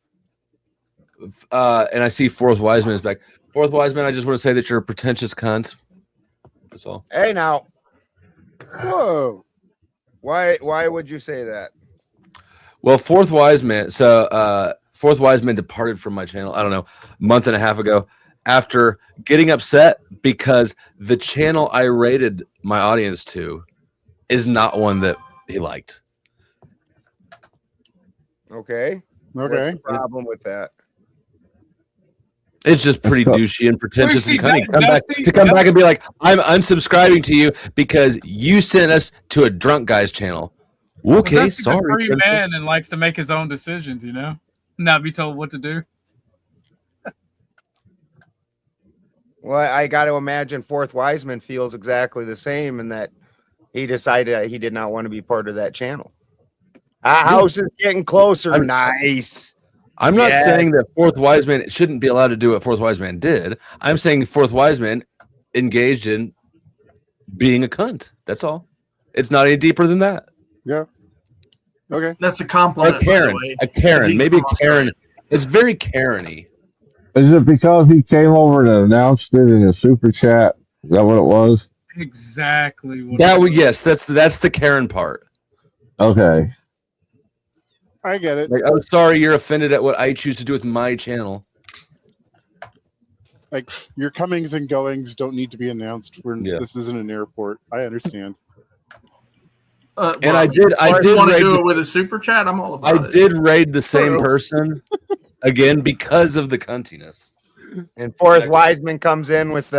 I see Fourth Wiseman is back. Fourth Wiseman, I just want to say that you're a pretentious cunt. That's all. Hey, now. Whoa. Why would you say that? Well, Fourth Wiseman. So, Fourth Wiseman departed from my channel. I don't know, a month and a half ago, after getting upset because the channel I rated my audience to is not one that he liked. Okay. What's the problem with that? It's just pretty douchey and pretentious Wait, and cunning. see, To come back and be like, I'm unsubscribing to you because you sent us to a drunk guy's channel. Okay, Well, Dusty's a sorry. free man and likes to make his own decisions, you know? Not be told what to do. Well, I got to imagine Fourth Wiseman feels exactly the same, in that he decided he did not want to be part of that channel. Our house is getting closer. Nice. I'm not Yeah. saying that Fourth Wiseman shouldn't be allowed to do what Fourth Wiseman did. I'm saying Fourth Wiseman engaged in being a cunt. That's all. It's not any deeper than that. Yeah. Okay. That's a compliment. A Karen. by the way, A Karen. he's Maybe from a Karen. Australia. It's very Karen-y. Is it because he came over and announced it in a super chat? Is that what it was? Exactly. What That would, yes, that's the Karen part. Okay. I get it. Like, I'm sorry you're offended at what I choose to do with my channel. Like your comings and goings don't need to be announced. This isn't an airport. I understand. And I did want to raid do the- it with a super chat. I'm all about it. I did raid the same True. person again because of the cuntiness. And Forrest Wiseman comes in with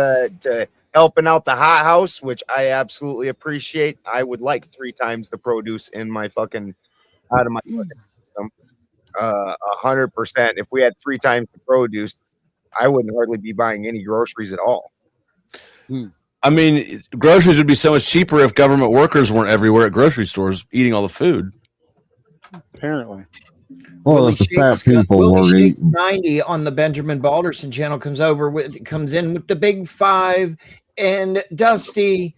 helping out the hot house, which I absolutely appreciate. I would like 3 times the produce in my fucking out of my fucking system. 100%. If we had 3 times the produce, I wouldn't hardly be buying any groceries at all. I mean, groceries would be so much cheaper if government workers weren't everywhere at grocery stores eating all the food. Apparently. Well, if the fat people Willie were Shakes eating. 90 on the Benjamin Balderson channel comes in with the big 5, and Dusty,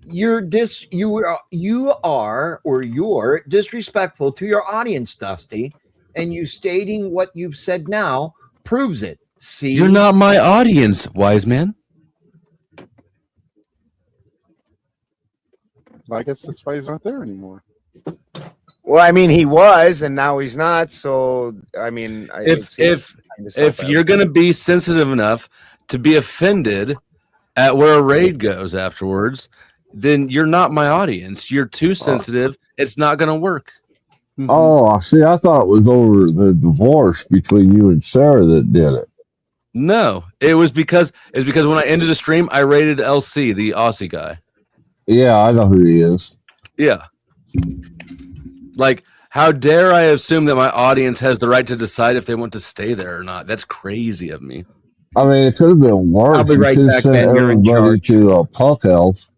you're disrespectful to your audience, Dusty, and you stating what you've said now proves it. See, You're not my audience, wise man. Well, I guess that's why he's not there anymore. Well, I mean, he was, and now he's not. So, I mean, If you're gonna be sensitive enough to be offended at where a raid goes afterwards, then you're not my audience. You're too sensitive. It's not gonna work. Oh, see, I thought it was over the divorce between you and Sarah that did it. No, it was because when I ended a stream, I raided LC, the Aussie guy. Yeah, I know who he is. Yeah. Like, how dare I assume that my audience has the right to decide if they want to stay there or not? That's crazy of me. I mean, it could have been worse. I'll be You right could have back, sent Ben. You're in everybody charge. to Punk Elf.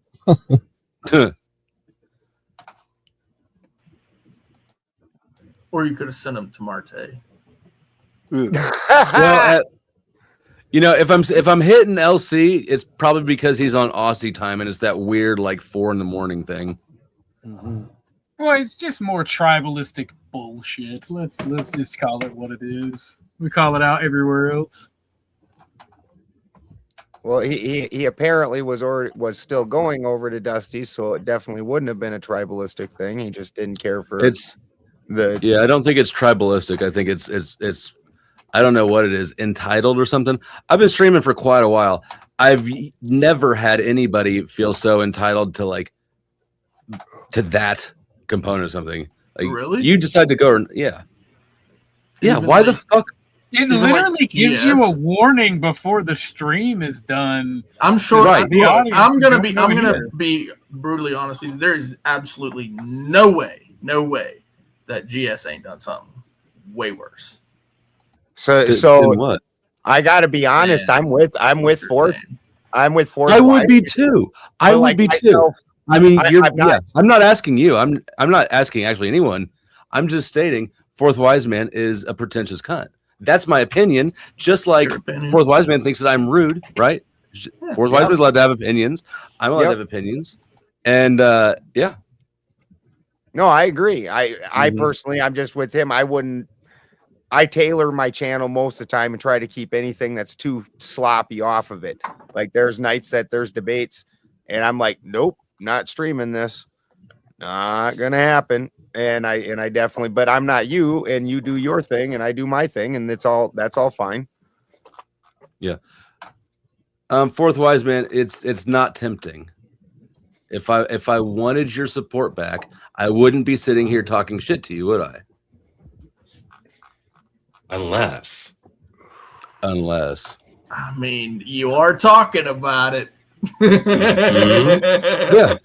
Or you could have sent him to Marte. Well, if I'm hitting LC, it's probably because he's on Aussie time and it's that weird like 4 a.m. thing. Well, it's just more tribalistic bullshit. Let's just call it what it is. We call it out everywhere else. Well, he apparently was still going over to Dusty, so it definitely wouldn't have been a tribalistic thing. He just didn't care for Yeah, I don't think it's tribalistic. I think it's I don't know what it is, entitled or something. I've been streaming for quite a while. I've never had anybody feel so entitled to that component of something. Like, really? You decide to go or yeah. Yeah, why the fuck? It Even literally gives GS. you a warning before the stream is done. I'm sure. Right. The audience I'm gonna don't know either. be brutally honest with you. There is absolutely no way that GS ain't done something way worse. So what? I got to be honest. I'm with Forrest. I'm with Forrest. I would be Wiseman. too. I But would like be myself, too. I mean, I'm I'm not asking you. I'm not asking actually anyone. I'm just stating Fourth Wise Man is a pretentious cunt. That's my opinion. Just like Fourth Wise Man thinks that I'm rude, right? Fourth Wise Man is allowed to have opinions. I'm allowed to have opinions. And yeah. No, I agree. I personally, I'm just with him. I tailor my channel most of the time and try to keep anything that's too sloppy off of it. Like there's nights that there's debates and I'm like, nope, not streaming this. Not gonna happen. And I definitely, but I'm not you, and you do your thing and I do my thing, and that's all fine. Yeah. Fourth Wise Man, it's not tempting. If I wanted your support back, I wouldn't be sitting here talking shit to you, would I? Unless. I mean, you are talking about it. Yeah.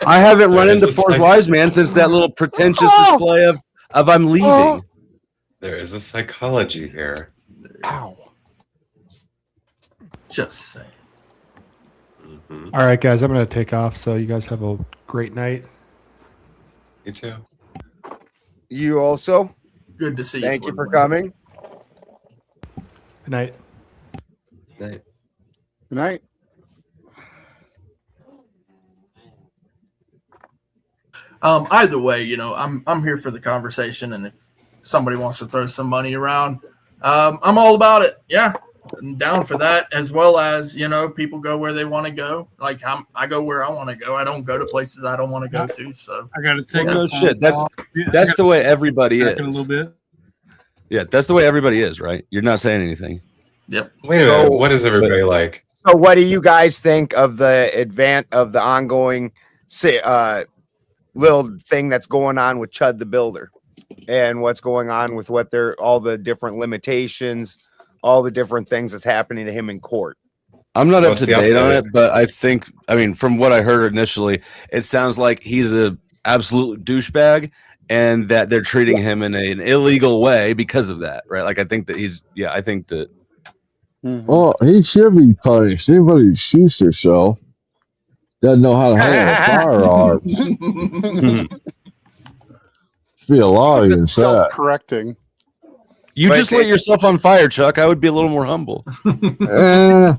I haven't run into Fourth Wise Man since that little pretentious display of I'm leaving. There is a psychology here. Ow. Just saying. All right, guys, I'm going to take off. So you guys have a great night. You too. You also. Good to see you. Thank you for coming. Good night. Good night. Good night. Either way, you know, I'm here for the conversation, and if somebody wants to throw some money around, I'm all about it. Yeah, I'm down for that, as well as, you know, people go where they want to go. Like I go where I want to go. I don't go to places I don't want to go to. So I got to take no shit. That's the way everybody is. A little bit. Yeah, that's the way everybody is, right? You're not saying anything. Yep. Wait a minute. What is everybody like? So what do you guys think of the ongoing little thing that's going on with Chud the Builder, and what's going on with all the different limitations, all the different things that's happening to him in court? I'm not up to date on it, but I mean, from what I heard initially, it sounds like he's a absolute douchebag, and that they're treating him in an illegal way because of that, right? Like, I think that I think that. Well, he should be punished. Anybody who shoots herself doesn't know how to handle a firearm. Be a law against that. Self-correcting. You just lit yourself on fire, Chuck. I would be a little more humble. A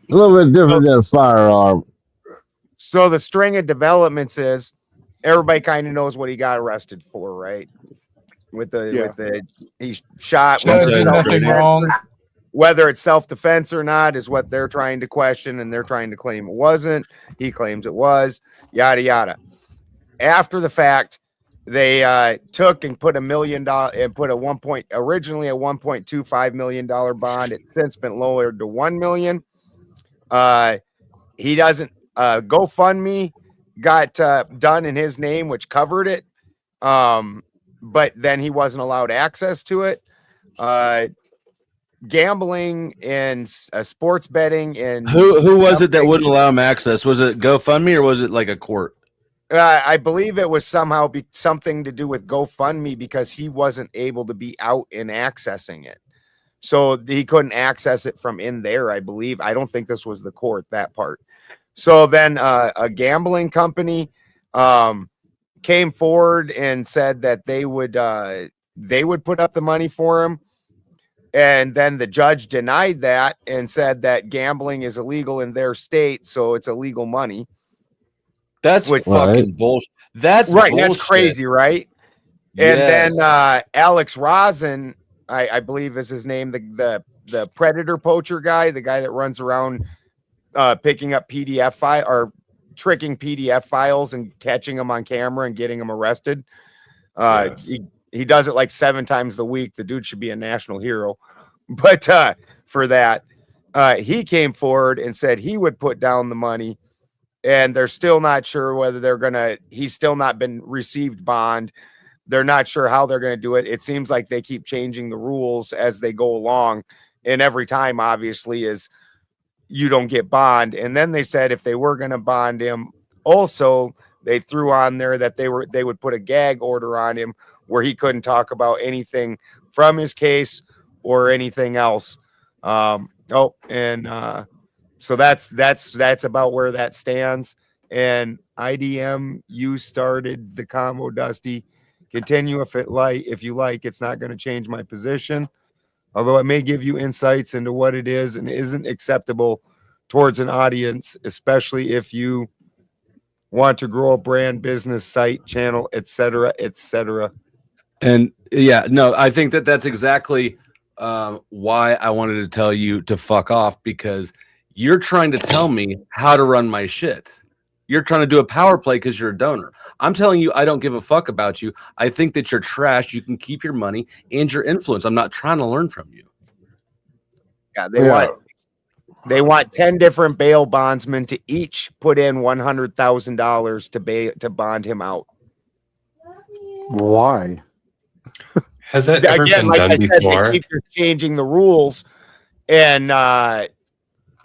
little bit different than a firearm. So the string of developments is everybody kind of knows what he got arrested for, right? With the he shot. Nothing wrong. Whether it's self-defense or not is what they're trying to question, and they're trying to claim it wasn't. He claims it was. Yada yada. After the fact, they took and put $1 million and put originally a $1.25 million bond. It's since been lowered to $1 million. He doesn't GoFundMe got done in his name, which covered it. But then he wasn't allowed access to it. Gambling and sports betting and who was it that wouldn't allow him access? Was it GoFundMe or was it like a court? I believe it was somehow something to do with GoFundMe, because he wasn't able to be out and accessing it. So he couldn't access it from in there, I believe. I don't think this was the court, that part. So then a gambling company came forward and said that they would put up the money for him. And then the judge denied that and said that gambling is illegal in their state, so it's illegal money. That's fucking bullshit. That's right. bullshit. That's crazy, right? And then Alex Rosen, I believe is his name, the predator poacher guy, the guy that runs around picking up PDF file or tricking PDF files and catching them on camera and getting them arrested. He does it like 7 times a week. The dude should be a national hero. But for that, he came forward and said he would put down the money. And they're still not sure whether he's still not been received bond. They're not sure how they're going to do it. It seems like they keep changing the rules as they go along. And every time, obviously, is you don't get bond. And then they said if they were going to bond him, also, they threw on there that they would put a gag order on him where he couldn't talk about anything from his case or anything else. So that's about where that stands. And IDM, you started the combo, Dusty. Continue if you like. It's not going to change my position, although it may give you insights into what it is and isn't acceptable towards an audience, especially if you want to grow a brand, business, site, channel, etc., etc. And I think that's exactly why I wanted to tell you to fuck off, because you're trying to tell me how to run my shit. You're trying to do a power play because you're a donor. I'm telling you, I don't give a fuck about you. I think that you're trash. You can keep your money and your influence. I'm not trying to learn from you. Yeah, they want 10 different bail bondsmen to each put in $100,000 to bond him out. Why? Has that ever been done before? They keep changing the rules, and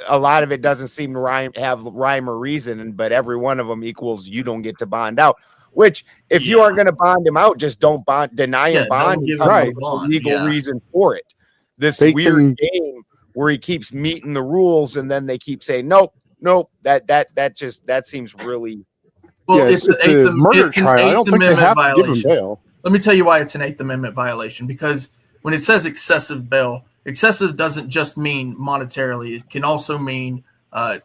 a lot of it doesn't seem to have rhyme or reason, but every one of them equals you don't get to bond out. Which, if you are going to bond him out, just don't deny him bond. Right, legal reason for it. This weird game where he keeps meeting the rules, and then they keep saying nope. That seems really. Well, it's a murder trial. I don't think they have to give him bail. Let me tell you why it's an 8th Amendment violation. Because when it says excessive bail, excessive doesn't just mean monetarily. It can also mean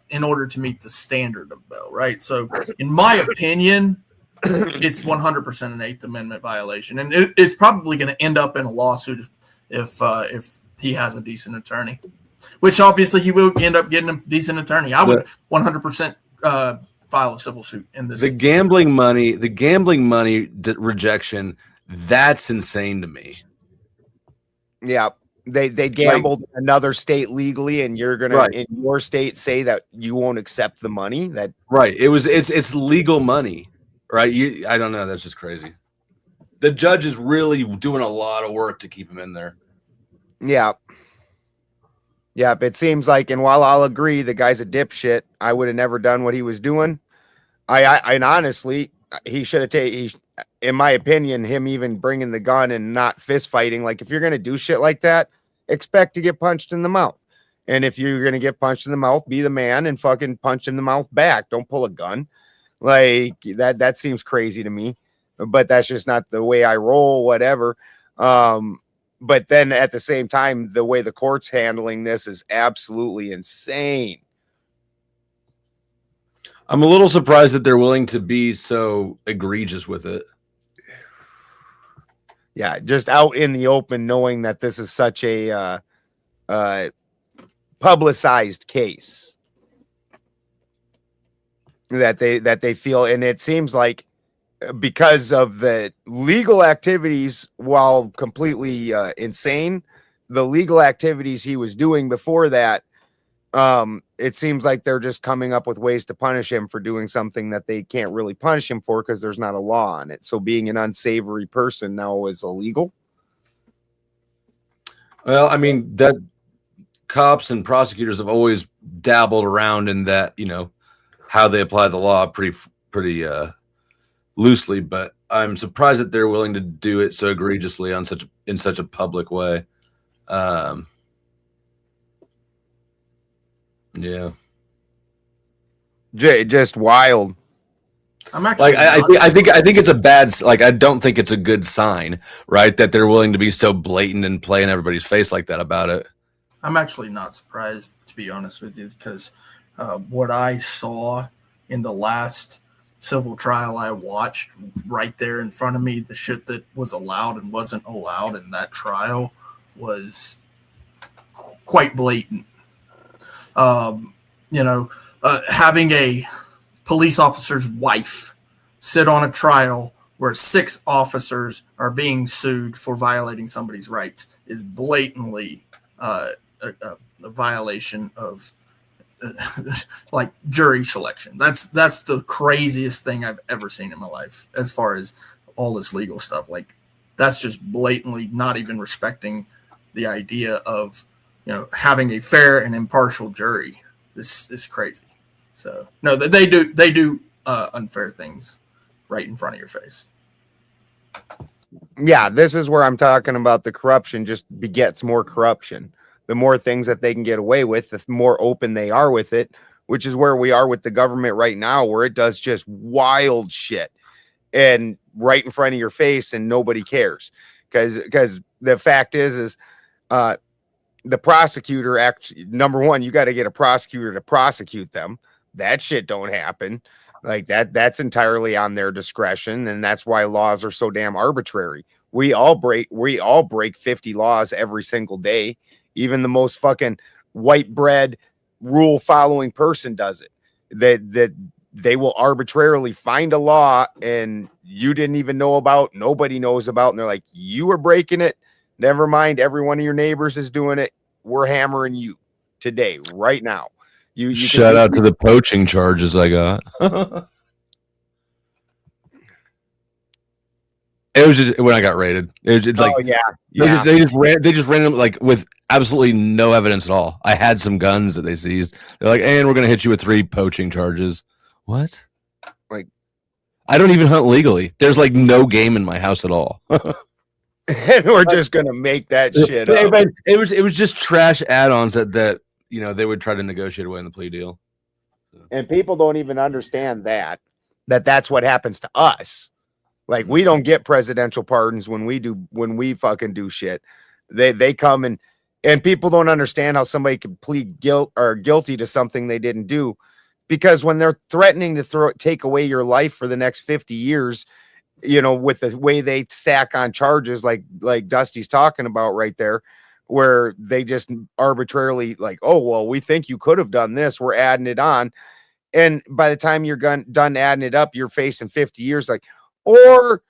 in order to meet the standard of bail, right? So in my opinion, it's 100% an Eighth Amendment violation, and it's probably going to end up in a lawsuit if he has a decent attorney, which obviously he will end up getting a decent attorney. I would 100% file a civil suit in this. The gambling money rejection, that's insane to me. Yeah. They gambled in another state legally, and you're gonna in your state say that you won't accept the money. That it's legal money, right? I don't know. That's just crazy. The judge is really doing a lot of work to keep him in there. Yeah. Yep. It seems like, and while I'll agree the guy's a dipshit, I would have never done what he was doing. And honestly, he should have taken. In my opinion, him even bringing the gun and not fist fighting. Like, if you're gonna do shit like that, expect to get punched in the mouth. And if you're gonna get punched in the mouth, be the man and fucking punch in the mouth back. Don't pull a gun. Like that seems crazy to me. But that's just not the way I roll. Whatever. But then at the same time, the way the court's handling this is absolutely insane. I'm a little surprised that they're willing to be so egregious with it. Yeah, just out in the open, knowing that this is such a publicized case that they feel, and it seems like because of the legal activities, while completely insane, the legal activities he was doing before that, it seems like they're just coming up with ways to punish him for doing something that they can't really punish him for because there's not a law on it. So being an unsavory person now is illegal. Well, I mean, that cops and prosecutors have always dabbled around in that, how they apply the law pretty loosely, but I'm surprised that they're willing to do it so egregiously in such a public way. Yeah, just wild. I'm actually I think it's a bad, I don't think it's a good sign, right? That they're willing to be so blatant and play in everybody's face like that about it. I'm actually not surprised, to be honest with you, because what I saw in the last civil trial I watched right there in front of me, the shit that was allowed and wasn't allowed in that trial was quite blatant. Having a police officer's wife sit on a trial where 6 officers are being sued for violating somebody's rights is blatantly a violation of like jury selection. That's the craziest thing I've ever seen in my life as far as all this legal stuff. Like, that's just blatantly not even respecting the idea of having a fair and impartial jury. This is crazy. So no, they do unfair things right in front of your face. Yeah, this is where I'm talking about the corruption just begets more corruption. The more things that they can get away with, the more open they are with it, which is where we are with the government right now, where it does just wild shit and right in front of your face and nobody cares. Because the fact is the prosecutor number one, you got to get a prosecutor to prosecute them. That shit don't happen. Like that's entirely on their discretion, and that's why laws are so damn arbitrary. We all break 50 laws every single day. Even the most fucking white bread rule following person does it. That they will arbitrarily find a law and you didn't even know about, nobody knows about, and they're like, you were breaking it. Never mind, every one of your neighbors is doing it. We're hammering you today, right now. You shout out to the poaching charges I got. It was just when I got raided. It was just like, they just ran them like with absolutely no evidence at all. I had some guns that they seized. They're like, and we're gonna hit you with 3 poaching charges. What? Like, I don't even hunt legally. There's like no game in my house at all. And we're just gonna make that shit up. It was just trash add-ons that they would try to negotiate away in the plea deal. And people don't even understand that's what happens to us. Like, we don't get presidential pardons when we fucking do shit. They come and people don't understand how somebody can plead guilty to something they didn't do. because when they're threatening to take away your life for the next 50 years, you know, with the way they stack on charges, like Dusty's talking about right there, where they just arbitrarily like, oh, well, we think you could have done this. We're adding it on. And by the time you're done adding it up, you're facing 50 years. Like, or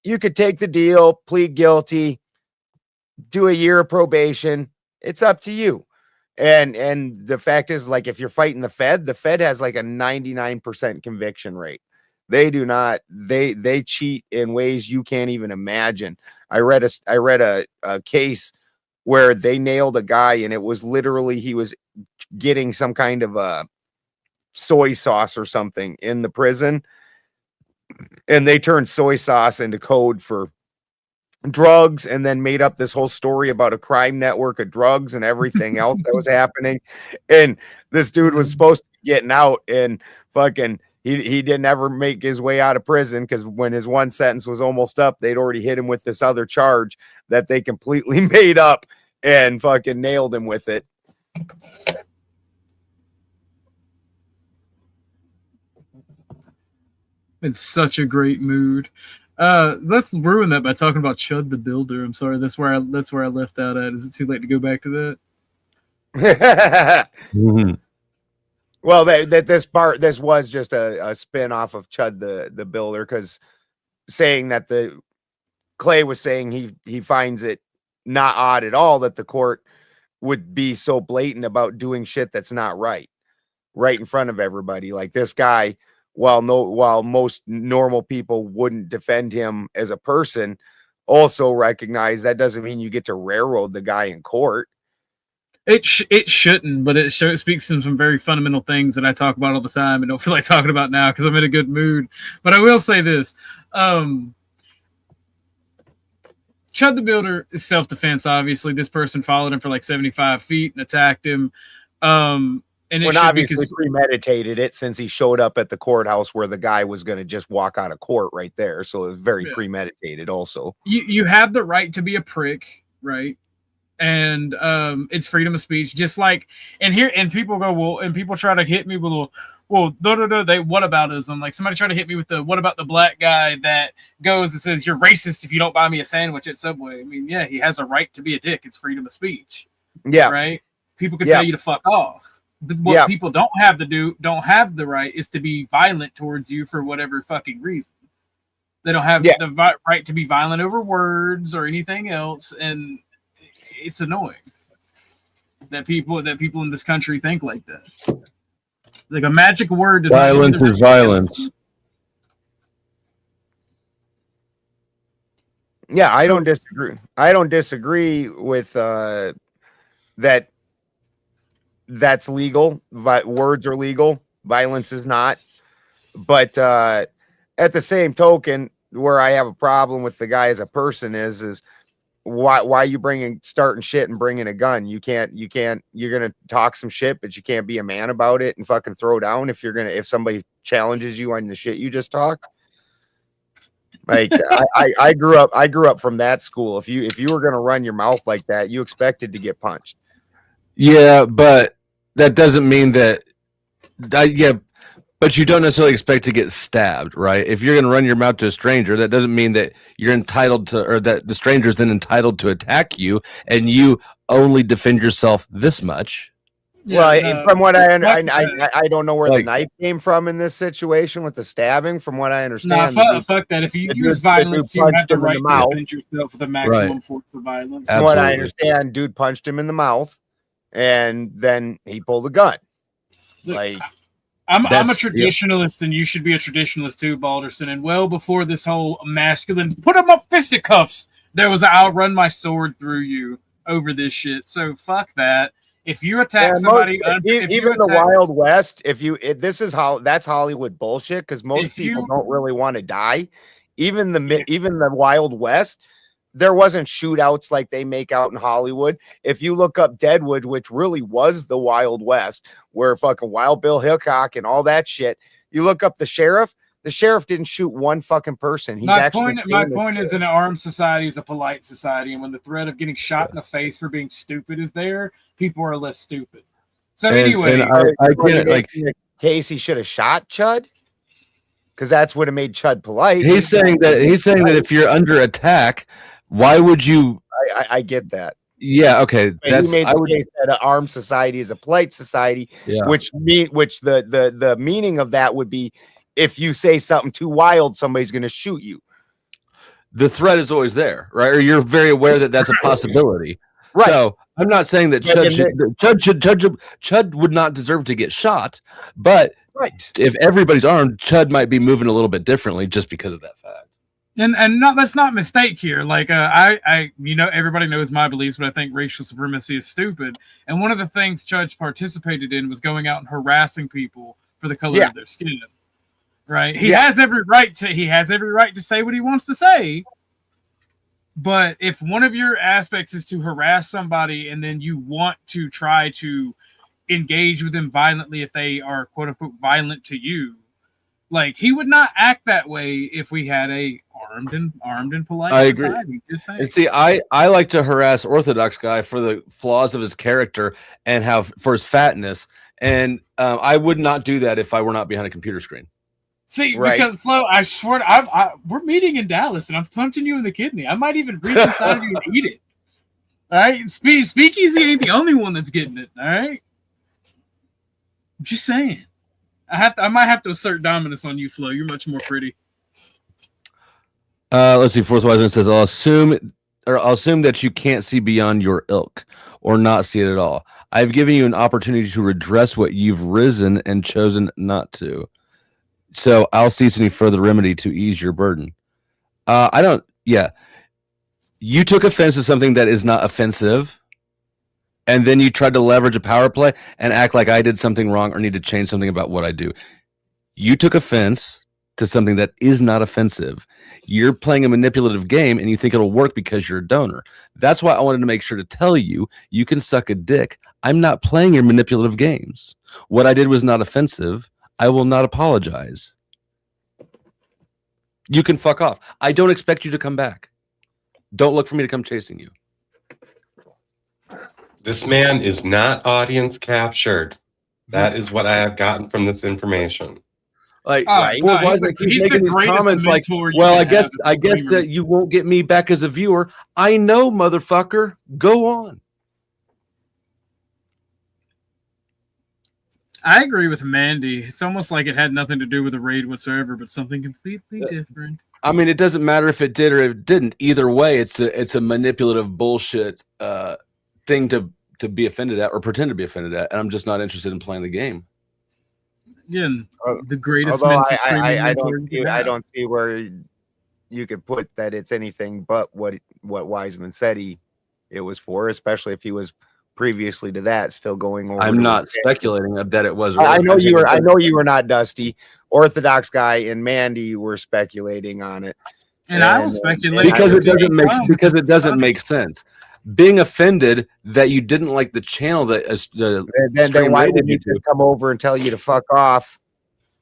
you could take the deal, plead guilty, do a year of probation. It's up to you. And the fact is, like, if you're fighting the Fed has like a 99% conviction rate. They do not, they cheat in ways you can't even imagine. I read a case where they nailed a guy, and it was literally, he was getting some kind of a soy sauce or something in the prison, and they turned soy sauce into code for drugs, and then made up this whole story about a crime network of drugs and everything else that was happening. And this dude was supposed to be getting out, and fucking he didn't ever make his way out of prison, because when his one sentence was almost up, they'd already hit him with this other charge that they completely made up and fucking nailed him with it. It's such a great mood. Let's ruin that by talking about Chud the Builder. I'm sorry, that's where I left out at. Is it too late to go back to that? Mm-hmm. Well, this was just a spin off of Chud the Builder, because saying that Clay was saying he finds it not odd at all that the court would be so blatant about doing shit that's not right in front of everybody. Like, this guy, while most normal people wouldn't defend him as a person, also recognize that doesn't mean you get to railroad the guy in court. It shouldn't, but it speaks to some very fundamental things that I talk about all the time and don't feel like talking about now because I'm in a good mood. But I will say this. Chud the Builder is self-defense, obviously. This person followed him for like 75 feet and attacked him. And it obviously premeditated it, since he showed up at the courthouse where the guy was going to just walk out of court right there. So it was very premeditated also. You have the right to be a prick, right? And it's freedom of speech, just like, and people go, well, and people try to hit me with, well, they whataboutism. Like, somebody tried to hit me with the, what about the black guy that goes and says, you're racist if you don't buy me a sandwich at Subway? I mean, yeah, he has a right to be a dick. It's freedom of speech. Yeah. Right? People can tell you to fuck off. But what people don't have the right is to be violent towards you for whatever fucking reason. They don't have the right to be violent over words or anything else, and it's annoying that people in this country think like that. Like, a magic word is violence is violence. Yeah, I don't disagree. I don't disagree with that. That's legal. Words are legal. Violence is not. But at the same token, where I have a problem with the guy as a person is why are you starting shit and bringing a gun? You're gonna talk some shit, but you can't be a man about it and fucking throw down if somebody challenges you on the shit you just talked. Like, I grew up from that school. If you were gonna run your mouth like that, you expected to get punched. Yeah, but that doesn't mean that. But you don't necessarily expect to get stabbed, right? If you're going to run your mouth to a stranger, that doesn't mean that you're entitled to, or that the stranger is then entitled to attack you, and you only defend yourself this much. Well, from what I don't know where the knife came from in this situation with the stabbing. From what I understand, fuck that. If you use violence, you have the right to defend yourself with the maximum force of violence. From what I understand, dude punched him in the mouth, and then he pulled a gun. Like, I'm a traditionalist, and you should be a traditionalist too, Balderson. And well before this whole masculine put him up fisticuffs, there was I'll run my sword through you over this shit. So fuck that. If you attack somebody, even the Wild West, that's Hollywood bullshit, because most people don't really want to die. Even the Wild West, there wasn't shootouts like they make out in Hollywood. If you look up Deadwood, which really was the Wild West, where fucking Wild Bill Hickok and all that shit, you look up the sheriff didn't shoot one fucking person. My point is, an armed society is a polite society, and when the threat of getting shot in the face for being stupid is there, people are less stupid. So anyway, I get it. Like, case he should have shot Chud? Because that's would have made Chud polite. He's saying that if you're under attack, why would you? I get that. Yeah, okay. He made the case that an armed society is a polite society, which the meaning of that would be if you say something too wild, somebody's going to shoot you. The threat is always there, right? Or you're very aware that that's a possibility. Right. So I'm not saying that Chud would not deserve to get shot, but if everybody's armed, Chud might be moving a little bit differently just because of that fact. And let's not mistake here. Like I everybody knows my beliefs, but I think racial supremacy is stupid. And one of the things Chud participated in was going out and harassing people for the color of their skin. Right? He has every right to say what he wants to say. But if one of your aspects is to harass somebody and then you want to try to engage with them violently if they are quote unquote violent to you, like he would not act that way if we had a armed and polite society. Just saying. And see, I like to harass Orthodox guy for the flaws of his character and for his fatness, and I would not do that if I were not behind a computer screen. See, because Flo, I swear, we're meeting in Dallas, and I'm punching you in the kidney. I might even reach inside you and eat it. All right, Speakeasy ain't the only one that's getting it. All right, I'm just saying. I might have to assert dominance on you, Flo. You're much more pretty. Let's see. Fourth Wiseman says, I'll assume that you can't see beyond your ilk or not see it at all. I've given you an opportunity to redress what you've risen and chosen not to. So I'll cease any further remedy to ease your burden. You took offense to something that is not offensive, and then you tried to leverage a power play and act like I did something wrong or need to change something about what I do. You took offense to something that is not offensive. You're playing a manipulative game and you think it'll work because you're a donor. That's why I wanted to make sure to tell you, you can suck a dick. I'm not playing your manipulative games. What I did was not offensive. I will not apologize. You can fuck off. I don't expect you to come back. Don't look for me to come chasing you. This man is not audience captured. That is what I have gotten from this information. Like, why is it keep making these comments like, well, I guess that you won't get me back as a viewer. I know, motherfucker. Go on. I agree with Mandy. It's almost like it had nothing to do with the raid whatsoever, but something completely different. I mean, it doesn't matter if it did or if it didn't. Either way, it's a manipulative bullshit thing to be offended at or pretend to be offended at, and I'm just not interested in playing the game. Again, the greatest. I don't see where you could put that it's anything but what Wiseman said it was for, especially if he was previously to that still going over. I'm not speculating that it was. I know you were not, Dusty. Orthodox guy and Mandy were speculating on it, and I was speculating because it doesn't make sense. Being offended that you didn't like the channel that then why did he come over and tell you to fuck off,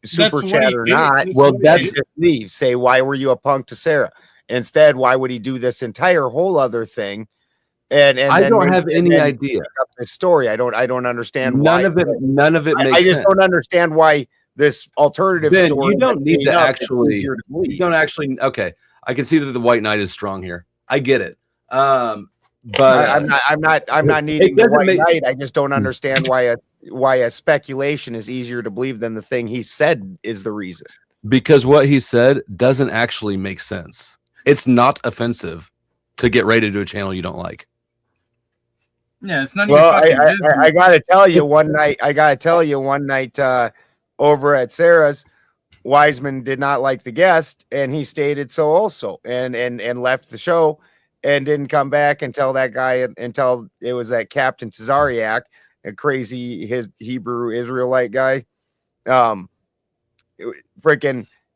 super chat or not? Well, that's just leave. Say, why were you a punk to Sarah? Instead, why would he do this entire whole other thing? And I don't have any idea. The story, I don't understand why. None of it makes sense. I just don't understand why this alternative story. You don't need to actually. You don't actually. Okay, I can see that the White Knight is strong here. I get it. But I'm not needing the White Knight. I just don't understand why a speculation is easier to believe than the thing he said is the reason. Because what he said doesn't actually make sense. It's not offensive to get rated to a channel you don't like. Yeah, it's not. Well, I gotta tell you, one night, over at Sarah's, Wiseman did not like the guest, and he stated so also, and left the show, and didn't come back until it was that Captain Tazariak, a crazy Hebrew Israelite guy, freaking,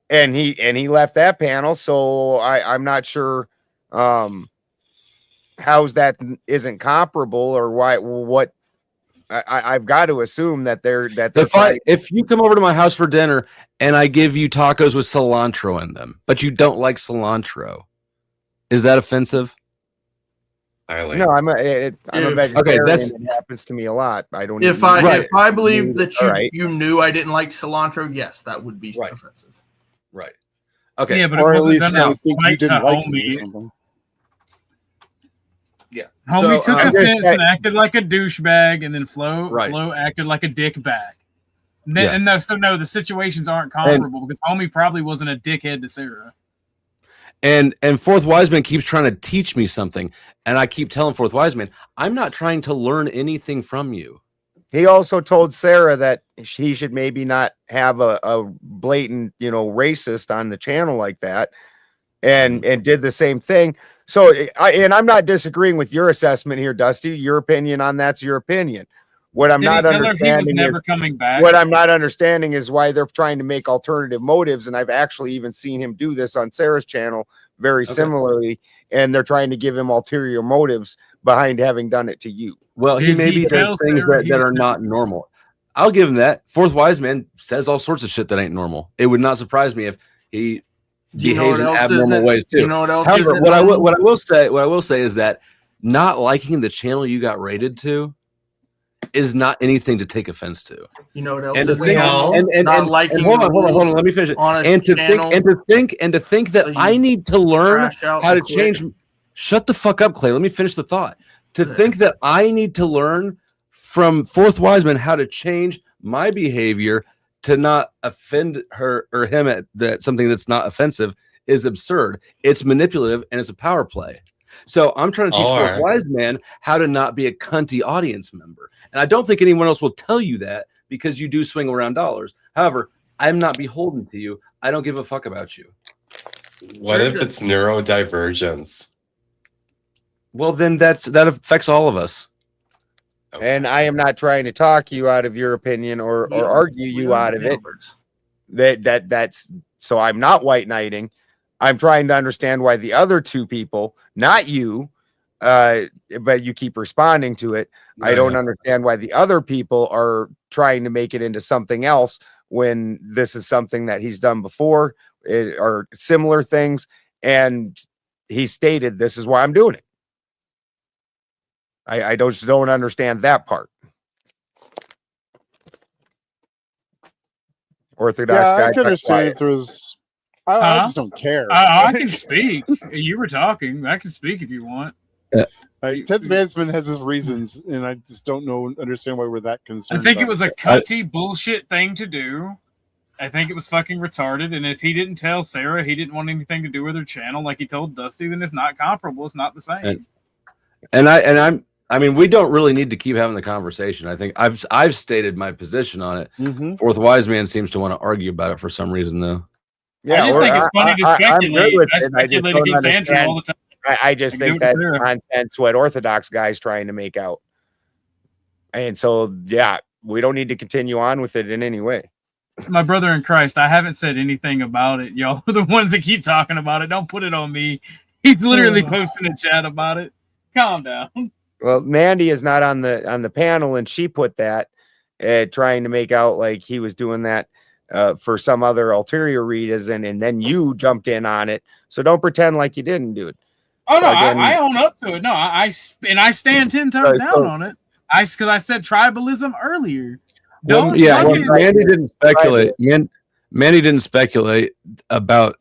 and he left that panel. So I'm not sure. How's that isn't comparable or why? What I've got to assume that they're if you come over to my house for dinner and I give you tacos with cilantro in them, but you don't like cilantro, is that offensive? Eileen. No, I'm a vegetarian. Okay, that's- it happens to me a lot. I don't. If eat I meat. if I believe that you Right. you knew I didn't like cilantro, yes, that would be offensive. Right. Okay. Yeah, but Or it at wasn't least done I out think you spite to didn't like it or homie. something. Yeah. Homie So, took um, offense and acted like a douchebag, and then Flo Right. acted like a dick bag. Yeah. And no, the situations aren't comparable because homie probably wasn't a dickhead to Sarah. And Fourth Wiseman keeps trying to teach me something, and I keep telling Fourth Wiseman, I'm not trying to learn anything from you. He also told Sarah that he should maybe not have a blatant, racist on the channel like that, and did the same thing. So, I'm not disagreeing with your assessment here, Dusty. Your opinion on that's your opinion. What I'm Did he not tell her he was understanding never is coming back? what I'm not understanding is why they're trying to make alternative motives, and I've actually even seen him do this on Sarah's channel very similarly, and they're trying to give him ulterior motives behind having done it to you. Well, he Did maybe he does tell things Sarah that are he's not normal. I'll give him that. Fourth Wiseman says all sorts of shit that ain't normal. It would not surprise me if he behaves in abnormal ways too. You know what else However, isn't what I normal? will say is that not liking the channel you got rated to is not anything to take offense to. You know what else And to isn't think, normal? and Not liking hold the on, rules let me finish it. on a And to channel think that so you I need to learn crash out how to and quit. change. Shut the fuck up, Clay. Let me finish the thought. To think that I need to learn from Fourth Wiseman how to change my behavior to not offend her or him at that something that's not offensive is absurd. It's manipulative and it's a power play. So I'm trying to teach Fourth Wiseman how to not be a cunty audience member. And I don't think anyone else will tell you that because you do swing around dollars. However, I'm not beholden to you. I don't give a fuck about you. What if it's neurodivergence? Well, then that affects all of us. And I am not trying to talk you out of your opinion or argue you out of it. That's so I'm not white knighting. I'm trying to understand why the other two people, not you, but you keep responding to it. I don't understand why the other people are trying to make it into something else when this is something that he's done before or similar things. And he stated, this is why I'm doing it. I just don't understand that part. Orthodox Yeah, guy. I can understand if there was. I just don't care. I can speak. You were talking. I can speak if you want. Ted Mansman has his reasons, and I just don't understand why we're that concerned. I think it about was a cutty bullshit thing to do. I think it was fucking retarded. And if he didn't tell Sarah he didn't want anything to do with her channel, like he told Dusty, then it's not comparable. It's not the same. I mean, we don't really need to keep having the conversation. I think I've stated my position on it. Mm-hmm. Fourth Wiseman seems to want to argue about it for some reason, though. Yeah, I just think it's funny to speculate. I speculate against Andrew understand. all the time. I just think that's nonsense what Orthodox guys trying to make out. And so, yeah, we don't need to continue on with it in any way. My brother in Christ, I haven't said anything about it. Y'all are the ones that keep talking about it. Don't put it on me. He's literally posting a chat about it. Calm down. Well, Mandy is not on the panel, and she put that trying to make out like he was doing that for some other ulterior reason, and then you jumped in on it. So don't pretend like you didn't do it. Oh no, Again, I own up to it. No, I stand 10 toes down on it. Because I said tribalism earlier. Mandy didn't speculate. Mandy didn't speculate about.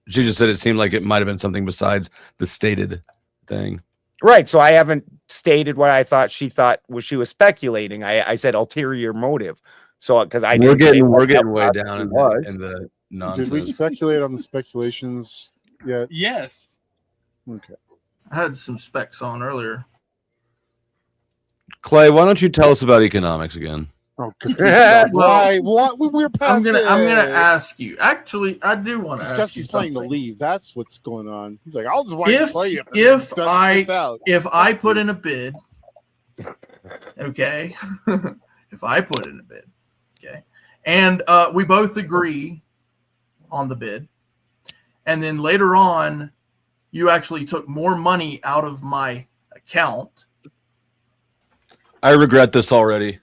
She just said it seemed like it might have been something besides the stated thing. Right. So I haven't stated what I thought she was speculating. I said ulterior motive. So because we're getting way down in the nonsense. Did we speculate on the speculations yet? Yes. Okay. I had some specs on earlier. Clay, why don't you tell us about economics again? Oh, God. Why? What? We're past I'm gonna ask you. Actually, I do want to ask you Jesse's trying to something. leave. That's what's going on. He's like, I'll just watch If play if I put in a bid, okay. If I put in a bid, okay, and we both agree on the bid, and then later on, you actually took more money out of my account. I regret this already.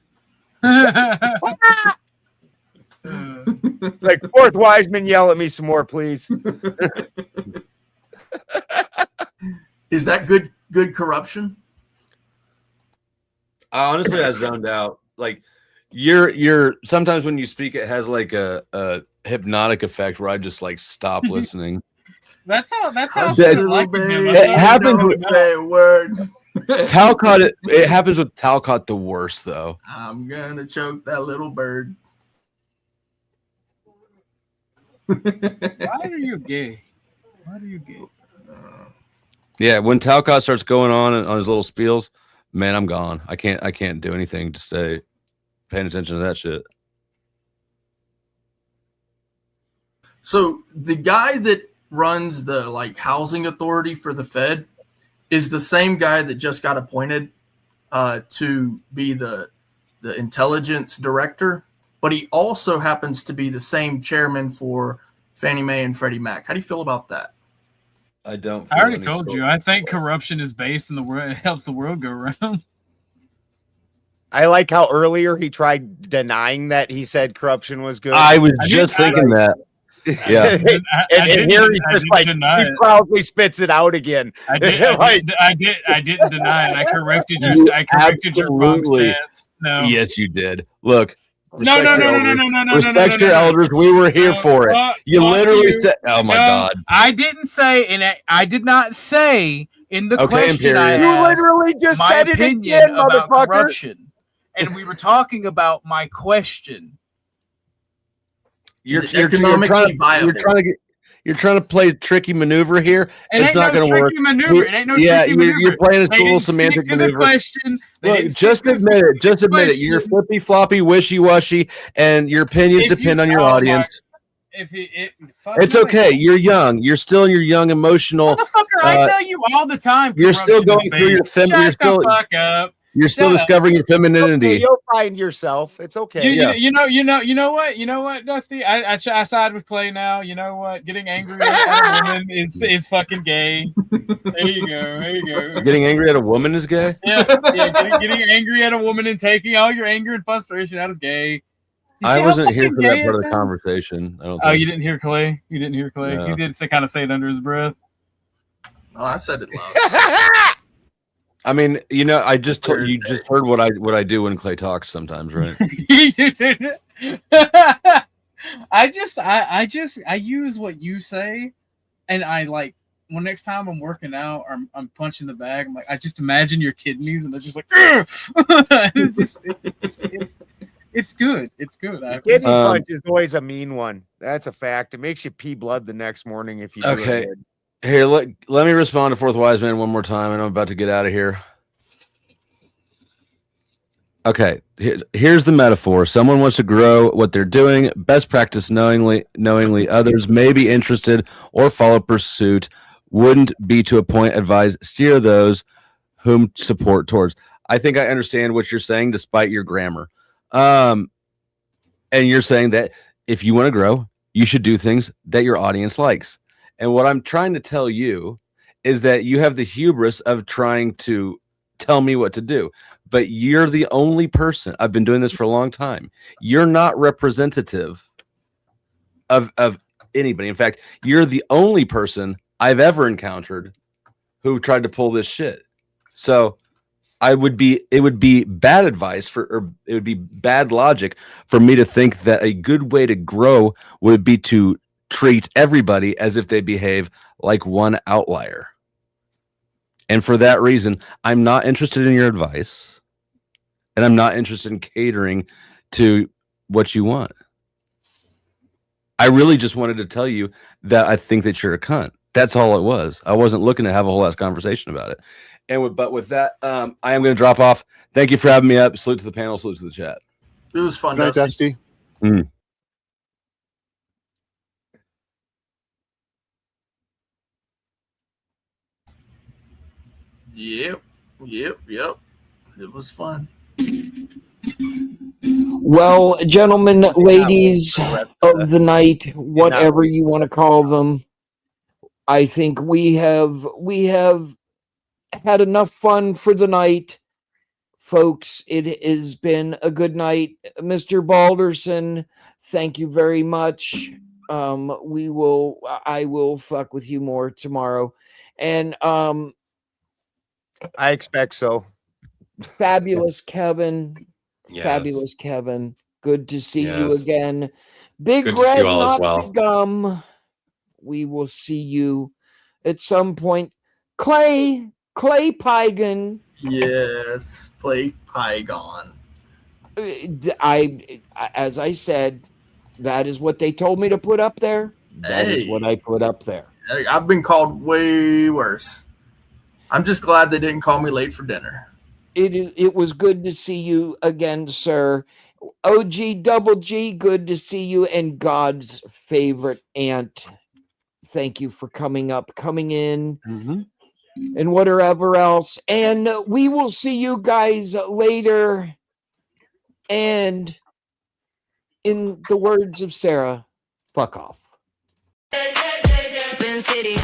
It's like Fourth Wiseman, yell at me some more, please. Is that good good corruption? Honestly, I zoned out. Like you're sometimes when you speak, it has like a hypnotic effect where I just like stop listening. That's how It happens with say a word. Talcott. It happens with Talcott the worst though. I'm gonna choke that little bird. Why are you gay? Why are you gay? Yeah, when Talcott starts going on his little spiels, man, I'm gone. I can't do anything to stay paying attention to that shit. So the guy that runs the like housing authority for the Fed is the same guy that just got appointed to be the intelligence director, but he also happens to be the same chairman for Fannie Mae and Freddie Mac. How do you feel about that? I don't. I already told you. I think corruption is based in the world. It helps the world go around. I like how earlier he tried denying that he said corruption was good. I was just thinking that. Yeah, and here he just like he proudly spits it out again. I didn't deny it. I corrected you. I corrected your wrong stance. No. Yes, you did. Look. No. Respect your elders. We were here for it. You literally said, "Oh my God!" I didn't say, and I did not say in the question I asked. You literally just my said it opinion again, about motherfucker. corruption, and we were talking about my question. You're trying to play a tricky maneuver here. It's not going to work. It ain't no tricky maneuver. You're playing a They little didn't semantic stick to the maneuver. question. They Look, didn't just stick to the admit it. Just admit it. question. You're flippy floppy, wishy washy, and your opinions depend on your audience. It's okay. You're young. You're still in your young emotional. Motherfucker, I tell you all the time. You're still corruption going through your is fem. based. You're Shut still. the fuck up. You're still Shut up. discovering your femininity. Okay, you'll find yourself. It's okay. You know what, Dusty? I side with Clay now. You know what? Getting angry at a woman is fucking gay. There you go. Getting angry at a woman is gay. Yeah. Getting angry at a woman and taking all your anger and frustration out is gay. You see I how wasn't here fucking for that gay part it of the sounds? conversation. I don't. Oh, think. you didn't hear Clay? You didn't hear Clay? No. He did kind of say it under his breath. Oh, I said it loud. I mean, I just told you just heard what I do when Clay talks sometimes, right? I use what you say, and I like when next time I'm working out or I'm punching the bag, I'm like, I just imagine your kidneys, and they're just like, it's good. It's good. Kidney punch is always a mean one. That's a fact. It makes you pee blood the next morning if you do Okay. it good. Here, let me respond to Fourth Wise Man one more time, and I'm about to get out of here. Okay, here's the metaphor. Someone wants to grow what they're doing. Best practice knowingly. Others may be interested or follow pursuit. Wouldn't be to a point advise steer those whom support towards. I think I understand what you're saying, despite your grammar. And you're saying that if you want to grow, you should do things that your audience likes. And what I'm trying to tell you is that you have the hubris of trying to tell me what to do, but you're the only person. I've been doing this for a long time. You're not representative of anybody. In fact, you're the only person I've ever encountered who tried to pull this shit. So it would be bad advice or it would be bad logic for me to think that a good way to grow would be to treat everybody as if they behave like one outlier. And for that reason, I'm not interested in your advice, and I'm not interested in catering to what you want. I really just wanted to tell you that I think that you're a cunt. That's all it was. I wasn't looking to have a whole ass conversation about it. But with that, I am going to drop off. Thank you for having me up. Salute to the panel. Salute to the chat. It was fun, Good night, Dusty. Yep. It was fun. Well, gentlemen, ladies of the night, whatever you want to call them, I think we have had enough fun for the night, folks. It has been a good night. Mr. Balderson, thank you very much. I will fuck with you more tomorrow. And I expect so. Fabulous Kevin. Yes. Fabulous Kevin. Good to see you Yes. again. Big Good to see Red, you all as not well. the gum. We will see you at some point. Clay Pygon. Yes, play Pygon. As I said, that is what they told me to put up there. That is what I put up there. I've been called way worse. I'm just glad they didn't call me late for dinner. It was good to see you again, sir. OG Double G, good to see you. And God's favorite aunt, thank you for coming in, and whatever else. And we will see you guys later. And in the words of Sarah, fuck off. Spin City.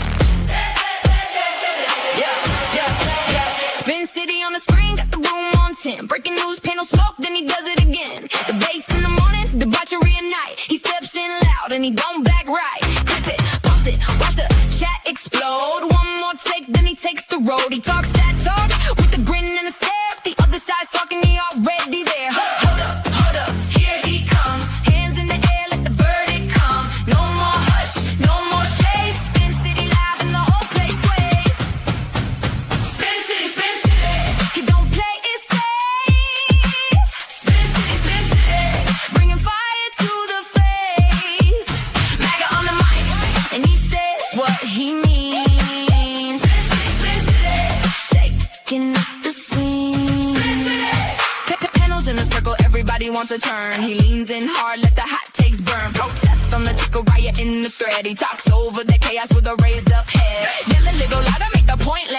Spin City on the screen, got the room on 10. Breaking news, panel smoke, then he does it again. The bass in the morning, debauchery at night. He steps in loud and he don't back right. Clip it, post it, watch the chat explode. One more take, then he takes the road. He talks that talk with the grin and a stare. The other side's talking, he already there. Hold up, here he comes. Hands in the air, let the verdict come. No more hush, no more shade. Spin City live and the whole place sways. Spin City, Spin City. He don't play it safe. Spin City, bringing fire to the face. MAGA on the mic, and he says what he means. Spin City, shaking up the scene. Panels in a circle, everybody wants a turn. He leans in hard, let the hot takes burn. Protest on the ticker, riot in the thread. He talks over the chaos with a raised up head. Yell a little louder, make the point